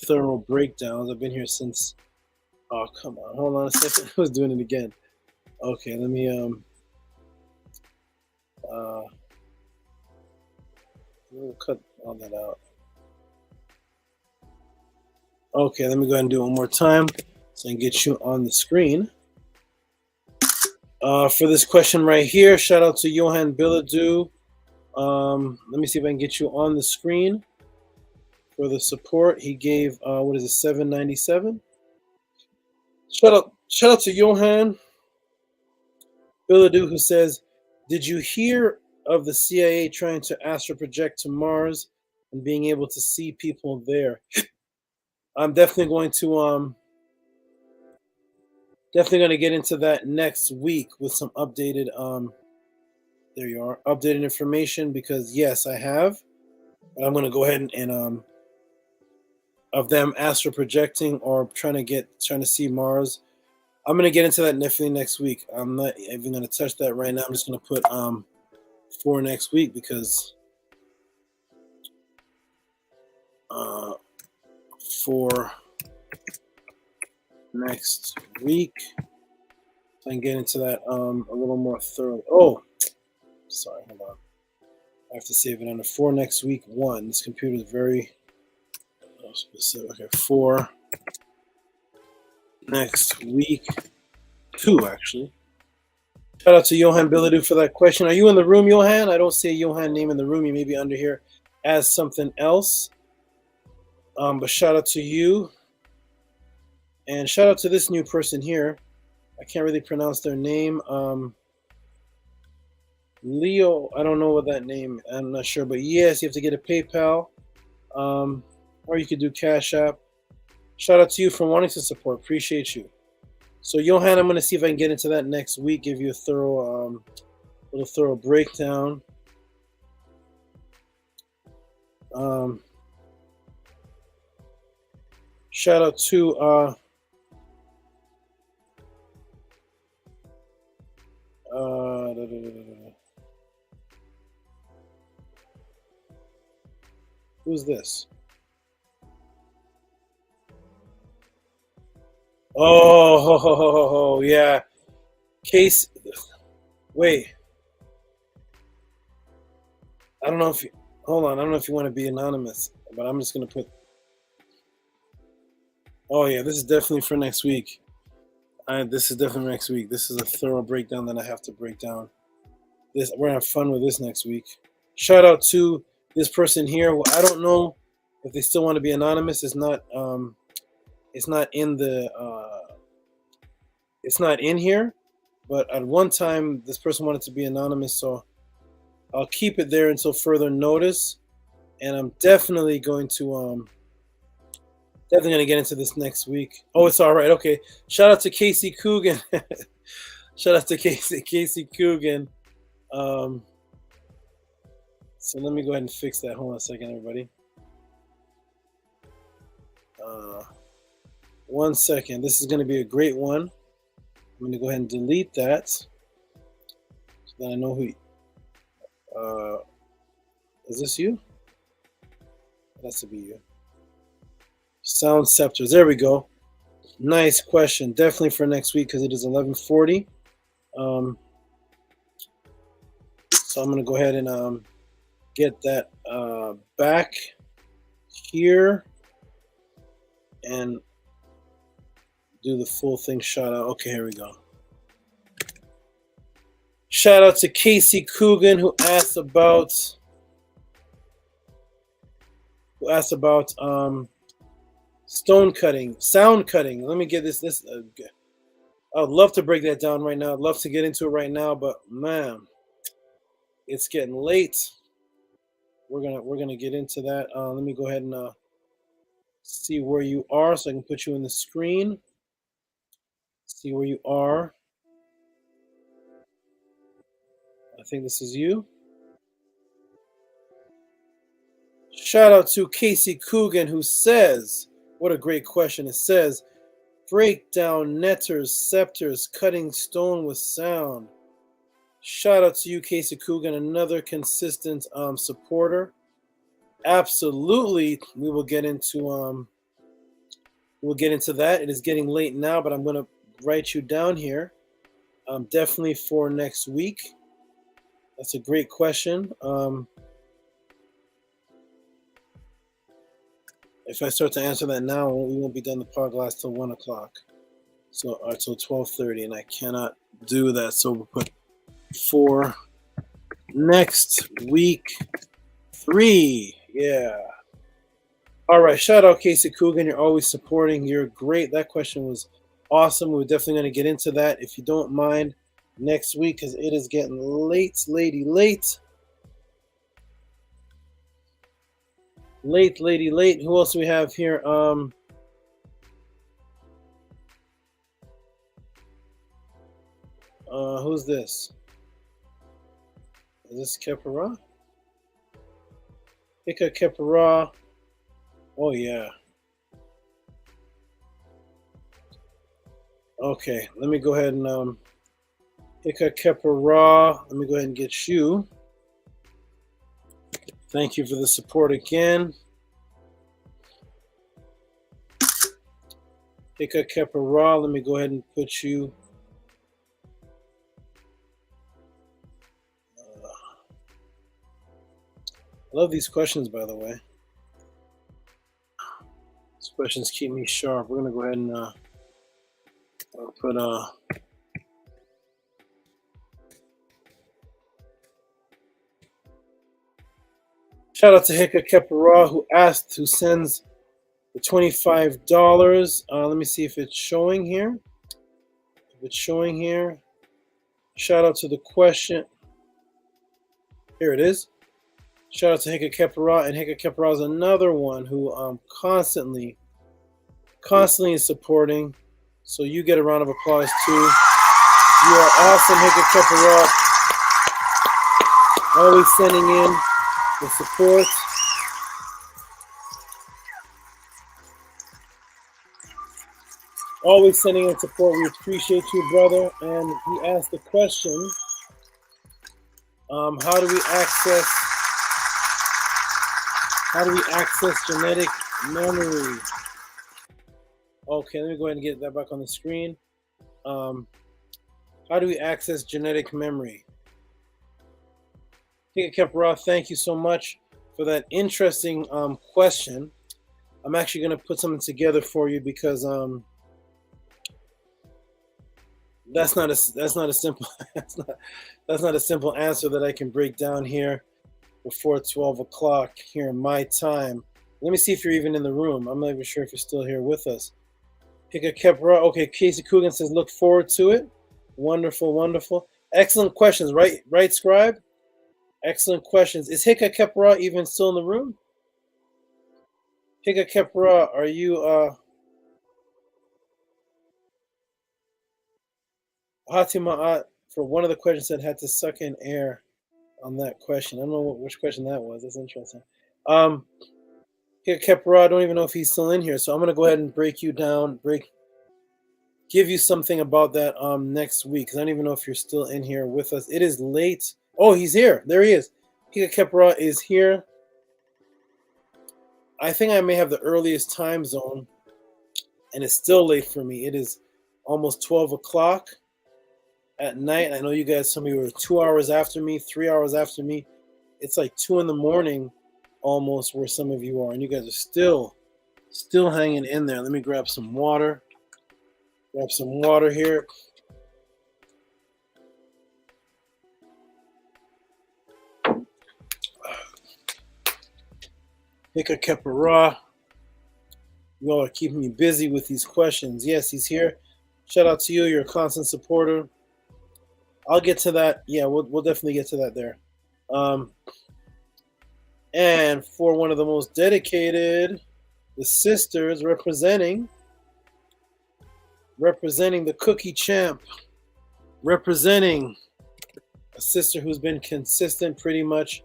thorough breakdowns. I've been here since. Oh, come on, hold on a second. I was doing it again. Okay, let me we'll cut all that out. Okay, let me go ahead and do it one more time so I can get you on the screen. For this question right here, shout out to Johan Billadou. Let me see if I can get you on the screen for the support. He gave what is it, $7.97? Shout out to Johan Billadou, who says, "Did you hear of the CIA trying to astral project to Mars and being able to see people there?" I'm definitely going to get into that next week with some updated there you are, updated information, because yes, I have. But I'm going to go ahead and of them astral projecting or trying to see Mars. I'm going to get into that definitely next week. I'm not even going to touch that right now. I'm just going to put for next week because for next week I can get into that a little more thoroughly. Oh, sorry, hold on. I have to save it under for next week 1. This computer is very specific. Okay, for next week 2, actually. Shout out to Johan Billadou for that question. Are you in the room, Johan? I don't see a Johan name in the room. You may be under here as something else. But shout out to you. And shout out to this new person here. I can't really pronounce their name. Leo, I don't know what that name. I'm not sure, but yes, you have to get a PayPal, or you could do Cash App. Shout out to you for wanting to support. Appreciate you. So Johan, I'm gonna see if I can get into that next week. Give you a thorough, little thorough breakdown. Shout out to who's this? Oh, yeah. Case. Wait. I don't know if you. Hold on. I don't know if you want to be anonymous, but I'm just going to put. Oh, yeah. This is definitely for next week. This is definitely next week. This is a thorough breakdown that I have to break down. We're going to have fun with this next week. Shout out to this person here. Well, I don't know if they still want to be anonymous. It's not in the. It's not in here, but at one time this person wanted to be anonymous, so I'll keep it there until further notice. And I'm definitely going to get into this next week. Oh, it's all right. Okay. Shout out to Casey Coogan. Shout out to Casey Coogan. So let me go ahead and fix that. Hold on a second, everybody. 1 second. This is going to be a great one. I'm going to go ahead and delete that so that I know who. Is this you? That has to be you. Sound Scepters. There we go. Nice question. Definitely for next week because it is 11:40. So I'm going to go ahead and get that back here and do the full thing. Shout out. Okay, here we go. Shout out to Casey Coogan who asked about stone cutting, sound cutting. Let me get this. I would love to break that down right now. I'd love to get into it right now, but man, it's getting late. We're gonna get into that. Let me go ahead and see where you are so I can put you in the screen. See where you are. I think this is you. Shout out to Casey Coogan who says, what a great question. It says, break down netters, scepters, cutting stone with sound. Shout out to you, Casey Coogan, another consistent supporter. Absolutely, we will get into that. It is getting late now, but I'm going to write you down here. Definitely for next week. That's a great question. If I start to answer that now, we won't be done the podcast till 1 o'clock. So till 12:30, and I cannot do that. So we'll put for next week 3. Yeah. All right. Shout out Casey Coogan. You're always supporting. You're great. That question was awesome. We're definitely going to get into that if you don't mind next week because it is getting late. Late. Who else do we have here? Who's this? Is this Kepara? Ika Kepara. Oh yeah. Okay, let me go ahead and Ika Kepara. Let me go ahead and get you. Thank you for the support again. Ika Kepara. Let me go ahead and put you. I love these questions, by the way. These questions keep me sharp. We're gonna go ahead and put shout out to Hika Kepara who sends the $25. Let me see if it's showing here. If it's showing here, shout out to the question. Here it is. Shout out to Hika Kepara, and Hika Kepara is another one who constantly is supporting. So you get a round of applause too. You are awesome, Hika Kepara. Always sending in the support. Always sending in support. We appreciate you, brother. And he asked the question, how do we access genetic memory? Okay, let me go ahead and get that back on the screen. How do we access genetic memory? Tika Kepra, thank you so much for that interesting question. I'm actually going to put something together for you because that's not a simple answer that I can break down here before 12 o'clock here in my time. Let me see if you're even in the room. I'm not even sure if you're still here with us. Hika Kepra. Okay, Casey Coogan says, look forward to it. Wonderful, wonderful. Excellent questions, right, Scribe? Excellent questions. Is Hika Kepra even still in the room? Hika Kepra, are you Hatima'at, for one of the questions that had to suck in air on that question. I don't know which question that was. That's interesting. Hika Kepra, I don't even know if he's still in here, so I'm going to go ahead and break you down, give you something about that next week, because I don't even know if you're still in here with us. It is late. Oh, he's here. There he is. Hika Kepra is here. I think I may have the earliest time zone, and it's still late for me. It is almost 12 o'clock at night. I know you guys, some of you are 2 hours after me, 3 hours after me. It's like 2 in the morning almost where some of you are, and you guys are still hanging in there. Let me grab some water. Grab some water here. Hika Kepara. You all are keeping me busy with these questions. Yes, he's here. Shout out to you. You're a constant supporter. I'll get to that. Yeah, we'll definitely get to that there. And for one of the most dedicated, the sisters representing the Cookie Champ, representing a sister who's been consistent pretty much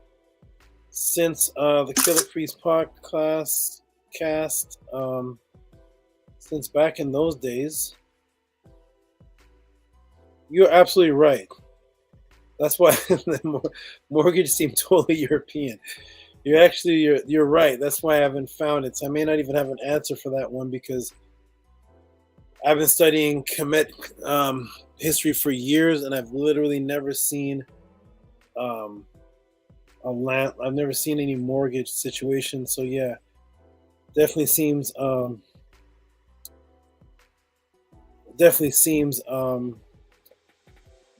since the Killer Priest Podclass cast, since back in those days. You're absolutely right. That's why the mortgage seemed totally European. You're right. That's why I haven't found it. So I may not even have an answer for that one because I've been studying Kemet history for years, and I've literally never seen a land. I've never seen any mortgage situation. So yeah, definitely seems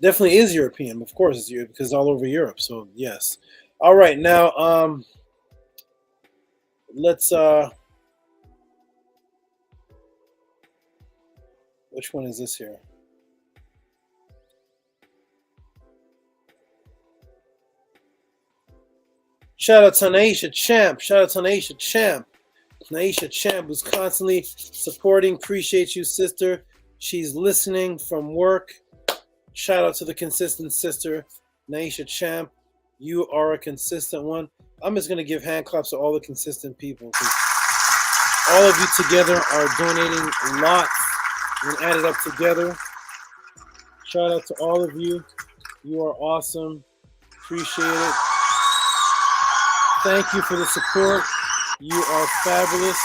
definitely is European. Of course, it's Europe because it's all over Europe. So yes. All right, now let's which one is this here? Shout out to Naisha Champ. Shout out to Naisha Champ. Naisha Champ was constantly supporting. Appreciate you, sister. She's listening from work. Shout out to the consistent sister, Naisha Champ. You are a consistent one. I'm just going to give hand claps to all the consistent people. All of you together are donating lots and add it up together. Shout out to all of you. You are awesome. Appreciate it. Thank you for the support. You are fabulous.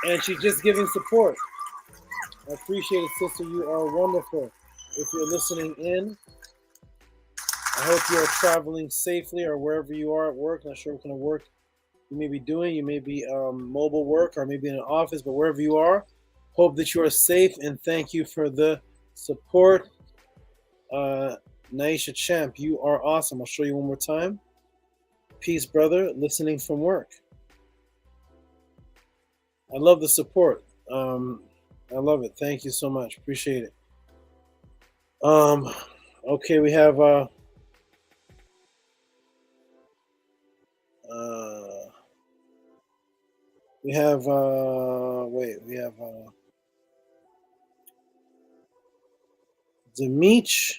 And she's just giving support. I appreciate it, sister. You are wonderful. If you're listening in, I hope you are traveling safely or wherever you are at work. Not sure what kind of work you may be doing. You may be mobile work or maybe in an office, but wherever you are, hope that you are safe, and thank you for the support. Naisha Champ, you are awesome. I'll show you one more time. Peace, brother, listening from work. I love the support. I love it. Thank you so much. Appreciate it. Okay, we have We have we have Demich.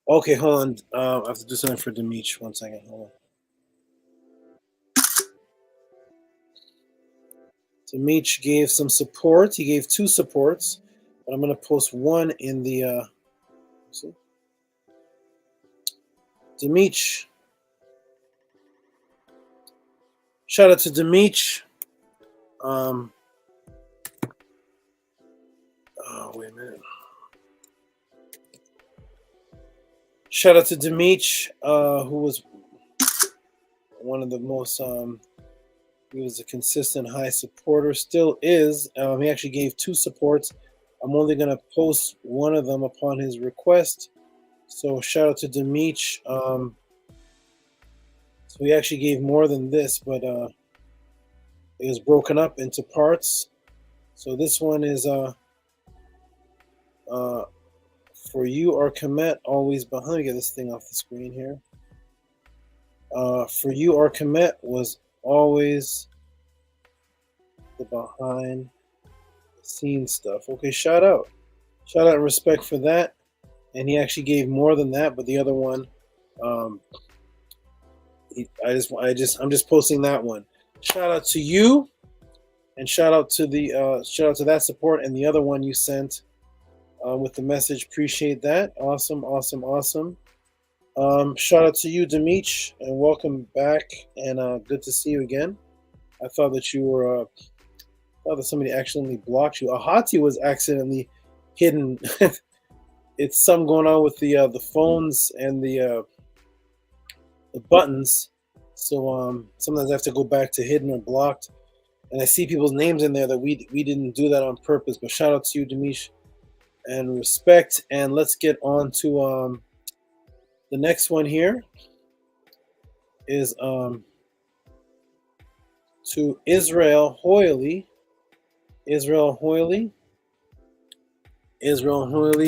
Okay, hold on. I have to do something for Demich. 1 second. Hold on. Demich gave some support. He gave 2 supports, but I'm going to post one in the. See? Demich. Shout out to Demich. Oh, wait a minute. Shout out to Demich, who was one of the most. He was a consistent high supporter. Still is. He actually gave 2 supports. I'm only going to post one of them upon his request. So shout out to Demich. So he actually gave more than this, but it was broken up into parts. So this one is for you, our Komet, always behind. Let me get this thing off the screen here. For you, our Komet was always the behind the scenes stuff. Okay, shout out and respect for that. And he actually gave more than that, but the other one, I'm just posting that one. Shout out to you, and shout out to that support, and the other one you sent with the message. Appreciate that. Awesome. Shout out to you, Demich, and welcome back, and good to see you again. I thought that you were, thought that somebody accidentally blocked you. Ahati was accidentally hidden. It's something going on with the phones and the buttons. So sometimes I have to go back to hidden or blocked, and I see people's names in there that we didn't do that on purpose. But shout out to you, Demich, and respect. And let's get on to the next one here. Is to Israel Hoyley. Israel Hoyley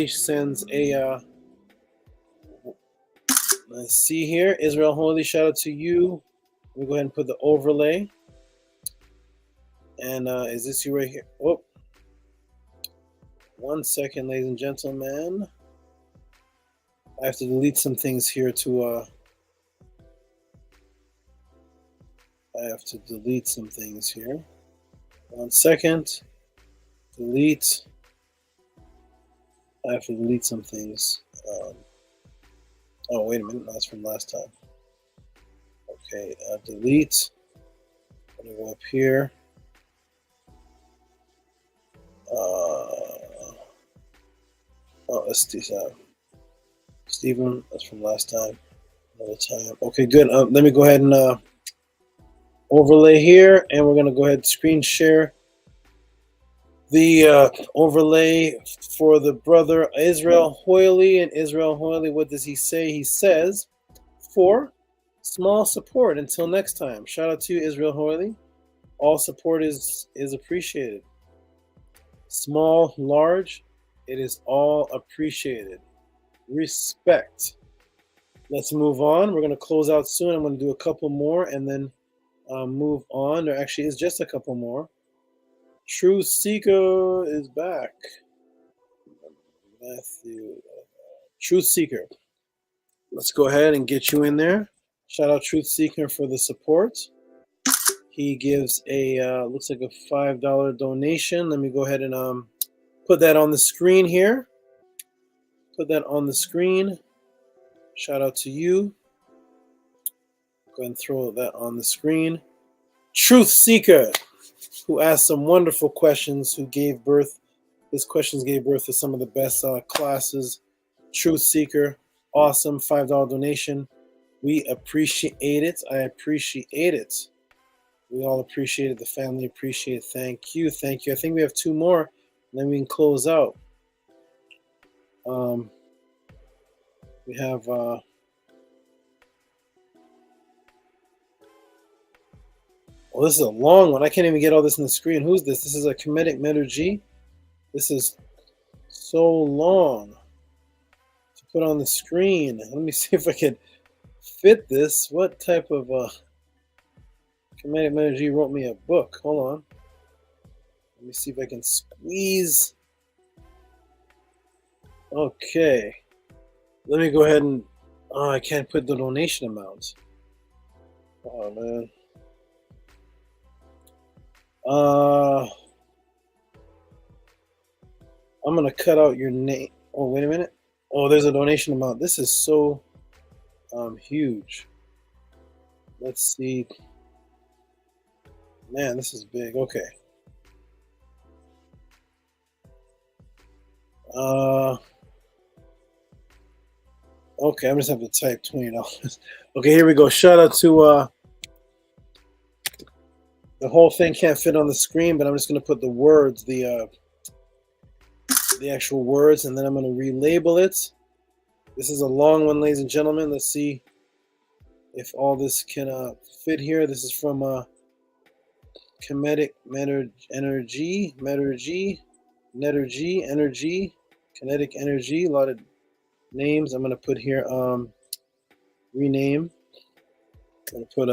sends a. Let's see here. Israel Holy, shout out to you. Let me go ahead and put the overlay. And is this you right here? Oh, 1 second, ladies and gentlemen. I have to delete some things here to. I have to delete some things here. 1 second. Delete. I have to delete some things. Oh, wait a minute. That's from last time. Okay, delete. I'm going to go up here. Let's do Stephen, that's from last time. Another time. Okay, good. Let me go ahead and overlay here, and we're going to go ahead and screen share the overlay for the brother Israel Hoyley. And Israel Hoyley, what does he say? He says, for small support. Until next time. Shout out to you, Israel Hoyley. All support is appreciated. Small, large, it is all appreciated. Respect. Let's move on. We're going to close out soon. I'm going to do a couple more and then move on. There actually is just a couple more. True Seeker is back. Matthew. Truth Seeker. Let's go ahead and get you in there. Shout out Truth Seeker for the support. He gives a, looks like a $5 donation. Let me go ahead and put that on the screen here. Put that on the screen. Shout out to you. Go ahead and throw that on the screen. Truth Seeker, who asked some wonderful questions, who gave birth, his questions gave birth to some of the best classes. Truth Seeker, awesome, $5 donation. We appreciate it. I appreciate it. We all appreciate it. The family appreciate it. Thank you. Thank you. I think we have two more, and then we can close out. We have oh, this is a long one. I can't even get all this in the screen. Who's this? This is a Comedic Menergy. This is so long to put on the screen. Let me see if I could fit this. What type of Kinetic Energy wrote me a book? Hold on. Let me see if I can squeeze. Okay. Let me go ahead and. Oh, I can't put the donation amount. Oh man. I'm gonna cut out your name. Oh, wait a minute. Oh, there's a donation amount. This is so huge. Let's see. Man, this is big. Okay. Okay, I'm just have to type $20. Okay, here we go. Shout out to the whole thing can't fit on the screen, but I'm just gonna put the words, the actual words, and then I'm gonna relabel it. This is a long one, ladies and gentlemen. Let's see if all this can fit here. This is from Kinetic Energy, Kinetic Energy. A lot of names. I'm gonna put here rename. I'm gonna put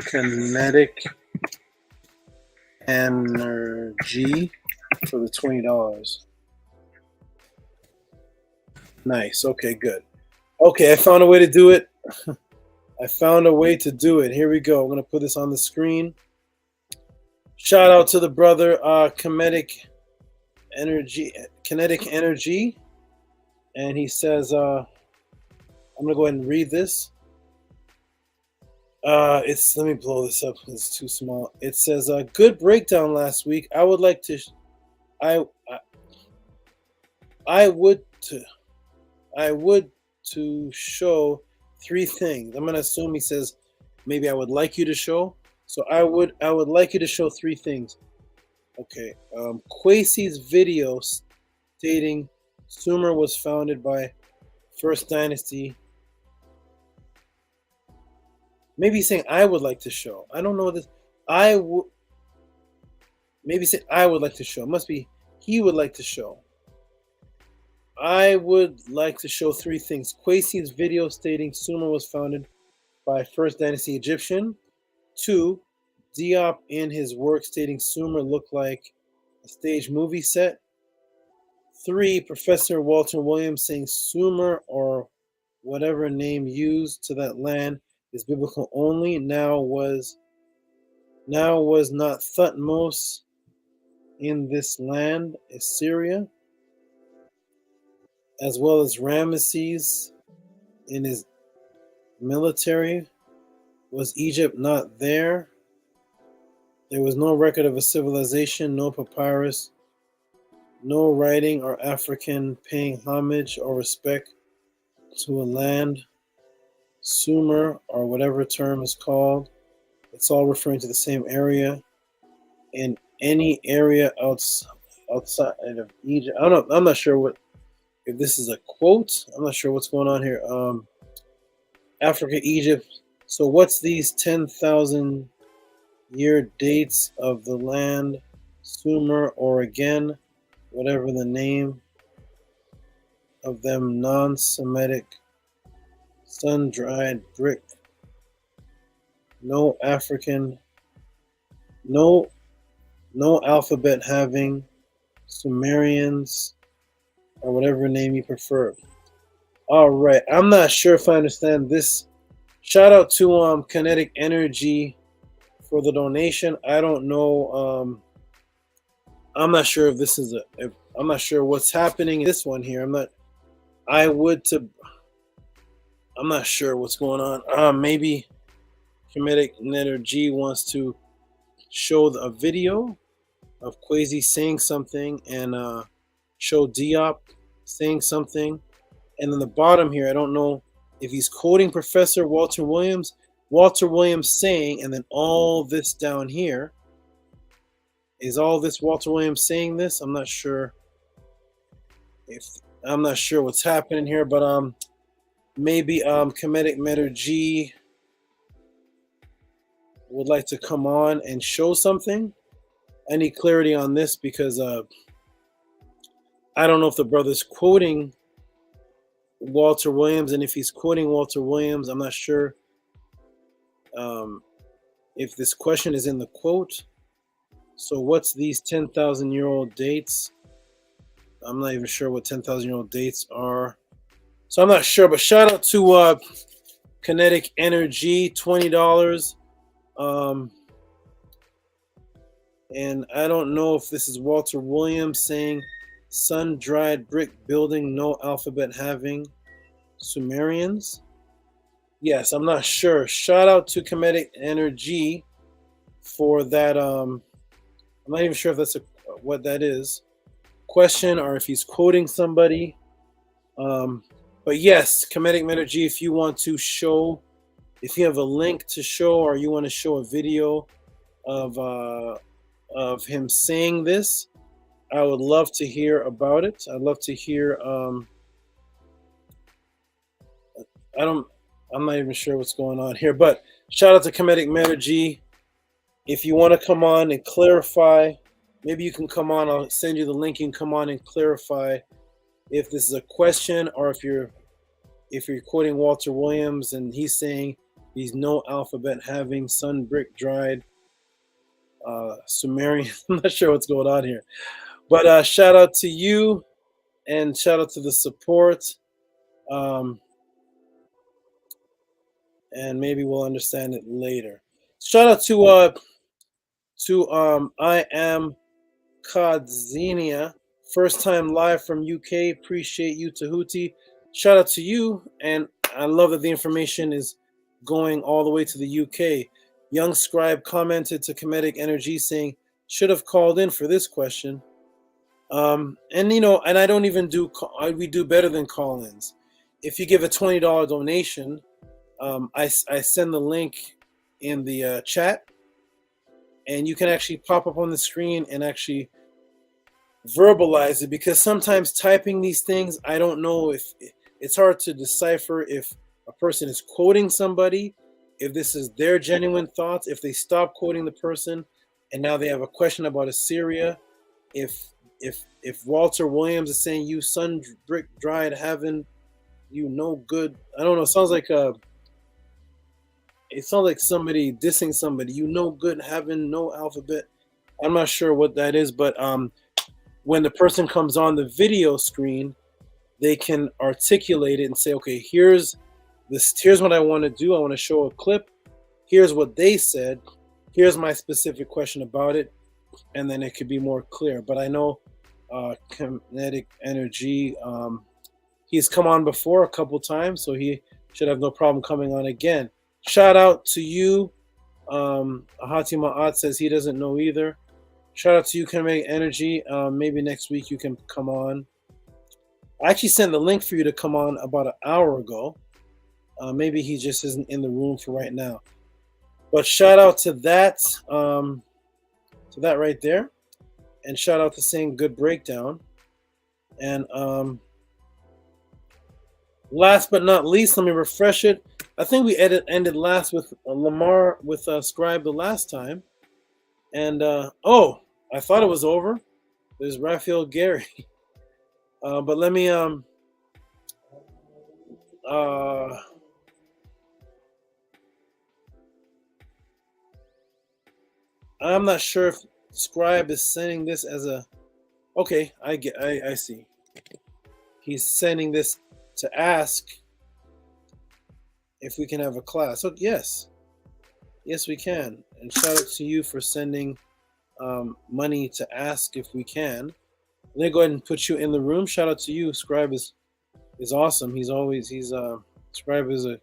Kinetic Energy for the $20. Nice. Okay, good. Okay, I found a way to do it. I found a way to do it. Here we go. I'm gonna put this on the screen. Shout out to the brother Kinetic Energy, and he says, I'm gonna go ahead and read this. Let me blow this up. It's too small. It says, "Good breakdown last week. I would like to, I would to show three things." I'm gonna assume he says, maybe I would like you to show. So I would like you to show three things. Okay. Kwesi's video stating Sumer was founded by First Dynasty. Maybe he's saying I would like to show. I don't know this. Maybe say I would like to show. It must be he would like to show. I would like to show three things. Kwesi's video stating Sumer was founded by First Dynasty Egyptian. 2, Diop in his work stating Sumer looked like a stage movie set. 3, Professor Walter Williams saying Sumer or whatever name used to that land is biblical only. Now was not Thutmose in this land, Assyria, as well as Ramesses in his military. Was Egypt not there? There was no record of a civilization, no papyrus, no writing or African paying homage or respect to a land, Sumer or whatever term is called. It's all referring to the same area. In any area outside of Egypt. I don't know. I'm not sure if this is a quote. I'm not sure what's going on here. Africa, Egypt. So what's these 10,000 year dates of the land, Sumer, or again, whatever the name of them, non-Semitic, sun-dried brick, no African, no alphabet having, Sumerians, or whatever name you prefer. All right, I'm not sure if I understand this. Shout out to Kinetic Energy for the donation. I don't know. I'm not sure if this is I'm not sure what's happening in this one here. I'm not sure what's going on. Maybe Kinetic Energy wants to show a video of Kwesi saying something and show Diop saying something. And then the bottom here, I don't know if he's quoting Professor Walter Williams saying, and then all this down here, is all this Walter Williams saying this? I'm not sure what's happening here, but maybe Kinetic Energy would like to come on and show something. I need clarity on this because I don't know if the brother's quoting Walter Williams, and if he's quoting Walter Williams, I'm not sure if this question is in the quote. So what's these 10,000-year-old dates? I'm not even sure what 10,000-year-old dates are. So I'm not sure, but shout out to Kinetic Energy, $20. And I don't know if this is Walter Williams saying sun-dried brick building, no alphabet having Sumerians. Yes, I'm not sure. Shout out to Kinetic Energy for that. I'm not even sure if that's what that is. Question, or if he's quoting somebody. But yes, Kinetic Energy, if you want to show, if you have a link to show, or you want to show a video of him saying this, I would love to hear about it. I'd love to hear. I'm not even sure what's going on here, but shout out to Kinetic Energy. If you want to come on and clarify, maybe you can come on. I'll send you the link. You can come on and clarify if this is a question, or if you're quoting Walter Williams and he's saying he's no alphabet having sun brick dried Sumerian. I'm not sure what's going on here, but shout out to you and shout out to the support. And maybe we'll understand it later. Shout out to I am Kadzenia, first time live from UK. Appreciate you, Tehuti. Shout out to you, and I love that the information is going all the way to the UK. Young Scribe commented to Kinetic Energy saying, should have called in for this question. And I don't even we do better than call-ins. If you give a $20 donation, I send the link in the chat, and you can actually pop up on the screen and actually verbalize it, because sometimes typing these things, I don't know if it's hard to decipher if a person is quoting somebody, if this is their genuine thoughts, if they stop quoting the person and now they have a question about Assyria, if Walter Williams is saying you sun brick dried having you no good, I don't know, it sounds like somebody dissing somebody, you no good having no alphabet. I'm not sure what that is, but when the person comes on the video screen, they can articulate it and say, okay, here's what I want to do. I want to show a clip. Here's what they said. Here's my specific question about it. And then it could be more clear. But I know Kinetic Energy, he's come on before a couple times, so he should have no problem coming on again. Shout out to you. Ahati Ma'at says he doesn't know either. Shout out to you, Kinetic Energy. Maybe next week you can come on. I actually sent the link for you to come on about an hour ago. Maybe he just isn't in the room for right now. But shout out to that right there. And shout out to saying good breakdown. And last but not least, let me refresh it. I think we ended last with Lamar with Scribe the last time. And I thought it was over. There's Raphael Gary. But let me I'm not sure if Scribe is sending this as a okay, I see. He's sending this to ask if we can have a class. So yes, we can. And shout out to you for sending money to ask if we can. Let me go ahead and put you in the room. Shout out to you. Scribe is awesome. Scribe is a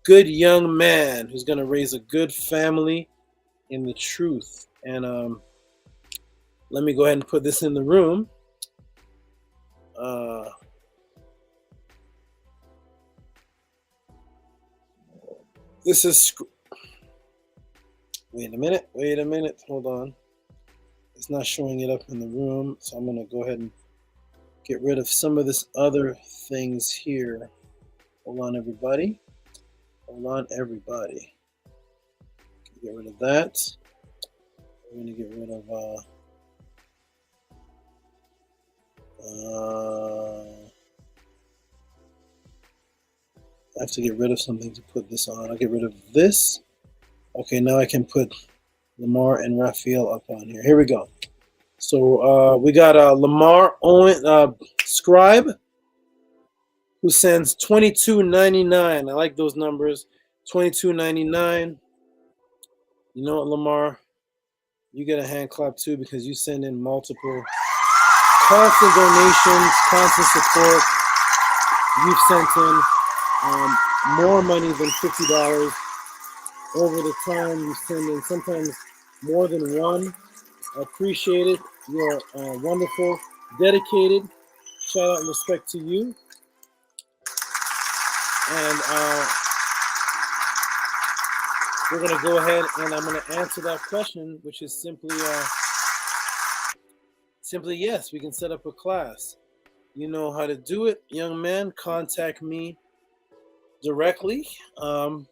good young man who's gonna raise a good family in the truth. And let me go ahead and put this in the room. This is. Wait a minute. Hold on. It's not showing it up in the room, so I'm gonna go ahead and get rid of some of this other things here. Hold on, everybody. Get rid of that. We're gonna get rid of I have to get rid of something to put this on. I'll get rid of this. Okay, now I can put Lamar and Raphael up on here. Here we go. So we got Lamar Owen Scribe, who sends $22.99. I like those numbers. $22.99. You know what, Lamar? You get a hand clap too because you send in multiple constant donations, constant support. You've sent in more money than $50 over the time. You send in sometimes more than one. I appreciate it. You're wonderful, dedicated. Shout out and respect to you. And we're going to go ahead and I'm going to answer that question, which is simply yes, we can set up a class. You know how to do it, young man. Contact me directly, and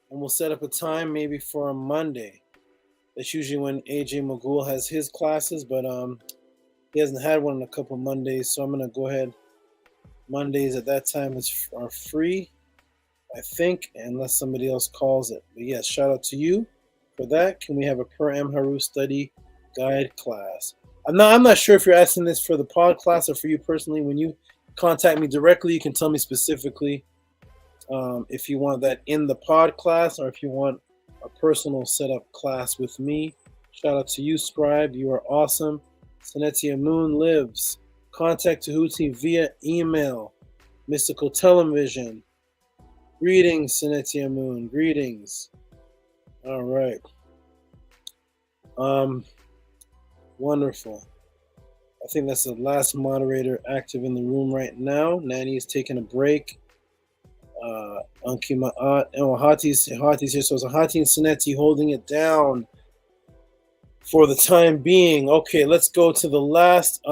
we'll set up a time maybe for a Monday. That's usually when AJ Magul has his classes, but he hasn't had one in a couple Mondays, so I'm going to go ahead. Mondays at that time are free, I think, unless somebody else calls it. But yes, shout out to you for that. Can we have a Per M. Haru study guide class? I'm not sure if you're asking this for the pod class or for you personally. When you contact me directly, you can tell me specifically if you want that in the pod class or if you want a personal setup class with me. Shout out to you, Scribe. You are awesome. Sanetia Moon lives. Contact Tehuti via email. Mystical Television. Greetings, Sanetia Moon. Greetings. All right. Wonderful. I think that's the last moderator active in the room right now. Nanny is taking a break. Anki Ma'at. Oh, Hati's here. So it's Hati and Saneti holding it down for the time being. Okay, let's go to the last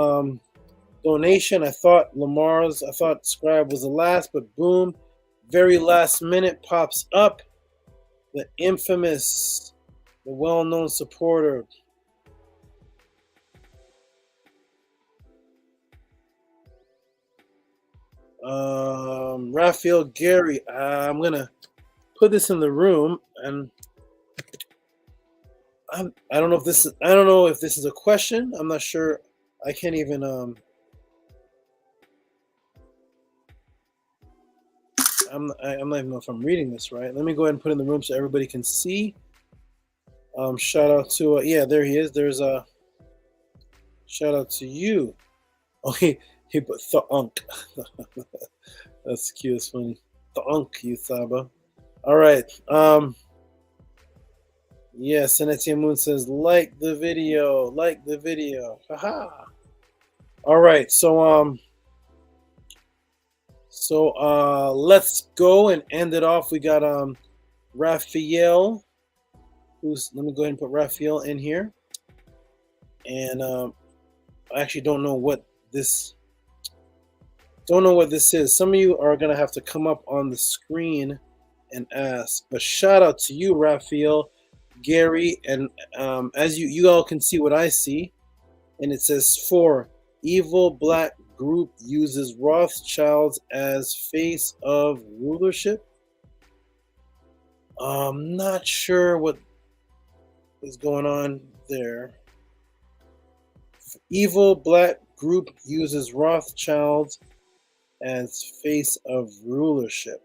donation. I thought Scribe was the last, but boom, very last minute pops up. The infamous, the well-known supporter, Raphael Gary. I'm gonna put this in the room, and I don't know if this is a question. I'm not sure. I can't even I'm not even know if I'm reading this right. Let me go ahead and put it in the room so everybody can see. Shout out to yeah, there he is. There's a shout out to you. Oh, he put Thunk. That's cute. It's funny. Thunk, you Thaba. All right. Yeah, Sanetia Moon says like the video. Haha. All right. So let's go and end it off. We got Raphael. Let me go ahead and put Raphael in here. And I actually don't know what this is. Some of you are gonna have to come up on the screen and ask. But shout out to you, Raphael, Gary, and as you all can see what I see, and it says 4 evil black group uses Rothschilds as face of rulership. I'm not sure what is going on there. Evil black group uses Rothschilds as face of rulership.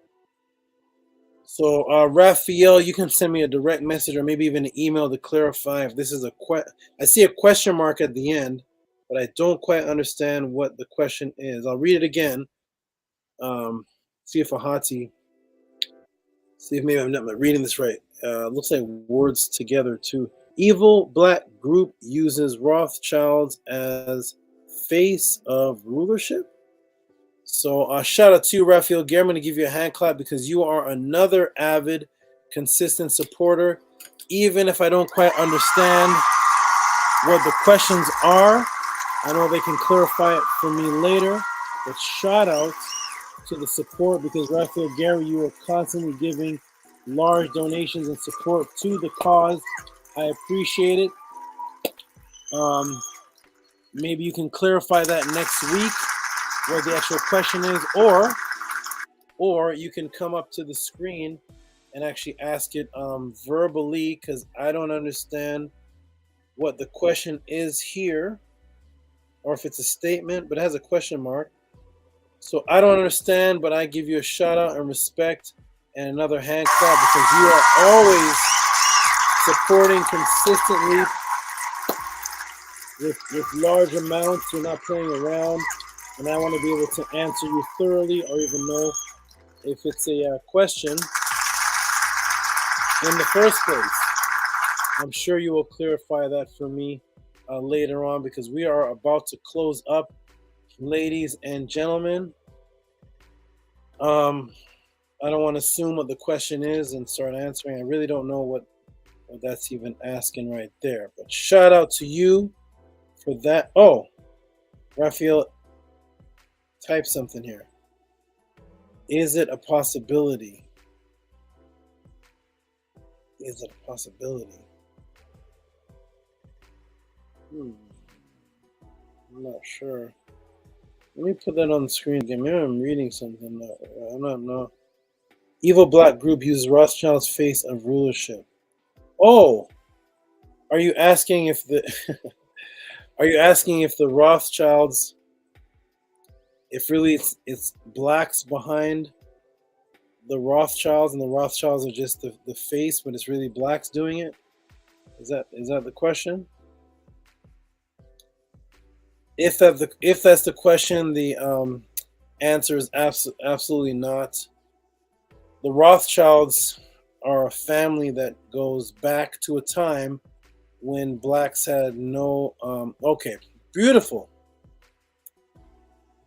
So Raphael, you can send me a direct message or maybe even an email to clarify if this is I see a question mark at the end, but I don't quite understand what the question is. I'll read it again. See if maybe I'm not reading this right. Looks like words together too. Evil black group uses Rothschilds as face of rulership. So shout out to you, Raphael Gary. I'm going to give you a hand clap because you are another avid, consistent supporter. Even if I don't quite understand what the questions are, I know they can clarify it for me later. But shout out to the support because Raphael Gary, you are constantly giving large donations and support to the cause. I appreciate it. Maybe you can clarify that next week, what the actual question is, or or you can come up to the screen and actually ask it verbally, because I don't understand what the question is here, or if it's a statement, but it has a question mark. So I don't understand, but I give you a shout out and respect and another hand clap, because you are always supporting consistently with large amounts. You're not playing around, and I want to be able to answer you thoroughly, or even know if it's a question in the first place. I'm sure you will clarify that for me later on, because we are about to close up, ladies and gentlemen. I don't want to assume what the question is and start answering. I really don't know what that's even asking right there. But shout out to you for that. Oh, Raphael, type something here. Is it a possibility? Is it a possibility? I'm not sure. Let me put that on the screen again. Maybe I'm reading something. I don't know. Evil Black Group uses Rothschild's face of rulership. Oh, are you asking if the are you asking if the Rothschilds, if really it's blacks behind the Rothschilds, and the Rothschilds are just the face, but it's really blacks doing it? Is that the question? If that's the question, the answer is absolutely not. The Rothschilds are a family that goes back to a time when blacks had no. Okay, beautiful.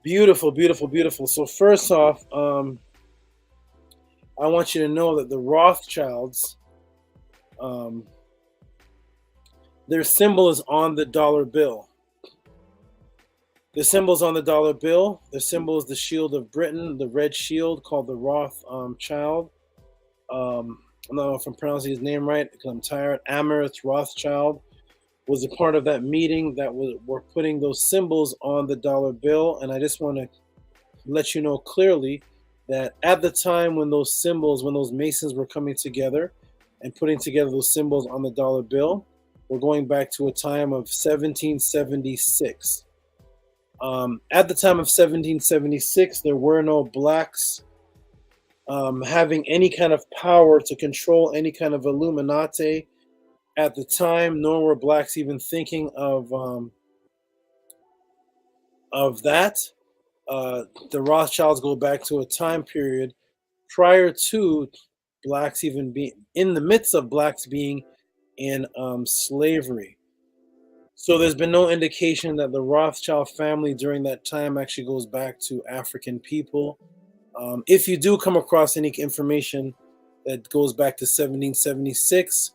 So first off, I want you to know that the Rothschilds, their symbol is on the dollar bill. The symbol's on the dollar bill. The symbol is the shield of Britain, the red shield called the Rothschild. I don't know if I'm pronouncing his name right because I'm tired. Amaris Rothschild was a part of that meeting that were putting those symbols on the dollar bill. And I just want to let you know clearly that at the time when those symbols, when those Masons were coming together and putting together those symbols on the dollar bill, we're going back to a time of 1776. At the time of 1776, there were no blacks having any kind of power to control any kind of Illuminati at the time, nor were blacks even thinking of that. The Rothschilds go back to a time period prior to blacks even being in the midst of blacks being in slavery. So there's been no indication that the Rothschild family during that time actually goes back to African people. If you do come across any information that goes back to 1776,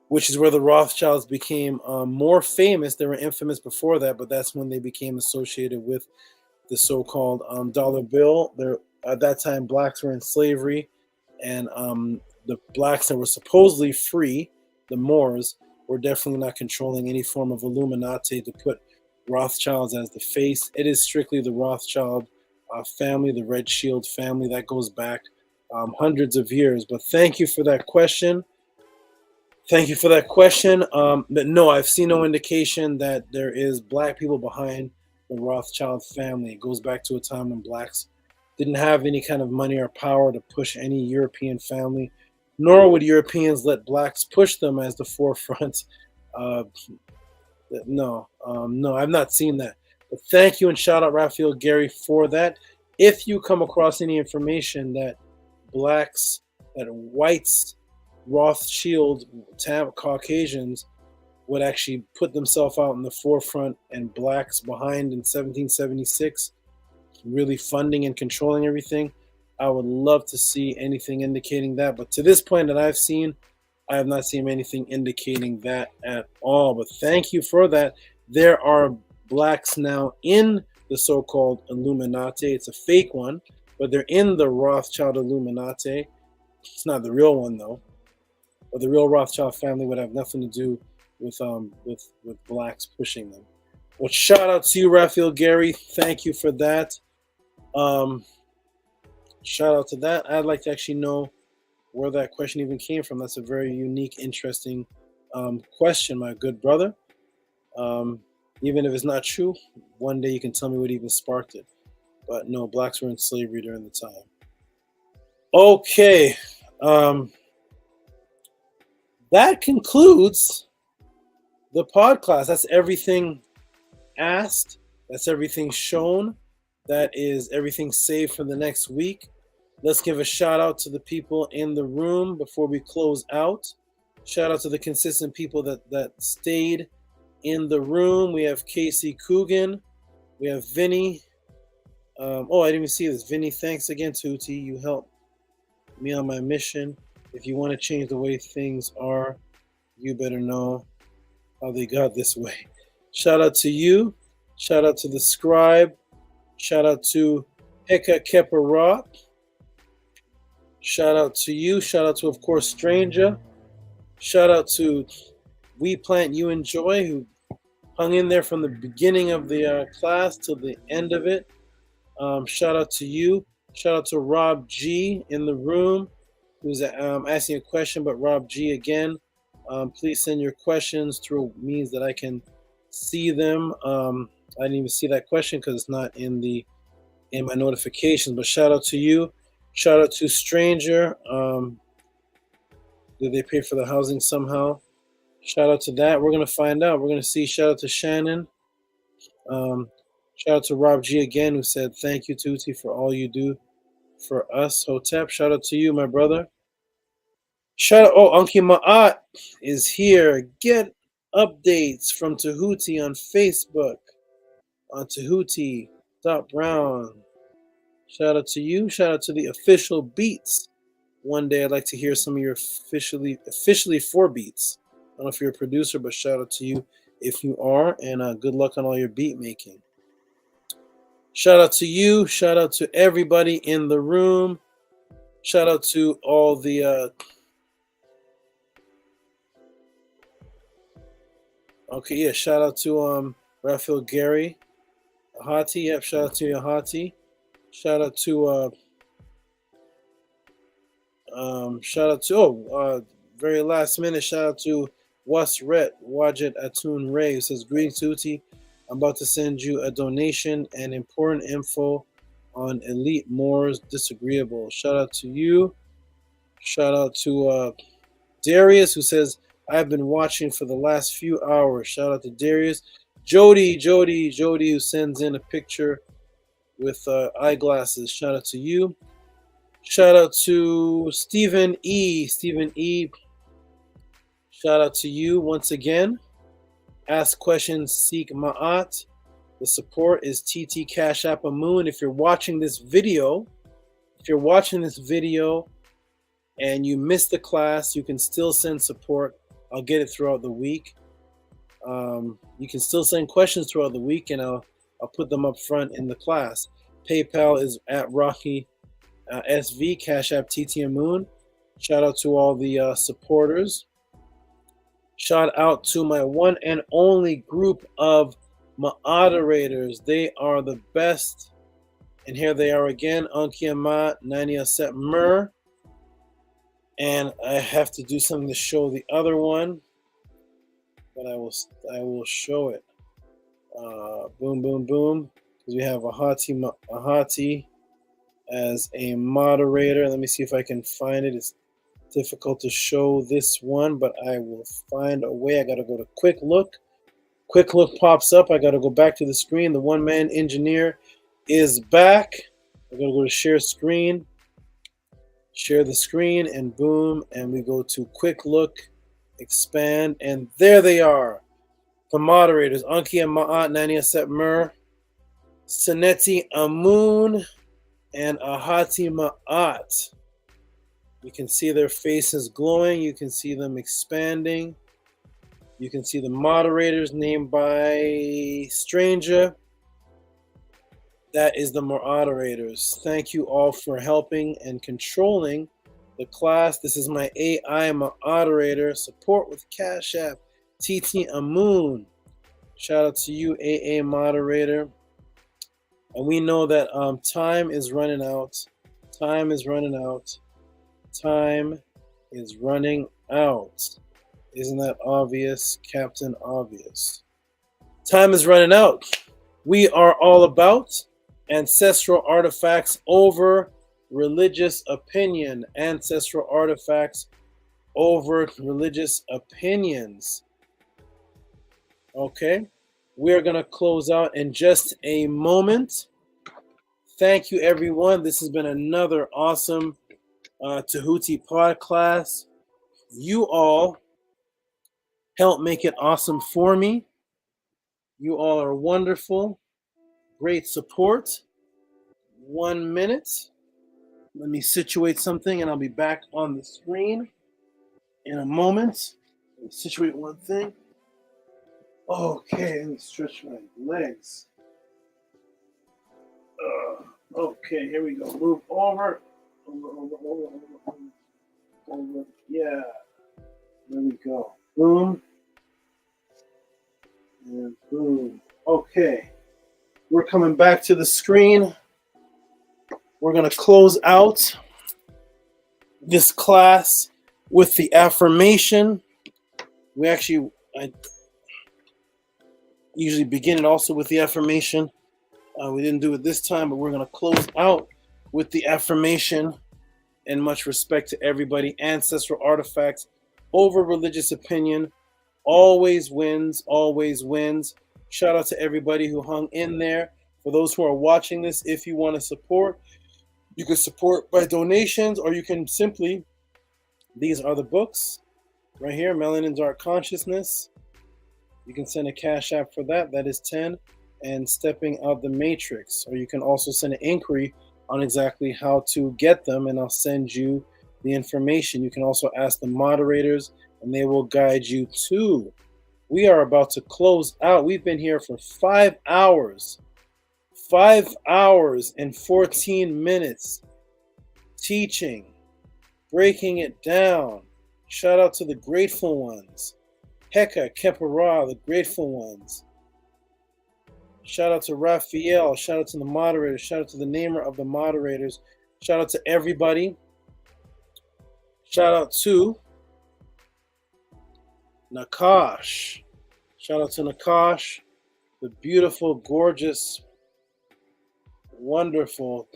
which is where the Rothschilds became more famous. They were infamous before that, but that's when they became associated with the so-called dollar bill. At that time, blacks were in slavery, and the blacks that were supposedly free, the Moors, were definitely not controlling any form of Illuminati to put Rothschilds as the face. It is strictly the Rothschild family, the Red Shield family, that goes back hundreds of years. But thank you for that question. But no, I've seen no indication that there is black people behind the Rothschild family. It goes back to a time when blacks didn't have any kind of money or power to push any European family, nor would Europeans let blacks push them as the forefront. No, I've not seen that. But thank you, and shout out Raphael Gary for that. If you come across any information that blacks, that whites, Rothschild, Caucasians would actually put themselves out in the forefront and blacks behind in 1776, really funding and controlling everything, I would love to see anything indicating that. But to this point that I've seen, I have not seen anything indicating that at all. But thank you for that. There are blacks now in the so-called Illuminati. It's a fake one, but they're in the Rothschild Illuminati. It's not the real one, though. But the real Rothschild family would have nothing to do with blacks pushing them. Well, shout out to you, Raphael Gary. Thank you for that. shout out to that. I'd like to actually know where that question even came from. That's a very unique, interesting question, my good brother. Even if it's not true, one day you can tell me what even sparked it. But no, blacks were in slavery during the time. Okay. That concludes the podcast. That's everything asked. That's everything shown. That is everything saved for the next week. Let's give a shout out to the people in the room before we close out. Shout out to the consistent people that stayed in the room. We have Casey Coogan. We have Vinny. I didn't even see this. Vinny, thanks again, Tehuti. You helped me on my mission. If you want to change the way things are, you better know how they got this way. Shout out to you. Shout out to the scribe. Shout out to Heka Kepara. Shout out to you. Shout out to, of course, Stranger. Shout out to We Plant You Enjoy, who hung in there from the beginning of the class till the end of it. Shout out to you. Shout out to Rob G in the room, who's asking a question. But Rob G, again, please send your questions through means that I can see them. I didn't even see that question because it's not in my notifications. But shout out to you. Shout out to Stranger. Did they pay for the housing somehow? Shout out to that. We're going to find out. We're going to see. Shout out to Shannon. Shout out to Rob G again, who said, thank you, Tehuti, for all you do for us. Hotep, shout out to you, my brother. Shout out. Anki Ma'at is here. Get updates from Tehuti on Facebook. On Tehuti.Brown. Shout out to you. Shout out to the official beats. One day I'd like to hear some of your officially 4 beats. I don't know if you're a producer, but shout out to you if you are, and good luck on all your beat making. Shout out to you. Shout out to everybody in the room. Shout out to all the shout out to Raphael Gary. Ahati, yep, shout out to Ahati. Shout out to very last minute, shout out to Wasret Wajet Atun Ray, who says, greetings, Tehuti. I'm about to send you a donation and important info on Elite Moors Disagreeable. Shout out to you. Shout out to Darius, who says, I've been watching for the last few hours. Shout out to Darius. Jody, who sends in a picture with eyeglasses. Shout out to you. Shout out to Stephen E. Shout out to you once again. Ask questions, seek Ma'at. The support is TT Cash App Moon. If you're watching this video and you missed the class, you can still send support. I'll get it throughout the week. You can still send questions throughout the week, and I'll put them up front in the class. PayPal is at Rocky SV, Cash App TT Moon. Shout out to all the supporters. Shout out to my one and only group of moderators. They are the best. And here they are again. Anki Amat, Nania Set Mur. And I have to do something to show the other one. But I will show it. Boom, boom, boom. Because we have Ahati as a moderator. Let me see if I can find it. It's difficult to show this one, but I will find a way. I got to go to Quick Look. Quick Look pops up. I got to go back to the screen. The one-man engineer is back. I got to go to share screen. Share the screen, and boom, and we go to Quick Look, expand, and there they are. The moderators, Anki and Ma'at, Nania Setmer, Saneti Amun, and Ahati Ma'at. You can see their faces glowing. You can see them expanding. You can see the moderators named by Stranger. That is the moderators. Thank you all for helping and controlling the class. This is my AI moderator. Support with Cash App, TT Amun. Shout out to you, AA moderator. And we know that time is running out. Time is running out. Time is running out. Isn't that obvious, Captain Obvious? Time is running out. We are all about ancestral artifacts over religious opinion. Ancestral artifacts over religious opinions. Okay, we are going to close out in just a moment. Thank you, everyone. This has been another awesome Tehuti Podclass. You all help make it awesome for me. You all are wonderful. Great support. 1 minute. Let me situate something and I'll be back on the screen in a moment. Let me situate one thing. Okay, let me stretch my legs. Okay, here we go. Move over. Over. Yeah. There we go. Boom. And boom. Okay. We're coming back to the screen. We're going to close out this class with the affirmation. I usually begin it also with the affirmation. We didn't do it this time, but we're going to close out with the affirmation. And much respect to everybody. Ancestral artifacts over religious opinion. Always wins, always wins. Shout out to everybody who hung in there. For those who are watching this, if you want to support, you can support by donations, or you can simply, these are the books right here, Melanin Dark Consciousness. You can send a cash app for that. That is 10. And Stepping Out the Matrix. Or you can also send an inquiry on exactly how to get them, and I'll send you the information. You can also ask the moderators, and they will guide you too. We are about to close out. We've been here for 5 hours. 5 hours and 14 minutes teaching, breaking it down. Shout out to the grateful ones. Heka, Kepara, the grateful ones. Shout out to Raphael. Shout out to the moderators. Shout out to the namer of the moderators. Shout out to everybody. Shout out to Nakash. Shout out to Nakash, the beautiful, gorgeous, wonderful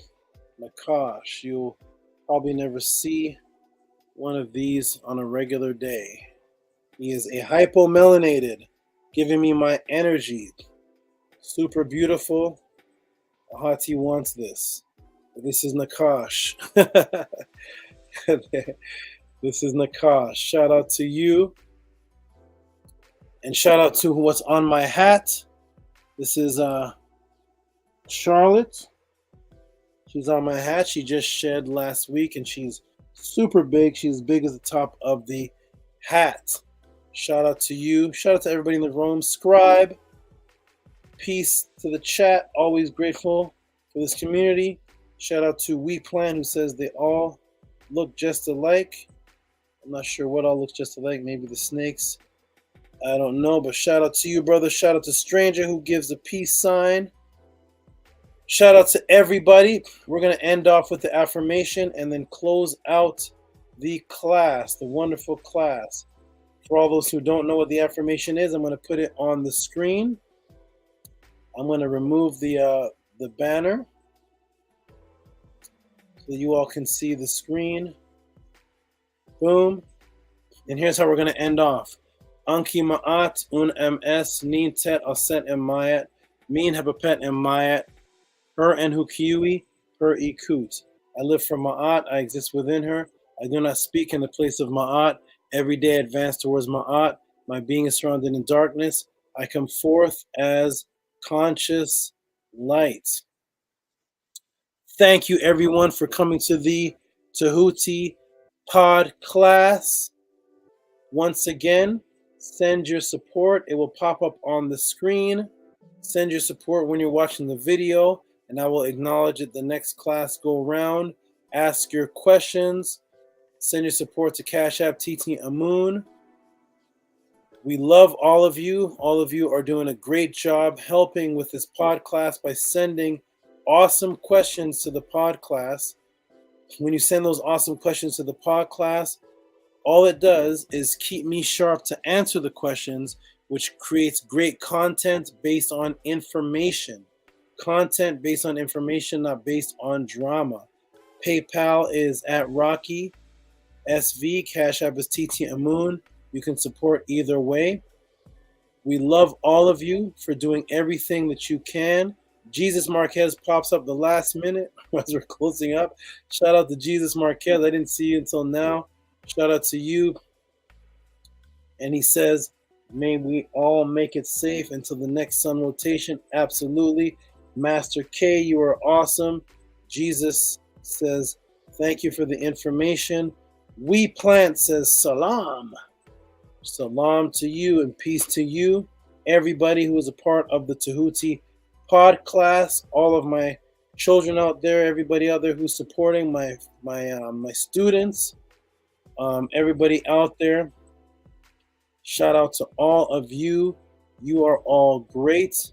Nakash. You'll probably never see one of these on a regular day. He is a hypomelanated, giving me my energy. Super beautiful. Ahati wants this. This is Nakash. This is Nakash. Shout out to you. And shout out to what's on my hat. This is Charlotte. She's on my hat. She just shed last week and she's super big. She's big as the top of the hat. Shout out to you. Shout out to everybody in the room. Scribe. Peace to the chat. Always grateful for this community. Shout out to We Plan, who says they all look just alike. I'm not sure what all looks just alike. Maybe the snakes. I don't know, but shout out to you, brother. Shout out to Stranger, who gives a peace sign. Shout out to everybody. We're going to end off with the affirmation and then close out the class, the wonderful class. For all those who don't know what the affirmation is, I'm going to put it on the screen. I'm going to remove the banner so you all can see the screen. Boom. And here's how we're going to end off. Anki Ma'at, Un MS, Nin Tet, Aset and Mayat, Min Hebapet and Mayat, Her and Hukiui, Her Ikut. I live from Ma'at, I exist within her. I do not speak in the place of Ma'at. Every day I advance towards Ma'at. My being is surrounded in darkness. I come forth as conscious light. Thank you, everyone, for coming to the Tehuti Podclass. Once again, send your support. It will pop up on the screen. Send your support when you're watching the video, and I will acknowledge it the next class go around. Ask your questions. Send your support to Cash App TT Amun. We love all of you. All of you are doing a great job helping with this podcast by sending awesome questions to the podcast. when you send those awesome questions to the Podclass, all it does is keep me sharp to answer the questions, which creates great content based on information. Content based on information, not based on drama. PayPal is at Rocky SV. Cash App is TT Amun. You can support either way. We love all of you for doing everything that you can. Jesus Marquez pops up the last minute as we're closing up. Shout out to Jesus Marquez. I didn't see you until now. Shout out to you. And he says, may we all make it safe until the next sun rotation. Absolutely. Master K, you are awesome. Jesus says, thank you for the information. We Plant says, salam. Salam to you and peace to you. Everybody who is a part of the Tehuti Podclass, all of my children out there, everybody out there who's supporting my students, everybody out there. Shout out to all of you. You are all great.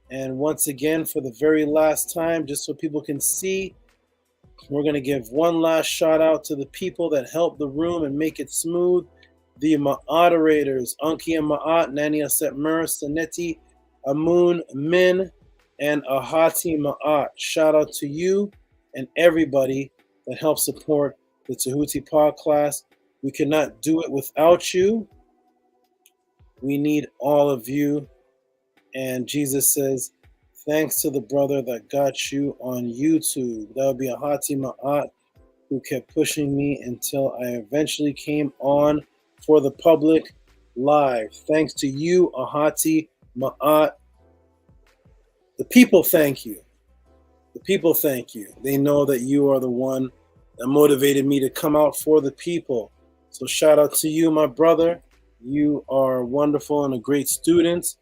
And once again, for the very last time, just so people can see, we're going to give one last shout out to the people that help the room and make it smooth. The moderators, Anki and Ma'at, Nani Aset Mer, Saneti, Amun, Min, and Ahati Ma'at. Shout out to you and everybody that helps support the Tehuti Podclass. We cannot do it without you. We need all of you. And Jesus says, thanks to the brother that got you on YouTube. That would be Ahati Ma'at, who kept pushing me until I eventually came on for the public live. Thanks to you, Ahati Ma'at. The people thank you. The people thank you. They know that you are the one that motivated me to come out for the people. So shout out to you, my brother. You are wonderful and a great student.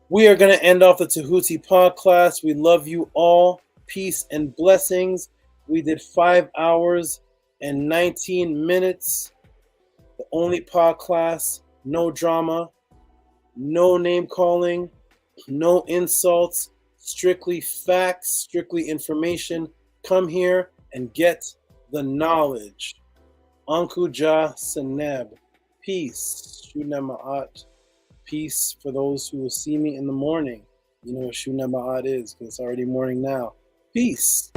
We are going to end off the Tehuti Podclass. We love you all. Peace and blessings. We did 5 hours and 19 minutes. The only Podclass, no drama, no name calling, no insults, strictly facts, strictly information. Come here and get the knowledge. Ankuja Seneb. Peace. Shuna Ma'at. Peace for those who will see me in the morning. You know what Shuna Ma'at is, because it's already morning now. Peace.